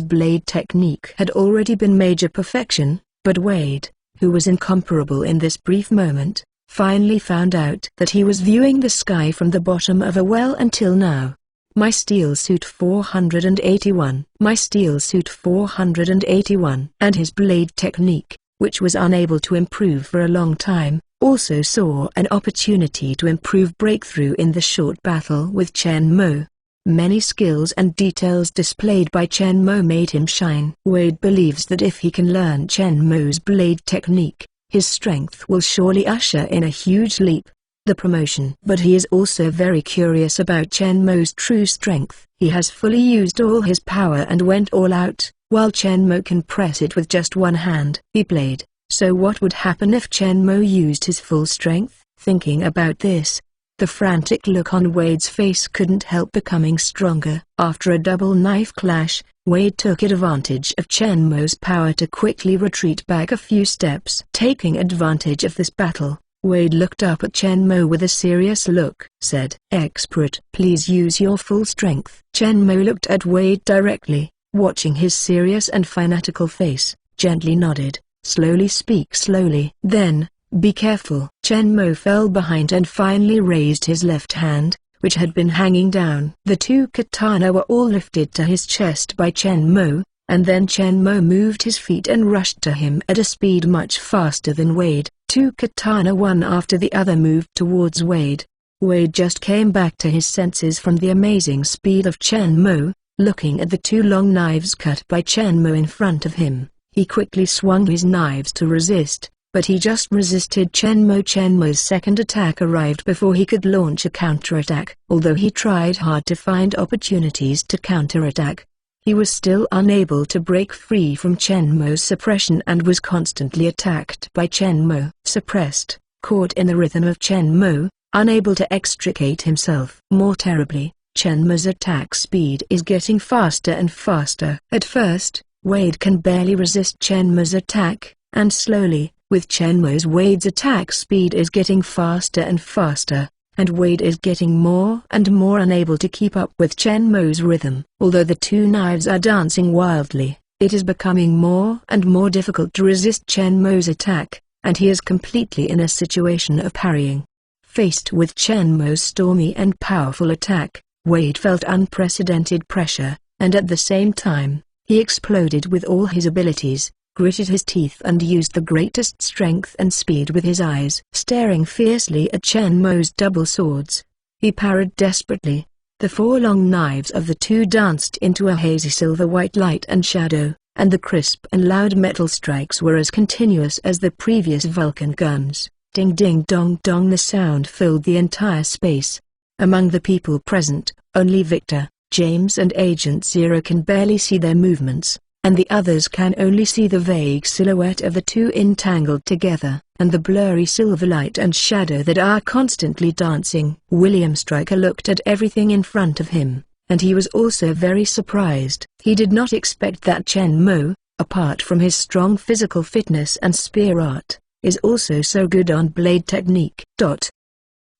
blade technique had already been major perfection, but Wade, who was incomparable in this brief moment, finally found out that he was viewing the sky from the bottom of a well until now. My Steel Suit 481. My Steel Suit 481. And his blade technique, which was unable to improve for a long time, also saw an opportunity to improve breakthrough in the short battle with Chen Mo. Many skills and details displayed by Chen Mo made him shine. Wade believes that if he can learn Chen Mo's blade technique, his strength will surely usher in a huge leap. The promotion. But he is also very curious about Chen Mo's true strength. He has fully used all his power and went all out, while Chen Mo can press it with just one hand. He played. So what would happen if Chen Mo used his full strength? Thinking about this, the frantic look on Wade's face couldn't help becoming stronger. After a double knife clash, Wade took advantage of Chen Mo's power to quickly retreat back a few steps. Taking advantage of this battle, Wade looked up at Chen Mo with a serious look. Said, "Expert, please use your full strength." Chen Mo looked at Wade directly, watching his serious and fanatical face, gently nodded. "Slowly, speak slowly." Then, "Be careful." Chen Mo fell behind and finally raised his left hand, which had been hanging down. The two katana were all lifted to his chest by Chen Mo, and then Chen Mo moved his feet and rushed to him at a speed much faster than Wade. Two katana one after the other moved towards Wade. Wade just came back to his senses from the amazing speed of Chen Mo, looking at the two long knives cut by Chen Mo in front of him. He quickly swung his knives to resist, but he just resisted Chen Mo. Chen Mo's second attack arrived before he could launch a counterattack. Although he tried hard to find opportunities to counterattack, he was still unable to break free from Chen Mo's suppression and was constantly attacked by Chen Mo. Suppressed, caught in the rhythm of Chen Mo, unable to extricate himself. More terribly, Chen Mo's attack speed is getting faster and faster. At first, Wade can barely resist Chen Mo's attack, and slowly, with Chen Mo's, Wade's attack speed is getting faster and faster, and Wade is getting more and more unable to keep up with Chen Mo's rhythm. Although the two knives are dancing wildly, it is becoming more and more difficult to resist Chen Mo's attack, and he is completely in a situation of parrying. Faced with Chen Mo's stormy and powerful attack, Wade felt unprecedented pressure, and at the same time, he exploded with all his abilities, gritted his teeth and used the greatest strength and speed with his eyes. Staring fiercely at Chen Mo's double swords, he parried desperately. The four long knives of the two danced into a hazy silver-white light and shadow, and the crisp and loud metal strikes were as continuous as the previous Vulcan guns. Ding ding dong dong, the sound filled the entire space. Among the people present, only Victor, James and Agent Zero can barely see their movements, and the others can only see the vague silhouette of the two entangled together, and the blurry silver light and shadow that are constantly dancing. William Stryker looked at everything in front of him, and he was also very surprised. He did not expect that Chen Mo, apart from his strong physical fitness and spear art, is also so good on blade technique.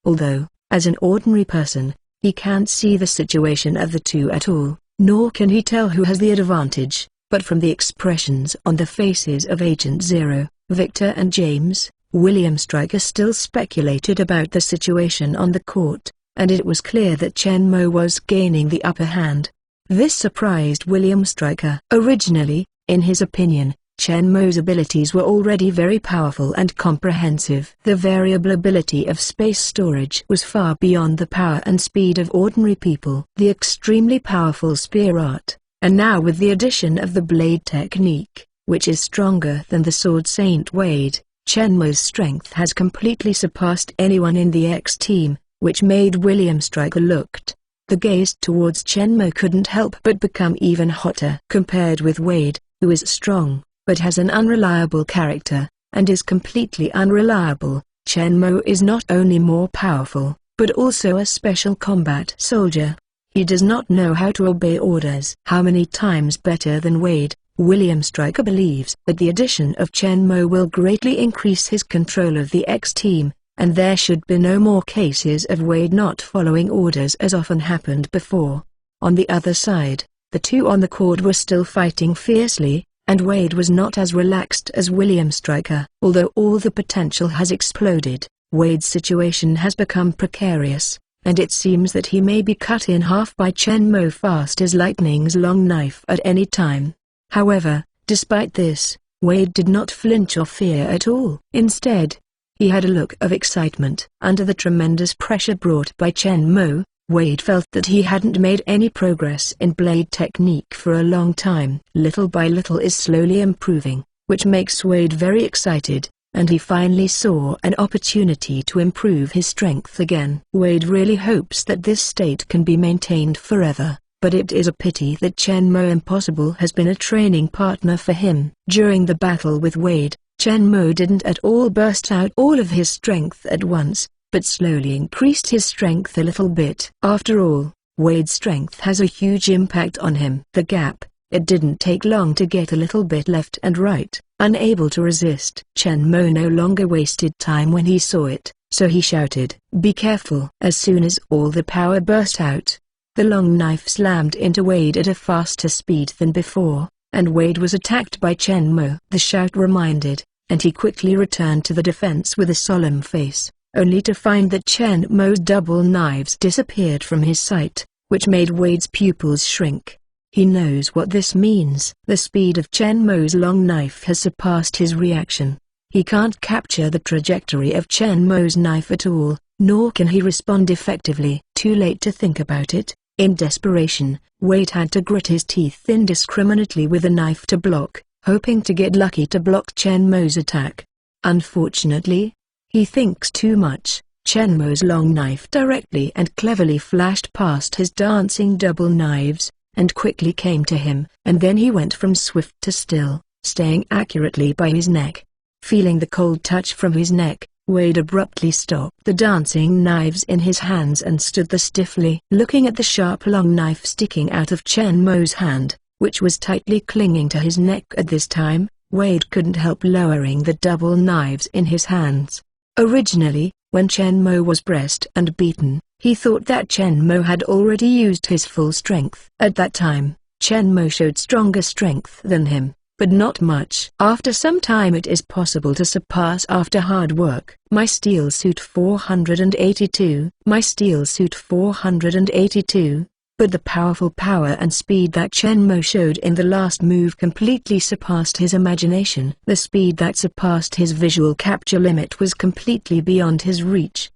Although, as an ordinary person, he can't see the situation of the two at all, nor can he tell who has the advantage, but from the expressions on the faces of Agent Zero, Victor and James, William Stryker still speculated about the situation on the court, and it was clear that Chen Mo was gaining the upper hand. This surprised William Stryker. Originally, in his opinion, Chen Mo's abilities were already very powerful and comprehensive. The variable ability of space storage was far beyond the power and speed of ordinary people. The extremely powerful spear art, and now with the addition of the blade technique, which is stronger than the sword Saint Wade, Chen Mo's strength has completely surpassed anyone in the X team, which made William Stryker looked. The gaze towards Chen Mo couldn't help but become even hotter. Compared with Wade, who is strong, but has an unreliable character, and is completely unreliable, Chen Mo is not only more powerful, but also a special combat soldier. He does not know how to obey orders. How many times better than Wade, William Stryker believes that the addition of Chen Mo will greatly increase his control of the X team, and there should be no more cases of Wade not following orders as often happened before. On the other side, the two on the court were still fighting fiercely, and Wade was not as relaxed as William Stryker. Although all the potential has exploded, Wade's situation has become precarious, and it seems that he may be cut in half by Chen Mo fast as lightning's long knife at any time. However, despite this, Wade did not flinch or fear at all. Instead, he had a look of excitement. Under the tremendous pressure brought by Chen Mo, Wade felt that he hadn't made any progress in blade technique for a long time. Little by little is slowly improving, which makes Wade very excited, and he finally saw an opportunity to improve his strength again. Wade really hopes that this state can be maintained forever, but it is a pity that Chen Mo Impossible has been a training partner for him. During the battle with Wade, Chen Mo didn't at all burst out all of his strength at once, but slowly increased his strength a little bit. After all, Wade's strength has a huge impact on him. The gap, it didn't take long to get a little bit left and right. Unable to resist, Chen Mo no longer wasted time when he saw it, so he shouted, "Be careful!" As soon as all the power burst out, the long knife slammed into Wade at a faster speed than before, and Wade was attacked by Chen Mo. The shout reminded, and he quickly returned to the defense with a solemn face, only to find that Chen Mo's double knives disappeared from his sight, which made Wade's pupils shrink. He knows what this means. The speed of Chen Mo's long knife has surpassed his reaction. He can't capture the trajectory of Chen Mo's knife at all, nor can he respond effectively. Too late to think about it. In desperation, Wade had to grit his teeth indiscriminately with a knife to block, hoping to get lucky to block Chen Mo's attack. Unfortunately, he thinks too much. Chen Mo's long knife directly and cleverly flashed past his dancing double knives, and quickly came to him, and then he went from swift to still, staying accurately by his neck. Feeling the cold touch from his neck, Wade abruptly stopped the dancing knives in his hands and stood there stiffly. Looking at the sharp long knife sticking out of Chen Mo's hand, which was tightly clinging to his neck at this time, Wade couldn't help lowering the double knives in his hands. Originally, when Chen Mo was pressed and beaten, he thought that Chen Mo had already used his full strength. At that time, Chen Mo showed stronger strength than him, but not much. After some time it is possible to surpass after hard work. My Steel Suit 482. My Steel Suit 482. But the powerful power and speed that Chen Mo showed in the last move completely surpassed his imagination. The speed that surpassed his visual capture limit was completely beyond his reach.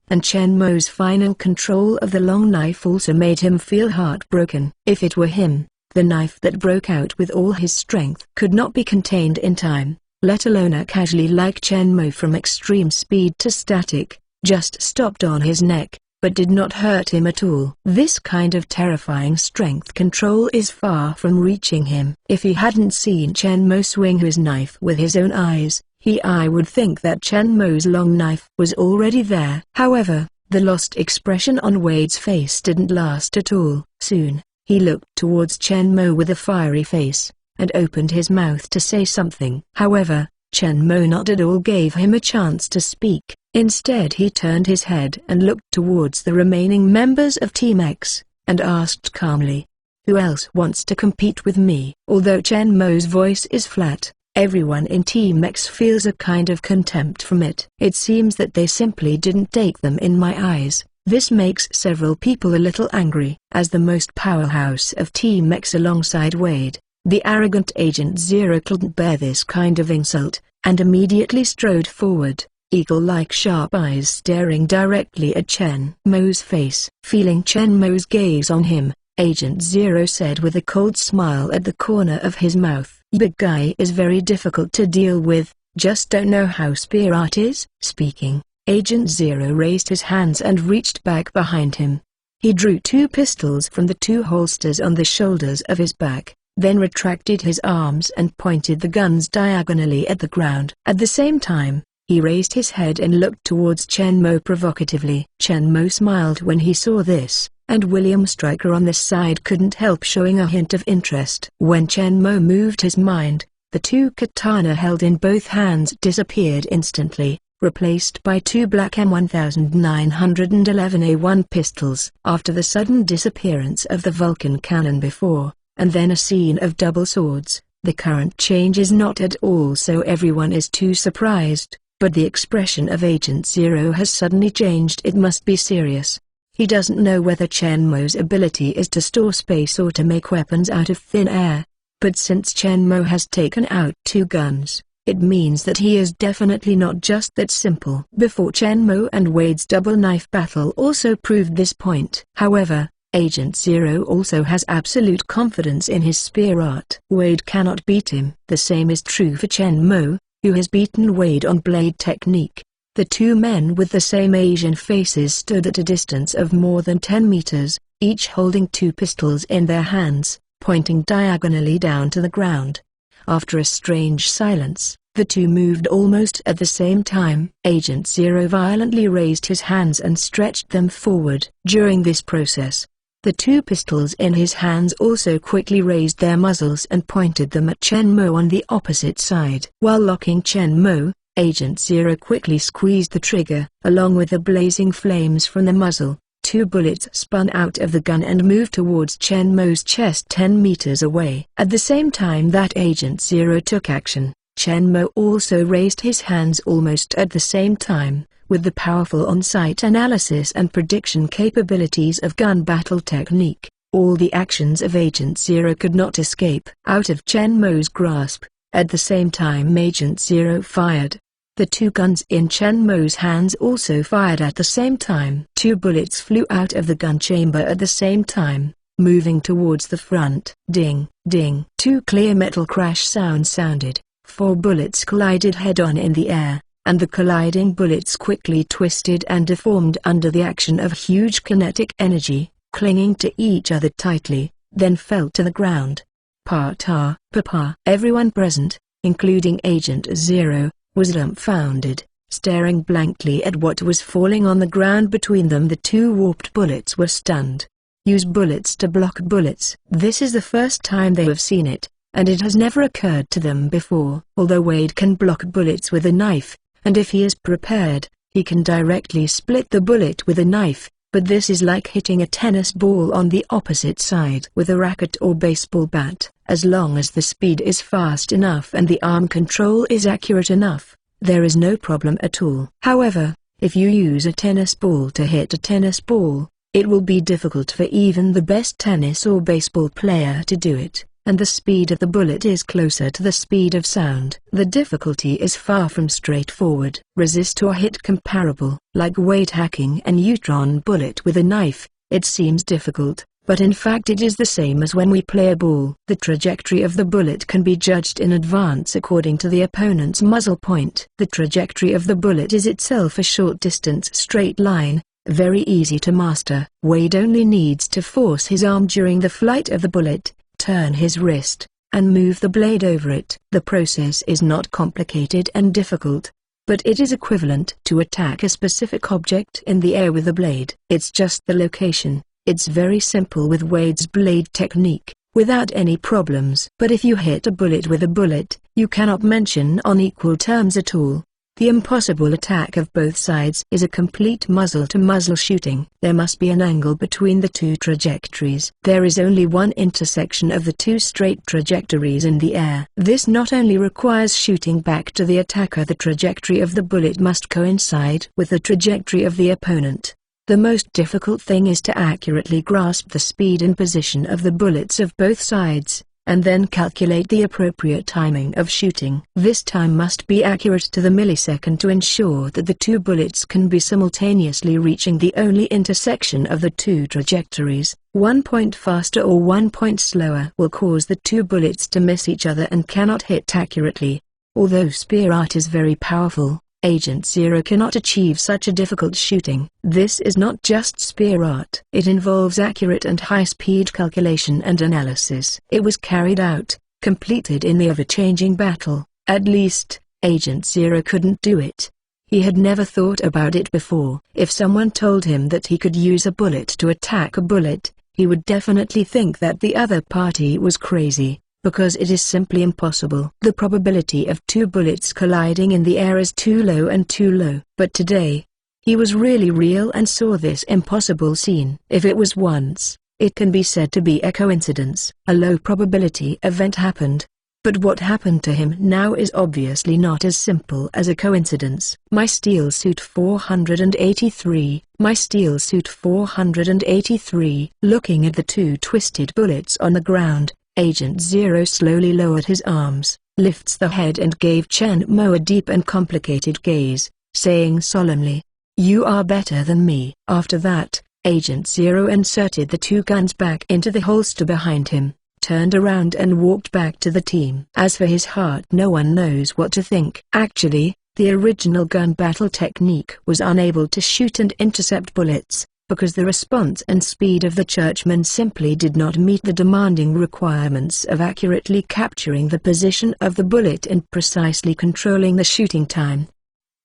And Chen Mo's final control of the long knife also made him feel heartbroken. If it were him, the knife that broke out with all his strength could not be contained in time, let alone a casually like Chen Mo. From extreme speed to static, just stopped on his neck, but did not hurt him at all. This kind of terrifying strength control is far from reaching him. If he hadn't seen Chen Mo swing his knife with his own eyes, I would think that Chen Mo's long knife was already there. However, the lost expression on Wade's face didn't last at all. Soon, he looked towards Chen Mo with a fiery face, and opened his mouth to say something. However, Chen Mo not at all gave him a chance to speak. Instead he turned his head and looked towards the remaining members of Team X, and asked calmly, "Who else wants to compete with me?" Although Chen Mo's voice is flat, everyone in Team X feels a kind of contempt from it. It seems that they simply didn't take them in my eyes. This makes several people a little angry. As the most powerhouse of Team X alongside Wade, the arrogant Agent Zero couldn't bear this kind of insult, and immediately strode forward, eagle-like sharp eyes staring directly at Chen Mo's face. Feeling Chen Mo's gaze on him, Agent Zero said with a cold smile at the corner of his mouth, "Big guy is very difficult to deal with, just don't know how spear art is." Speaking, Agent Zero raised his hands and reached back behind him. He drew two pistols from the two holsters on the shoulders of his back, then retracted his arms and pointed the guns diagonally at the ground. At the same time, he raised his head and looked towards Chen Mo provocatively. Chen Mo smiled when he saw this, and William Stryker on this side couldn't help showing a hint of interest. When Chen Mo moved his mind, the two katana held in both hands disappeared instantly, replaced by two black M1911A1 pistols. After the sudden disappearance of the Vulcan cannon before, and then a scene of double swords, the current change is not at all so everyone is too surprised, but the expression of Agent Zero has suddenly changed. It must be serious. He doesn't know whether Chen Mo's ability is to store space or to make weapons out of thin air, but since Chen Mo has taken out two guns, it means that he is definitely not just that simple. Before Chen Mo and Wade's double knife battle also proved this point. However, Agent Zero also has absolute confidence in his spear art. Wade cannot beat him. The same is true for Chen Mo, who has beaten Wade on blade technique. The two men with the same Asian faces stood at a distance of more than 10 meters, each holding two pistols in their hands, pointing diagonally down to the ground. After a strange silence, the two moved almost at the same time. Agent Zero violently raised his hands and stretched them forward. During this process, the two pistols in his hands also quickly raised their muzzles and pointed them at Chen Mo on the opposite side. While locking Chen Mo, Agent Zero quickly squeezed the trigger. Along with the blazing flames from the muzzle, two bullets spun out of the gun and moved towards Chen Mo's chest 10 meters away. At the same time that Agent Zero took action, Chen Mo also raised his hands almost at the same time. With the powerful on-site analysis and prediction capabilities of gun battle technique, all the actions of Agent Zero could not escape out of Chen Mo's grasp. At the same time Agent Zero fired. The two guns in Chen Mo's hands also fired at the same time. Two bullets flew out of the gun chamber at the same time, moving towards the front. Ding, ding. Two clear metal crash sounds sounded. Four bullets collided head-on in the air, and the colliding bullets quickly twisted and deformed under the action of huge kinetic energy, clinging to each other tightly, then fell to the ground. Papa. Everyone present, including Agent Zero, was dumbfounded, staring blankly at what was falling on the ground between them. The two warped bullets were stunned. Use bullets to block bullets. This is the first time they have seen it, and it has never occurred to them before. Although Wade can block bullets with a knife, and if he is prepared, he can directly split the bullet with a knife, but this is like hitting a tennis ball on the opposite side with a racket or baseball bat. As long as the speed is fast enough and the arm control is accurate enough, there is no problem at all. However, if you use a tennis ball to hit a tennis ball, it will be difficult for even the best tennis or baseball player to do it, and the speed of the bullet is closer to the speed of sound. The difficulty is far from straightforward. Resist or hit comparable. Like Wade hacking a neutron bullet with a knife, it seems difficult, but in fact it is the same as when we play a ball. The trajectory of the bullet can be judged in advance according to the opponent's muzzle point. The trajectory of the bullet is itself a short distance straight line, very easy to master. Wade only needs to force his arm during the flight of the bullet, turn his wrist, and move the blade over it. The process is not complicated and difficult, but it is equivalent to attack a specific object in the air with a blade. It's just the location. It's very simple with Wade's blade technique, without any problems. But if you hit a bullet with a bullet, you cannot mention on equal terms at all. The impossible attack of both sides is a complete muzzle-to-muzzle shooting. There must be an angle between the two trajectories. There is only one intersection of the two straight trajectories in the air. This not only requires shooting back to the attacker, the trajectory of the bullet must coincide with the trajectory of the opponent. The most difficult thing is to accurately grasp the speed and position of the bullets of both sides, and then calculate the appropriate timing of shooting. This time must be accurate to the millisecond to ensure that the two bullets can be simultaneously reaching the only intersection of the two trajectories. 1 point faster or 1 point slower will cause the two bullets to miss each other and cannot hit accurately. Although spear art is very powerful, Agent Zero cannot achieve such a difficult shooting. This is not just spear art. It involves accurate and high-speed calculation and analysis. It was carried out, completed in the ever-changing battle. At least, Agent Zero couldn't do it. He had never thought about it before. If someone told him that he could use a bullet to attack a bullet, he would definitely think that the other party was crazy, because it is simply impossible. The probability of two bullets colliding in the air is too low and too low. But today, he was really real and saw this impossible scene. If it was once, it can be said to be a coincidence. A low probability event happened. But what happened to him now is obviously not as simple as a coincidence. My Steel Suit 483. My Steel Suit 483. Looking at the two twisted bullets on the ground, Agent Zero slowly lowered his arms, lifts the head and gave Chen Mo a deep and complicated gaze, saying solemnly, "You are better than me." After that, Agent Zero inserted the two guns back into the holster behind him, turned around and walked back to the team. As for his heart, no one knows what to think. Actually, the original gun battle technique was unable to shoot and intercept bullets, because the response and speed of the churchmen simply did not meet the demanding requirements of accurately capturing the position of the bullet and precisely controlling the shooting time.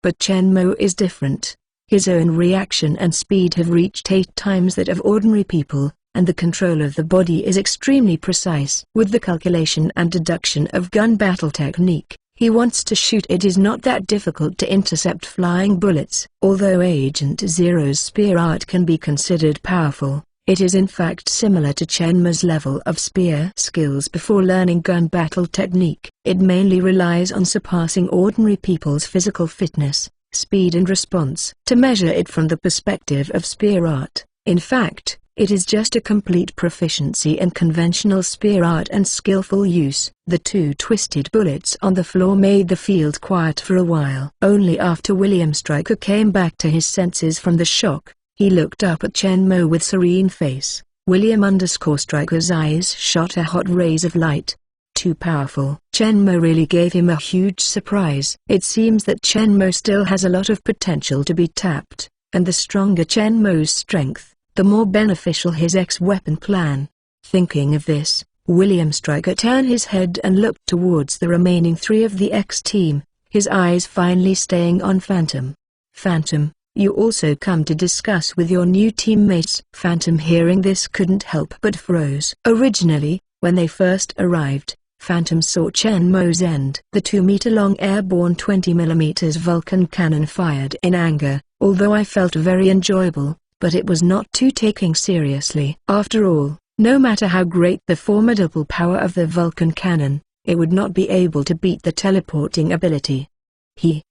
But Chen Mo is different. His own reaction and speed have reached 8 times that of ordinary people, and the control of the body is extremely precise. With the calculation and deduction of gun battle technique, he wants to shoot. It is not that difficult to intercept flying bullets. Although Agent Zero's spear art can be considered powerful, it is in fact similar to Chen Mo's level of spear skills before learning gun battle technique. It mainly relies on surpassing ordinary people's physical fitness, speed and response. To measure it from the perspective of spear art, in fact, it is just a complete proficiency in conventional spear art and skillful use. The two twisted bullets on the floor made the field quiet for a while. Only after William Stryker came back to his senses from the shock, he looked up at Chen Mo with serene face. William_Stryker's eyes shot a hot rays of light. Too powerful. Chen Mo really gave him a huge surprise. It seems that Chen Mo still has a lot of potential to be tapped, and the stronger Chen Mo's strength, the more beneficial his X-weapon plan. Thinking of this, William Stryker turned his head and looked towards the remaining 3 of the X-team, his eyes finally staying on Phantom. Phantom, you also come to discuss with your new teammates?" Phantom, hearing this, couldn't help but froze. Originally, when they first arrived, Phantom saw Chen Mo's end. The 2-meter-long airborne 20mm Vulcan cannon fired in anger, although I felt very enjoyable, but it was not too taking seriously. After all, no matter how great the formidable power of the Vulcan cannon, it would not be able to beat the teleporting ability.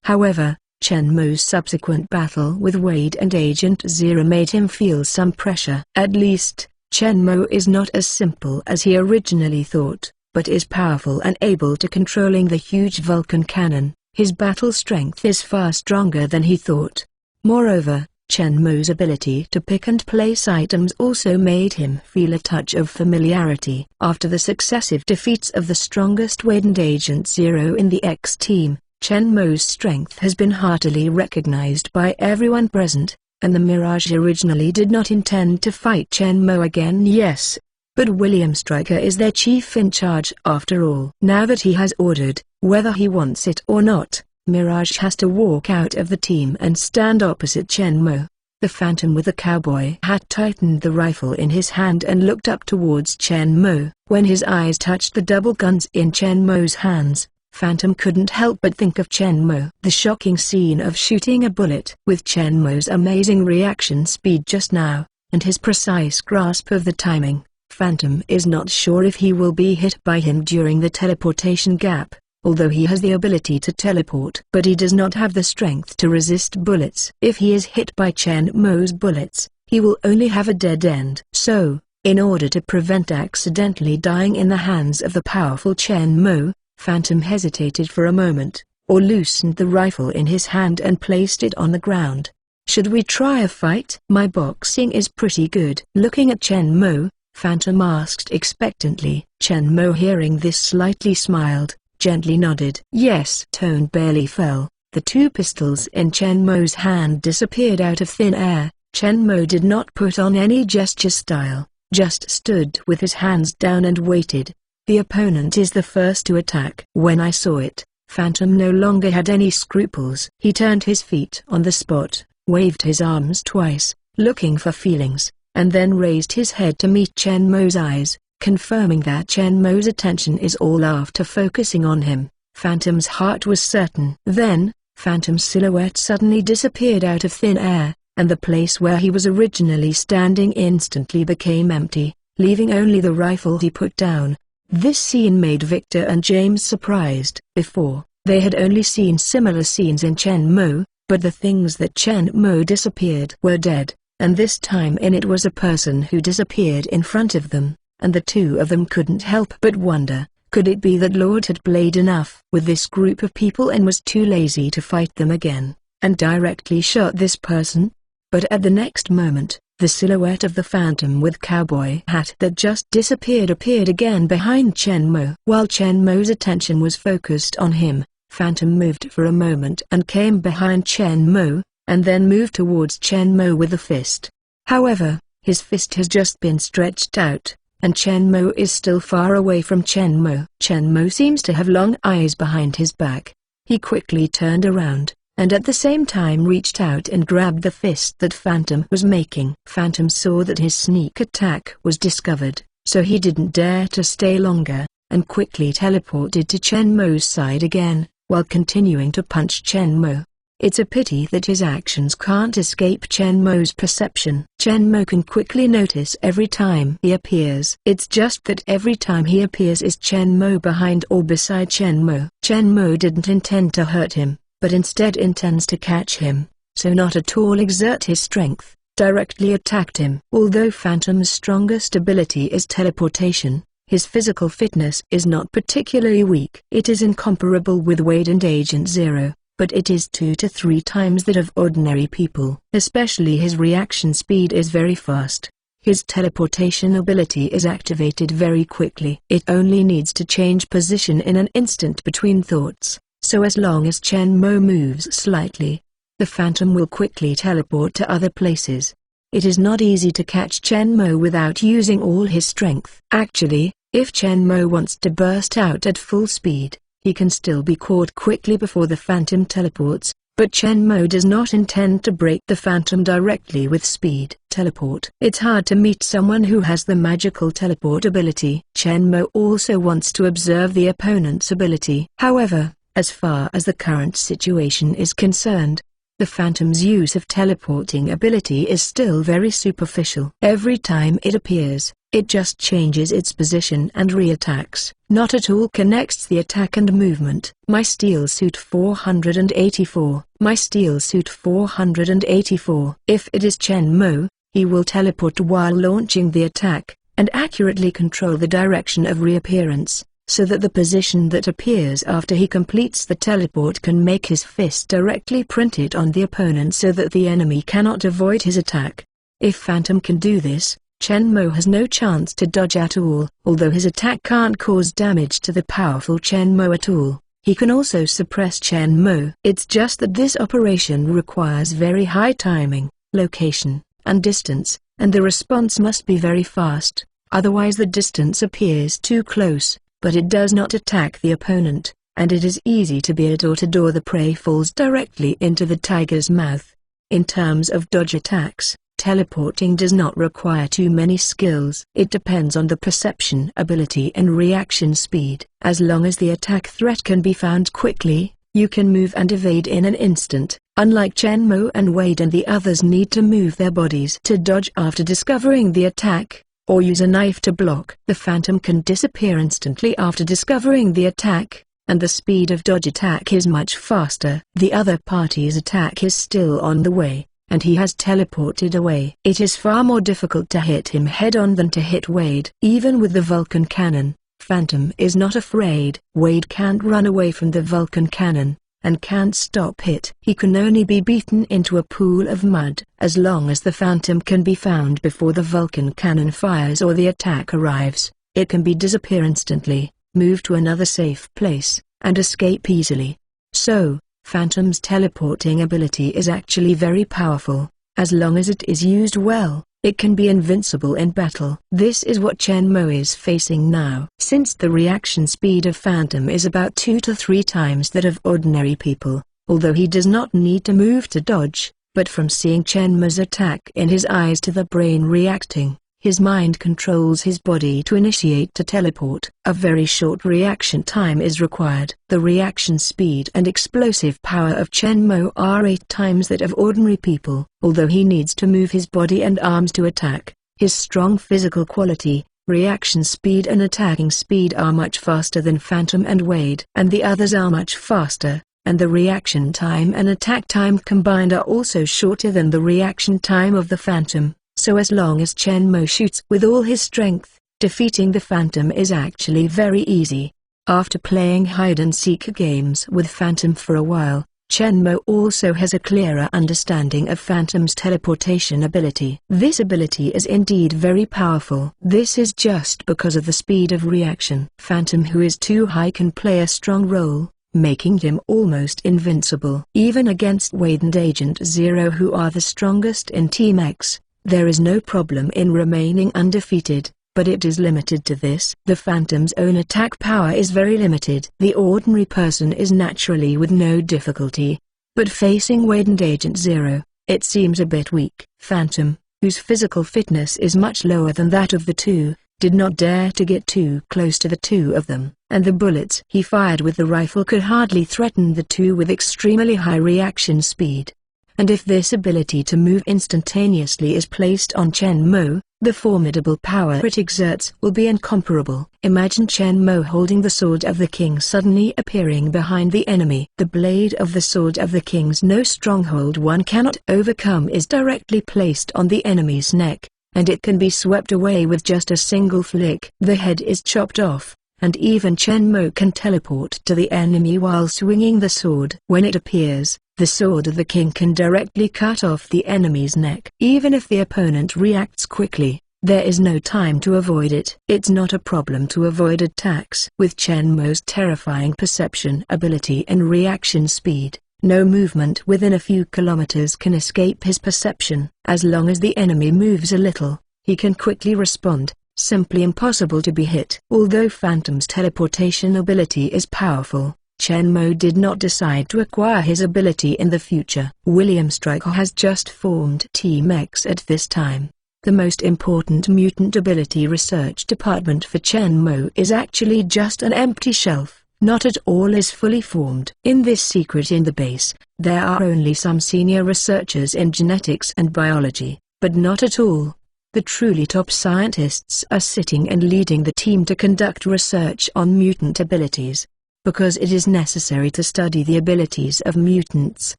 However, Chen Mo's subsequent battle with Wade and Agent Zero made him feel some pressure. At least, Chen Mo is not as simple as he originally thought, but is powerful and able to controlling the huge Vulcan cannon. His battle strength is far stronger than he thought. Moreover, Chen Mo's ability to pick and place items also made him feel a touch of familiarity. After the successive defeats of the strongest Wade and Agent Zero in the X team, Chen Mo's strength has been heartily recognized by everyone present, and the Mirage originally did not intend to fight Chen Mo again. Yes, but William Stryker is their chief in charge after all. Now that he has ordered, whether he wants it or not, Mirage has to walk out of the team and stand opposite Chen Mo. The Phantom with the cowboy hat tightened the rifle in his hand and looked up towards Chen Mo. When his eyes touched the double guns in Chen Mo's hands, Phantom couldn't help but think of Chen Mo. The shocking scene of shooting a bullet with Chen Mo's amazing reaction speed just now, and his precise grasp of the timing, Phantom is not sure if he will be hit by him during the teleportation gap, although he has the ability to teleport. But he does not have the strength to resist bullets. If he is hit by Chen Mo's bullets, he will only have a dead end. So, in order to prevent accidentally dying in the hands of the powerful Chen Mo, Phantom hesitated for a moment, or loosened the rifle in his hand and placed it on the ground. "Should we try a fight? My boxing is pretty good." Looking at Chen Mo, Phantom asked expectantly. Chen Mo, hearing this, slightly smiled, gently nodded. "Yes." Tone barely fell. The two pistols in Chen Mo's hand disappeared out of thin air. Chen Mo did not put on any gesture style, just stood with his hands down and waited. The opponent is the first to attack. When I saw it, Phantom no longer had any scruples. He turned his feet on the spot, waved his arms twice, looking for feelings, and then raised his head to meet Chen Mo's eyes, confirming that Chen Mo's attention is all after focusing on him. Phantom's heart was certain. Then, Phantom's silhouette suddenly disappeared out of thin air, and the place where he was originally standing instantly became empty, leaving only the rifle he put down. This scene made Victor and James surprised. Before, they had only seen similar scenes in Chen Mo, but the things that Chen Mo disappeared were dead, and this time it was a person who disappeared in front of them, and the two of them couldn't help but wonder, could it be that Lord had played enough with this group of people and was too lazy to fight them again, and directly shot this person? But at the next moment, the silhouette of the Phantom with cowboy hat that just disappeared appeared again behind Chen Mo. While Chen Mo's attention was focused on him, Phantom moved for a moment and came behind Chen Mo, and then moved towards Chen Mo with a fist. However, his fist has just been stretched out, and Chen Mo is still far away from Chen Mo. Chen Mo seems to have long eyes behind his back. He quickly turned around, and at the same time reached out and grabbed the fist that Phantom was making. Phantom saw that his sneak attack was discovered, so he didn't dare to stay longer, and quickly teleported to Chen Mo's side again, while continuing to punch Chen Mo. It's a pity that his actions can't escape Chen Mo's perception. Chen Mo can quickly notice every time he appears. It's just that every time he appears is Chen Mo behind or beside Chen Mo. Chen Mo didn't intend to hurt him, but instead intends to catch him, so not at all exert his strength, directly attacked him. Although Phantom's strongest ability is teleportation, his physical fitness is not particularly weak. It is incomparable with Wade and Agent Zero, but it is 2 to 3 times that of ordinary people. Especially his reaction speed is very fast. His teleportation ability is activated very quickly. It only needs to change position in an instant between thoughts. So as long as Chen Mo moves slightly, the Phantom will quickly teleport to other places. It is not easy to catch Chen Mo without using all his strength. Actually, if Chen Mo wants to burst out at full speed, he can still be caught quickly before the Phantom teleports, But Chen Mo does not intend to break the phantom directly with speed teleport. It's hard to meet someone who has the magical teleport ability. Chen Mo also wants to observe the opponent's ability. However, as far as the current situation is concerned, the phantom's use of teleporting ability is still very superficial. Every time it appears, it just changes its position and re-attacks. Not at all connects the attack and movement. My Steel Suit 484. My Steel Suit 484. If it is Chen Mo, he will teleport while launching the attack, and accurately control the direction of reappearance, so that the position that appears after he completes the teleport can make his fist directly printed on the opponent so that the enemy cannot avoid his attack. If Phantom can do this, Chen Mo has no chance to dodge at all. Although his attack can't cause damage to the powerful Chen Mo at all, he can also suppress Chen Mo. It's just that this operation requires very high timing, location, and distance, and the response must be very fast, otherwise the distance appears too close, but it does not attack the opponent, and it is easy to beat or to door the prey falls directly into the tiger's mouth. In terms of dodge attacks, teleporting does not require too many skills. It depends on the perception ability and reaction speed. As long as the attack threat can be found quickly, you can move and evade in an instant. Unlike Chen Mo and Wade and the others need to move their bodies to dodge after discovering the attack, or use a knife to block. The Phantom can disappear instantly after discovering the attack, and the speed of dodge attack is much faster. The other party's attack is still on the way, and he has teleported away. It is far more difficult to hit him head-on than to hit Wade. Even with the Vulcan cannon, Phantom is not afraid. Wade can't run away from the Vulcan cannon, and can't stop it. He can only be beaten into a pool of mud. As long as the Phantom can be found before the Vulcan cannon fires or the attack arrives, it can be disappear instantly, move to another safe place, and escape easily. So, Phantom's teleporting ability is actually very powerful. As long as it is used well, it can be invincible in battle. This is what Chen Mo is facing now. Since the reaction speed of Phantom is about 2 to 3 times that of ordinary people, although he does not need to move to dodge, but from seeing Chen Mo's attack in his eyes to the brain reacting, his mind controls his body to initiate to teleport. A very short reaction time is required. The reaction speed and explosive power of Chen Mo are 8 times that of ordinary people. Although he needs to move his body and arms to attack, his strong physical quality, reaction speed and attacking speed are much faster than Phantom and Wade. And the others are much faster, and the reaction time and attack time combined are also shorter than the reaction time of the Phantom. So as long as Chen Mo shoots with all his strength, defeating the Phantom is actually very easy. After playing hide-and-seek games with Phantom for a while, Chen Mo also has a clearer understanding of Phantom's teleportation ability. This ability is indeed very powerful. This is just because of the speed of reaction. Phantom who is too high can play a strong role, making him almost invincible. Even against Wade and Agent Zero who are the strongest in Team X, there is no problem in remaining undefeated, but it is limited to this. The Phantom's own attack power is very limited. The ordinary person is naturally with no difficulty, but facing Wade and Agent Zero, it seems a bit weak. Phantom, whose physical fitness is much lower than that of the two, did not dare to get too close to the two of them, and the bullets he fired with the rifle could hardly threaten the two with extremely high reaction speed. And if this ability to move instantaneously is placed on Chen Mo, the formidable power it exerts will be incomparable. Imagine Chen Mo holding the Sword of the King suddenly appearing behind the enemy. The blade of the Sword of the King's no stronghold one cannot overcome is directly placed on the enemy's neck, and it can be swept away with just a single flick. The head is chopped off, and even Chen Mo can teleport to the enemy while swinging the sword. When it appears, the Sword of the King can directly cut off the enemy's neck. Even if the opponent reacts quickly, there is no time to avoid it. It's not a problem to avoid attacks. With Chen Mo's terrifying perception ability and reaction speed, no movement within a few kilometers can escape his perception. As long as the enemy moves a little, he can quickly respond. Simply impossible to be hit. Although Phantom's teleportation ability is powerful, Shenmue did not decide to acquire his ability in the future. William Stryker has just formed Team X at this time. The most important mutant ability research department for Shenmue is actually just an empty shelf. Not at all is fully formed. In this secret in the base, there are only some senior researchers in genetics and biology, but not at all. The truly top scientists are sitting and leading the team to conduct research on mutant abilities. Because it is necessary to study the abilities of mutants,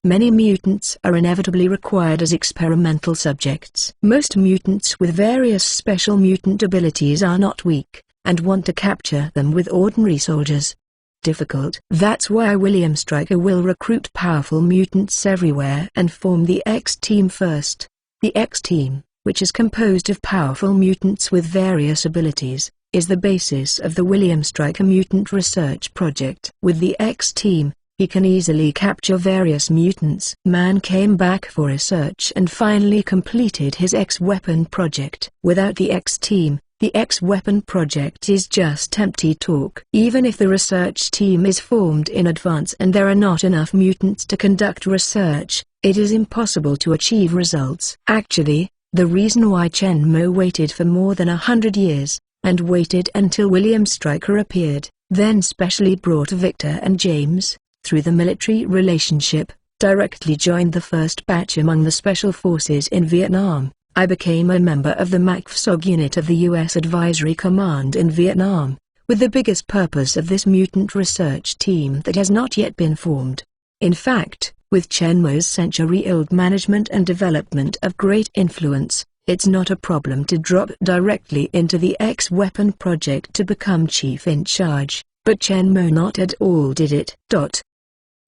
many mutants are inevitably required as experimental subjects. Most mutants with various special mutant abilities are not weak, and want to capture them with ordinary soldiers. Difficult. That's why William Stryker will recruit powerful mutants everywhere and form the X-Team first. The X-Team, which is composed of powerful mutants with various abilities, is the basis of the William Stryker Mutant Research Project. With the X-Team, he can easily capture various mutants. Man came back for research and finally completed his X-Weapon project. Without the X-Team, the X-Weapon project is just empty talk. Even if the research team is formed in advance and there are not enough mutants to conduct research, it is impossible to achieve results. Actually, the reason why Shenmue waited for more than 100 years, and waited until William Stryker appeared, then specially brought Victor and James, through the military relationship, directly joined the first batch among the special forces in Vietnam. I became a member of the MACFSOG unit of the U.S. Advisory Command in Vietnam, with the biggest purpose of this mutant research team that has not yet been formed. In fact, with Shenmue's century-old management and development of great influence, it's not a problem to drop directly into the X-Weapon project to become chief in charge, but Shenmue not at all did it.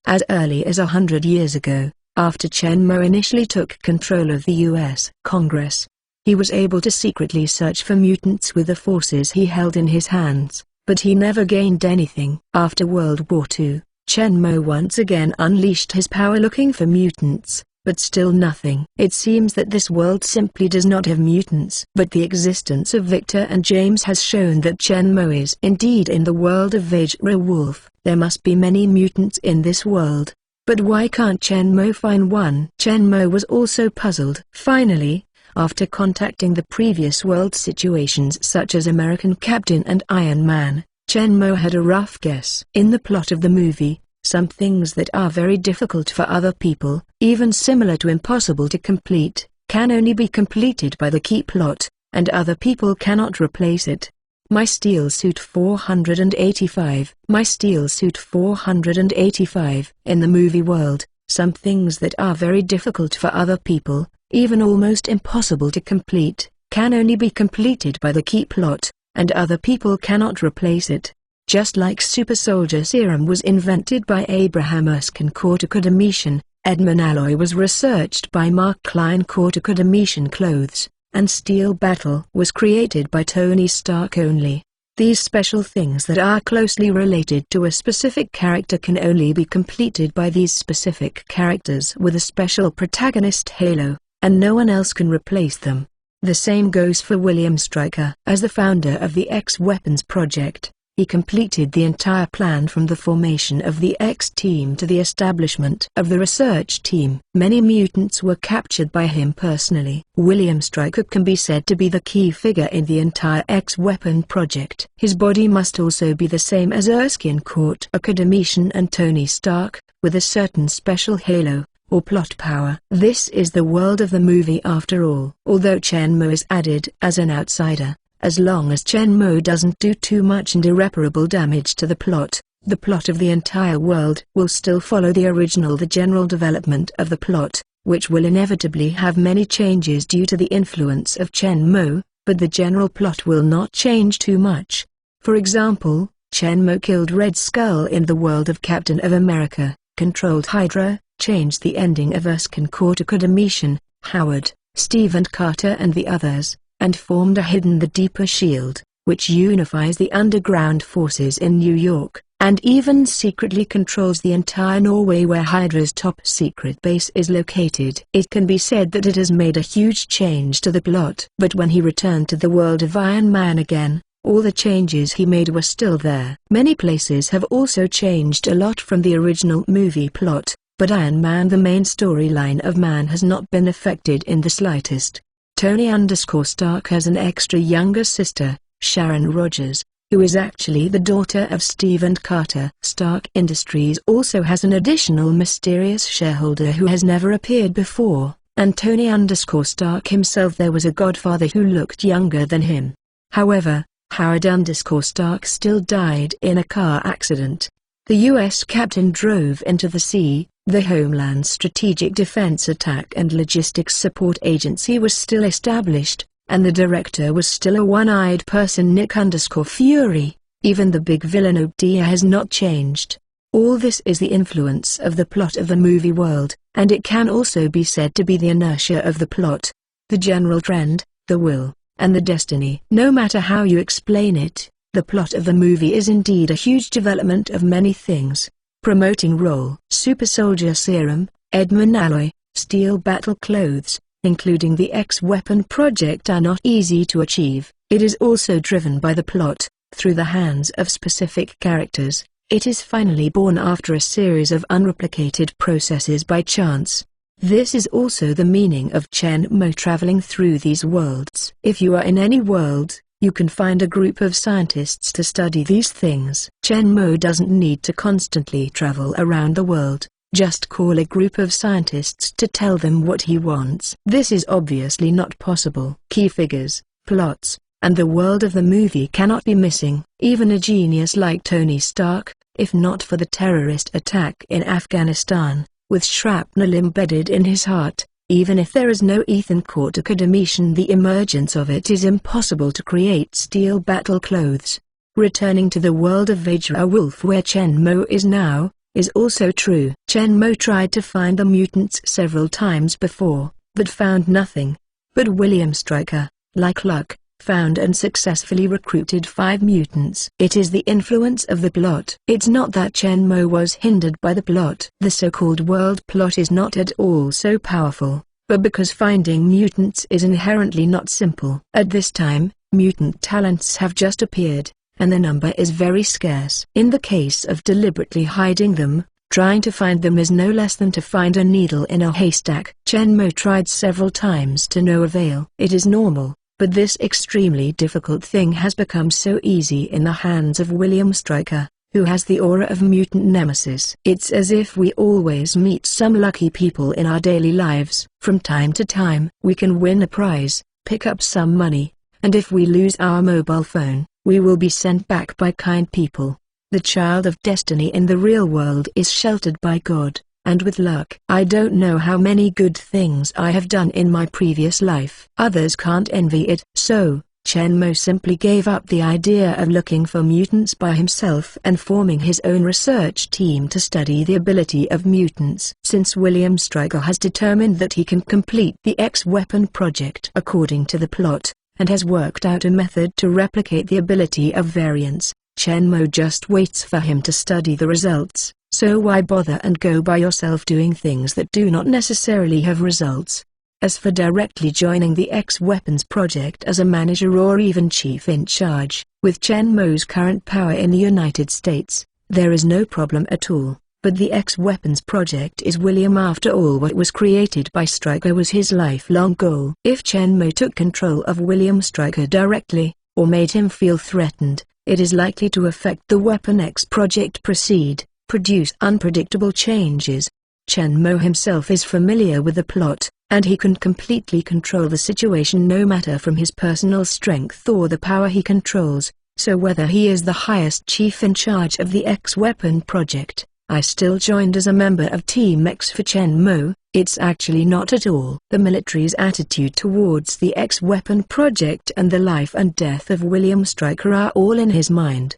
As early as 100 years ago, after Shenmue initially took control of the U.S. Congress, he was able to secretly search for mutants with the forces he held in his hands, but he never gained anything. After World War II, Shenmue once again unleashed his power looking for mutants, but still nothing. It seems that this world simply does not have mutants. But the existence of Victor and James has shown that Shenmue is indeed in the world of Vajra Wolf. There must be many mutants in this world. But why can't Shenmue find one? Shenmue was also puzzled. Finally, after contacting the previous world situations such as American Captain and Iron Man, Shenmue had a rough guess. In the plot of the movie, some things that are very difficult for other people, even similar to impossible to complete, can only be completed by the key plot, and other people cannot replace it. My Steel Suit 485. My Steel Suit 485. In the movie world, some things that are very difficult for other people, even almost impossible to complete, can only be completed by the key plot, and other people cannot replace it. Just like Super Soldier Serum was invented by Abraham Erskine Corticodemetian, Edmund Alloy was researched by Mark Klein Corticodemetian Clothes, and Steel Battle was created by Tony Stark only. These special things that are closely related to a specific character can only be completed by these specific characters with a special protagonist halo, and no one else can replace them. The same goes for William Stryker. As the founder of the X-Weapons project, he completed the entire plan from the formation of the X-Team to the establishment of the research team. Many mutants were captured by him personally. William Stryker can be said to be the key figure in the entire X-Weapon project. His body must also be the same as Erskine Corticodemetian and Tony Stark, with a certain special halo, or plot power. This is the world of the movie after all. Although Shenmue is added as an outsider, as long as Shenmue doesn't do too much and irreparable damage to the plot of the entire world will still follow the original. The general development of the plot, which will inevitably have many changes due to the influence of Shenmue, but the general plot will not change too much. For example, Shenmue killed Red Skull in the world of Captain of America, controlled Hydra, changed the ending of Erskine Corticodemetian, Howard, Steve and Carter and the others, and formed a hidden The Deeper Shield, which unifies the underground forces in New York, and even secretly controls the entire Norway where Hydra's top-secret base is located. It can be said that it has made a huge change to the plot. But when he returned to the world of Iron Man again, All the changes he made were still there. Many places have also changed a lot from the original movie plot, but Iron Man, the main storyline of Man, has not been affected in the slightest. Tony_Stark has an extra younger sister, Sharon Rogers, who is actually the daughter of Steve and Carter. Stark Industries also has an additional mysterious shareholder who has never appeared before, and Tony_Stark himself. There was a godfather who looked younger than him. However, Howard_Stark still died in a car accident. The U.S. captain drove into the sea. The Homeland Strategic Defense Attack and Logistics Support Agency was still established, and the director was still a one-eyed person, Nick_Fury. Even the big villain Obadiah has not changed. All this is the influence of the plot of the movie world, and it can also be said to be the inertia of the plot, the general trend, the will, and the destiny. No matter how you explain it, the plot of the movie is indeed a huge development of many things. Promoting role, super soldier serum, Edmund alloy, steel battle clothes, including the X-Weapon project, are not easy to achieve. It is also driven by the plot, through the hands of specific characters. It is finally born after a series of unreplicated processes by chance. This is also the meaning of Shenmue traveling through these worlds. If you are in any world, you can find a group of scientists to study these things. Shenmue doesn't need to constantly travel around the world, just call a group of scientists to tell them what he wants. This is obviously not possible. Key figures, plots, and the world of the movie cannot be missing. Even a genius like Tony Stark, if not for the terrorist attack in Afghanistan, with shrapnel embedded in his heart, even if there is no Ethan Carter Academician, the emergence of it is impossible to create steel battle clothes. Returning to the world of Vajra Wolf where Shenmue is now, is also true. Shenmue tried to find the mutants several times before, but found nothing. But William Stryker, like luck, found and successfully recruited 5 mutants. It is the influence of the plot. It's not that Shenmue was hindered by the plot. The so-called world plot is not at all so powerful, but because finding mutants is inherently not simple. At this time, mutant talents have just appeared, and the number is very scarce. In the case of deliberately hiding them, trying to find them is no less than to find a needle in a haystack. Shenmue tried several times to no avail. It is normal. But this extremely difficult thing has become so easy in the hands of William Stryker, who has the aura of mutant nemesis. It's as if we always meet some lucky people in our daily lives. From time to time, we can win a prize, pick up some money, and if we lose our mobile phone, we will be sent back by kind people. The child of destiny in the real world is sheltered by God. And with luck. I don't know how many good things I have done in my previous life. Others can't envy it. So, Shenmue simply gave up the idea of looking for mutants by himself and forming his own research team to study the ability of mutants. Since William Stryker has determined that he can complete the X-Weapon project according to the plot, and has worked out a method to replicate the ability of variants, Shenmue just waits for him to study the results. So why bother and go by yourself doing things that do not necessarily have results? As for directly joining the X-Weapons project as a manager or even chief in charge, with Shenmue's current power in the United States, there is no problem at all. But the X-Weapons project is William. After all, what was created by Stryker was his lifelong goal. If Shenmue took control of William Stryker directly, or made him feel threatened, it is likely to affect the Weapon X project produce unpredictable changes. Shenmue himself is familiar with the plot, and he can completely control the situation no matter from his personal strength or the power he controls, so whether he is the highest chief in charge of the X-Weapon project, I still joined as a member of Team X for Shenmue, it's actually not at all. The military's attitude towards the X-Weapon project and the life and death of William Stryker are all in his mind.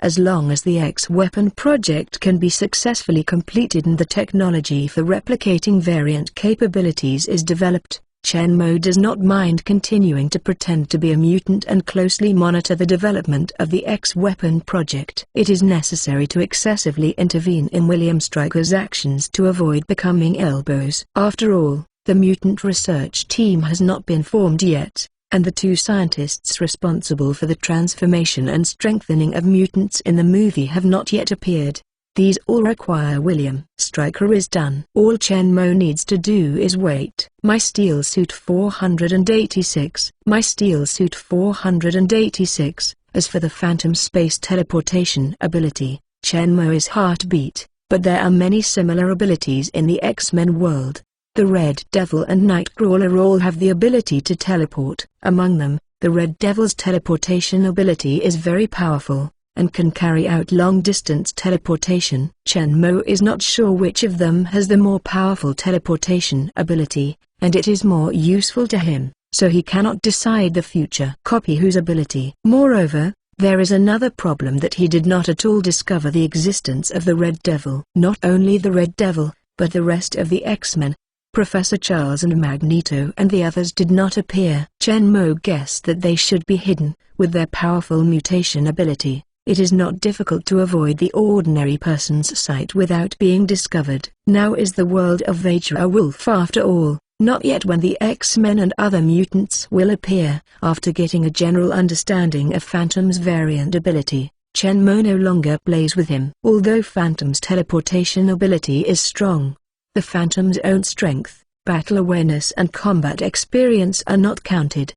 As long as the X-Weapon project can be successfully completed and the technology for replicating variant capabilities is developed, Shenmue does not mind continuing to pretend to be a mutant and closely monitor the development of the X-Weapon project. It is necessary to excessively intervene in William Stryker's actions to avoid becoming elbows. After all, the mutant research team has not been formed yet. and the two scientists responsible for the transformation and strengthening of mutants in the movie have not yet appeared. These all require William Stryker is done. All Shenmue needs to do is wait. My Steel Suit 486. My Steel Suit 486. As for the Phantom Space Teleportation ability, Shenmue's heart beat, but there are many similar abilities in the X-Men world. The Red Devil and Nightcrawler all have the ability to teleport. Among them, the Red Devil's teleportation ability is very powerful, and can carry out long-distance teleportation. Shenmue is not sure which of them has the more powerful teleportation ability, and it is more useful to him, so he cannot decide the future copy whose ability. Moreover, there is another problem that he did not at all discover the existence of the Red Devil. Not only the Red Devil, but the rest of the X-Men, Professor Charles and Magneto and the others did not appear. Shenmue guessed that they should be hidden. With their powerful mutation ability, it is not difficult to avoid the ordinary person's sight without being discovered. Now is the world of Vader a wolf after all? Not yet. When the X-Men and other mutants will appear. After getting a general understanding of Phantom's variant ability, Shenmue no longer plays with him. Although Phantom's teleportation ability is strong, the Phantom's own strength, battle awareness and combat experience are not counted.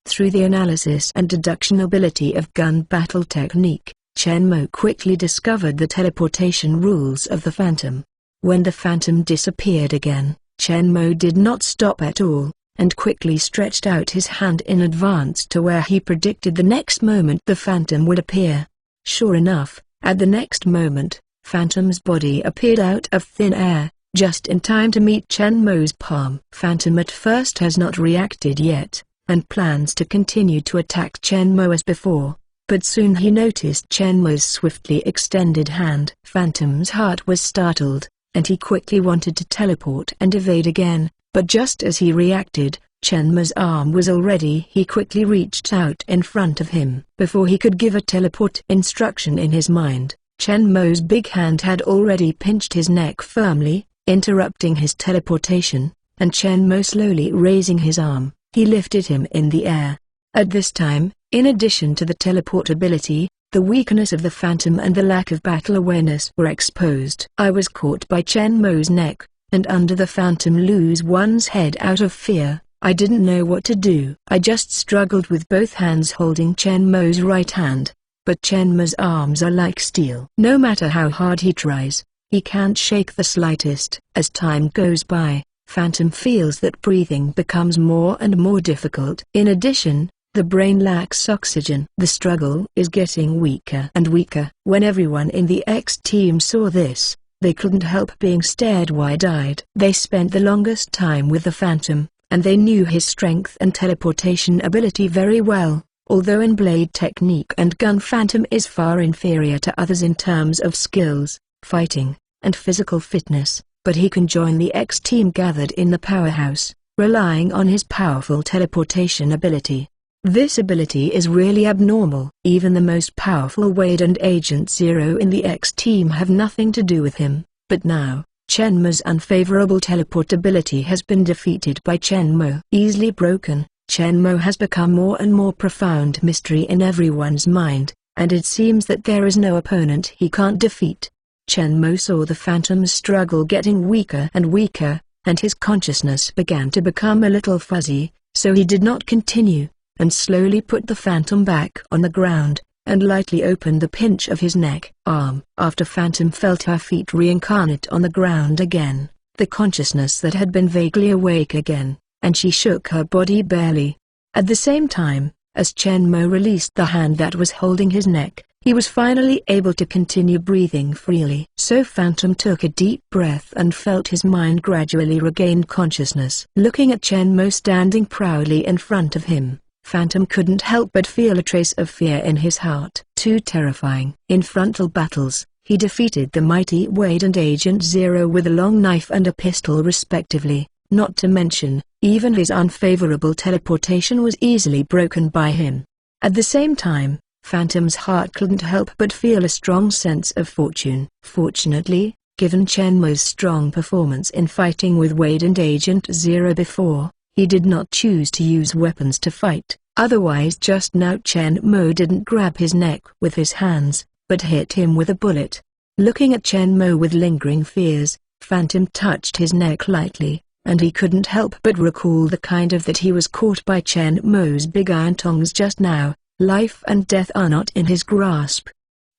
Through the analysis and deduction ability of gun battle technique, Shenmue quickly discovered the teleportation rules of the Phantom. When the Phantom disappeared again, Shenmue did not stop at all, and quickly stretched out his hand in advance to where he predicted the next moment the Phantom would appear. Sure enough, at the next moment, Phantom's body appeared out of thin air, just in time to meet Shenmue's palm. Phantom at first has not reacted yet, and plans to continue to attack Shenmue as before, but soon he noticed Shenmue's swiftly extended hand. Phantom's heart was startled, and he quickly wanted to teleport and evade again, but just as he reacted, Shenmue's arm was already. He quickly reached out in front of him. Before he could give a teleport instruction in his mind, Shenmue's big hand had already pinched his neck firmly, interrupting his teleportation, and Shenmue slowly raising his arm, he lifted him in the air. At this time, in addition to the teleport ability, the weakness of the Phantom and the lack of battle awareness were exposed. I was caught by Shenmue's neck, and under the Phantom lose one's head out of fear. I didn't know what to do. I just struggled with both hands holding Shenmue's right hand, but Shenmue's arms are like steel. No matter how hard he tries, he can't shake the slightest. As time goes by, Phantom feels that breathing becomes more and more difficult. In addition, the brain lacks oxygen. The struggle is getting weaker and weaker. When everyone in the X-team saw this, they couldn't help being stared wide-eyed. They spent the longest time with the Phantom, and they knew his strength and teleportation ability very well. Although in blade technique and gun, Phantom is far inferior to others in terms of skills, fighting, and physical fitness, but he can join the X-team gathered in the powerhouse, relying on his powerful teleportation ability. This ability is really abnormal. Even the most powerful Wade and Agent Zero in the X-team have nothing to do with him, but now, Shenmue's unfavorable teleport ability has been defeated by Shenmue. Easily broken, Shenmue has become more and more profound mystery in everyone's mind, and it seems that there is no opponent he can't defeat. Shenmue saw the Phantom's struggle getting weaker and weaker, and his consciousness began to become a little fuzzy, so he did not continue, and slowly put the Phantom back on the ground, and lightly opened the pinch of his neck. After Phantom felt her feet reincarnate on the ground again, the consciousness that had been vaguely awake again, and she shook her body barely. At the same time, as Shenmue released the hand that was holding his neck, he was finally able to continue breathing freely. So Phantom took a deep breath and felt his mind gradually regain consciousness. Looking at Shenmue standing proudly in front of him, Phantom couldn't help but feel a trace of fear in his heart. Too terrifying. In frontal battles, he defeated the mighty Wade and Agent Zero with a long knife and a pistol respectively, not to mention, even his unfavorable teleportation was easily broken by him. At the same time, Phantom's heart couldn't help but feel a strong sense of fortune. Fortunately, given Shenmue's strong performance in fighting with Wade and Agent Zero before, He did not choose to use weapons to fight, otherwise just now Chen Mo didn't grab his neck with his hands, but hit him with a bullet. Looking at Chen Mo with lingering fears, Phantom touched his neck lightly, and he couldn't help but recall the kind of that he was caught by Chen Mo's big iron tongs just now. Life and death are not in his grasp.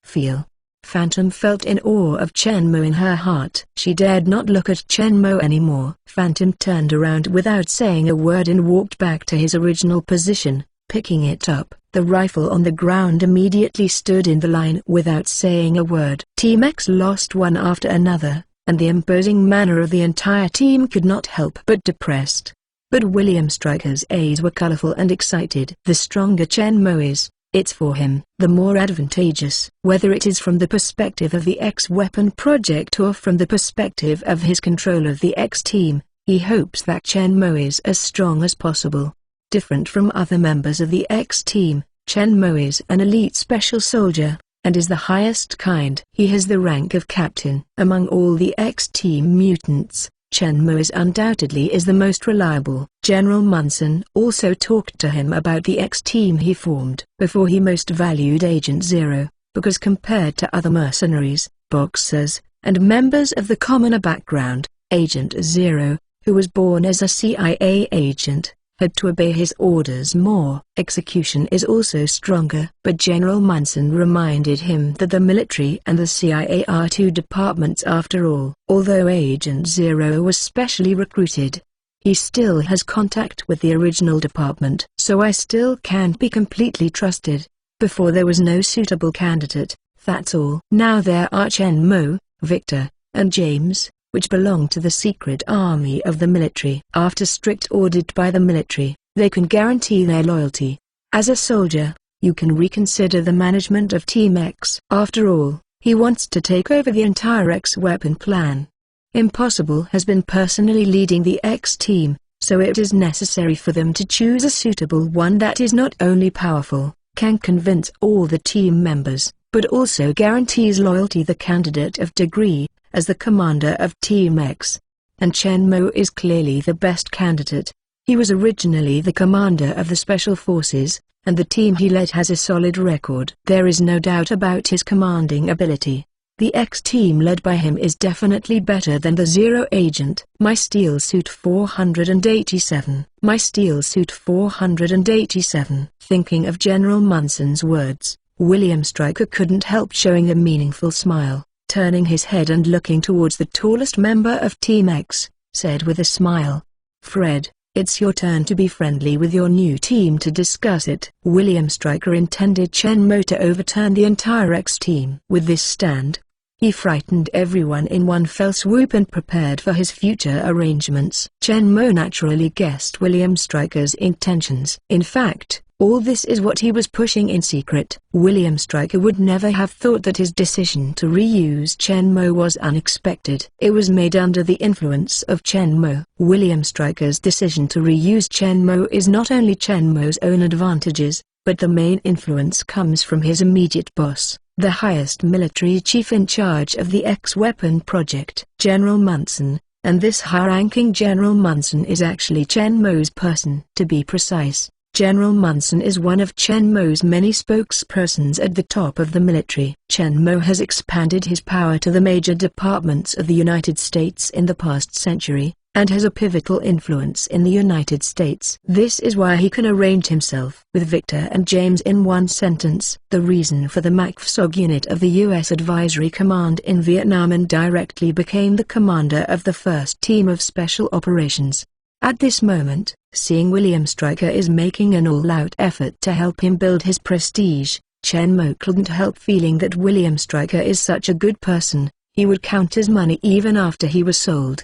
Feel. Phantom felt in awe of Chen Mo in her heart. She dared not look at Chen Mo anymore. Phantom turned around without saying a word and walked back to his original position, picking it up. The rifle on the ground immediately stood in the line without saying a word. Team X lost one after another, and the imposing manner of the entire team could not help but depressed. But William Stryker's A's were colorful and excited. The stronger Chen Mo is, it's for him the more advantageous. Whether it is from the perspective of the X-Weapon project or from the perspective of his control of the X-Team, he hopes that Chen Mo is as strong as possible. Different from other members of the X-Team, Chen Mo is an elite special soldier, and is the highest kind. He has the rank of captain. Among all the X-Team mutants, Chen Mo is undoubtedly the most reliable. General Munson also talked to him about the X-Team he formed. Before he most valued Agent Zero, because compared to other mercenaries, boxers, and members of the commoner background, Agent Zero, who was born as a CIA agent, had to obey his orders more. Execution is also stronger. But General Munson reminded him that the military and the CIA are two departments after all. Although Agent Zero was specially recruited, he still has contact with the original department. So I still can't be completely trusted. Before there was no suitable candidate, that's all. Now there are Chen Mo, Victor, and James, which belong to the secret army of the military. After strict audit by the military, they can guarantee their loyalty. As a soldier, you can reconsider the management of Team X. After all, he wants to take over the entire X-Weapon plan. Impossible has been personally leading the X-Team, so it is necessary for them to choose a suitable one that is not only powerful, can convince all the team members, but also guarantees loyalty. The candidate of degree, as the commander of Team X. And Chen Mo is clearly the best candidate. He was originally the commander of the Special Forces, and the team he led has a solid record. There is no doubt about his commanding ability. The X-Team led by him is definitely better than the Zero Agent. My Steel Suit 487. My Steel Suit 487. Thinking of General Munson's words, William Stryker couldn't help showing a meaningful smile. Turning his head and looking towards the tallest member of Team X, said with a smile, "Fred, it's your turn to be friendly with your new team to discuss it." William Stryker intended Chen Mo to overturn the entire X-Team. With this stand, he frightened everyone in one fell swoop and prepared for his future arrangements. Chen Mo naturally guessed William Stryker's intentions. In fact, all this is what he was pushing in secret. William Stryker would never have thought that his decision to reuse Chen Mo was unexpected. It was made under the influence of Chen Mo. William Stryker's decision to reuse Chen Mo is not only Chen Mo's own advantages, but the main influence comes from his immediate boss, the highest military chief in charge of the X-Weapon project, General Munson, and this high-ranking General Munson is actually Chen Mo's person. To be precise, General Munson is one of Chen Mo's many spokespersons at the top of the military. Chen Mo has expanded his power to the major departments of the United States in the past century, and has a pivotal influence in the United States. This is why he can arrange himself with Victor and James in one sentence. The reason for the MACFSOG unit of the U.S. Advisory Command in Vietnam and directly became the commander of the first team of special operations. At this moment, seeing William Stryker is making an all-out effort to help him build his prestige, Chen Mo couldn't help feeling that William Stryker is such a good person, he would count his money even after he was sold.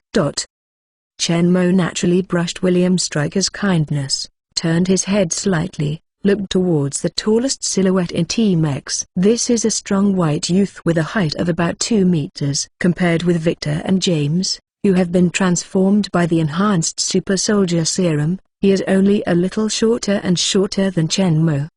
Chen Mo naturally brushed William Stryker's kindness, turned his head slightly, looked towards the tallest silhouette in Team X. This is a strong white youth with a height of about 2 meters. Compared with Victor and James, who have been transformed by the enhanced super soldier serum, he is only a little shorter and shorter than Chen Mo.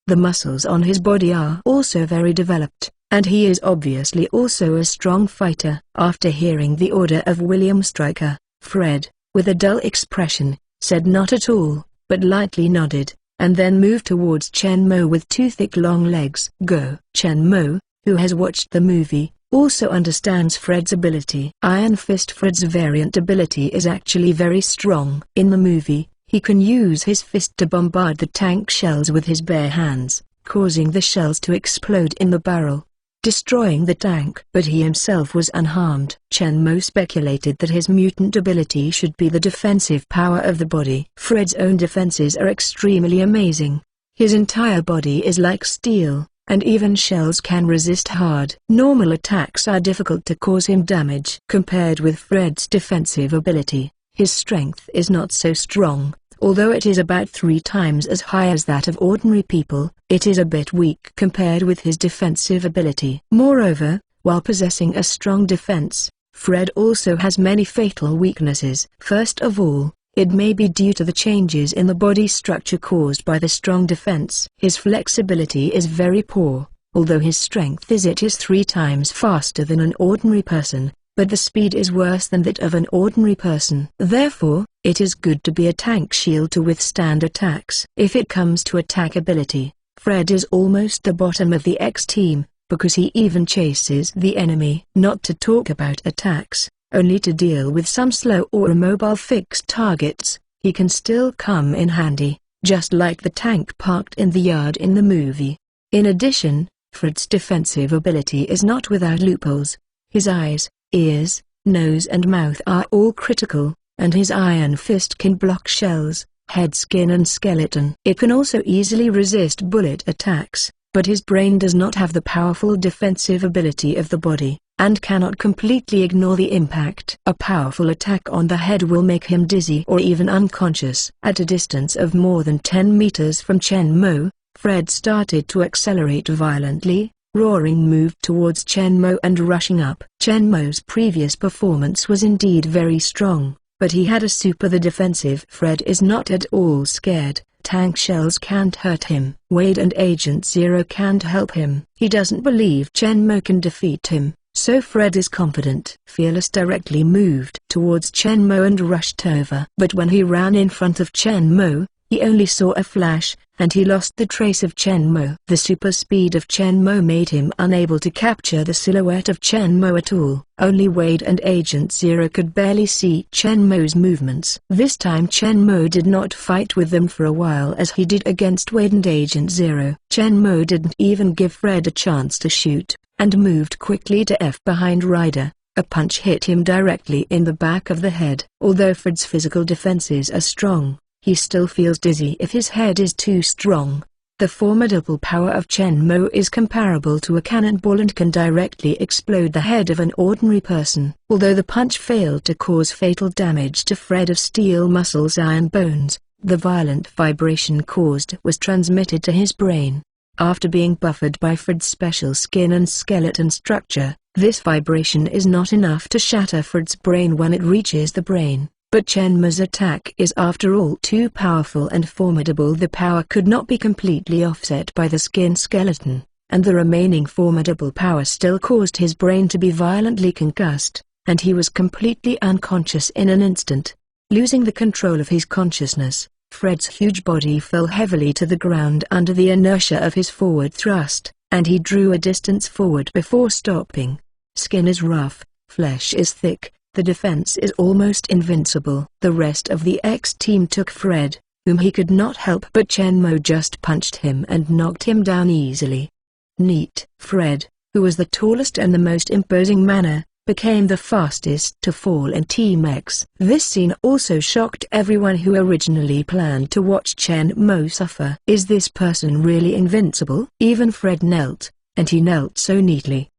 The muscles on his body are also very developed, and he is obviously also a strong fighter. After hearing the order of William Stryker, Fred, with a dull expression, said not at all, but lightly nodded, and then moved towards Chen Mo with two thick long legs. Go. Chen Mo, who has watched the movie, also understands Fred's ability. Iron Fist. Fred's variant ability is actually very strong. In the movie, he can use his fist to bombard the tank shells with his bare hands, causing the shells to explode in the barrel, destroying the tank. But he himself was unharmed. Chen Mo speculated that his mutant ability should be the defensive power of the body. Fred's own defenses are extremely amazing. His entire body is like steel, and even shells can resist hard. Normal attacks are difficult to cause him damage. Compared with Fred's defensive ability, his strength is not so strong. Although it is about 3 times as high as that of ordinary people, it is a bit weak compared with his defensive ability. Moreover, while possessing a strong defense, Fred also has many fatal weaknesses. First of all, it may be due to the changes in the body structure caused by the strong defense. His flexibility is very poor, although his strength is 3 times faster than an ordinary person, but the speed is worse than that of an ordinary person. Therefore, it is good to be a tank shield to withstand attacks. If it comes to attack ability, Fred is almost the bottom of the X team, because he even chases the enemy. Not to talk about attacks, only to deal with some slow or immobile fixed targets, he can still come in handy, just like the tank parked in the yard in the movie. In addition, Fred's defensive ability is not without loopholes. His eyes, ears, nose and mouth are all critical, and his Iron Fist can block shells, head, skin and skeleton. It can also easily resist bullet attacks, but his brain does not have the powerful defensive ability of the body, and cannot completely ignore the impact. A powerful attack on the head will make him dizzy or even unconscious. At a distance of more than 10 meters from Chen Mo, Fred started to accelerate violently. Roaring moved towards Chen Mo and rushing up. Chen Mo's previous performance was indeed very strong, but he had a super the defensive. Fred is not at all scared. Tank shells can't hurt him. Wade and Agent Zero can't help him. He doesn't believe Chen Mo can defeat him, so Fred is confident. Fearless directly moved towards Chen Mo and rushed over. But when he ran in front of Chen Mo, he only saw a flash, and he lost the trace of Chen Mo. The super speed of Chen Mo made him unable to capture the silhouette of Chen Mo at all. Only Wade and Agent Zero could barely see Chen Mo's movements. This time Chen Mo did not fight with them for a while as he did against Wade and Agent Zero. Chen Mo didn't even give Fred a chance to shoot, and moved quickly to F behind Ryder. A punch hit him directly in the back of the head. Although Fred's physical defenses are strong, he still feels dizzy if his head is too strong. The formidable power of Chen Mo is comparable to a cannonball and can directly explode the head of an ordinary person. Although the punch failed to cause fatal damage to Fred of steel muscles, iron bones, the violent vibration caused was transmitted to his brain. After being buffered by Fred's special skin and skeleton structure, this vibration is not enough to shatter Fred's brain when it reaches the brain. But Chen Mo's attack is after all too powerful and formidable. The power could not be completely offset by the skin skeleton, and the remaining formidable power still caused his brain to be violently concussed, and he was completely unconscious in an instant. Losing the control of his consciousness, Fred's huge body fell heavily to the ground under the inertia of his forward thrust, and he drew a distance forward before stopping. Skin is rough, flesh is thick. The defense is almost invincible. The rest of the X team took Fred, whom he could not help, but Chen Mo just punched him and knocked him down easily. Neat. Fred, who was the tallest and the most imposing manner, became the fastest to fall in Team X. This scene also shocked everyone who originally planned to watch Chen Mo suffer. Is this person really invincible? Even Fred knelt, and he knelt so neatly.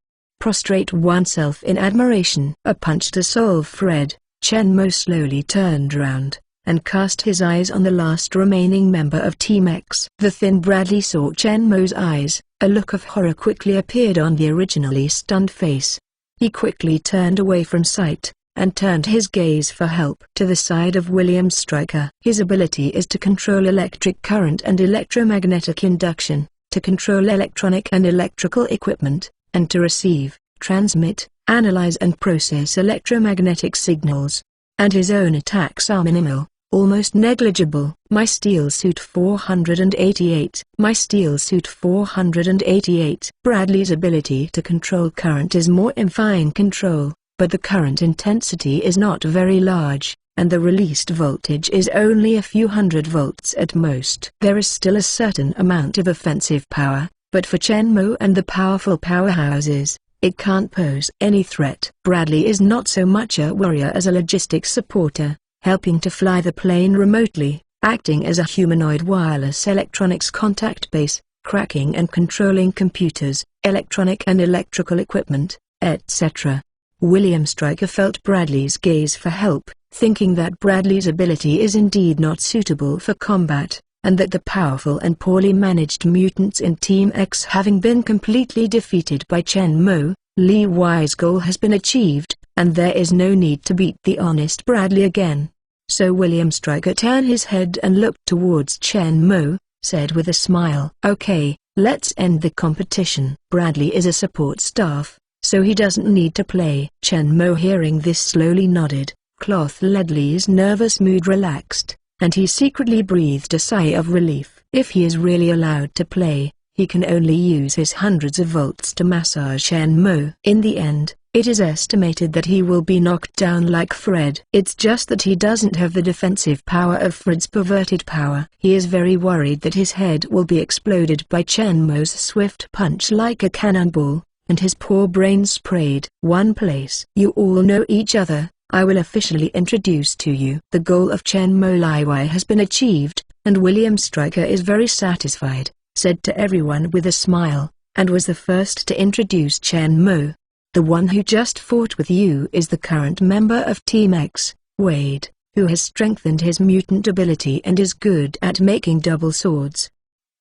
Prostrate oneself in admiration. A punch to solve Fred. Chen Mo slowly turned round, and cast his eyes on the last remaining member of Team X. The thin Bradley saw Chen Mo's eyes. A look of horror quickly appeared on the originally stunned face. He quickly turned away from sight, and turned his gaze for help to the side of William Stryker. His ability is to control electric current and electromagnetic induction, to control electronic and electrical equipment, and to receive, transmit, analyze and process electromagnetic signals. And his own attacks are minimal. almost negligible. My steel suit 488. My steel suit 488. Bradley's ability to control current is more in fine control, but the current intensity is not very large, and the released voltage is only a few hundred volts at most. There is still a certain amount of offensive power, but for Chen Mo and the powerful powerhouses, it can't pose any threat. Bradley is not so much a warrior as a logistics supporter, helping to fly the plane remotely, acting as a humanoid wireless electronics contact base, cracking and controlling computers, electronic and electrical equipment, etc. William Stryker felt Bradley's gaze for help, thinking that Bradley's ability is indeed not suitable for combat, and that the powerful and poorly managed mutants in Team X having been completely defeated by Chen Mo, Li Wei's goal has been achieved, and there is no need to beat the honest Bradley again. So William Stryker turned his head and looked towards Chen Mo, said with a smile, "Okay, let's end the competition." Bradley is a support staff, so he doesn't need to play. Chen Mo hearing this slowly nodded. Cloth Ledley's nervous mood relaxed, and he secretly breathed a sigh of relief. If he is really allowed to play, he can only use his hundreds of volts to massage Chen Mo. In the end, it is estimated that he will be knocked down like Fred. It's just that he doesn't have the defensive power of Fred's perverted power. He is very worried that his head will be exploded by Chen Mo's swift punch like a cannonball, and his poor brain sprayed. One place. You all know each other. I will officially introduce to you. The goal of Chen Mo Li Wei has been achieved, and William Stryker is very satisfied, said to everyone with a smile, and was the first to introduce Chen Mo. The one who just fought with you is the current member of Team X, Wade, who has strengthened his mutant ability and is good at making double swords.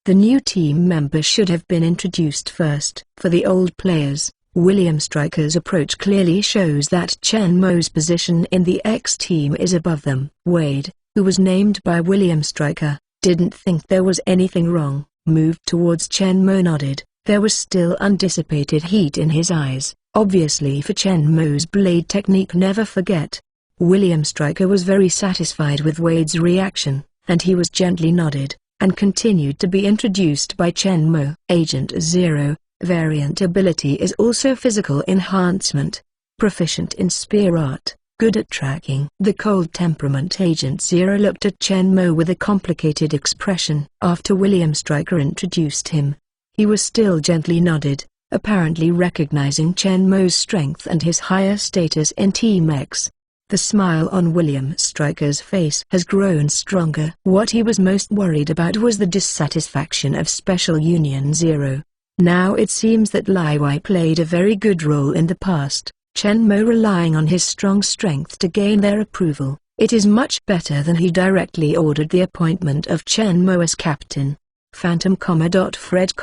The new team member should have been introduced first. For the old players, William Stryker's approach clearly shows that Chen Mo's position in the X team is above them. Wade, who was named by William Stryker, didn't think there was anything wrong, moved towards Chen Mo, nodded. There was still undissipated heat in his eyes, obviously for Chen Mo's blade technique. Never forget. William Stryker was very satisfied with Wade's reaction, and he was gently nodded, and continued to be introduced by Chen Mo. Agent Zero. Variant ability is also physical enhancement. Proficient in spear art, good at tracking. The cold temperament Agent Zero looked at Chen Mo with a complicated expression. After William Stryker introduced him, he was still gently nodded, apparently recognizing Chen Mo's strength and his higher status in Team X. The smile on William Stryker's face has grown stronger. What he was most worried about was the dissatisfaction of Special Union Zero. Now it seems that Li Wei played a very good role in the past, Chen Mo relying on his strong strength to gain their approval. It is much better than he directly ordered the appointment of Chen Mo as captain. Phantom, Fred,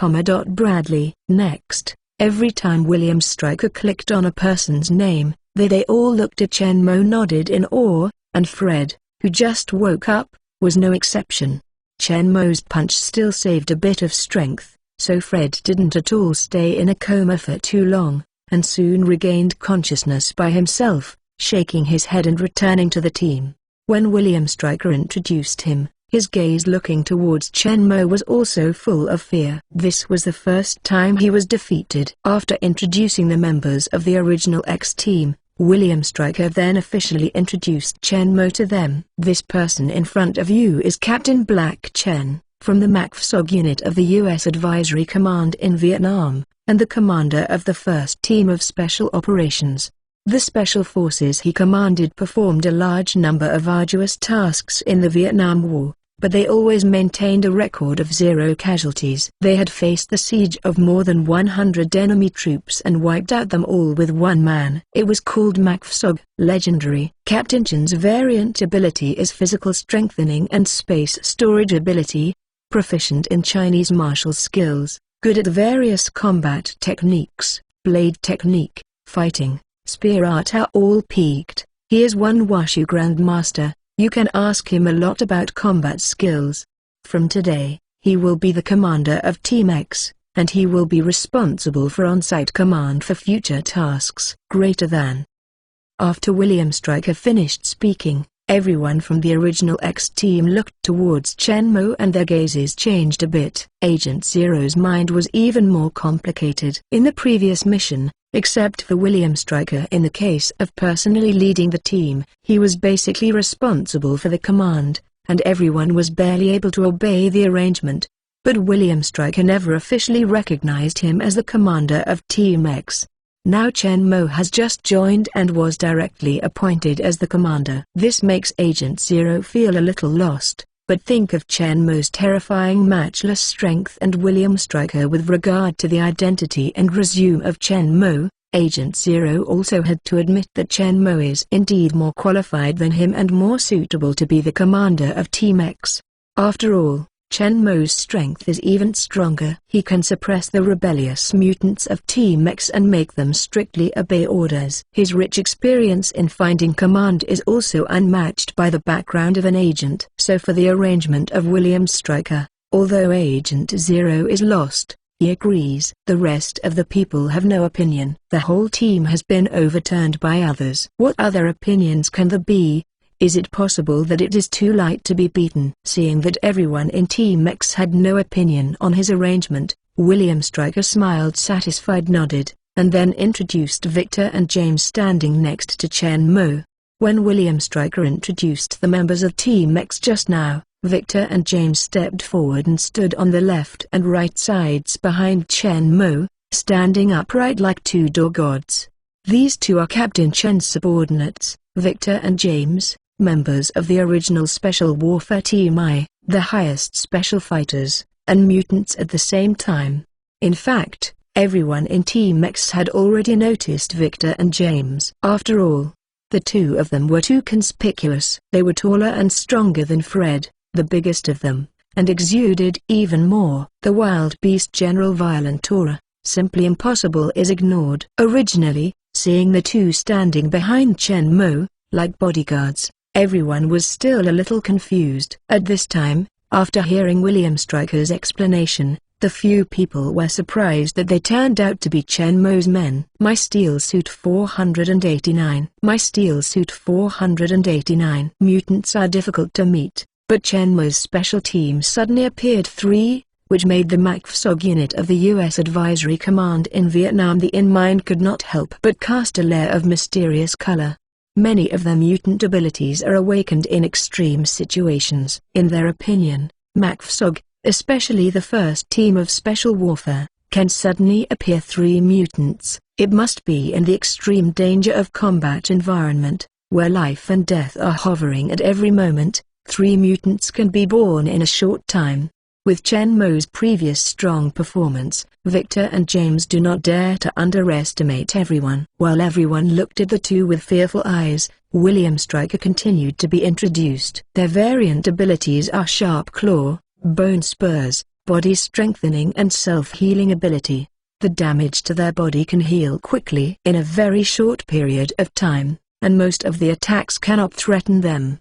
Bradley. Next, every time William Stryker clicked on a person's name, they all looked at Chen Mo, nodded in awe, and Fred, who just woke up, was no exception. Chen Mo's punch still saved a bit of strength, so Fred didn't at all stay in a coma for too long, and soon regained consciousness by himself, shaking his head and returning to the team. When William Stryker introduced him, his gaze looking towards Chen Mo was also full of fear. This was the first time he was defeated. After introducing the members of the original X team, William Stryker then officially introduced Chen Mo to them. This person in front of you is Captain Black Chen, from the MACFSOG unit of the U.S. Advisory Command in Vietnam, and the commander of the 1st Team of Special Operations. The special forces he commanded performed a large number of arduous tasks in the Vietnam War, but they always maintained a record of 0 casualties. They had faced the siege of more than 100 enemy troops and wiped out them all with one man. It was called MACFSOG. Legendary. Captain Chen's variant ability is physical strengthening and space storage ability. Proficient in Chinese martial skills, good at various combat techniques, blade technique, fighting, spear art are all peaked. He is one Washu Grandmaster. You can ask him a lot about combat skills. From today, he will be the commander of Team X, and he will be responsible for on-site command for future tasks. Greater than. After William Stryker finished speaking, Everyone from the original X team looked towards Chen Mo and their gazes changed a bit. Agent Zero's mind was even more complicated. In the previous mission, except for William Stryker in the case of personally leading the team, he was basically responsible for the command, and everyone was barely able to obey the arrangement. But William Stryker never officially recognized him as the commander of Team X. Now Chen Mo has just joined and was directly appointed as the commander. This makes Agent Zero feel a little lost, but think of Chen Mo's terrifying matchless strength and William Stryker with regard to the identity and resume of Chen Mo. Agent Zero also had to admit that Chen Mo is indeed more qualified than him and more suitable to be the commander of Team X. After all, Chen Mo's strength is even stronger. He can suppress the rebellious mutants of Team X and make them strictly obey orders. His rich experience in finding command is also unmatched by the background of an agent. So for the arrangement of William Stryker, although Agent Zero is lost, he agrees. The rest of the people have no opinion. The whole team has been overturned by others. What other opinions can there be? Is it possible that it is too light to be beaten? Seeing that everyone in Team X had no opinion on his arrangement, William Stryker smiled satisfied, nodded, and then introduced Victor and James standing next to Chen Mo. When William Stryker introduced the members of Team X just now, Victor and James stepped forward and stood on the left and right sides behind Chen Mo, standing upright like two door gods. These two are Captain Chen's subordinates, Victor and James, members of the original Special Warfare Team I, the highest special fighters, and mutants at the same time. In fact, everyone in Team X had already noticed Victor and James. After all, the two of them were too conspicuous. They were taller and stronger than Fred, the biggest of them, and exuded even more. The wild beast General Violent aura, simply impossible, is ignored. Originally, seeing the two standing behind Chen Mo, like bodyguards, everyone was still a little confused. At this time, after hearing William Stryker's explanation, the few people were surprised that they turned out to be Chen Mo's men. My Steel Suit 489. My Steel Suit 489. Mutants are difficult to meet, but Chen Mo's special team suddenly appeared 3, which made the MACFSOG unit of the U.S. Advisory Command in Vietnam. The in-mind could not help but cast a layer of mysterious color. Many of their mutant abilities are awakened in extreme situations. In their opinion, MACFSOG, especially the first team of Special Warfare, can suddenly appear 3 mutants. It must be in the extreme danger of combat environment, where life and death are hovering at every moment. 3 mutants can be born in a short time. With Chen Mo's previous strong performance, Victor and James do not dare to underestimate everyone. While everyone looked at the two with fearful eyes, William Stryker continued to be introduced. Their variant abilities are Sharp Claw, Bone Spurs, Body Strengthening and Self-Healing ability. The damage to their body can heal quickly in a very short period of time, and most of the attacks cannot threaten them.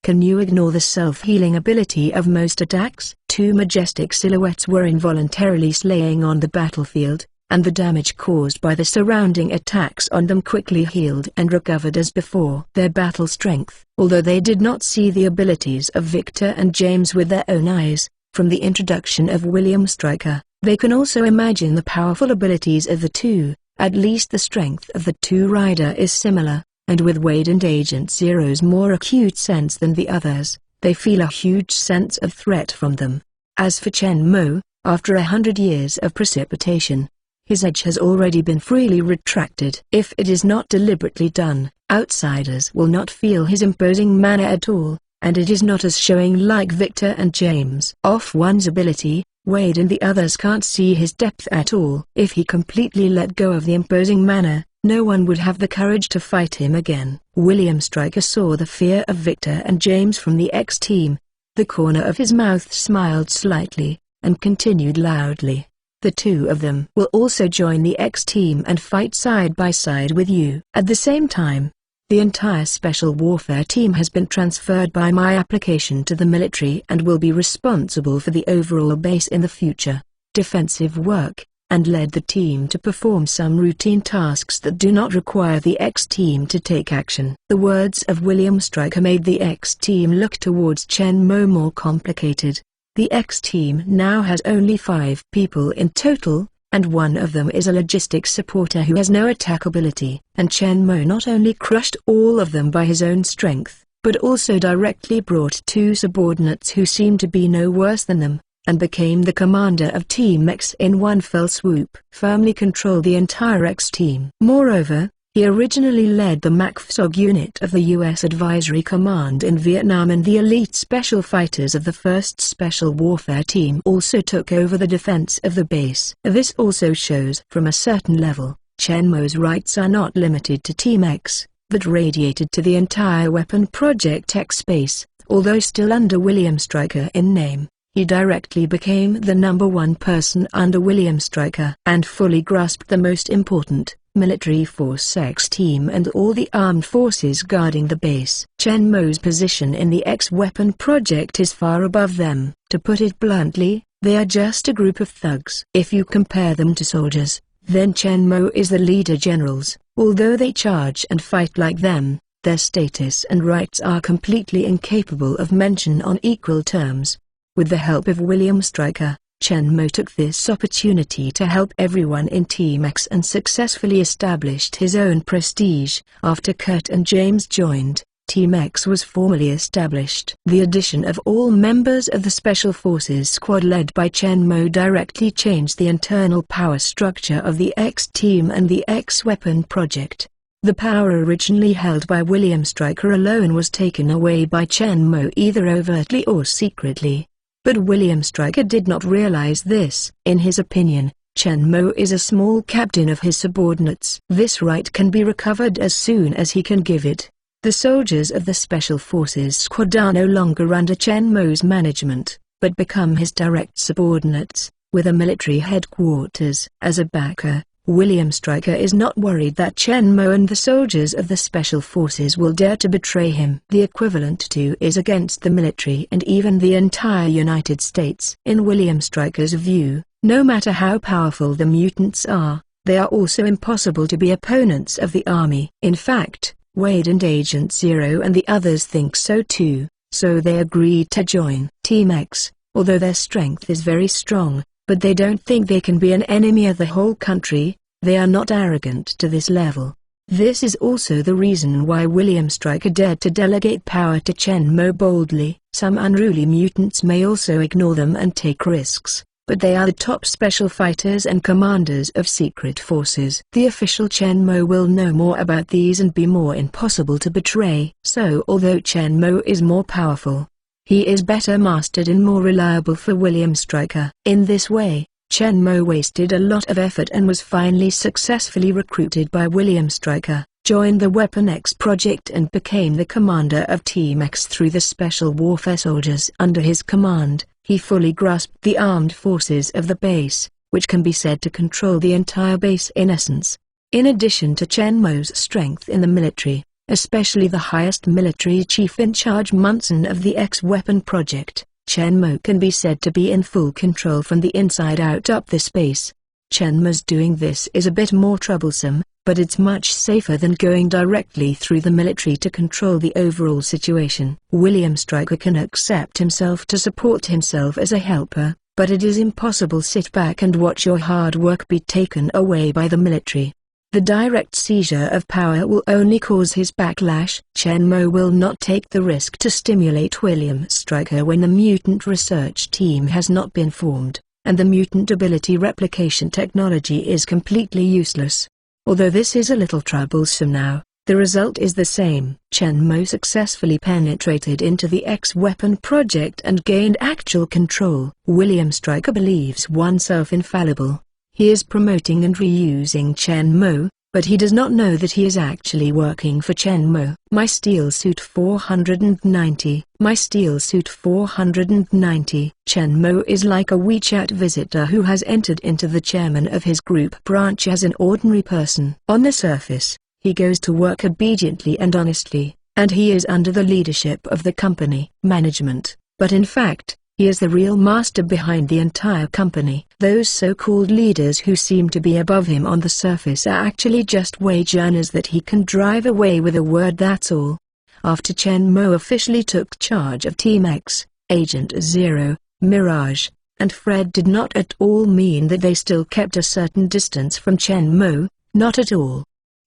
Can you ignore the self-healing ability of most attacks? 2 majestic silhouettes were involuntarily slaying on the battlefield, and the damage caused by the surrounding attacks on them quickly healed and recovered as before. Their battle strength. Although they did not see the abilities of Victor and James with their own eyes, from the introduction of William Stryker, they can also imagine the powerful abilities of the two. At least the strength of the two rider is similar, and with Wade and Agent Zero's more acute sense than the others, they feel a huge sense of threat from them. As for Chen Mo, after 100 years of precipitation, his edge has already been freely retracted. If it is not deliberately done, outsiders will not feel his imposing manner at all, and it is not as showing like Victor and James. Off one's ability, Wade and the others can't see his depth at all. If he completely let go of the imposing manner, no one would have the courage to fight him again. William Stryker saw the fear of Victor and James from the X-Team. The corner of his mouth smiled slightly, and continued loudly. The two of them will also join the X-Team and fight side by side with you. At the same time, the entire Special Warfare Team has been transferred by my application to the military and will be responsible for the overall base in the future. Defensive work, and led the team to perform some routine tasks that do not require the X-Team to take action. The words of William Stryker made the X-Team look towards Chen Mo more complicated. The X-Team now has only 5 people in total, and one of them is a logistics supporter who has no attack ability. And Chen Mo not only crushed all of them by his own strength, but also directly brought 2 subordinates who seemed to be no worse than them, and became the commander of Team X in one fell swoop. Firmly controlled the entire X-Team. Moreover, he originally led the MACFSOG unit of the U.S. Advisory Command in Vietnam, and the elite special fighters of the 1st Special Warfare Team also took over the defense of the base. This also shows, from a certain level, Chen Mo's rights are not limited to Team X, but radiated to the entire Weapon Project X base. Although still under William Stryker in name, he directly became the #1 person under William Stryker and fully grasped the most important military force X-Team and all the armed forces guarding the base. Chen Mo's position in the X-Weapon Project is far above them. To put it bluntly, they are just a group of thugs. If you compare them to soldiers, then Chen Mo is the leader generals. Although they charge and fight like them, their status and rights are completely incapable of mention on equal terms. With the help of William Stryker, Chen Mo took this opportunity to help everyone in Team X and successfully established his own prestige. After Kurt and James joined, Team X was formally established. The addition of all members of the Special Forces Squad led by Chen Mo directly changed the internal power structure of the X-Team and the X-Weapon Project. The power originally held by William Stryker alone was taken away by Chen Mo either overtly or secretly. But William Stryker did not realize this. In his opinion, Chen Mo is a small captain of his subordinates. This right can be recovered as soon as he can give it. The soldiers of the Special Forces Squad are no longer under Chen Mo's management, but become his direct subordinates, with a military headquarters. As a backer, William Stryker is not worried that Chen Mo and the soldiers of the Special Forces will dare to betray him. The equivalent to is against the military and even the entire United States. In William Stryker's view, no matter how powerful the mutants are, they are also impossible to be opponents of the army. In fact, Wade and Agent Zero and the others think so too, so they agreed to join Team X. Although their strength is very strong, but they don't think they can be an enemy of the whole country. They are not arrogant to this level. This is also the reason why William Stryker dared to delegate power to Chen Mo boldly. Some unruly mutants may also ignore them and take risks, but they are the top special fighters and commanders of secret forces. The official Chen Mo will know more about these and be more impossible to betray. So although Chen Mo is more powerful, he is better mastered and more reliable for William Stryker. In this way, Chen Mo wasted a lot of effort and was finally successfully recruited by William Stryker, joined the Weapon X project and became the commander of Team X. Through the special warfare soldiers under his command, he fully grasped the armed forces of the base, which can be said to control the entire base in essence. In addition to Chen Mo's strength in the military, especially the highest military chief in charge Munson of the X-Weapon Project, Chen Mo can be said to be in full control from the inside out up this base. Chen Mo's doing this is a bit more troublesome, but it's much safer than going directly through the military to control the overall situation. William Stryker can accept himself to support himself as a helper, but it is impossible to sit back and watch your hard work be taken away by the military. The direct seizure of power will only cause his backlash. Chen Mo will not take the risk to stimulate William Stryker when the mutant research team has not been formed, and the mutant ability replication technology is completely useless. Although this is a little troublesome now, the result is the same. Chen Mo successfully penetrated into the X-Weapon Project and gained actual control. William Stryker believes oneself infallible. He is promoting and reusing Chen Mo, but he does not know that he is actually working for Chen Mo. My Steel Suit 490. My Steel Suit 490. Chen Mo is like a WeChat visitor who has entered into the chairman of his group branch as an ordinary person. On the surface, he goes to work obediently and honestly, and he is under the leadership of the company management, but in fact, He is the real master behind the entire company. Those so-called leaders who seem to be above him on the surface are actually just wage earners that he can drive away with a word, that's all. After Chen Mo officially took charge of Team X, Agent Zero, Mirage, and Fred did not at all mean that they still kept a certain distance from Chen Mo, not at all.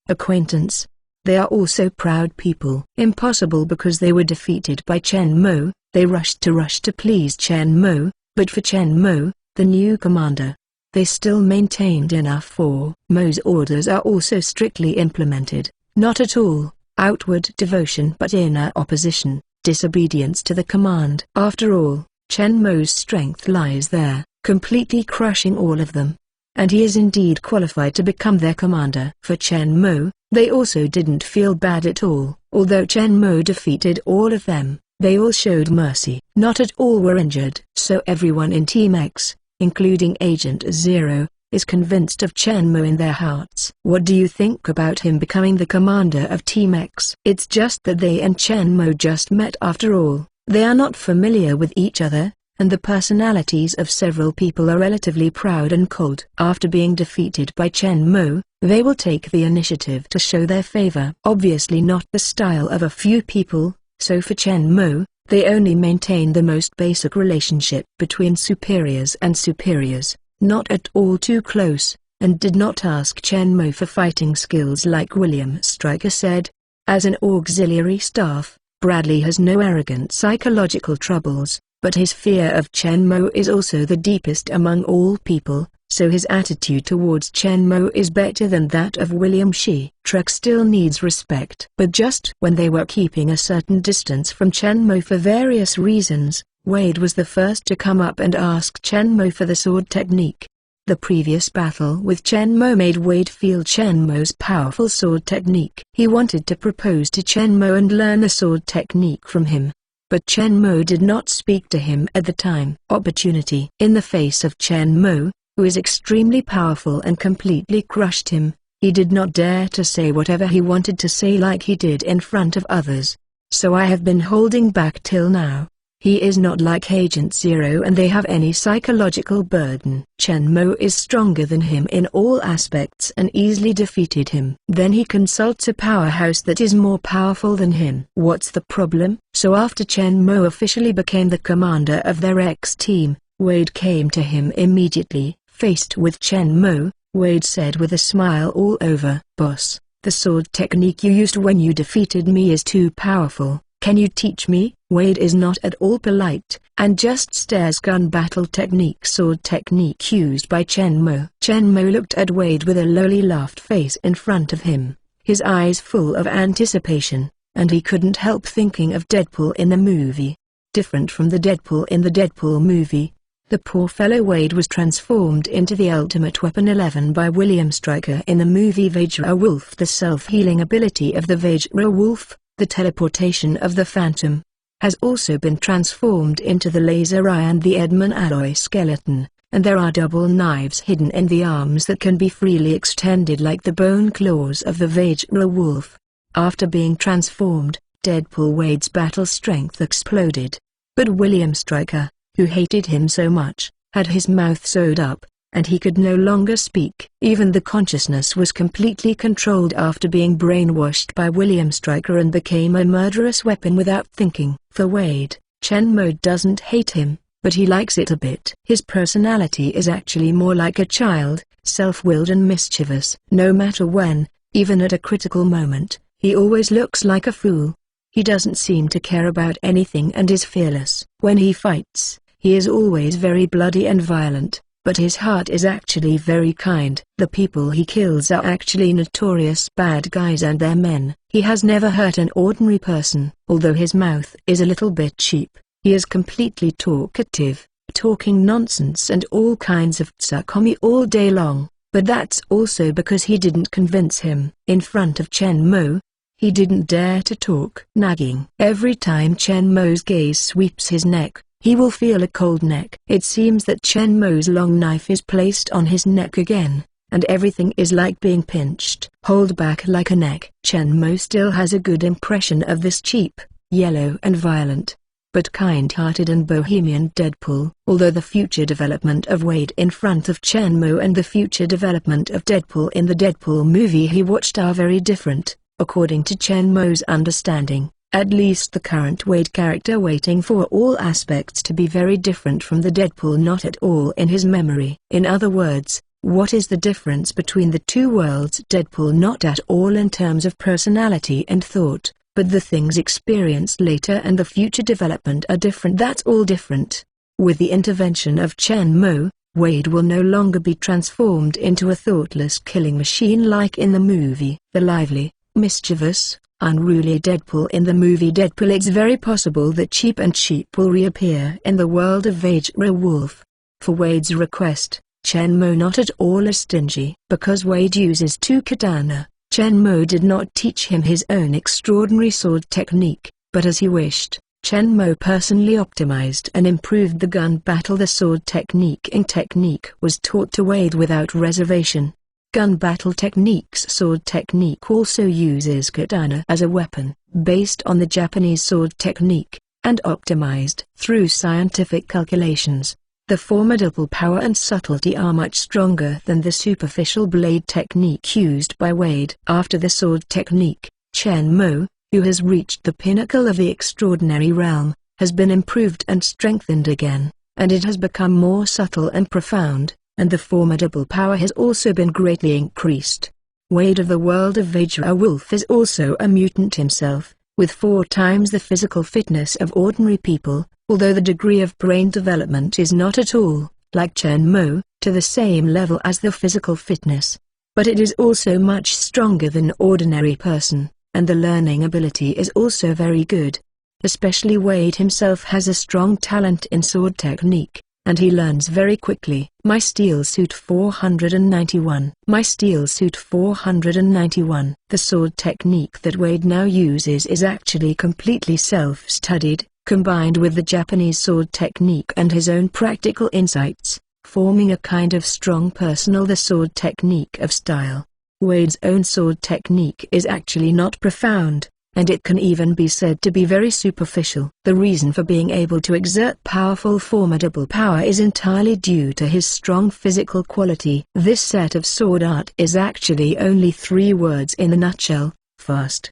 Acquaintance. They are also proud people. Impossible because they were defeated by Chen Mo, they rushed to please Chen Mo, but for Chen Mo, the new commander, they still maintained enough for Mo's orders are also strictly implemented, not at all outward devotion but inner opposition, disobedience to the command. After all, Chen Mo's strength lies there, completely crushing all of them. And he is indeed qualified to become their commander. For Chen Mo, they also didn't feel bad at all. Although Chen Mo defeated all of them, they all showed mercy. Not at all were injured. So everyone in Team X, including Agent Zero, is convinced of Chen Mo in their hearts. What do you think about him becoming the commander of Team X? It's just that they and Chen Mo just met after all. They are not familiar with each other, and the personalities of several people are relatively proud and cold. After being defeated by Chen Mo, they will take the initiative to show their favor. Obviously not the style of a few people, so for Chen Mo, they only maintain the most basic relationship between superiors and superiors, not at all too close, and did not ask Chen Mo for fighting skills like William Stryker said. As an auxiliary staff, Bradley has no arrogant psychological troubles, but his fear of Chen Mo is also the deepest among all people, so his attitude towards Chen Mo is better than that of William Shi. Trek still needs respect. But just when they were keeping a certain distance from Chen Mo for various reasons, Wade was the first to come up and ask Chen Mo for the sword technique. The previous battle with Chen Mo made Wade feel Chen Mo's powerful sword technique. He wanted to propose to Chen Mo and learn the sword technique from him. But Chen Mo did not speak to him at the time. Opportunity. In the face of Chen Mo, who is extremely powerful and completely crushed him, he did not dare to say whatever he wanted to say like he did in front of others. So I have been holding back till now. He is not like Agent Zero and they have any psychological burden. Chen Mo is stronger than him in all aspects and easily defeated him. Then he consults a powerhouse that is more powerful than him. What's the problem? So after Chen Mo officially became the commander of their X-team, Wade came to him immediately. Faced with Chen Mo, Wade said with a smile all over, "Boss, the sword technique you used when you defeated me is too powerful. Can you teach me?" Wade is not at all polite, and just stares. Gun battle technique, sword technique used by Chen Mo. Chen Mo looked at Wade with a lowly laughed face in front of him, his eyes full of anticipation, and he couldn't help thinking of Deadpool in the movie. Different from the Deadpool in the Deadpool movie, the poor fellow Wade was transformed into the ultimate weapon 11 by William Stryker in the movie Vajra Wolf. The self-healing ability of the Vajra Wolf, the teleportation of the Phantom, has also been transformed into the laser eye and the Edmund alloy skeleton, and there are double knives hidden in the arms that can be freely extended like the bone claws of the Vajra Wolf. After being transformed, Deadpool Wade's battle strength exploded. But William Stryker, who hated him so much, had his mouth sewed up, and he could no longer speak. Even the consciousness was completely controlled after being brainwashed by William Stryker and became a murderous weapon without thinking. For Wade, Chen Mo doesn't hate him, but he likes it a bit. His personality is actually more like a child, self-willed and mischievous. No matter when, even at a critical moment, he always looks like a fool. He doesn't seem to care about anything and is fearless. When he fights, he is always very bloody and violent, but his heart is actually very kind. The people he kills are actually notorious bad guys and their men. He has never hurt an ordinary person. Although his mouth is a little bit cheap, he is completely talkative, talking nonsense and all kinds of tsukkomi all day long, but that's also because he didn't convince him. In front of Chen Mo, he didn't dare to talk. Nagging. Every time Chen Mo's gaze sweeps his neck, he will feel a cold neck. It seems that Chen Mo's long knife is placed on his neck again, and everything is like being pinched. Hold back like a neck. Chen Mo still has a good impression of this cheap, yellow and violent but kind-hearted and bohemian Deadpool. Although the future development of Wade in front of Chen Mo and the future development of Deadpool in the Deadpool movie he watched are very different, according to Chen Mo's understanding, at least the current Wade character waiting for all aspects to be very different from the Deadpool not at all in his memory. In other words, what is the difference between the two worlds? Deadpool not at all in terms of personality and thought, but the things experienced later and the future development are different. That's all different. With the intervention of Chen Mo, Wade will no longer be transformed into a thoughtless killing machine like in the movie. The lively, mischievous, unruly Deadpool in the movie Deadpool. It's very possible that Cheap and Sheep will reappear in the world of Vajra Wolf. For Wade's request, Chen Mo not at all as stingy. Because Wade uses two katana, Chen Mo did not teach him his own extraordinary sword technique, but as he wished, Chen Mo personally optimized and improved the gun battle. The sword technique was taught to Wade without reservation. Gun battle techniques. Sword technique also uses katana as a weapon, based on the Japanese sword technique, and optimized through scientific calculations. The formidable power and subtlety are much stronger than the superficial blade technique used by Wade. After the sword technique, Chen Mo, who has reached the pinnacle of the extraordinary realm, has been improved and strengthened again, and it has become more subtle and profound, and the formidable power has also been greatly increased. Wade of the world of Vajra Wolf is also a mutant himself, with 4 times the physical fitness of ordinary people, although the degree of brain development is not at all, like Chen Mo, to the same level as the physical fitness. But it is also much stronger than an ordinary person, and the learning ability is also very good. Especially Wade himself has a strong talent in sword technique, and he learns very quickly. My Steel Suit 491. My Steel Suit 491. The sword technique that Wade now uses is actually completely self-studied, combined with the Japanese sword technique and his own practical insights, forming a kind of strong personal the sword technique of style. Wade's own sword technique is actually not profound, and it can even be said to be very superficial. The reason for being able to exert powerful formidable power is entirely due to his strong physical quality. This set of sword art is actually only 3 words in a nutshell: fast,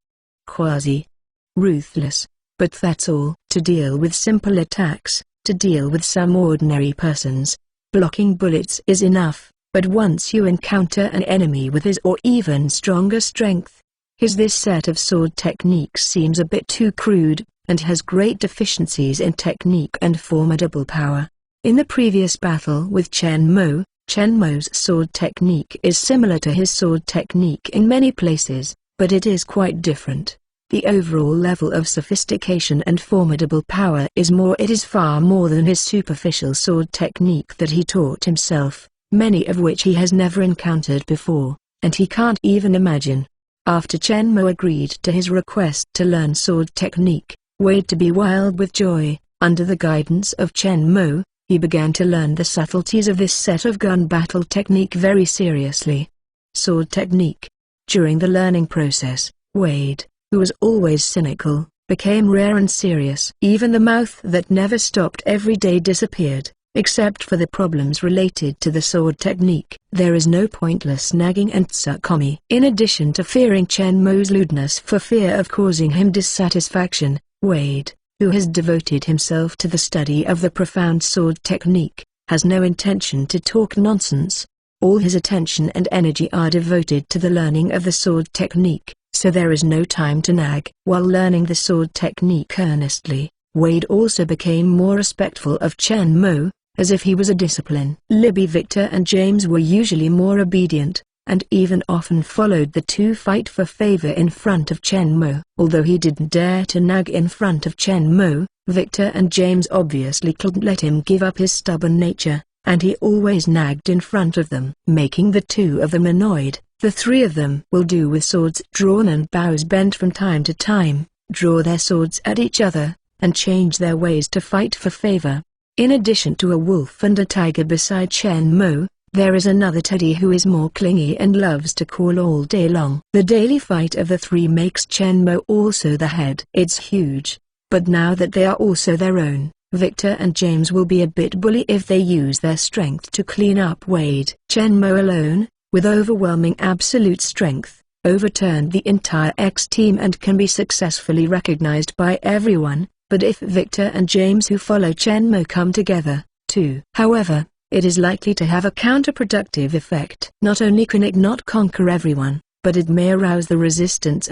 quasi, ruthless. But that's all. To deal with simple attacks, to deal with some ordinary persons, blocking bullets is enough, but once you encounter an enemy with his or even stronger strength, this set of sword techniques seems a bit too crude, and has great deficiencies in technique and formidable power. In the previous battle with Chen Mo, Chen Mo's sword technique is similar to his sword technique in many places, but it is quite different. The overall level of sophistication and formidable power is more. It is far more than his superficial sword technique that he taught himself, many of which he has never encountered before, and he can't even imagine. After Chen Mo agreed to his request to learn sword technique, Wade to be wild with joy. Under the guidance of Chen Mo, he began to learn the subtleties of this set of gun battle technique very seriously. Sword technique. During the learning process, Wade, who was always cynical, became rare and serious. Even the mouth that never stopped every day disappeared, except for the problems related to the sword technique. There is no pointless nagging and tsukkomi. In addition to fearing Chen Mo's lewdness for fear of causing him dissatisfaction, Wade, who has devoted himself to the study of the profound sword technique, has no intention to talk nonsense. All his attention and energy are devoted to the learning of the sword technique, so there is no time to nag. While learning the sword technique earnestly, Wade also became more respectful of Chen Mo, as if he was a discipline. Libby Victor and James were usually more obedient, and even often followed the two fight for favor in front of Chen Mo. Although he didn't dare to nag in front of Chen Mo, Victor and James obviously couldn't let him give up his stubborn nature, and he always nagged in front of them, making the two of them annoyed. The 3 of them will do with swords drawn and bows bent from time to time, draw their swords at each other, and change their ways to fight for favor. In addition to a wolf and a tiger beside Chen Mo, there is another teddy who is more clingy and loves to call all day long. The daily fight of the 3 makes Chen Mo also the head. It's huge. but now that they are also their own, Victor and James will be a bit bully if they use their strength to clean up Wade. Chen Mo alone, with overwhelming absolute strength, overturned the entire X team and can be successfully recognized by everyone, but if Victor and James who follow Chen Mo come together, too. However, it is likely to have a counterproductive effect. Not only can it not conquer everyone, but it may arouse the resistance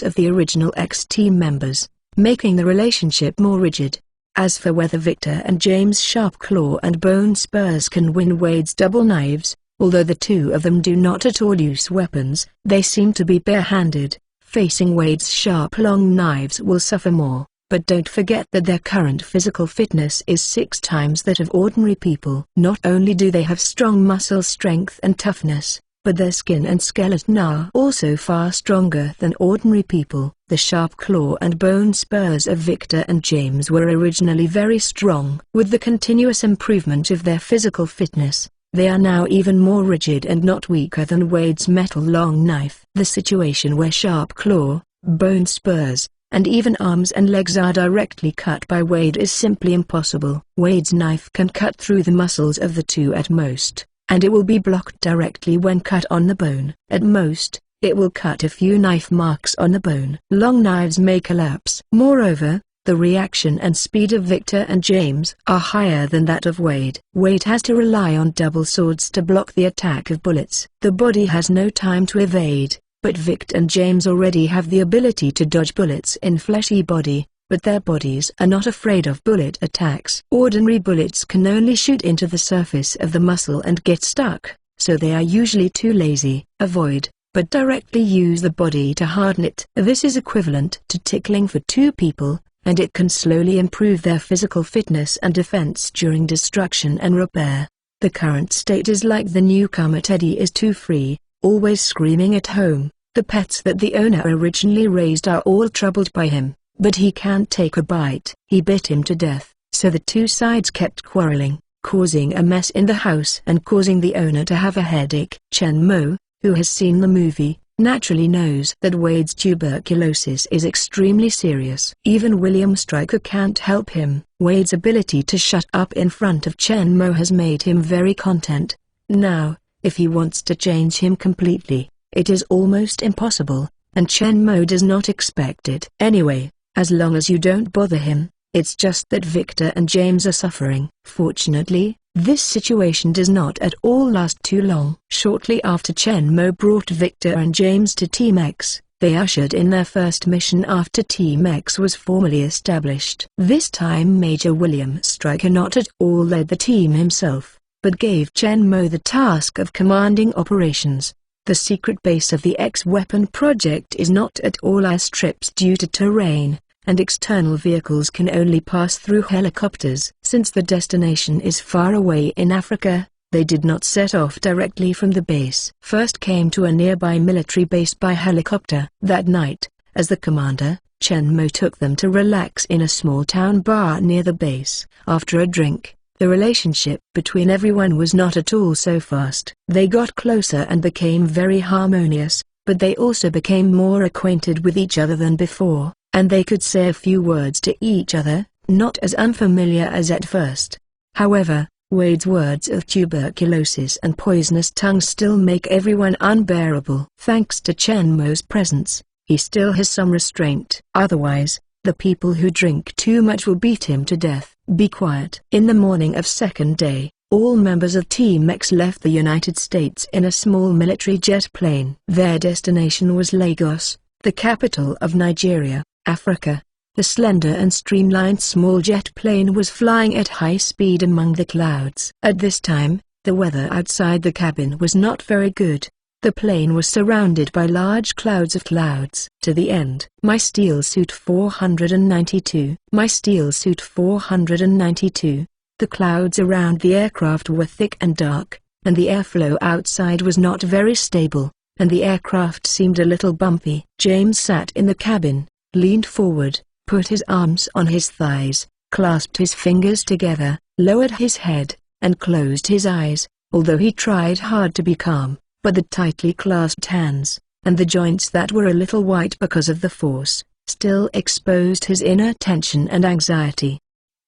of the original X team members, making the relationship more rigid. As for whether Victor and James' sharp claw and bone spurs can win Wade's double knives, although the two of them do not at all use weapons, they seem to be bare-handed. Facing Wade's sharp long knives will suffer more, but don't forget that their current physical fitness is 6 times that of ordinary people. Not only do they have strong muscle strength and toughness, but their skin and skeleton are also far stronger than ordinary people. The sharp claw and bone spurs of Victor and James were originally very strong. With the continuous improvement of their physical fitness, they are now even more rigid and not weaker than Wade's metal long knife. The situation where sharp claw, bone spurs, and even arms and legs are directly cut by Wade is simply impossible. Wade's knife can cut through the muscles of the two at most, and it will be blocked directly when cut on the bone. At most, it will cut a few knife marks on the bone. Long knives may collapse. Moreover, the reaction and speed of Victor and James are higher than that of Wade. Wade has to rely on double swords to block the attack of bullets. The body has no time to evade, but Victor and James already have the ability to dodge bullets in fleshy body, but their bodies are not afraid of bullet attacks. Ordinary bullets can only shoot into the surface of the muscle and get stuck, so they are usually too lazy. Avoid, but directly use the body to harden it. This is equivalent to tickling for 2 people, and it can slowly improve their physical fitness and defense during destruction and repair. The current state is like the newcomer Teddy is too free, always screaming at home. The pets that the owner originally raised are all troubled by him, but he can't take a bite. He bit him to death, so the two sides kept quarreling, causing a mess in the house and causing the owner to have a headache. Chen Mo, who has seen the movie, naturally knows that Wade's tuberculosis is extremely serious. Even William Stryker can't help him. Wade's ability to shut up in front of Chen Mo has made him very content. Now, if he wants to change him completely, it is almost impossible, and Chen Mo does not expect it. Anyway, as long as you don't bother him, it's just that Victor and James are suffering. Fortunately, this situation does not at all last too long. Shortly after Chen Mo brought Victor and James to Team X, they ushered in their first mission after Team X was formally established. This time Major William Stryker not at all led the team himself, but gave Chen Mo the task of commanding operations. The secret base of the X-Weapon project is not at all airstrips due to terrain, and external vehicles can only pass through helicopters. Since the destination is far away in Africa, they did not set off directly from the base. First came to a nearby military base by helicopter. That night, as the commander, Chen Mo took them to relax in a small town bar near the base. After a drink, the relationship between everyone was not at all so fast. They got closer and became very harmonious, but they also became more acquainted with each other than before, and they could say a few words to each other, not as unfamiliar as at first. However, Wade's words of tuberculosis and poisonous tongue still make everyone unbearable. Thanks to Chen Mo's presence, he still has some restraint. Otherwise, the people who drink too much will beat him to death. Be quiet. In the morning of second day, all members of Team X left the United States in a small military jet plane. Their destination was Lagos, the capital of Nigeria, Africa. The slender and streamlined small jet plane was flying at high speed among the clouds. At this time, the weather outside the cabin was not very good. The plane was surrounded by large clouds of clouds. To the end. My Steel Suit 492. My Steel Suit 492. The clouds around the aircraft were thick and dark, and the airflow outside was not very stable, and the aircraft seemed a little bumpy. James sat in the cabin, leaned forward, put his arms on his thighs, clasped his fingers together, lowered his head, and closed his eyes, although he tried hard to be calm. But the tightly clasped hands, and the joints that were a little white because of the force, still exposed his inner tension and anxiety.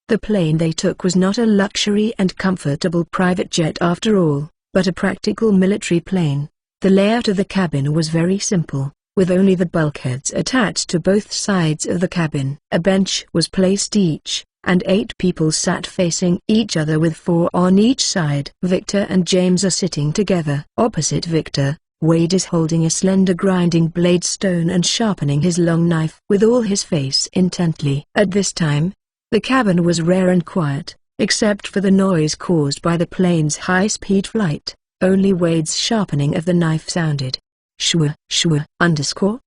The plane they took was not a luxury and comfortable private jet after all, but a practical military plane. The layout of the cabin was very simple, with only the bulkheads attached to both sides of the cabin. A bench was placed each, and 8 people sat facing each other with 4 on each side. Victor and James are sitting together. Opposite Victor, Wade is holding a slender grinding blade stone and sharpening his long knife with all his face intently. At this time, the cabin was rare and quiet, except for the noise caused by the plane's high-speed flight. Only Wade's sharpening of the knife sounded. Shua, shua, underscore.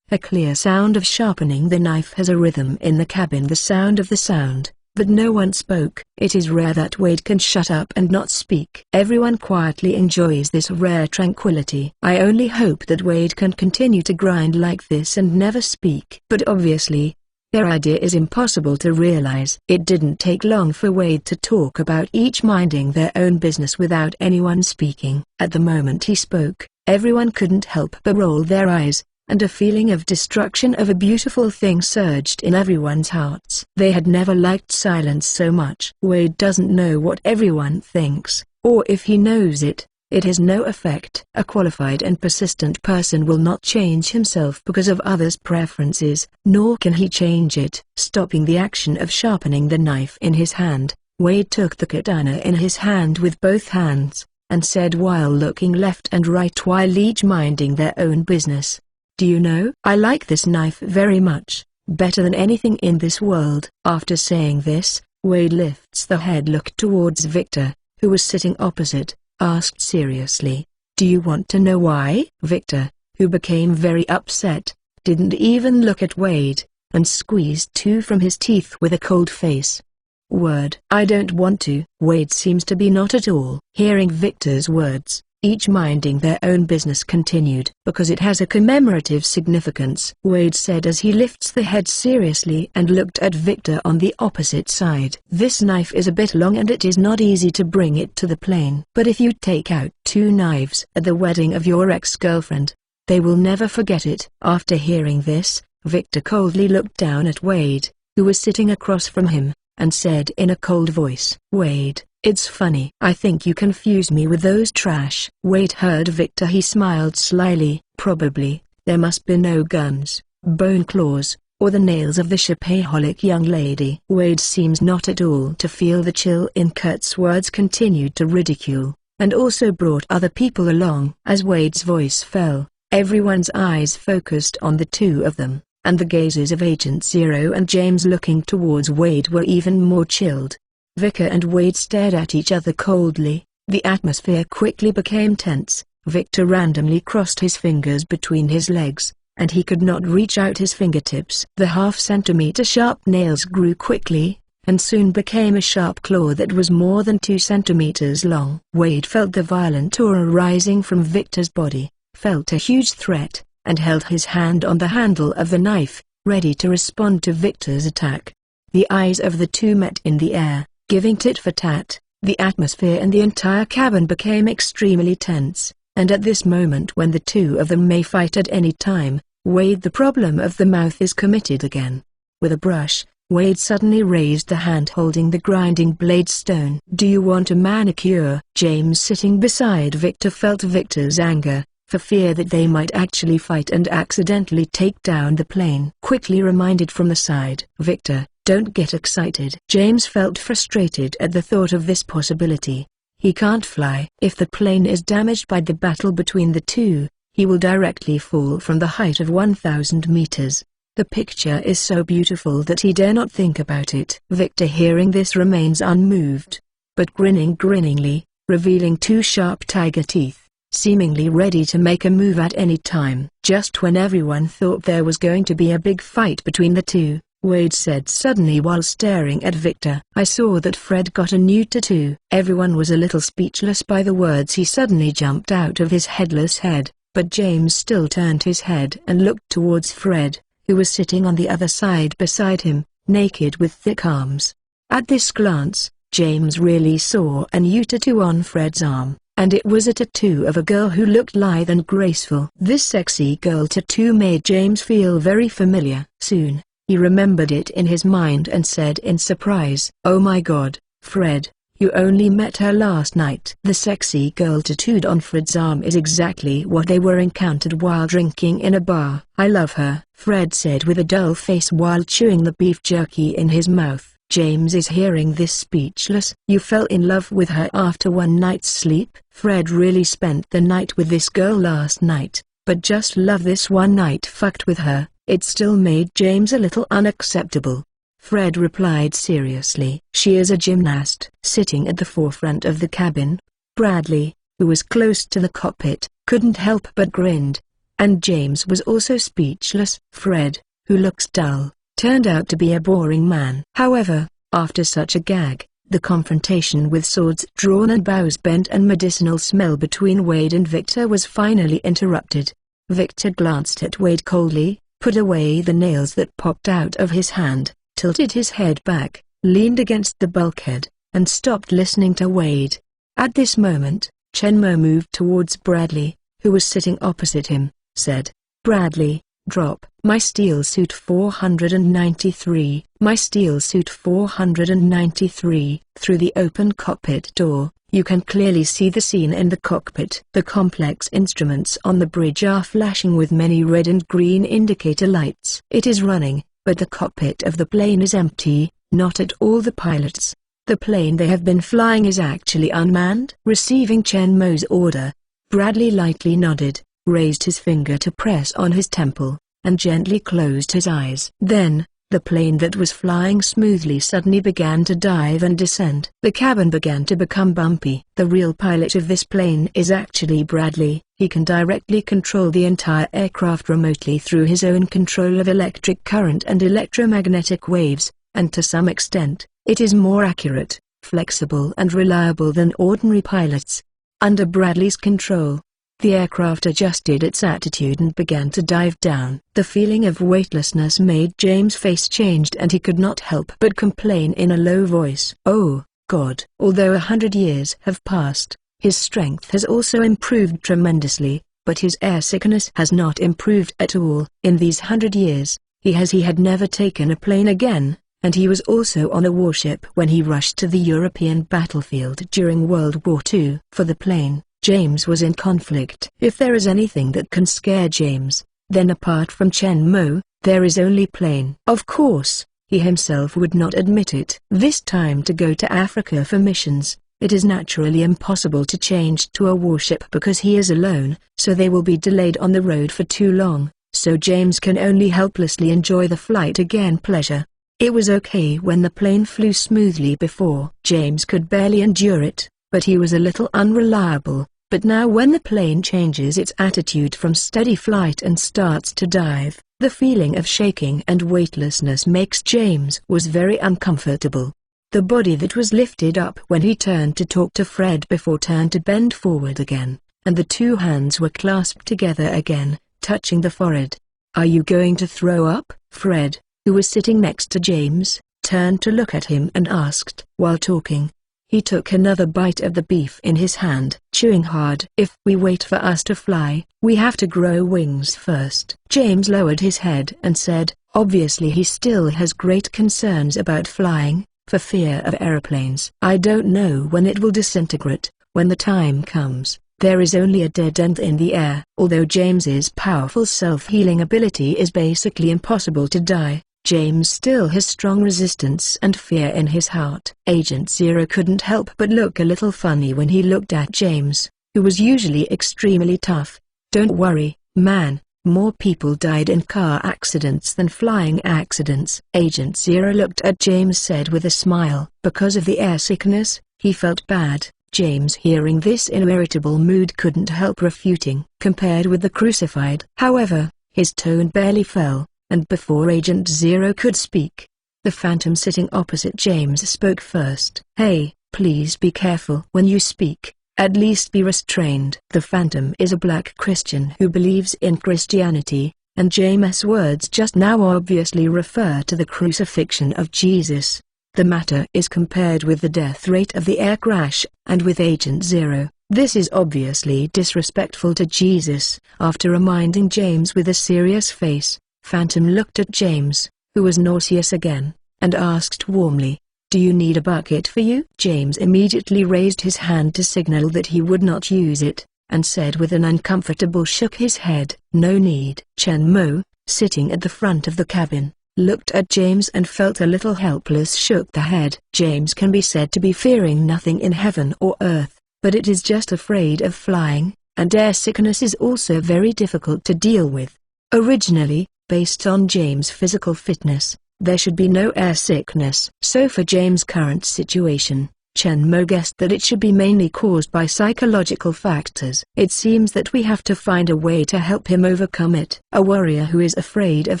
A clear sound of sharpening the knife has a rhythm in the cabin, the sound of the sound, but no one spoke. It is rare that Wade can shut up and not speak. Everyone quietly enjoys this rare tranquility. I only hope that Wade can continue to grind like this and never speak. But obviously, their idea is impossible to realize. It didn't take long for Wade to talk about each minding their own business without anyone speaking. At the moment he spoke, everyone couldn't help but roll their eyes, and a feeling of destruction of a beautiful thing surged in everyone's hearts. They had never liked silence so much. Wade doesn't know what everyone thinks, or if he knows it, it has no effect. A qualified and persistent person will not change himself because of others' preferences, nor can he change it. Stopping the action of sharpening the knife in his hand, Wade took the katana in his hand with both hands, and said while looking left and right while each minding their own business, "Do you know, I like this knife very much, better than anything in this world." After saying this, Wade lifts the head, looked towards Victor, who was sitting opposite, asked seriously, "Do you want to know why?" Victor, who became very upset, didn't even look at Wade, and squeezed 2 from his teeth with a cold face. "Word, I don't want to." Wade seems to be not at all. Hearing Victor's words, each minding their own business continued. "Because it has a commemorative significance," Wade said as he lifts the head seriously and looked at Victor on the opposite side. "This knife is a bit long and it is not easy to bring it to the plane. But if you take out 2 knives at the wedding of your ex-girlfriend, they will never forget it." After hearing this, Victor coldly looked down at Wade, who was sitting across from him, and said in a cold voice, "Wade, it's funny. I think you confuse me with those trash." Wade heard Victor. He smiled slyly. "Probably, there must be no guns, bone claws, or the nails of the shopaholic young lady." Wade seems not at all to feel the chill in Kurt's words, continued to ridicule, and also brought other people along. As Wade's voice fell, everyone's eyes focused on the 2 of them, and the gazes of Agent Zero and James looking towards Wade were even more chilled. Victor and Wade stared at each other coldly. The atmosphere quickly became tense. Victor randomly crossed his fingers between his legs, and he could not reach out his fingertips. The half-centimeter sharp nails grew quickly, and soon became a sharp claw that was more than 2 centimeters long. Wade felt the violent aura rising from Victor's body, felt a huge threat, and held his hand on the handle of the knife, ready to respond to Victor's attack. The eyes of the 2 met in the air, giving tit for tat. The atmosphere in the entire cabin became extremely tense, and at this moment when the 2 of them may fight at any time, Wade, the problem of the mouth is committed again. With a brush, Wade suddenly raised the hand holding the grinding blade stone. "Do you want a manicure?" James, sitting beside Victor, felt Victor's anger, for fear that they might actually fight and accidentally take down the plane. Quickly reminded from the side, "Victor, don't get excited." James felt frustrated at the thought of this possibility. He can't fly. If the plane is damaged by the battle between the 2, he will directly fall from the height of 1,000 meters. The picture is so beautiful that he dare not think about it. Victor, hearing this, remains unmoved, but grinning grinningly, revealing 2 sharp tiger teeth, seemingly ready to make a move at any time. Just when everyone thought there was going to be a big fight between the 2, Wade said suddenly while staring at Victor, "I saw that Fred got a new tattoo." Everyone was a little speechless by the words he suddenly jumped out of his headless head, but James still turned his head and looked towards Fred, who was sitting on the other side beside him, naked with thick arms. At this glance, James really saw a new tattoo on Fred's arm. and it was a tattoo of a girl who looked lithe and graceful. This sexy girl tattoo made James feel very familiar. Soon, he remembered it in his mind and said in surprise, "Oh my God, Fred, you only met her last night." The sexy girl tattooed on Fred's arm is exactly what they were encountered while drinking in a bar. "I love her," Fred said with a dull face while chewing the beef jerky in his mouth. James is hearing this speechless. "You fell in love with her after one night's sleep?" Fred really spent the night with this girl last night, but just love this one night fucked with her. It still made James a little unacceptable. Fred replied seriously. "She is a gymnast." Sitting at the forefront of the cabin, Bradley, who was close to the cockpit, couldn't help but grinned. And James was also speechless. Fred, who looks dull, turned out to be a boring man. However, after such a gag, the confrontation with swords drawn and bows bent and medicinal smell between Wade and Victor was finally interrupted. Victor glanced at Wade coldly, put away the nails that popped out of his hand, tilted his head back, leaned against the bulkhead, and stopped listening to Wade. At this moment, Chen Mo moved towards Bradley, who was sitting opposite him, said, "Bradley, drop." "My steel suit 493, my steel suit 493. Through the open cockpit door, you can clearly see the scene in the cockpit. The complex instruments on the bridge are flashing with many red and green indicator lights. It is running, but the cockpit of the plane is empty, not at all the pilots. The plane they have been flying is actually unmanned." Receiving Chen Mo's order, Bradley lightly nodded, raised his finger to press on his temple, and gently closed his eyes. Then, the plane that was flying smoothly suddenly began to dive and descend. The cabin began to become bumpy. The real pilot of this plane is actually Bradley. He can directly control the entire aircraft remotely through his own control of electric current and electromagnetic waves, and to some extent, it is more accurate, flexible and reliable than ordinary pilots. Under Bradley's control, the aircraft adjusted its attitude and began to dive down. The feeling of weightlessness made James' face changed and he could not help but complain in a low voice. "Oh, God." Although 100 years have passed, his strength has also improved tremendously, but his air sickness has not improved at all. In these 100 years, he had never taken a plane again, and he was also on a warship when he rushed to the European battlefield during World War II. For the plane, James was in conflict. If there is anything that can scare James, then apart from Chen Mo, there is only plane. Of course, he himself would not admit it. This time to go to Africa for missions, it is naturally impossible to change to a warship because he is alone, so they will be delayed on the road for too long, so James can only helplessly enjoy the flight again. Pleasure. It was okay when the plane flew smoothly before. James could barely endure it, but he was a little unreliable. But now when the plane changes its attitude from steady flight and starts to dive, the feeling of shaking and weightlessness makes James was very uncomfortable. The body that was lifted up when he turned to talk to Fred before turned to bend forward again, and the two hands were clasped together again, touching the forehead. "Are you going to throw up?" Fred, who was sitting next to James, turned to look at him and asked. While talking, he took another bite of the beef in his hand, chewing hard. "If we wait for us to fly, we have to grow wings first." James lowered his head and said, obviously he still has great concerns about flying, for fear of aeroplanes. "I don't know when it will disintegrate. When the time comes, there is only a dead end in the air." Although James's powerful self-healing ability is basically impossible to die, James still has strong resistance and fear in his heart. Agent Zero couldn't help but look a little funny when he looked at James, who was usually extremely tough. "Don't worry, man, more people died in car accidents than flying accidents." Agent Zero looked at James said with a smile. Because of the air sickness, he felt bad. James, hearing this in irritable mood, couldn't help refuting. Compared with the crucified, however, his tone barely fell. And before Agent Zero could speak, the Phantom sitting opposite James spoke first. "Hey, please be careful when you speak, at least be restrained." The Phantom is a black Christian who believes in Christianity, and James' words just now obviously refer to the crucifixion of Jesus. The matter is compared with the death rate of the air crash, and with Agent Zero, This is obviously disrespectful to Jesus. After reminding James with a serious face, Phantom looked at James, who was nauseous again, and asked warmly, "Do you need a bucket for you?" James immediately raised his hand to signal that he would not use it, and said with an uncomfortable shook his head, "No need." Chen Mo, sitting at the front of the cabin, looked at James and felt a little helpless, shook the head. James can be said to be fearing nothing in heaven or earth, but it is just afraid of flying, and air sickness is also very difficult to deal with. Originally, based on James' physical fitness, there should be no air sickness. So for James' current situation, Chen Mo guessed that it should be mainly caused by psychological factors. It seems that we have to find a way to help him overcome it. A warrior who is afraid of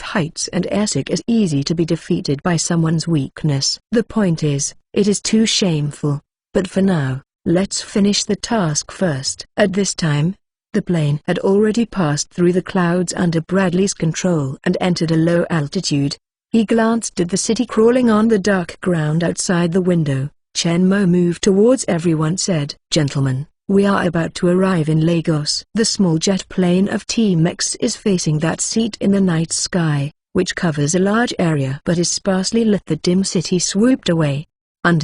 heights and airsick is easy to be defeated by someone's weakness. The point is, it is too shameful. But for now, let's finish the task first. At this time, the plane had already passed through the clouds under Bradley's control and entered a low altitude. He glanced at the city crawling on the dark ground outside the window. Chen Mo moved towards everyone, said, "Gentlemen, we are about to arrive in Lagos." The small jet plane of Team X is facing that seat in the night sky, which covers a large area but is sparsely lit. The dim city swooped away. On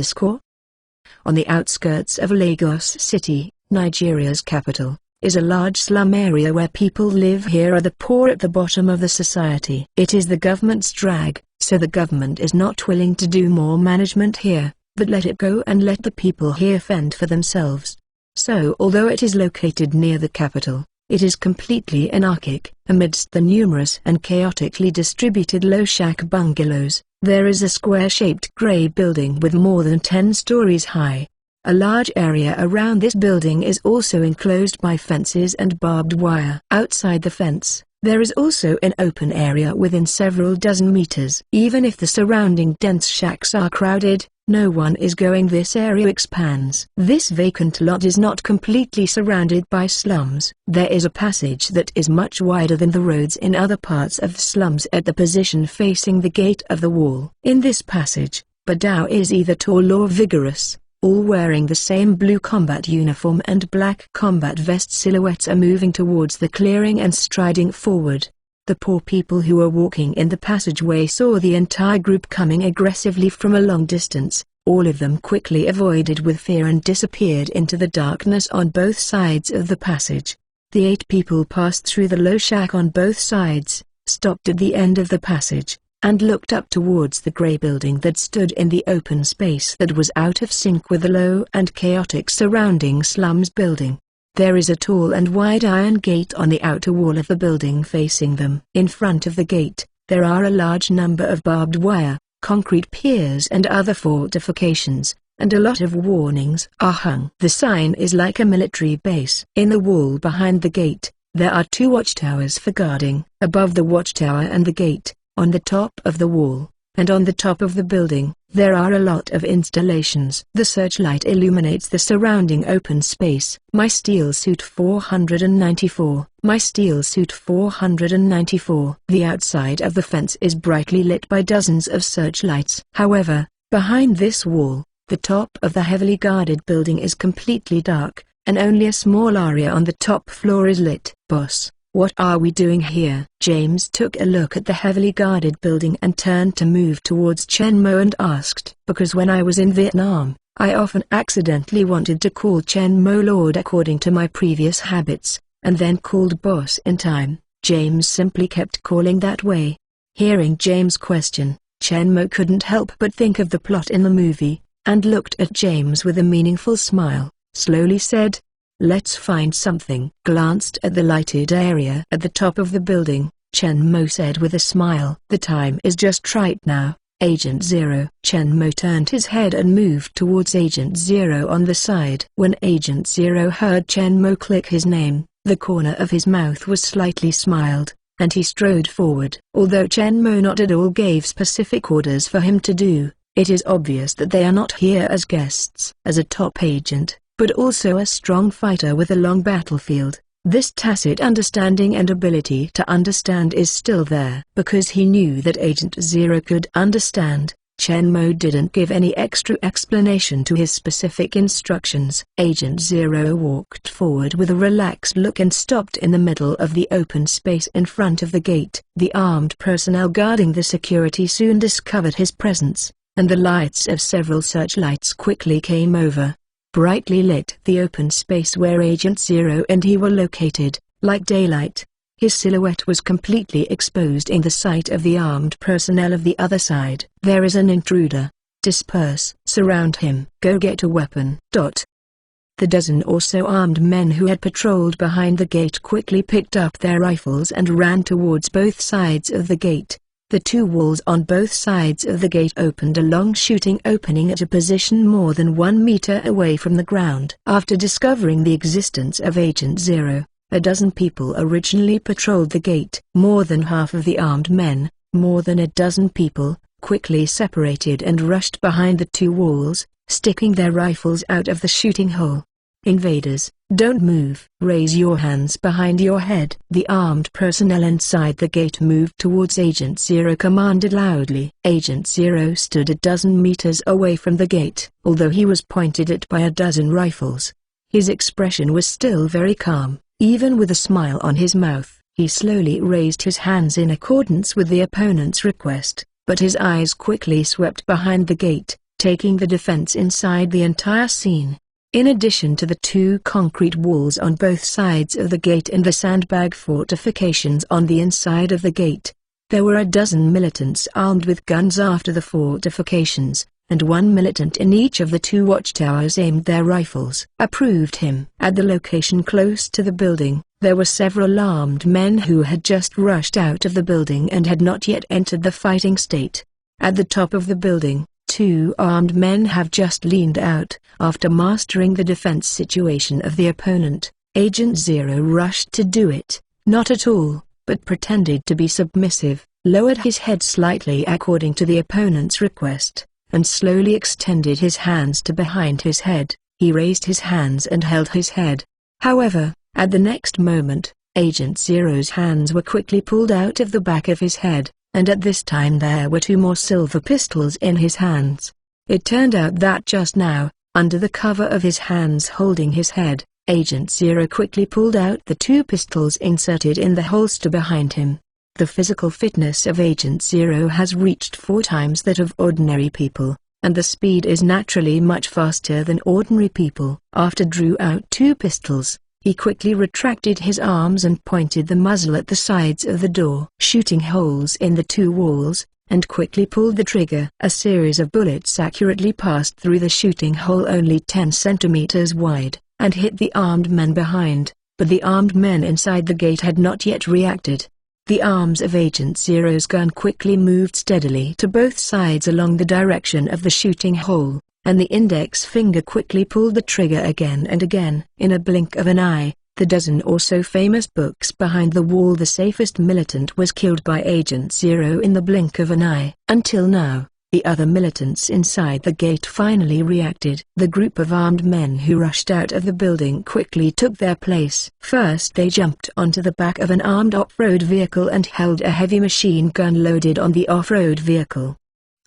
the outskirts of Lagos City, Nigeria's capital, is a large slum area where people live. Here are the poor at the bottom of the society. It is the government's drag, so the government is not willing to do more management here, but let it go and let the people here fend for themselves. So although it is located near the capital, it is completely anarchic. Amidst the numerous and chaotically distributed low shack bungalows, there is a square-shaped grey building with more than 10 stories high. A large area around this building is also enclosed by fences and barbed wire. Outside the fence, there is also an open area within several dozen meters. Even if the surrounding dense shacks are crowded, no one is going. This area expands. This vacant lot is not completely surrounded by slums. There is a passage that is much wider than the roads in other parts of the slums at the position facing the gate of the wall. In this passage, Badao is either tall or vigorous, all wearing the same blue combat uniform and black combat vest. Silhouettes are moving towards the clearing and striding forward. The poor people who were walking in the passageway saw the entire group coming aggressively from a long distance. All of them quickly avoided with fear and disappeared into the darkness on both sides of the passage. The 8 people passed through the low shack on both sides, stopped at the end of the passage, and looked up towards the grey building that stood in the open space that was out of sync with the low and chaotic surrounding slums building. There is a tall and wide iron gate on the outer wall of the building facing them. In front of the gate, there are a large number of barbed wire, concrete piers and other fortifications, and a lot of warnings are hung. The sign is like a military base. In the wall behind the gate, there are 2 watchtowers for guarding. Above the watchtower and the gate, on the top of the wall, and on the top of the building, there are a lot of installations. The searchlight illuminates the surrounding open space. My steel suit 494. My steel suit 494. The outside of the fence is brightly lit by dozens of searchlights. However, behind this wall, the top of the heavily guarded building is completely dark, and only a small area on the top floor is lit. "Boss, what are we doing here?" James took a look at the heavily guarded building and turned to move towards Chen Mo and asked, "Because when I was in Vietnam, I often accidentally wanted to call Chen Mo Lord according to my previous habits, and then called boss in time." James simply kept calling that way. Hearing James' question, Chen Mo couldn't help but think of the plot in the movie, and looked at James with a meaningful smile, slowly said, "Let's find something." Glanced at the lighted area at the top of the building, Chen Mo said with a smile, "The time is just right now, Agent Zero." Chen Mo turned his head and moved towards Agent Zero on the side. When Agent Zero heard Chen Mo click his name, the corner of his mouth was slightly smiled, and he strode forward. Although Chen Mo not at all gave specific orders for him to do, it is obvious that they are not here as guests. As a top agent, but also a strong fighter with a long battlefield, this tacit understanding and ability to understand is still there. Because he knew that Agent Zero could understand, Chen Mo didn't give any extra explanation to his specific instructions. Agent Zero walked forward with a relaxed look and stopped in the middle of the open space in front of the gate. The armed personnel guarding the security soon discovered his presence, and the lights of several searchlights quickly came over. Brightly lit the open space where Agent Zero and he were located, like daylight. His silhouette was completely exposed in the sight of the armed personnel of the other side. "There is an intruder. Disperse. Surround him. Go get a weapon." The dozen or so armed men who had patrolled behind the gate quickly picked up their rifles and ran towards both sides of the gate. The two walls on both sides of the gate opened a long shooting opening at a position more than 1 meter away from the ground. After discovering the existence of Agent Zero, a dozen people originally patrolled the gate. More than half of the armed men, more than a dozen people, quickly separated and rushed behind the two walls, sticking their rifles out of the shooting hole. "Invaders, don't move. Raise your hands behind your head." The armed personnel inside the gate moved towards Agent Zero, commanded loudly. Agent Zero stood a dozen meters away from the gate. Although he was pointed at by a dozen rifles, his expression was still very calm. Even with a smile on his mouth, he slowly raised his hands in accordance with the opponent's request, but his eyes quickly swept behind the gate, taking the defense inside the entire scene. In addition to the two concrete walls on both sides of the gate and the sandbag fortifications on the inside of the gate, there were a dozen militants armed with guns after the fortifications, and one militant in each of the two watchtowers aimed their rifles. Approved him. At the location close to the building, there were several armed men who had just rushed out of the building and had not yet entered the fighting state. At the top of the building, two armed men have just leaned out. After mastering the defense situation of the opponent, Agent Zero rushed to do it, not at all, but pretended to be submissive, lowered his head slightly according to the opponent's request, and slowly extended his hands to behind his head. He raised his hands and held his head. However, at the next moment, Agent Zero's hands were quickly pulled out of the back of his head, and at this time there were two more silver pistols in his hands. It turned out that just now, under the cover of his hands holding his head, Agent Zero quickly pulled out the two pistols inserted in the holster behind him. The physical fitness of Agent Zero has reached 4 times that of ordinary people, and the speed is naturally much faster than ordinary people. After drew out 2 pistols, he quickly retracted his arms and pointed the muzzle at the sides of the door, shooting holes in the 2 walls, and quickly pulled the trigger. A series of bullets accurately passed through the shooting hole only 10 centimeters wide, and hit the armed men behind, but the armed men inside the gate had not yet reacted. The arms of Agent Zero's gun quickly moved steadily to both sides along the direction of the shooting hole, and the index finger quickly pulled the trigger again and again. In a blink of an eye, the dozen or so famous books behind the wall, the safest militant was killed by Agent Zero in the blink of an eye. Until now, the other militants inside the gate finally reacted. The group of armed men who rushed out of the building quickly took their place. First they jumped onto the back of an armed off-road vehicle and held a heavy machine gun loaded on the off-road vehicle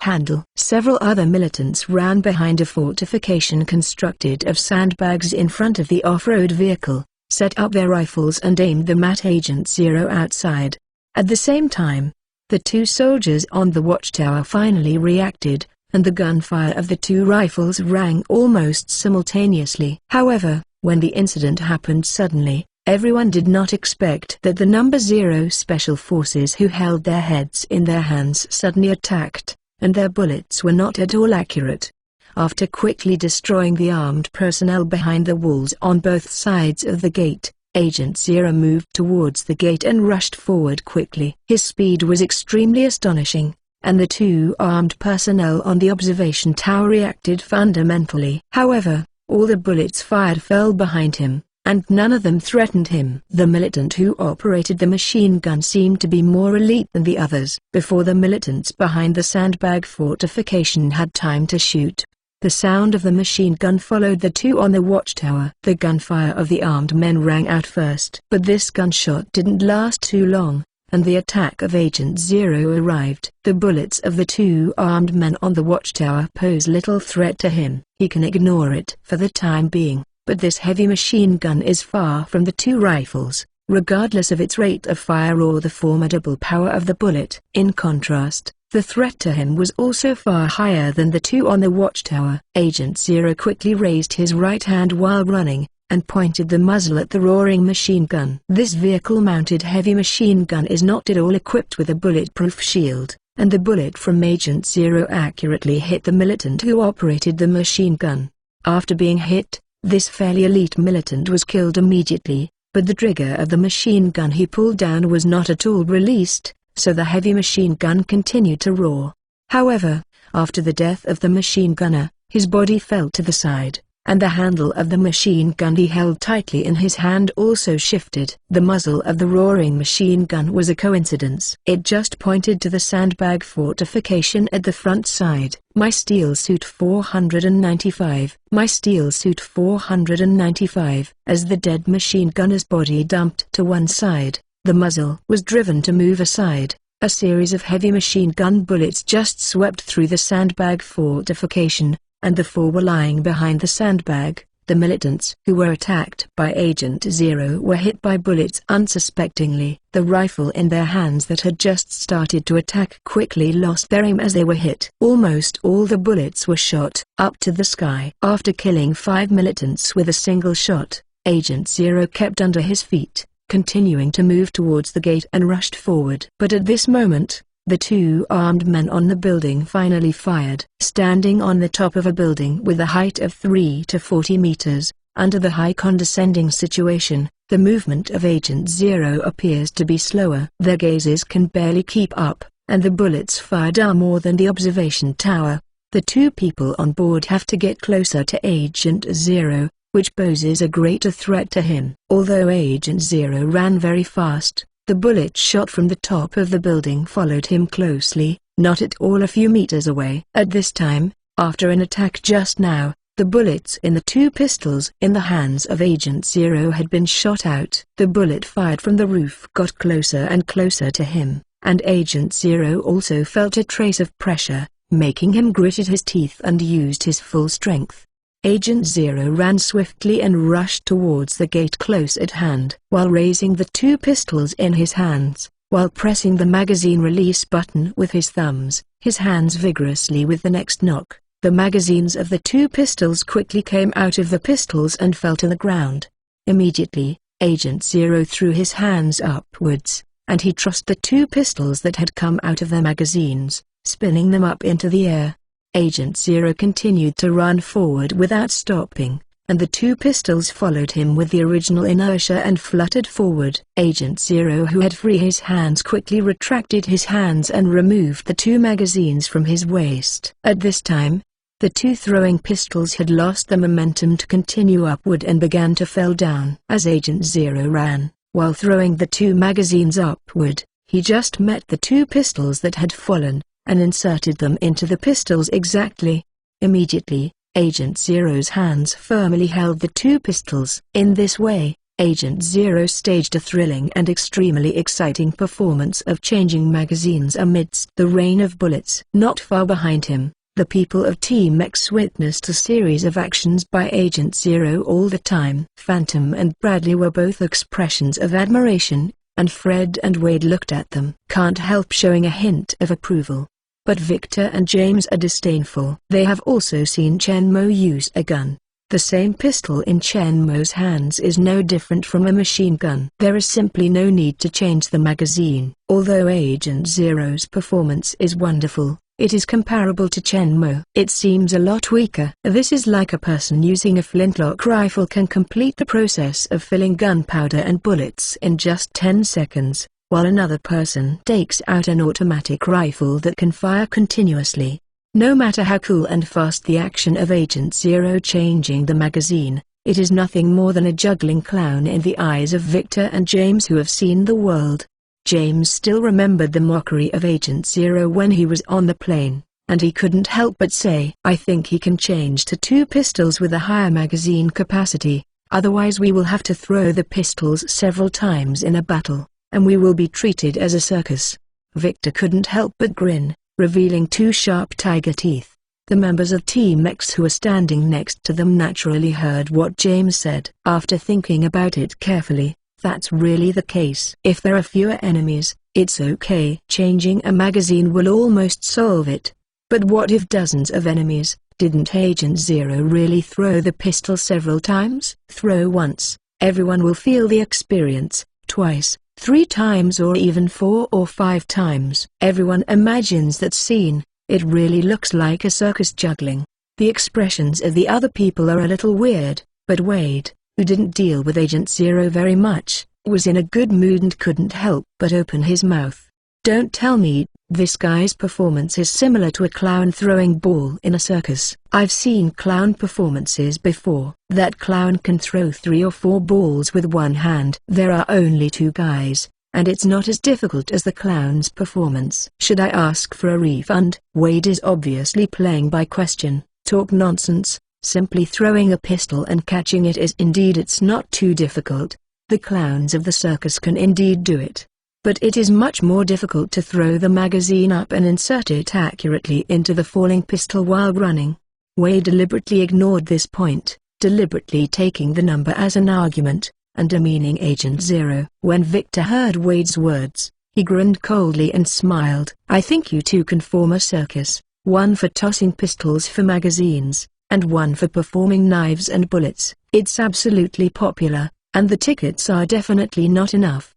handle. Several other militants ran behind a fortification constructed of sandbags in front of the off-road vehicle, set up their rifles and aimed them at Agent Zero outside. At the same time, the 2 soldiers on the watchtower finally reacted, and the gunfire of the 2 rifles rang almost simultaneously. However, when the incident happened suddenly, everyone did not expect that the number 0 special forces who held their heads in their hands suddenly attacked, and their bullets were not at all accurate. After quickly destroying the armed personnel behind the walls on both sides of the gate, Agent Zero moved towards the gate and rushed forward quickly. His speed was extremely astonishing, and the 2 armed personnel on the observation tower reacted fundamentally. However, all the bullets fired fell behind him, and none of them threatened him. The militant who operated the machine gun seemed to be more elite than the others. Before the militants behind the sandbag fortification had time to shoot, the sound of the machine gun followed the 2 on the watchtower. The gunfire of the armed men rang out first. But this gunshot didn't last too long, and the attack of Agent Zero arrived. The bullets of the two armed men on the watchtower pose little threat to him. He can ignore it for the time being, but this heavy machine gun is far from the two rifles, regardless of its rate of fire or the formidable power of the bullet. In contrast, the threat to him was also far higher than the two on the watchtower. Agent Zero quickly raised his right hand while running, and pointed the muzzle at the roaring machine gun. This vehicle-mounted heavy machine gun is not at all equipped with a bulletproof shield, and the bullet from Agent Zero accurately hit the militant who operated the machine gun. After being hit, this fairly elite militant was killed immediately, but the trigger of the machine gun he pulled down was not at all released, so the heavy machine gun continued to roar. However, after the death of the machine gunner, his body fell to the side, and the handle of the machine gun he held tightly in his hand also shifted. The muzzle of the roaring machine gun was a coincidence. It just pointed to the sandbag fortification at the front side. My steel suit 495. My steel suit 495. As the dead machine gunner's body dumped to one side, the muzzle was driven to move aside. A series of heavy machine gun bullets just swept through the sandbag fortification, and the four were lying behind the sandbag. The militants who were attacked by Agent Zero were hit by bullets unsuspectingly. The rifle in their hands that had just started to attack quickly lost their aim as they were hit. Almost all the bullets were shot up to the sky. After killing 5 militants with a single shot, Agent Zero kept under his feet, continuing to move towards the gate and rushed forward. But at this moment, the two armed men on the building finally fired. Standing on the top of a building with a height of 3 to 40 meters, under the high condescending situation, the movement of Agent Zero appears to be slower. Their gazes can barely keep up, and the bullets fired are more than the observation tower. The two people on board have to get closer to Agent Zero, which poses a greater threat to him. Although Agent Zero ran very fast, the bullet shot from the top of the building followed him closely, not at all a few meters away. At this time, after an attack just now, the bullets in the two pistols in the hands of Agent Zero had been shot out. The bullet fired from the roof got closer and closer to him, and Agent Zero also felt a trace of pressure, making him gritted his teeth and used his full strength. Agent Zero ran swiftly and rushed towards the gate close at hand. While raising the two pistols in his hands, while pressing the magazine release button with his thumbs, his hands vigorously with the next knock, the magazines of the two pistols quickly came out of the pistols and fell to the ground. Immediately, Agent Zero threw his hands upwards, and he thrust the two pistols that had come out of their magazines, spinning them up into the air. Agent Zero continued to run forward without stopping, and the two pistols followed him with the original inertia and fluttered forward. Agent Zero, who had free his hands, quickly retracted his hands and removed the two magazines from his waist. At this time, the two throwing pistols had lost the momentum to continue upward and began to fall down. As Agent Zero ran, while throwing the two magazines upward, he just met the two pistols that had fallen, and inserted them into the pistols exactly. Immediately, Agent Zero's hands firmly held the two pistols. In this way, Agent Zero staged a thrilling and extremely exciting performance of changing magazines amidst the rain of bullets. Not far behind him, the people of Team X witnessed a series of actions by Agent Zero all the time. Phantom and Bradley were both expressions of admiration, and Fred and Wade looked at them. Can't help showing a hint of approval. But Victor and James are disdainful. They have also seen Chen Mo use a gun. The same pistol in Chen Mo's hands is no different from a machine gun. There is simply no need to change the magazine. Although Agent Zero's performance is wonderful, it is comparable to Chen Mo. It seems a lot weaker. This is like a person using a flintlock rifle can complete the process of filling gunpowder and bullets in just 10 seconds. While another person takes out an automatic rifle that can fire continuously. No matter how cool and fast the action of Agent Zero changing the magazine, it is nothing more than a juggling clown in the eyes of Victor and James, who have seen the world. James still remembered the mockery of Agent Zero when he was on the plane, and he couldn't help but say, "I think he can change to two pistols with a higher magazine capacity, otherwise we will have to throw the pistols several times in a battle." and we will be treated as a circus." Victor couldn't help but grin, revealing two sharp tiger teeth. The members of Team X who were standing next to them naturally heard what James said. After thinking about it carefully, that's really the case. If there are fewer enemies, it's okay. Changing a magazine will almost solve it. But what if dozens of enemies? Didn't Agent Zero really throw the pistol several times? Throw once, everyone will feel the experience. Twice, 3 times, or even 4 or 5 times. Everyone imagines that scene. It really looks like a circus juggling. The expressions of the other people are a little weird, but Wade, who didn't deal with Agent Zero very much, was in a good mood and couldn't help but open his mouth. "Don't tell me, this guy's performance is similar to a clown throwing ball in a circus. I've seen clown performances before. That clown can throw 3 or 4 balls with one hand. There are only 2 guys, and it's not as difficult as the clown's performance. Should I ask for a refund?" Wade is obviously playing by question. Talk nonsense. Simply throwing a pistol and catching it is indeed it's not too difficult. The clowns of the circus can indeed do it. But it is much more difficult to throw the magazine up and insert it accurately into the falling pistol while running. Wade deliberately ignored this point, deliberately taking the number as an argument, and demeaning Agent Zero. When Victor heard Wade's words, he grinned coldly and smiled. "I think you two can form a circus, one for tossing pistols for magazines, and one for performing knives and bullets. It's absolutely popular, and the tickets are definitely not enough."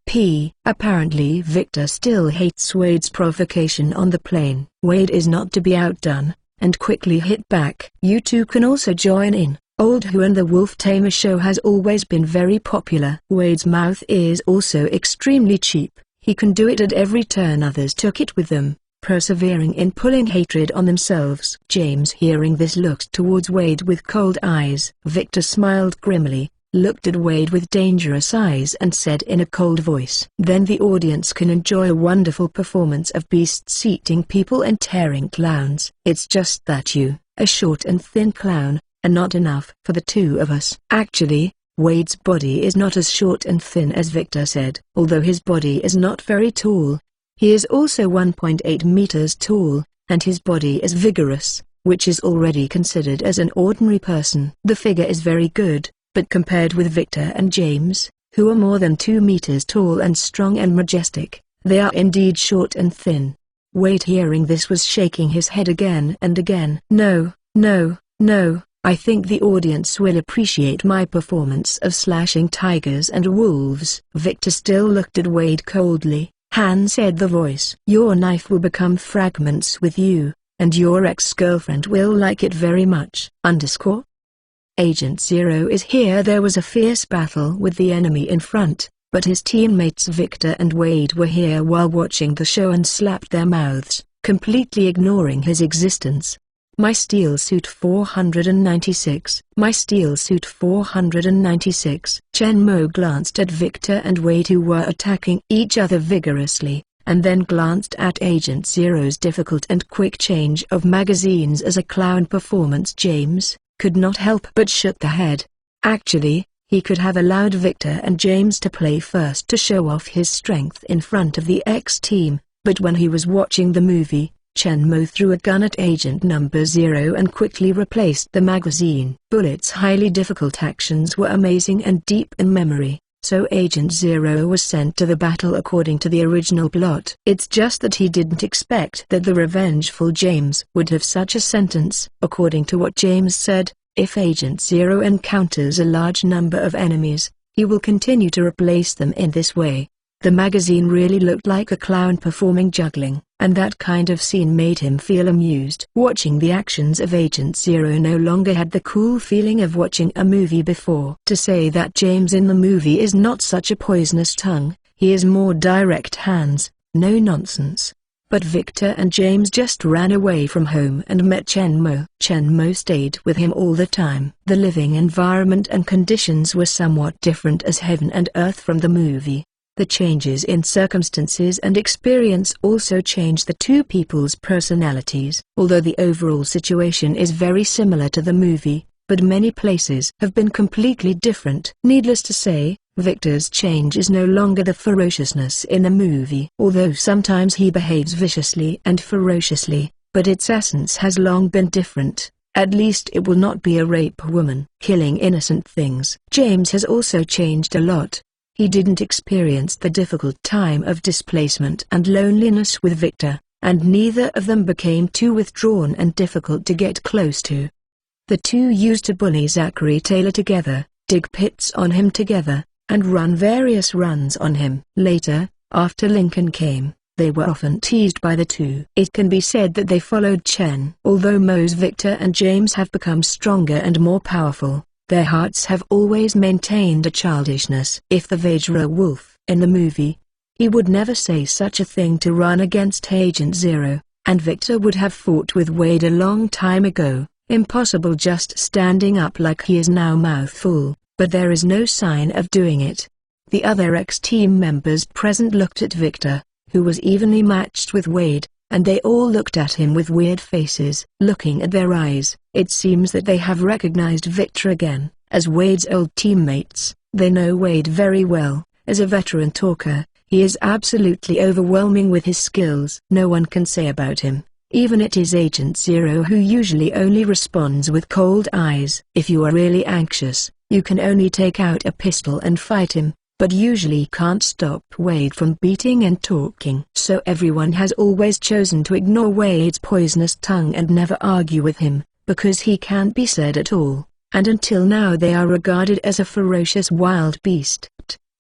Apparently Victor still hates Wade's provocation on the plane. Wade is not to be outdone, and quickly hit back. "You two can also join in. Old Who and the Wolf Tamer show has always been very popular." Wade's mouth is also extremely cheap. He can do it at every turn. Others took it with them, persevering in pulling hatred on themselves. James, hearing this, looked towards Wade with cold eyes. Victor smiled grimly, looked at Wade with dangerous eyes and said in a cold voice, "Then the audience can enjoy a wonderful performance of beasts eating people and tearing clowns. It's just that you, a short and thin clown, are not enough for the two of us." Actually, Wade's body is not as short and thin as Victor said. Although his body is not very tall, he is also 1.8 meters tall, and his body is vigorous, which is already considered as an ordinary person. The figure is very good, but compared with Victor and James, who are more than 2 meters tall and strong and majestic, they are indeed short and thin. Wade, hearing this, was shaking his head again and again. "No, no, no. I think the audience will appreciate my performance of slashing tigers and wolves." Victor still looked at Wade coldly. "Han," said the voice, "your knife will become fragments with you, and your ex-girlfriend will like it very much." Agent Zero is here. There was a fierce battle with the enemy in front, but his teammates Victor and Wade were here while watching the show and slapped their mouths, completely ignoring his existence. "My steel suit 496. My steel suit 496. Chen Mo glanced at Victor and Wade, who were attacking each other vigorously, and then glanced at Agent Zero's difficult and quick change of magazines as a clown performance. James could not help but shook the head. Actually, he could have allowed Victor and James to play first to show off his strength in front of the X team, but when he was watching the movie, Chen Mo threw a gun at Agent Number 0 and quickly replaced the magazine. Bullet's highly difficult actions were amazing and deep in memory, so Agent 0 was sent to the battle according to the original plot. It's just that he didn't expect that the revengeful James would have such a sentence. According to what James said, if Agent 0 encounters a large number of enemies, he will continue to replace them in this way. The magazine really looked like a clown performing juggling, and that kind of scene made him feel amused. Watching the actions of Agent 0 no longer had the cool feeling of watching a movie before. To say that James in the movie is not such a poisonous tongue, he is more direct hands, no nonsense. But Victor and James just ran away from home and met Chen Mo. Chen Mo stayed with him all the time. The living environment and conditions were somewhat different as heaven and earth from the movie. The changes in circumstances and experience also changed the two people's personalities. Although the overall situation is very similar to the movie, but many places have been completely different. Needless to say, Victor's change is no longer the ferociousness in the movie. Although sometimes he behaves viciously and ferociously, but its essence has long been different. At least it will not be a rape woman killing innocent things. James has also changed a lot. He didn't experience the difficult time of displacement and loneliness with Victor, and neither of them became too withdrawn and difficult to get close to. The two used to bully Zachary Taylor together, dig pits on him together, and run various runs on him. Later, after Lincoln came, they were often teased by the two. It can be said that they followed Chen. Although Moe's Victor and James have become stronger and more powerful, their hearts have always maintained a childishness. If the Vajra Wolf in the movie, he would never say such a thing to run against Agent Zero, and Victor would have fought with Wade a long time ago. Impossible just standing up like he is now mouthful, but there is no sign of doing it. The other ex-team members present looked at Victor, who was evenly matched with Wade, and they all looked at him with weird faces. Looking at their eyes, it seems that they have recognized Victor again, as Wade's old teammates. They know Wade very well. As a veteran talker, he is absolutely overwhelming with his skills. No one can say about him, even it is Agent Zero who usually only responds with cold eyes. If you are really anxious, you can only take out a pistol and fight him, but usually can't stop Wade from beating and talking. So everyone has always chosen to ignore Wade's poisonous tongue and never argue with him, because he can't be said at all, and until now they are regarded as a ferocious wild beast,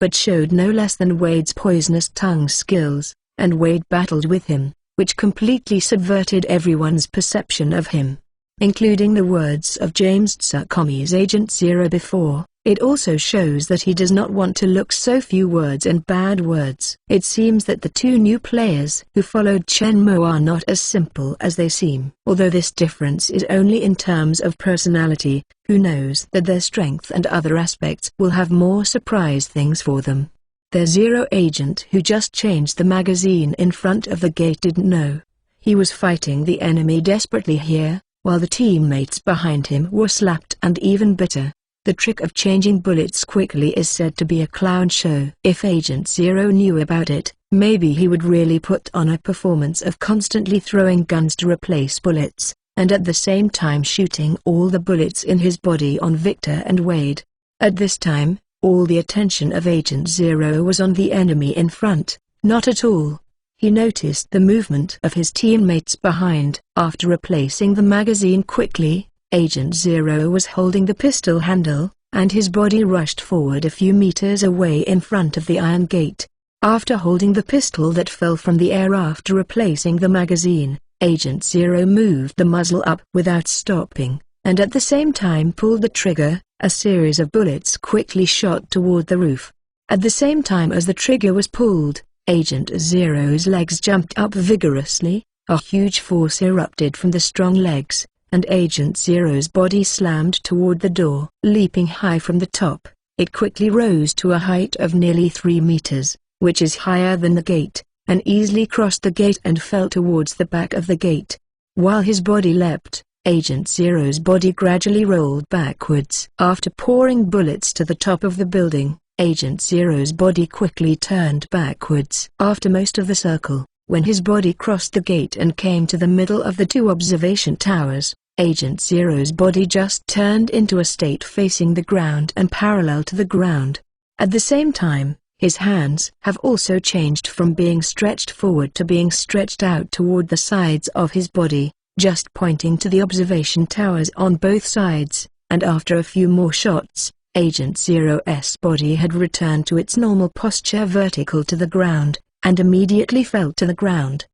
but showed no less than Wade's poisonous tongue skills, and Wade battled with him, which completely subverted everyone's perception of him. Including the words of James Tsukomi's Agent Zero before, it also shows that he does not want to look so few words and bad words. It seems that the two new players who followed Chen Mo are not as simple as they seem. Although this difference is only in terms of personality, who knows that their strength and other aspects will have more surprise things for them. Their Zero agent who just changed the magazine in front of the gate didn't know. He was fighting the enemy desperately here, while the teammates behind him were slapped and even bitter. The trick of changing bullets quickly is said to be a clown show. If Agent Zero knew about it, maybe he would really put on a performance of constantly throwing guns to replace bullets, and at the same time shooting all the bullets in his body on Victor and Wade. At this time, all the attention of Agent Zero was on the enemy in front. Not at all. He noticed the movement of his teammates behind. After replacing the magazine quickly, Agent Zero was holding the pistol handle, and his body rushed forward a few meters away in front of the iron gate. After holding the pistol that fell from the air after replacing the magazine, Agent Zero moved the muzzle up without stopping, and at the same time pulled the trigger. A series of bullets quickly shot toward the roof. At the same time as the trigger was pulled, Agent Zero's legs jumped up vigorously, a huge force erupted from the strong legs, and Agent Zero's body slammed toward the door. Leaping high from the top, it quickly rose to a height of nearly 3 meters, which is higher than the gate, and easily crossed the gate and fell towards the back of the gate. While his body leapt, Agent Zero's body gradually rolled backwards. After pouring bullets to the top of the building, Agent Zero's body quickly turned backwards. After most of the circle, when his body crossed the gate and came to the middle of the 2 observation towers, Agent Zero's body just turned into a state facing the ground and parallel to the ground. At the same time, his hands have also changed from being stretched forward to being stretched out toward the sides of his body, just pointing to the observation towers on both sides, and after a few more shots, Agent Zero's body had returned to its normal posture vertical to the ground, and immediately fell to the ground.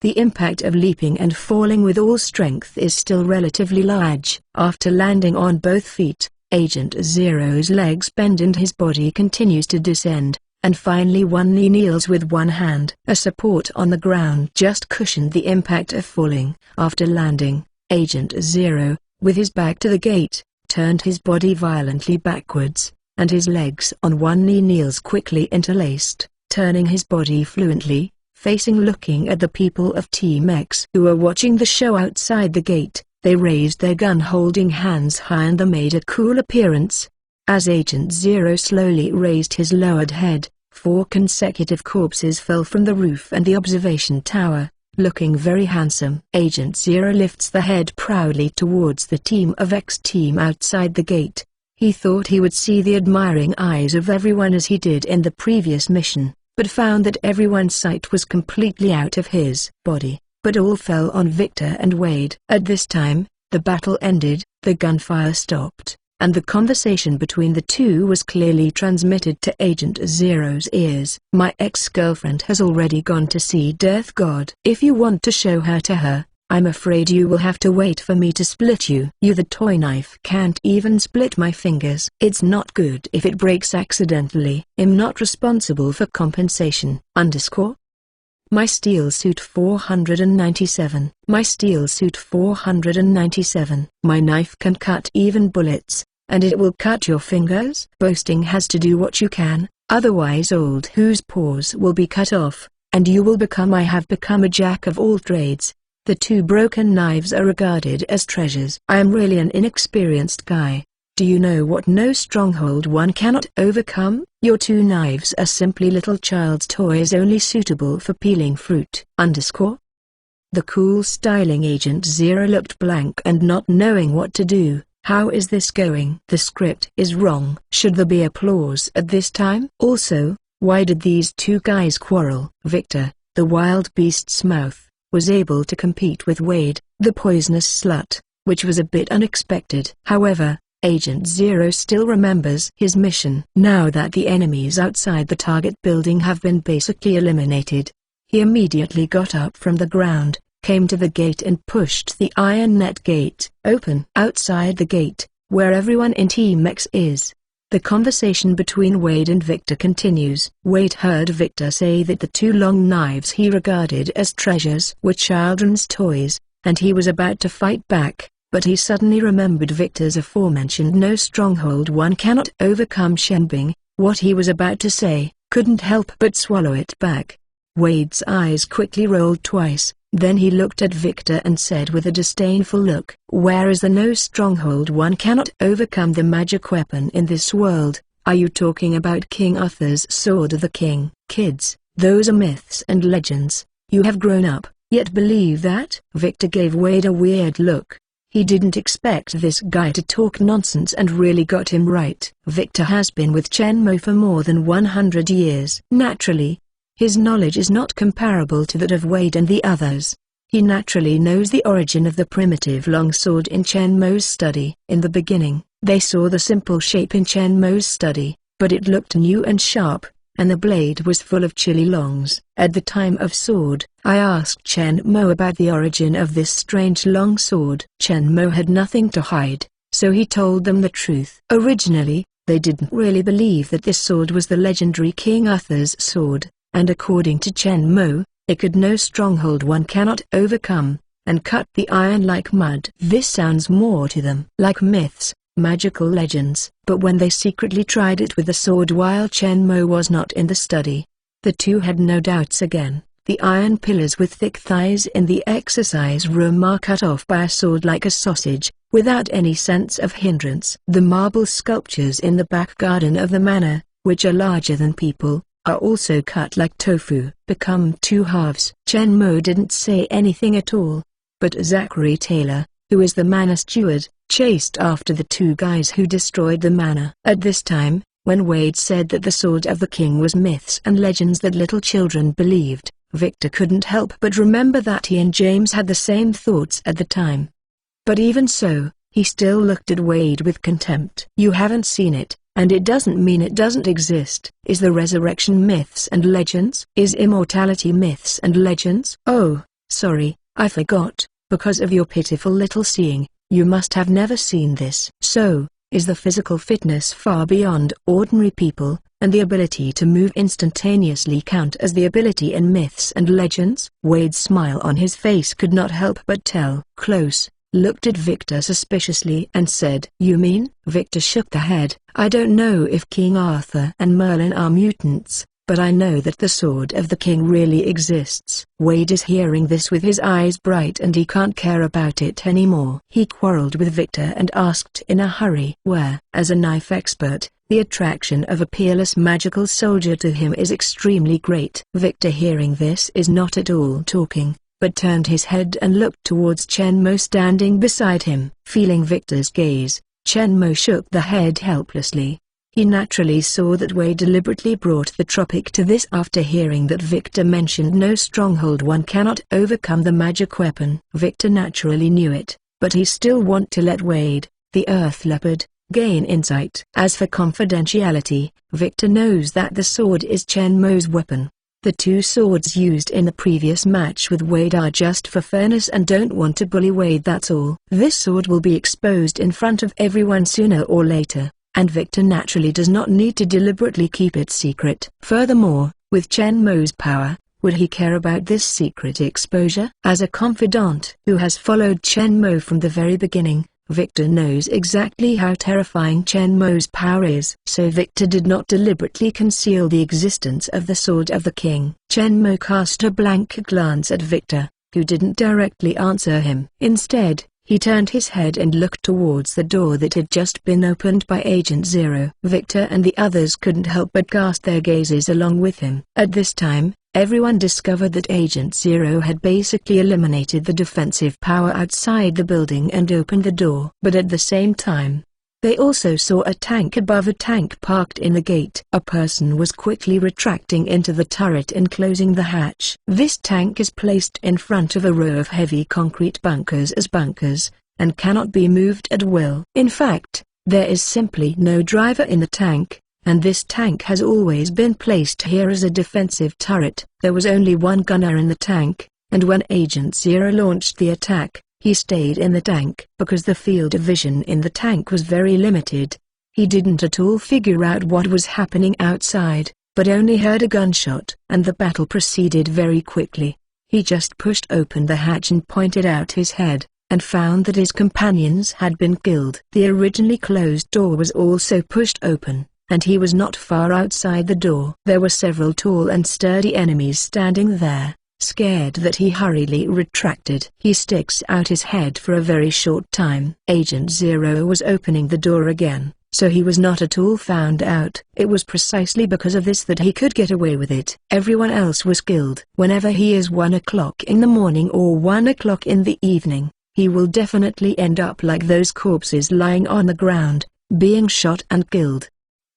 The impact of leaping and falling with all strength is still relatively large. After landing on both feet, Agent Zero's legs bend and his body continues to descend, and finally one knee kneels with one hand. A support on the ground just cushioned the impact of falling. After landing, Agent Zero, with his back to the gate, turned his body violently backwards, and his legs on one knee kneels quickly interlaced, turning his body fluently, facing looking at the people of Team X who were watching the show outside the gate. They raised their gun holding hands high and they made a cool appearance. As Agent Zero slowly raised his lowered head, 4 consecutive corpses fell from the roof and the observation tower, looking very handsome. Agent Zero lifts the head proudly towards the Team of X team outside the gate. He thought he would see the admiring eyes of everyone as he did in the previous mission, but found that everyone's sight was completely out of his body, but all fell on Victor and Wade. At this time, the battle ended, the gunfire stopped, and the conversation between the two was clearly transmitted to Agent Zero's ears. My ex-girlfriend has already gone to see Death God. If you want to show her to her, I'm afraid you will have to wait for me to split you. The toy knife can't even split my fingers. It's not good if it breaks accidentally. I'm not responsible for compensation. My Steel Suit 497. My Steel Suit 497. My knife can cut even bullets, and it will cut your fingers. Boasting has to do what you can, otherwise old Who's paws will be cut off, and you will become I have become a jack of all trades. The 2 broken knives are regarded as treasures. I am really an inexperienced guy. Do you know what no stronghold one cannot overcome? Your 2 knives are simply little child's toys only suitable for peeling fruit. The cool styling Agent Zero looked blank and not knowing what to do. How is this going? The script is wrong. Should there be applause at this time? Also, why did these 2 guys quarrel? Victor, the wild beast's mouth, was able to compete with Wade, the poisonous slut, which was a bit unexpected. However, Agent Zero still remembers his mission. Now that the enemies outside the target building have been basically eliminated, he immediately got up from the ground, came to the gate and pushed the iron net gate open. Outside the gate, where everyone in Team X is, the conversation between Wade and Victor continues. Wade heard Victor say that the 2 long knives he regarded as treasures were children's toys, and he was about to fight back, but he suddenly remembered Victor's aforementioned no stronghold one cannot overcome Shenbing. What he was about to say, couldn't help but swallow it back. Wade's eyes quickly rolled twice, then he looked at Victor and said with a disdainful look, "Where is the no stronghold one cannot overcome the magic weapon in this world? Are you talking about King Arthur's Sword of the King?" Kids, those are myths and legends. You have grown up, yet believe that? Victor gave Wade a weird look. He didn't expect this guy to talk nonsense and really got him right. Victor has been with Shenmue for more than 100 years. Naturally, his knowledge is not comparable to that of Wade and the others. He naturally knows the origin of the primitive longsword in Shenmue's study. In the beginning, they saw the simple shape in Shenmue's study, but it looked new and sharp, and the blade was full of chilly longs. At the time of sword, I asked Shenmue about the origin of this strange longsword. Shenmue had nothing to hide, so he told them the truth. Originally, they didn't really believe that this sword was the legendary King Arthur's sword, and according to Shenmue, it could no stronghold one cannot overcome, and cut the iron like mud. This sounds more to them like myths, magical legends. But when they secretly tried it with the sword while Shenmue was not in the study, the 2 had no doubts again. The iron pillars with thick thighs in the exercise room are cut off by a sword like a sausage, without any sense of hindrance. The marble sculptures in the back garden of the manor, which are larger than people, are also cut like tofu. Become 2 halves. Shenmue didn't say anything at all, but Zachary Taylor, who is the manor steward, chased after the 2 guys who destroyed the manor. At this time, when Wade said that the Sword of the King was myths and legends that little children believed, Victor couldn't help but remember that he and James had the same thoughts at the time. But even so, he still looked at Wade with contempt. You haven't seen it, and it doesn't mean it doesn't exist. Is the resurrection myths and legends? Is immortality myths and legends? Oh, sorry, I forgot. Because of your pitiful little seeing, you must have never seen this. So, is the physical fitness far beyond ordinary people, and the ability to move instantaneously count as the ability in myths and legends? Wade's smile on his face could not help but tell. Close, looked at Victor suspiciously and said, "You mean?" Victor shook the head. "I don't know if King Arthur and Merlin are mutants, but I know that the sword of the king really exists. Wade is hearing this with his eyes bright and he can't care about it anymore. He quarreled with Victor and asked in a hurry where. As a knife expert, the attraction of a peerless magical soldier to him is extremely great. Victor, hearing this, is not at all talking, but turned his head and looked towards Chen Mo standing beside him. Feeling Victor's gaze, Chen Mo shook the head helplessly. He naturally saw that Wei deliberately brought the tropic to this after hearing that Victor mentioned no stronghold one cannot overcome the magic weapon. Victor naturally knew it, but he still wanted to let Wade, the Earth Leopard, gain insight. As for confidentiality, Victor knows that the sword is Chen Mo's weapon. The two swords used in the previous match with Wade are just for fairness and don't want to bully Wade, that's all. This sword will be exposed in front of everyone sooner or later, and Victor naturally does not need to deliberately keep it secret. Furthermore, with Chen Mo's power, would he care about this secret exposure? As a confidant who has followed Chen Mo from the very beginning, Victor knows exactly how terrifying Chen Mo's power is. So Victor did not deliberately conceal the existence of the sword of the king. Chen Mo cast a blank glance at Victor, who didn't directly answer him. Instead, he turned his head and looked towards the door that had just been opened by Agent Zero. Victor and the others couldn't help but cast their gazes along with him. At this time, everyone discovered that Agent Zero had basically eliminated the defensive power outside the building and opened the door. But at the same time, they also saw a tank above a tank parked in the gate. A person was quickly retracting into the turret and closing the hatch. This tank is placed in front of a row of heavy concrete bunkers as bunkers, and cannot be moved at will. In fact, there is simply no driver in the tank, and this tank has always been placed here as a defensive turret. There was only one gunner in the tank, and when Agent Zero launched the attack, he stayed in the tank. Because the field of vision in the tank was very limited, he didn't at all figure out what was happening outside, but only heard a gunshot. And the battle proceeded very quickly. He just pushed open the hatch and pointed out his head, and found that his companions had been killed. The originally closed door was also pushed open, and he was not far outside the door. There were several tall and sturdy enemies standing there. Scared that he hurriedly retracted. He sticks out his head for a very short time. Agent Zero was opening the door again, so he was not at all found out. It was precisely because of this that he could get away with it. Everyone else was killed. Whenever he is 1 o'clock in the morning or 1 o'clock in the evening, he will definitely end up like those corpses lying on the ground, being shot and killed.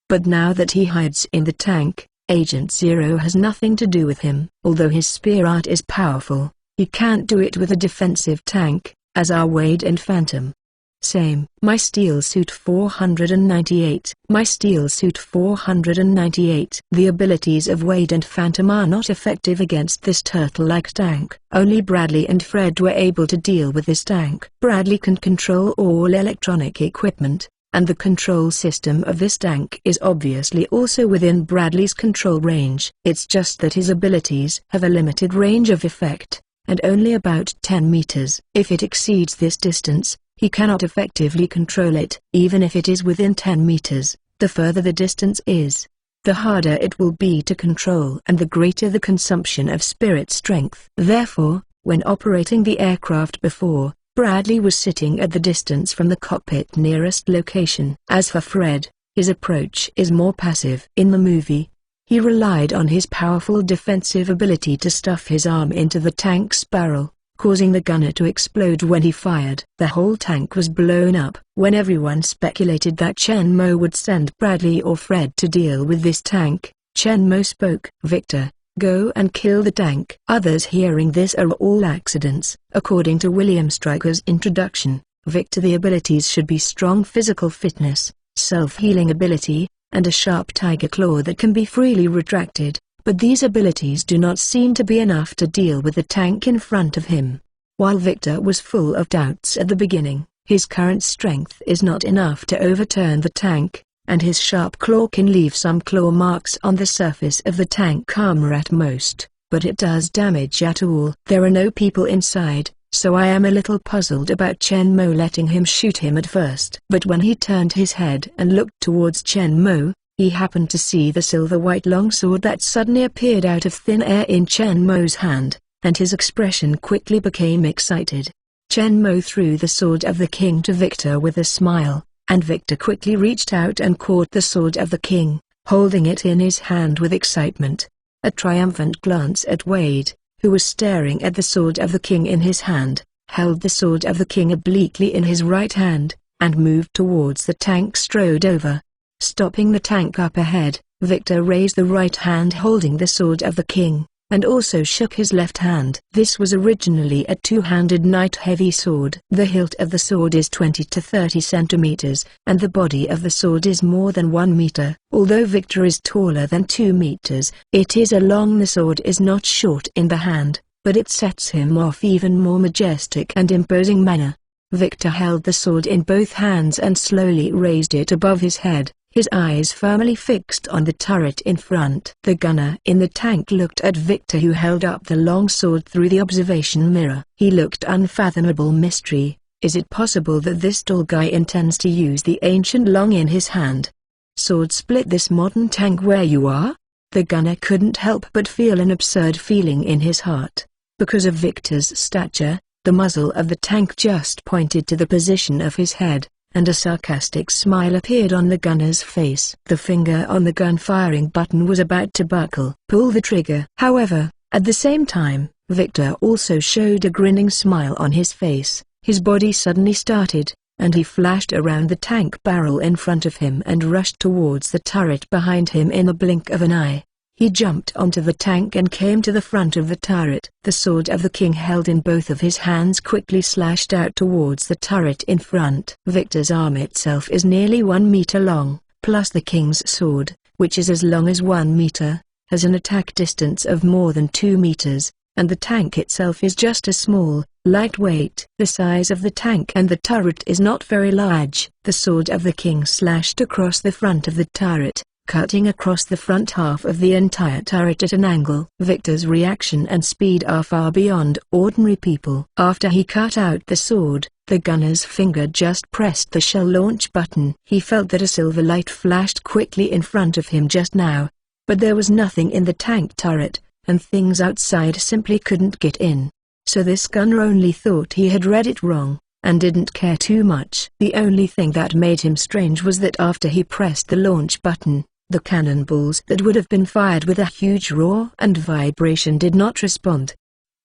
But now that he hides in the tank, Agent Zero has nothing to do with him. Although his spear art is powerful, he can't do it with a defensive tank, as are Wade and Phantom. Same. My Steel Suit 498. My Steel Suit 498. The abilities of Wade and Phantom are not effective against this turtle-like tank. Only Bradley and Fred were able to deal with this tank. Bradley can control all electronic equipment, and the control system of this tank is obviously also within Bradley's control range. It's just that his abilities have a limited range of effect, and only about 10 meters. If it exceeds this distance, he cannot effectively control it. Even if it is within 10 meters, the further the distance is, the harder it will be to control and the greater the consumption of spirit strength. Therefore, when operating the aircraft before, Bradley was sitting at the distance from the cockpit nearest location. As for Fred, his approach is more passive. In the movie, he relied on his powerful defensive ability to stuff his arm into the tank's barrel, causing the gunner to explode when he fired. The whole tank was blown up. When everyone speculated that Chen Mo would send Bradley or Fred to deal with this tank, Chen Mo spoke. "Victor, go and kill the tank." Others hearing this are all accidents. According to William Stryker's introduction, Victor the abilities should be strong physical fitness, self-healing ability, and a sharp tiger claw that can be freely retracted, but these abilities do not seem to be enough to deal with the tank in front of him. While Victor was full of doubts at the beginning, his current strength is not enough to overturn the tank, and his sharp claw can leave some claw marks on the surface of the tank armor at most, but it does damage at all. There are no people inside, so I am a little puzzled about Chen Mo letting him shoot him at first. But when he turned his head and looked towards Chen Mo, he happened to see the silver-white longsword that suddenly appeared out of thin air in Chen Mo's hand, and his expression quickly became excited. Chen Mo threw the sword of the king to Victor with a smile, and Victor quickly reached out and caught the sword of the king, holding it in his hand with excitement. A triumphant glance at Wade, who was staring at the sword of the king in his hand, held the sword of the king obliquely in his right hand, and moved towards the tank strode over. Stopping the tank up ahead, Victor raised the right hand holding the sword of the king, and also shook his left hand. This was originally a two-handed knight-heavy sword. The hilt of the sword is 20 to 30 centimeters, and the body of the sword is more than 1 meter. Although Victor is taller than 2 meters, it is a long. The sword is not short in the hand, but it sets him off even more majestic and imposing manner. Victor held the sword in both hands and slowly raised it above his head, his eyes firmly fixed on the turret in front. The gunner in the tank looked at Victor, who held up the long sword through the observation mirror. He looked unfathomable mystery. Is it possible that this tall guy intends to use the ancient long in his hand? Sword split this modern tank where you are? The gunner couldn't help but feel an absurd feeling in his heart. Because of Victor's stature, the muzzle of the tank just pointed to the position of his head, and a sarcastic smile appeared on the gunner's face. The finger on the gun firing button was about to buckle. Pull the trigger. However, at the same time, Victor also showed a grinning smile on his face. His body suddenly started, and he flashed around the tank barrel in front of him and rushed towards the turret behind him in a blink of an eye. He jumped onto the tank and came to the front of the turret. The sword of the king held in both of his hands quickly slashed out towards the turret in front. Victor's arm itself is nearly 1 meter long, plus the king's sword, which is as long as 1 meter, has an attack distance of more than 2 meters, and the tank itself is just a small, lightweight. The size of the tank and the turret is not very large. The sword of the king slashed across the front of the turret, cutting across the front half of the entire turret at an angle. Victor's reaction and speed are far beyond ordinary people. After he cut out the sword, the gunner's finger just pressed the shell launch button. He felt that a silver light flashed quickly in front of him just now, but there was nothing in the tank turret, and things outside simply couldn't get in. So this gunner only thought he had read it wrong, and didn't care too much. The only thing that made him strange was that after he pressed the launch button, the cannonballs that would have been fired with a huge roar and vibration did not respond.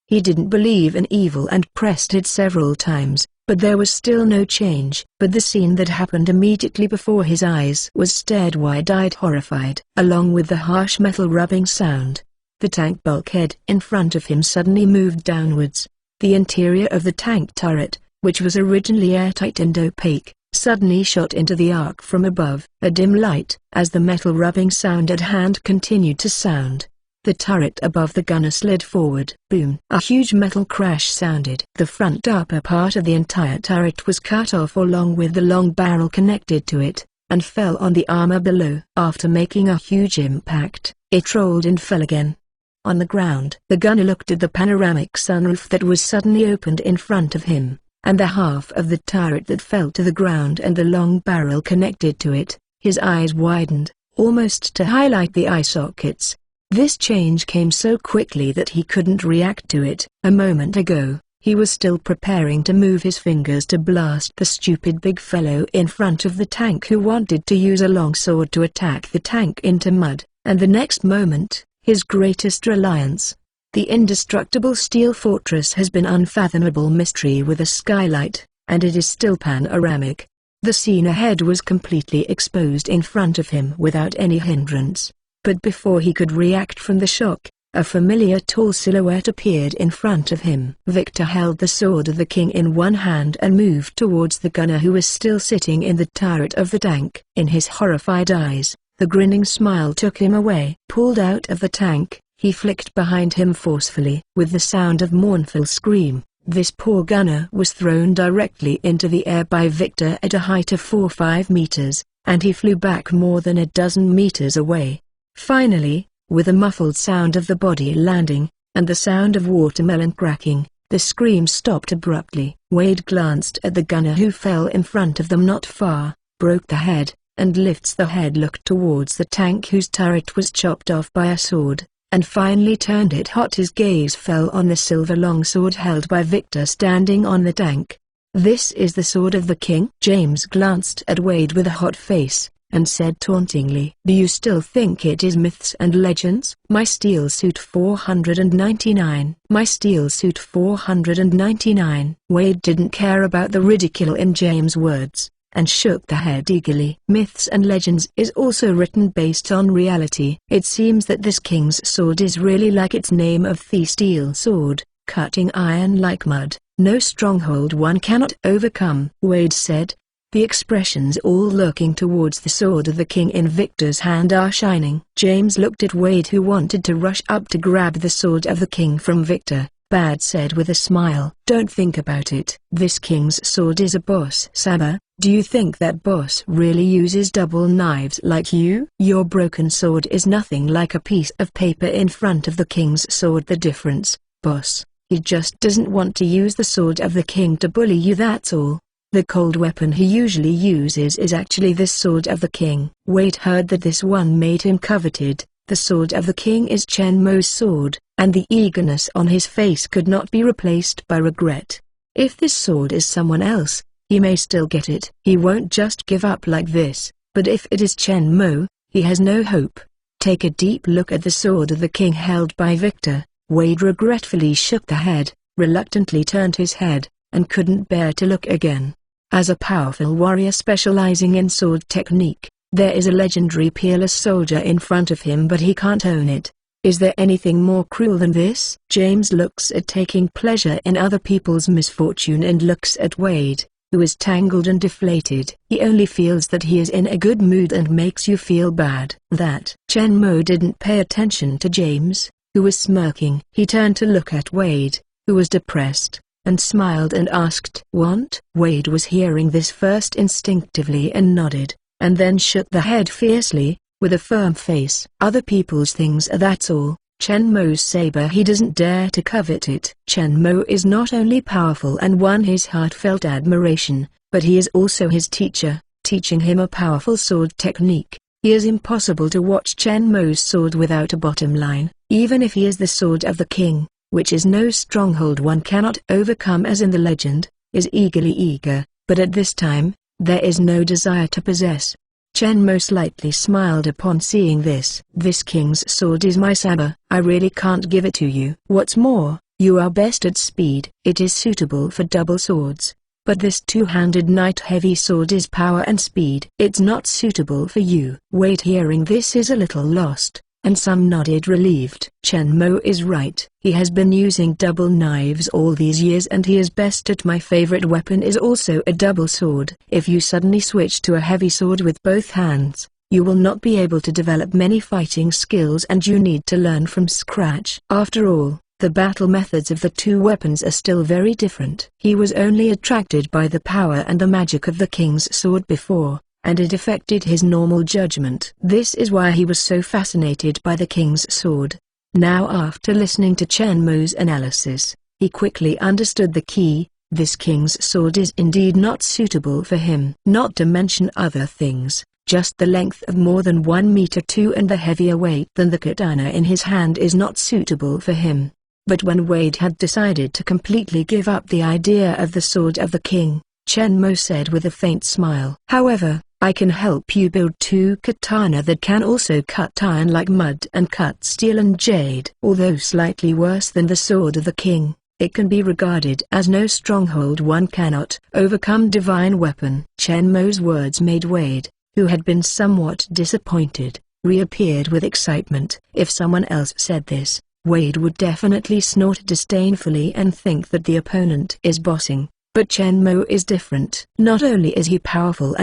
He didn't believe in evil and pressed it several times, but there was still no change. But the scene that happened immediately before his eyes was stared wide-eyed horrified. Along with the harsh metal rubbing sound, the tank bulkhead in front of him suddenly moved downwards. The interior of the tank turret, which was originally airtight and opaque, suddenly shot into the arc from above. A dim light, as the metal rubbing sound at hand continued to sound. The turret above the gunner slid forward. Boom! A huge metal crash sounded. The front upper part of the entire turret was cut off along with the long barrel connected to it, and fell on the armor below. After making a huge impact, it rolled and fell again. On the ground, the gunner looked at the panoramic sunroof that was suddenly opened in front of him, and the half of the turret that fell to the ground and the long barrel connected to it. His eyes widened, almost to highlight the eye sockets. This change came so quickly that he couldn't react to it. A moment ago, he was still preparing to move his fingers to blast the stupid big fellow in front of the tank who wanted to use a long sword to attack the tank into mud, and the next moment, his greatest reliance, the indestructible steel fortress, has been unfathomable mystery with a skylight, and it is still panoramic. The scene ahead was completely exposed in front of him without any hindrance. But before he could react from the shock, a familiar tall silhouette appeared in front of him. Victor held the sword of the king in one hand and moved towards the gunner who was still sitting in the turret of the tank. In his horrified eyes, the grinning smile took him away. Pulled out of the tank, he flicked behind him forcefully. With the sound of mournful scream, this poor gunner was thrown directly into the air by Victor at a height of 4-5 meters, and he flew back more than a dozen meters away. Finally, with a muffled sound of the body landing, and the sound of watermelon cracking, the scream stopped abruptly. Wade glanced at the gunner who fell in front of them not far, broke the head, and lifts the head. Looked towards the tank whose turret was chopped off by a sword, and finally turned it hot. His gaze fell on the silver longsword held by Victor standing on the tank. "This is the sword of the king?" James glanced at Wade with a hot face, and said tauntingly, "Do you still think it is myths and legends?" "My steel suit 499. My steel suit 499. Wade didn't care about the ridicule in James' words, and shook the head eagerly. "Myths and legends is also written based on reality. It seems that this king's sword is really like its name of the steel sword, cutting iron like mud. No stronghold one cannot overcome," Wade said. The expressions all looking towards the sword of the king in Victor's hand are shining. James looked at Wade, who wanted to rush up to grab the sword of the king from Victor. Bad said with a smile, "Don't think about it. This king's sword is a boss saber. Do you think that boss really uses double knives like you? Your broken sword is nothing like a piece of paper in front of the king's sword. The difference, boss, he just doesn't want to use the sword of the king to bully you, that's all. The cold weapon he usually uses is actually this sword of the king." Wade heard that this one made him coveted. The sword of the king is Chen Mo's sword, and the eagerness on his face could not be replaced by regret. If this sword is someone else, he may still get it. He won't just give up like this, but if it is Chen Mo, he has no hope. Take a deep look at the sword of the king held by Victor. Wade regretfully shook the head, reluctantly turned his head, and couldn't bear to look again. As a powerful warrior specializing in sword technique, there is a legendary peerless soldier in front of him, but he can't own it. Is there anything more cruel than this? James looks at taking pleasure in other people's misfortune and looks at Wade, who is tangled and deflated. He only feels that he is in a good mood and makes you feel bad. That Chen Mo didn't pay attention to James, who was smirking. He turned to look at Wade, who was depressed, and smiled and asked, "Want?" Wade was hearing this first instinctively and nodded, and then shook the head fiercely, with a firm face. "Other people's things, that's all. Chen Mo's saber, he doesn't dare to covet it." Chen Mo is not only powerful and won his heartfelt admiration, but he is also his teacher, teaching him a powerful sword technique. It is impossible to watch Chen Mo's sword without a bottom line, even if he is the sword of the king, which is no stronghold one cannot overcome as in the legend, is eager, but at this time, there is no desire to possess. Chen Mo slightly smiled upon seeing this. "This king's sword is my saber. I really can't give it to you. What's more, you are best at speed. It is suitable for double swords, but this two-handed knight heavy sword is power and speed. It's not suitable for you." Wade hearing this is a little lost, and some nodded relieved. Chen Mo is right. He has been using double knives all these years and he is best at. My favorite weapon is also a double sword. If you suddenly switch to a heavy sword with both hands, you will not be able to develop many fighting skills and you need to learn from scratch. After all, the battle methods of the two weapons are still very different. He was only attracted by the power and the magic of the king's sword before, and it affected his normal judgment. This is why he was so fascinated by the king's sword. Now, after listening to Chen Mo's analysis, he quickly understood the key. This king's sword is indeed not suitable for him. Not to mention other things, just the length of more than 1 meter 2 and the heavier weight than the katana in his hand is not suitable for him. But when Wade had decided to completely give up the idea of the sword of the king, Chen Mo said with a faint smile, "However, I can help you build 2 katana that can also cut iron like mud and cut steel and jade." Although slightly worse than the sword of the king, it can be regarded as no stronghold one cannot overcome. Divine weapon. Chen Mo's words made Wade, who had been somewhat disappointed, reappeared with excitement. If someone else said this, Wade would definitely snort disdainfully and think that the opponent is bossing. But Chen Mo is different. Not only is he powerful,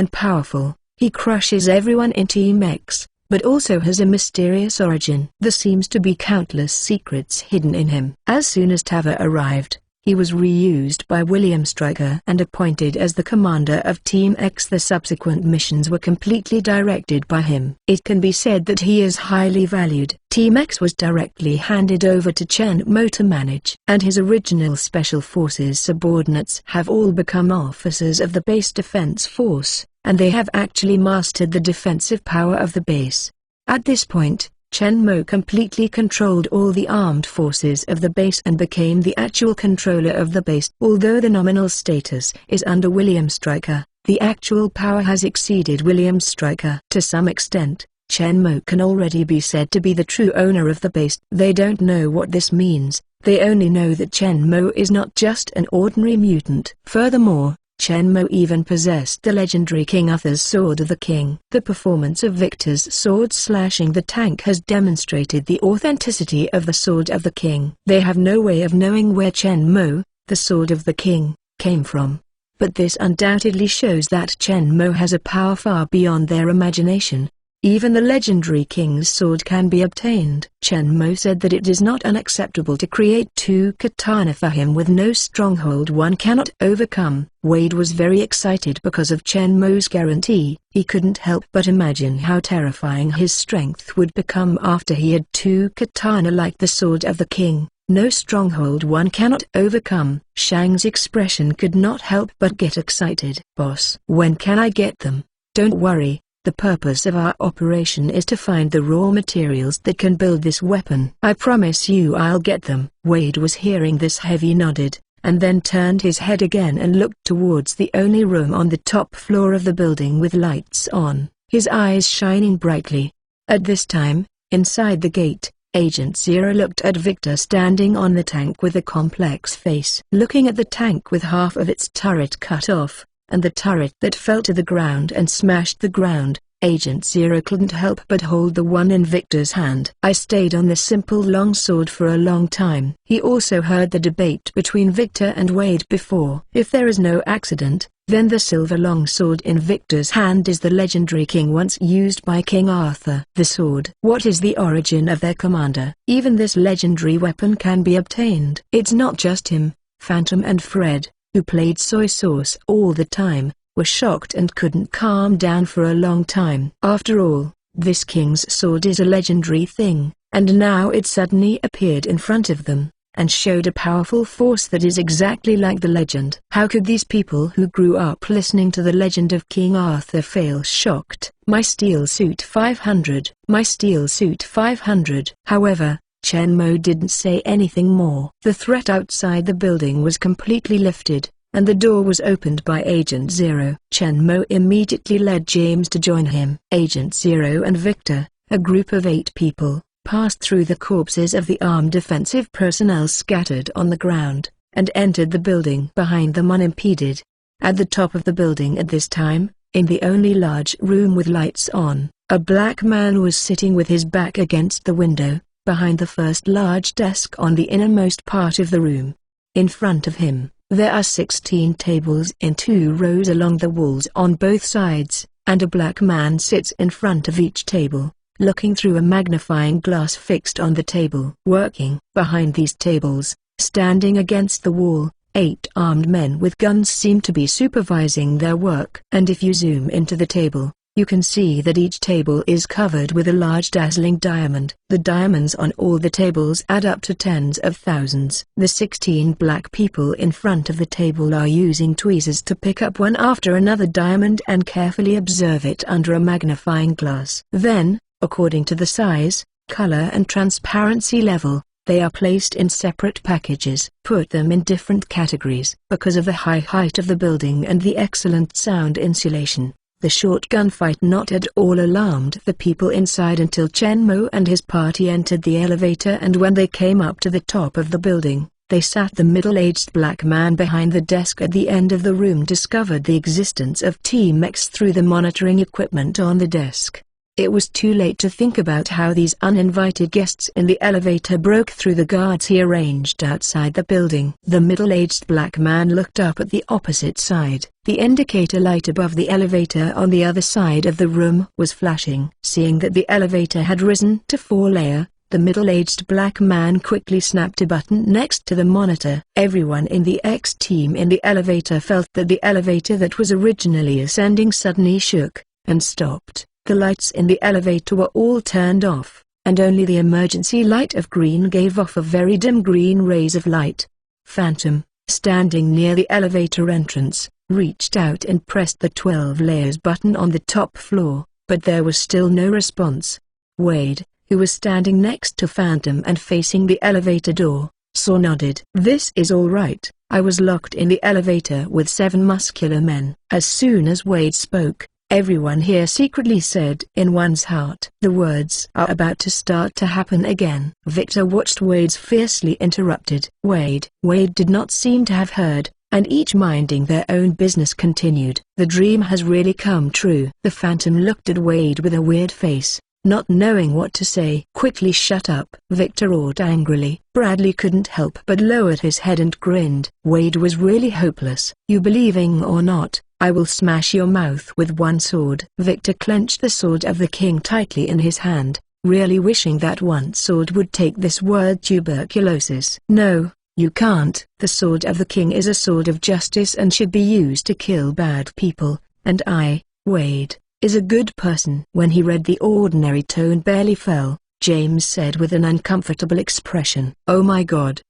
he crushes everyone in Team X, but also has a mysterious origin. There seems to be countless secrets hidden in him. As soon as Tava arrived, He was reused by William Stryker and appointed as the commander of Team X. The subsequent missions were completely directed by him. It can be said that he is highly valued. Team X was directly handed over to Chen Mo to manage, and his original Special Forces subordinates have all become officers of the base defense force, and they have actually mastered the defensive power of the base. At this point, Chen Mo completely controlled all the armed forces of the base and became the actual controller of the base. Although the nominal status is under William Stryker, the actual power has exceeded William Stryker. To some extent, Chen Mo can already be said to be the true owner of the base. They don't know what this means, they only know that Chen Mo is not just an ordinary mutant. Furthermore, Chen Mo even possessed the legendary King Arthur's Sword of the King. The performance of Victor's sword slashing the tank has demonstrated the authenticity of the Sword of the King. They have no way of knowing where Chen Mo, the Sword of the King, came from. But this undoubtedly shows that Chen Mo has a power far beyond their imagination. Even the legendary King's sword can be obtained. Chen Mo said that it is not unacceptable to create two katana for him with no stronghold one cannot overcome. Wade was very excited because of Chen Mo's guarantee. He couldn't help but imagine how terrifying his strength would become after he had two katana like the Sword of the King. No stronghold one cannot overcome. Shang's expression could not help but get excited. Boss, when can I get them? Don't worry. The purpose of our operation is to find the raw materials that can build this weapon. I promise you I'll get them. Wade was hearing this heavy nodded, and then turned his head again and looked towards the only room on the top floor of the building with lights on, his eyes shining brightly. At this time, inside the gate, Agent Zero looked at Victor standing on the tank with a complex face. Looking at the tank with half of its turret cut off, and the turret that fell to the ground and smashed the ground, Agent Zero couldn't help but hold the one in Victor's hand. I stayed on the simple longsword for a long time. He also heard the debate between Victor and Wade before. If there is no accident, then the silver longsword in Victor's hand is the legendary king once used by King Arthur. The sword. What is the origin of their commander? Even this legendary weapon can be obtained. It's not just him. Phantom and Fred, who played soy sauce all the time, were shocked and couldn't calm down for a long time. After all, this king's sword is a legendary thing, and now it suddenly appeared in front of them, and showed a powerful force that is exactly like the legend. How could these people who grew up listening to the legend of King Arthur fail shocked? My steel suit 500. My steel suit 500. However, Chen Mo didn't say anything more. The threat outside the building was completely lifted, and the door was opened by Agent Zero. Chen Mo immediately led James to join him. Agent Zero and Victor, a group of 8 people, passed through the corpses of the armed defensive personnel scattered on the ground, and entered the building behind them unimpeded. At the top of the building at this time, in the only large room with lights on, a black man was sitting with his back against the window, behind the first large desk on the innermost part of the room. In front of him, there are 16 tables in 2 rows along the walls on both sides, and a black man sits in front of each table, looking through a magnifying glass fixed on the table. Working behind these tables, standing against the wall, 8 armed men with guns seem to be supervising their work. And if you zoom into the table, you can see that each table is covered with a large dazzling diamond. The diamonds on all the tables add up to tens of thousands. The 16 black people in front of the table are using tweezers to pick up one after another diamond and carefully observe it under a magnifying glass. Then, according to the size, color and transparency level, they are placed in separate packages. Put them in different categories. Because of the high height of the building and the excellent sound insulation, the short gunfight not at all alarmed the people inside until Chen Mo and his party entered the elevator, and when they came up to the top of the building, they sat. The middle-aged black man behind the desk at the end of the room discovered the existence of Team X through the monitoring equipment on the desk. It was too late to think about how these uninvited guests in the elevator broke through the guards he arranged outside the building. The middle-aged black man looked up at the opposite side. The indicator light above the elevator on the other side of the room was flashing. Seeing that the elevator had risen to 4 layer, The middle-aged black man quickly snapped a button next to the monitor. Everyone in the X team in the elevator felt that the elevator that was originally ascending suddenly shook and stopped. The lights in the elevator were all turned off, and only the emergency light of green gave off a very dim green rays of light. Phantom, standing near the elevator entrance, reached out and pressed the 12 layers button on the top floor, but there was still no response. Wade, who was standing next to Phantom and facing the elevator door, nodded. "This is all right. I was locked in the elevator with 7 muscular men." As soon as Wade spoke, everyone here secretly said in one's heart, "The words are about to start to happen again." Victor watched Wade's fiercely interrupted. Wade did not seem to have heard, and each minding their own business continued. "The dream has really come true." The Phantom looked at Wade with a weird face, not knowing what to say. "Quickly shut up," Victor roared angrily. Bradley couldn't help but lowered his head and grinned. Wade was really hopeless. "You believing or not, I will smash your mouth with one sword." Victor clenched the sword of the king tightly in his hand, really wishing that one sword would take this word tuberculosis. "No, you can't. The sword of the king is a sword of justice and should be used to kill bad people, and I, Wade, is a good person." When he read the ordinary tone barely fell, James said with an uncomfortable expression, "Oh my God.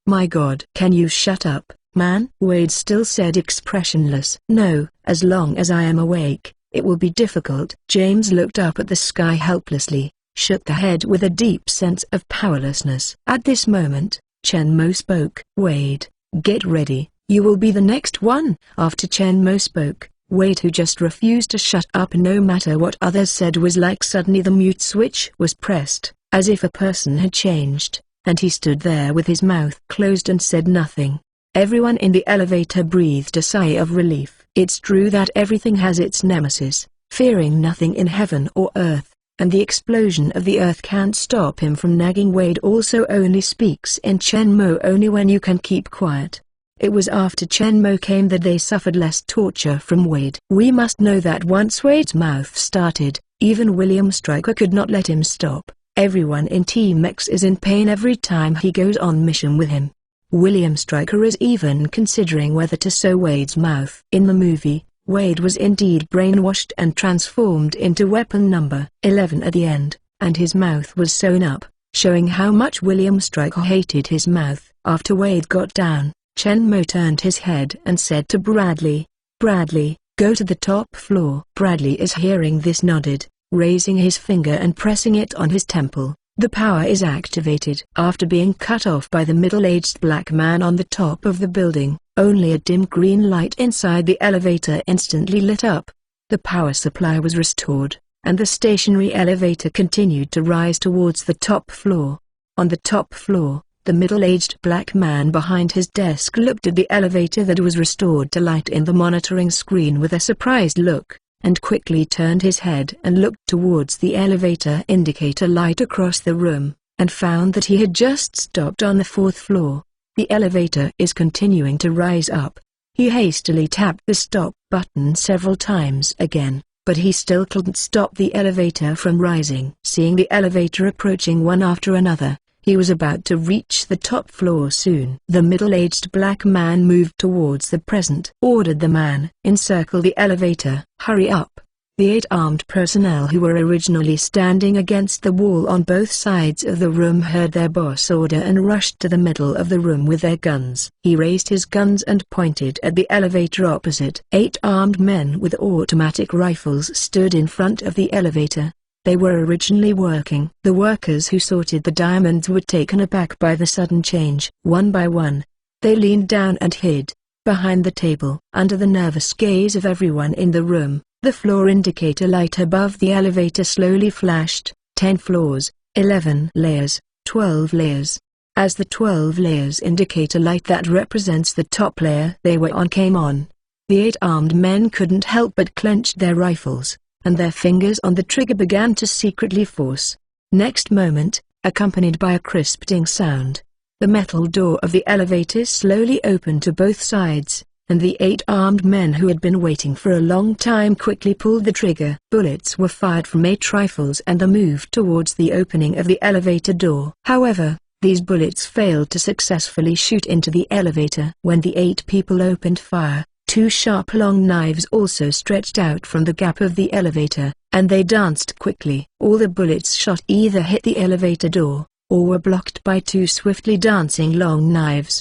Can you shut up, man?" Wade still said expressionless, "No, as long as I am awake, it will be difficult." James looked up at the sky helplessly, shook the head with a deep sense of powerlessness. At this moment, Chen Mo spoke. "Wade, get ready, you will be the next one." After Chen Mo spoke, Wade, who just refused to shut up no matter what others said, was like suddenly the mute switch was pressed, as if a person had changed, and he stood there with his mouth closed and said nothing. Everyone in the elevator breathed a sigh of relief. It's true that everything has its nemesis, fearing nothing in heaven or earth, and the explosion of the earth can't stop him from nagging. Wade also only speaks in Chen Mo only when you can keep quiet. It was after Chen Mo came that they suffered less torture from Wade. We must know that once Wade's mouth started, even William Stryker could not let him stop. Everyone in Team X is in pain every time he goes on mission with him. William Stryker is even considering whether to sew Wade's mouth. In the movie, Wade was indeed brainwashed and transformed into weapon number 11 at the end, and his mouth was sewn up, showing how much William Stryker hated his mouth. After Wade got down, Chen Mo turned his head and said to Bradley, "Bradley, go to the top floor." Bradley is hearing this nodded, raising his finger and pressing it on his temple. The power is activated. After being cut off by the middle-aged black man on the top of the building, only a dim green light inside the elevator instantly lit up. The power supply was restored, and the stationary elevator continued to rise towards the top floor. On the top floor, the middle-aged black man behind his desk looked at the elevator that was restored to light in the monitoring screen with a surprised look, and quickly turned his head and looked towards the elevator indicator light across the room, and found that he had just stopped on the 4th floor. The elevator is continuing to rise up. He hastily tapped the stop button several times again, but he still couldn't stop the elevator from rising. Seeing the elevator approaching one after another, he was about to reach the top floor soon. The middle-aged black man moved towards the present. Ordered the man, "Encircle the elevator." "Hurry up." The 8 armed personnel who were originally standing against the wall on both sides of the room heard their boss order and rushed to the middle of the room with their guns. He raised his guns and pointed at the elevator opposite. 8 armed men with automatic rifles stood in front of the elevator. They were originally working. The workers who sorted the diamonds were taken aback by the sudden change. One by one, they leaned down and hid behind the table. Under the nervous gaze of everyone in the room, the floor indicator light above the elevator slowly flashed. 10 floors, 11 layers, 12 layers. As the 12 layers indicator light that represents the top layer they were on came on, the 8 armed men couldn't help but clench their rifles, and their fingers on the trigger began to secretly force. Next moment, accompanied by a crisp ding sound, the metal door of the elevator slowly opened to both sides, and the 8 armed men who had been waiting for a long time quickly pulled the trigger. Bullets were fired from 8 rifles and they moved towards the opening of the elevator door. However, these bullets failed to successfully shoot into the elevator. When the 8 people opened fire, 2 sharp long knives also stretched out from the gap of the elevator, and they danced quickly. All the bullets shot either hit the elevator door, or were blocked by 2 swiftly dancing long knives.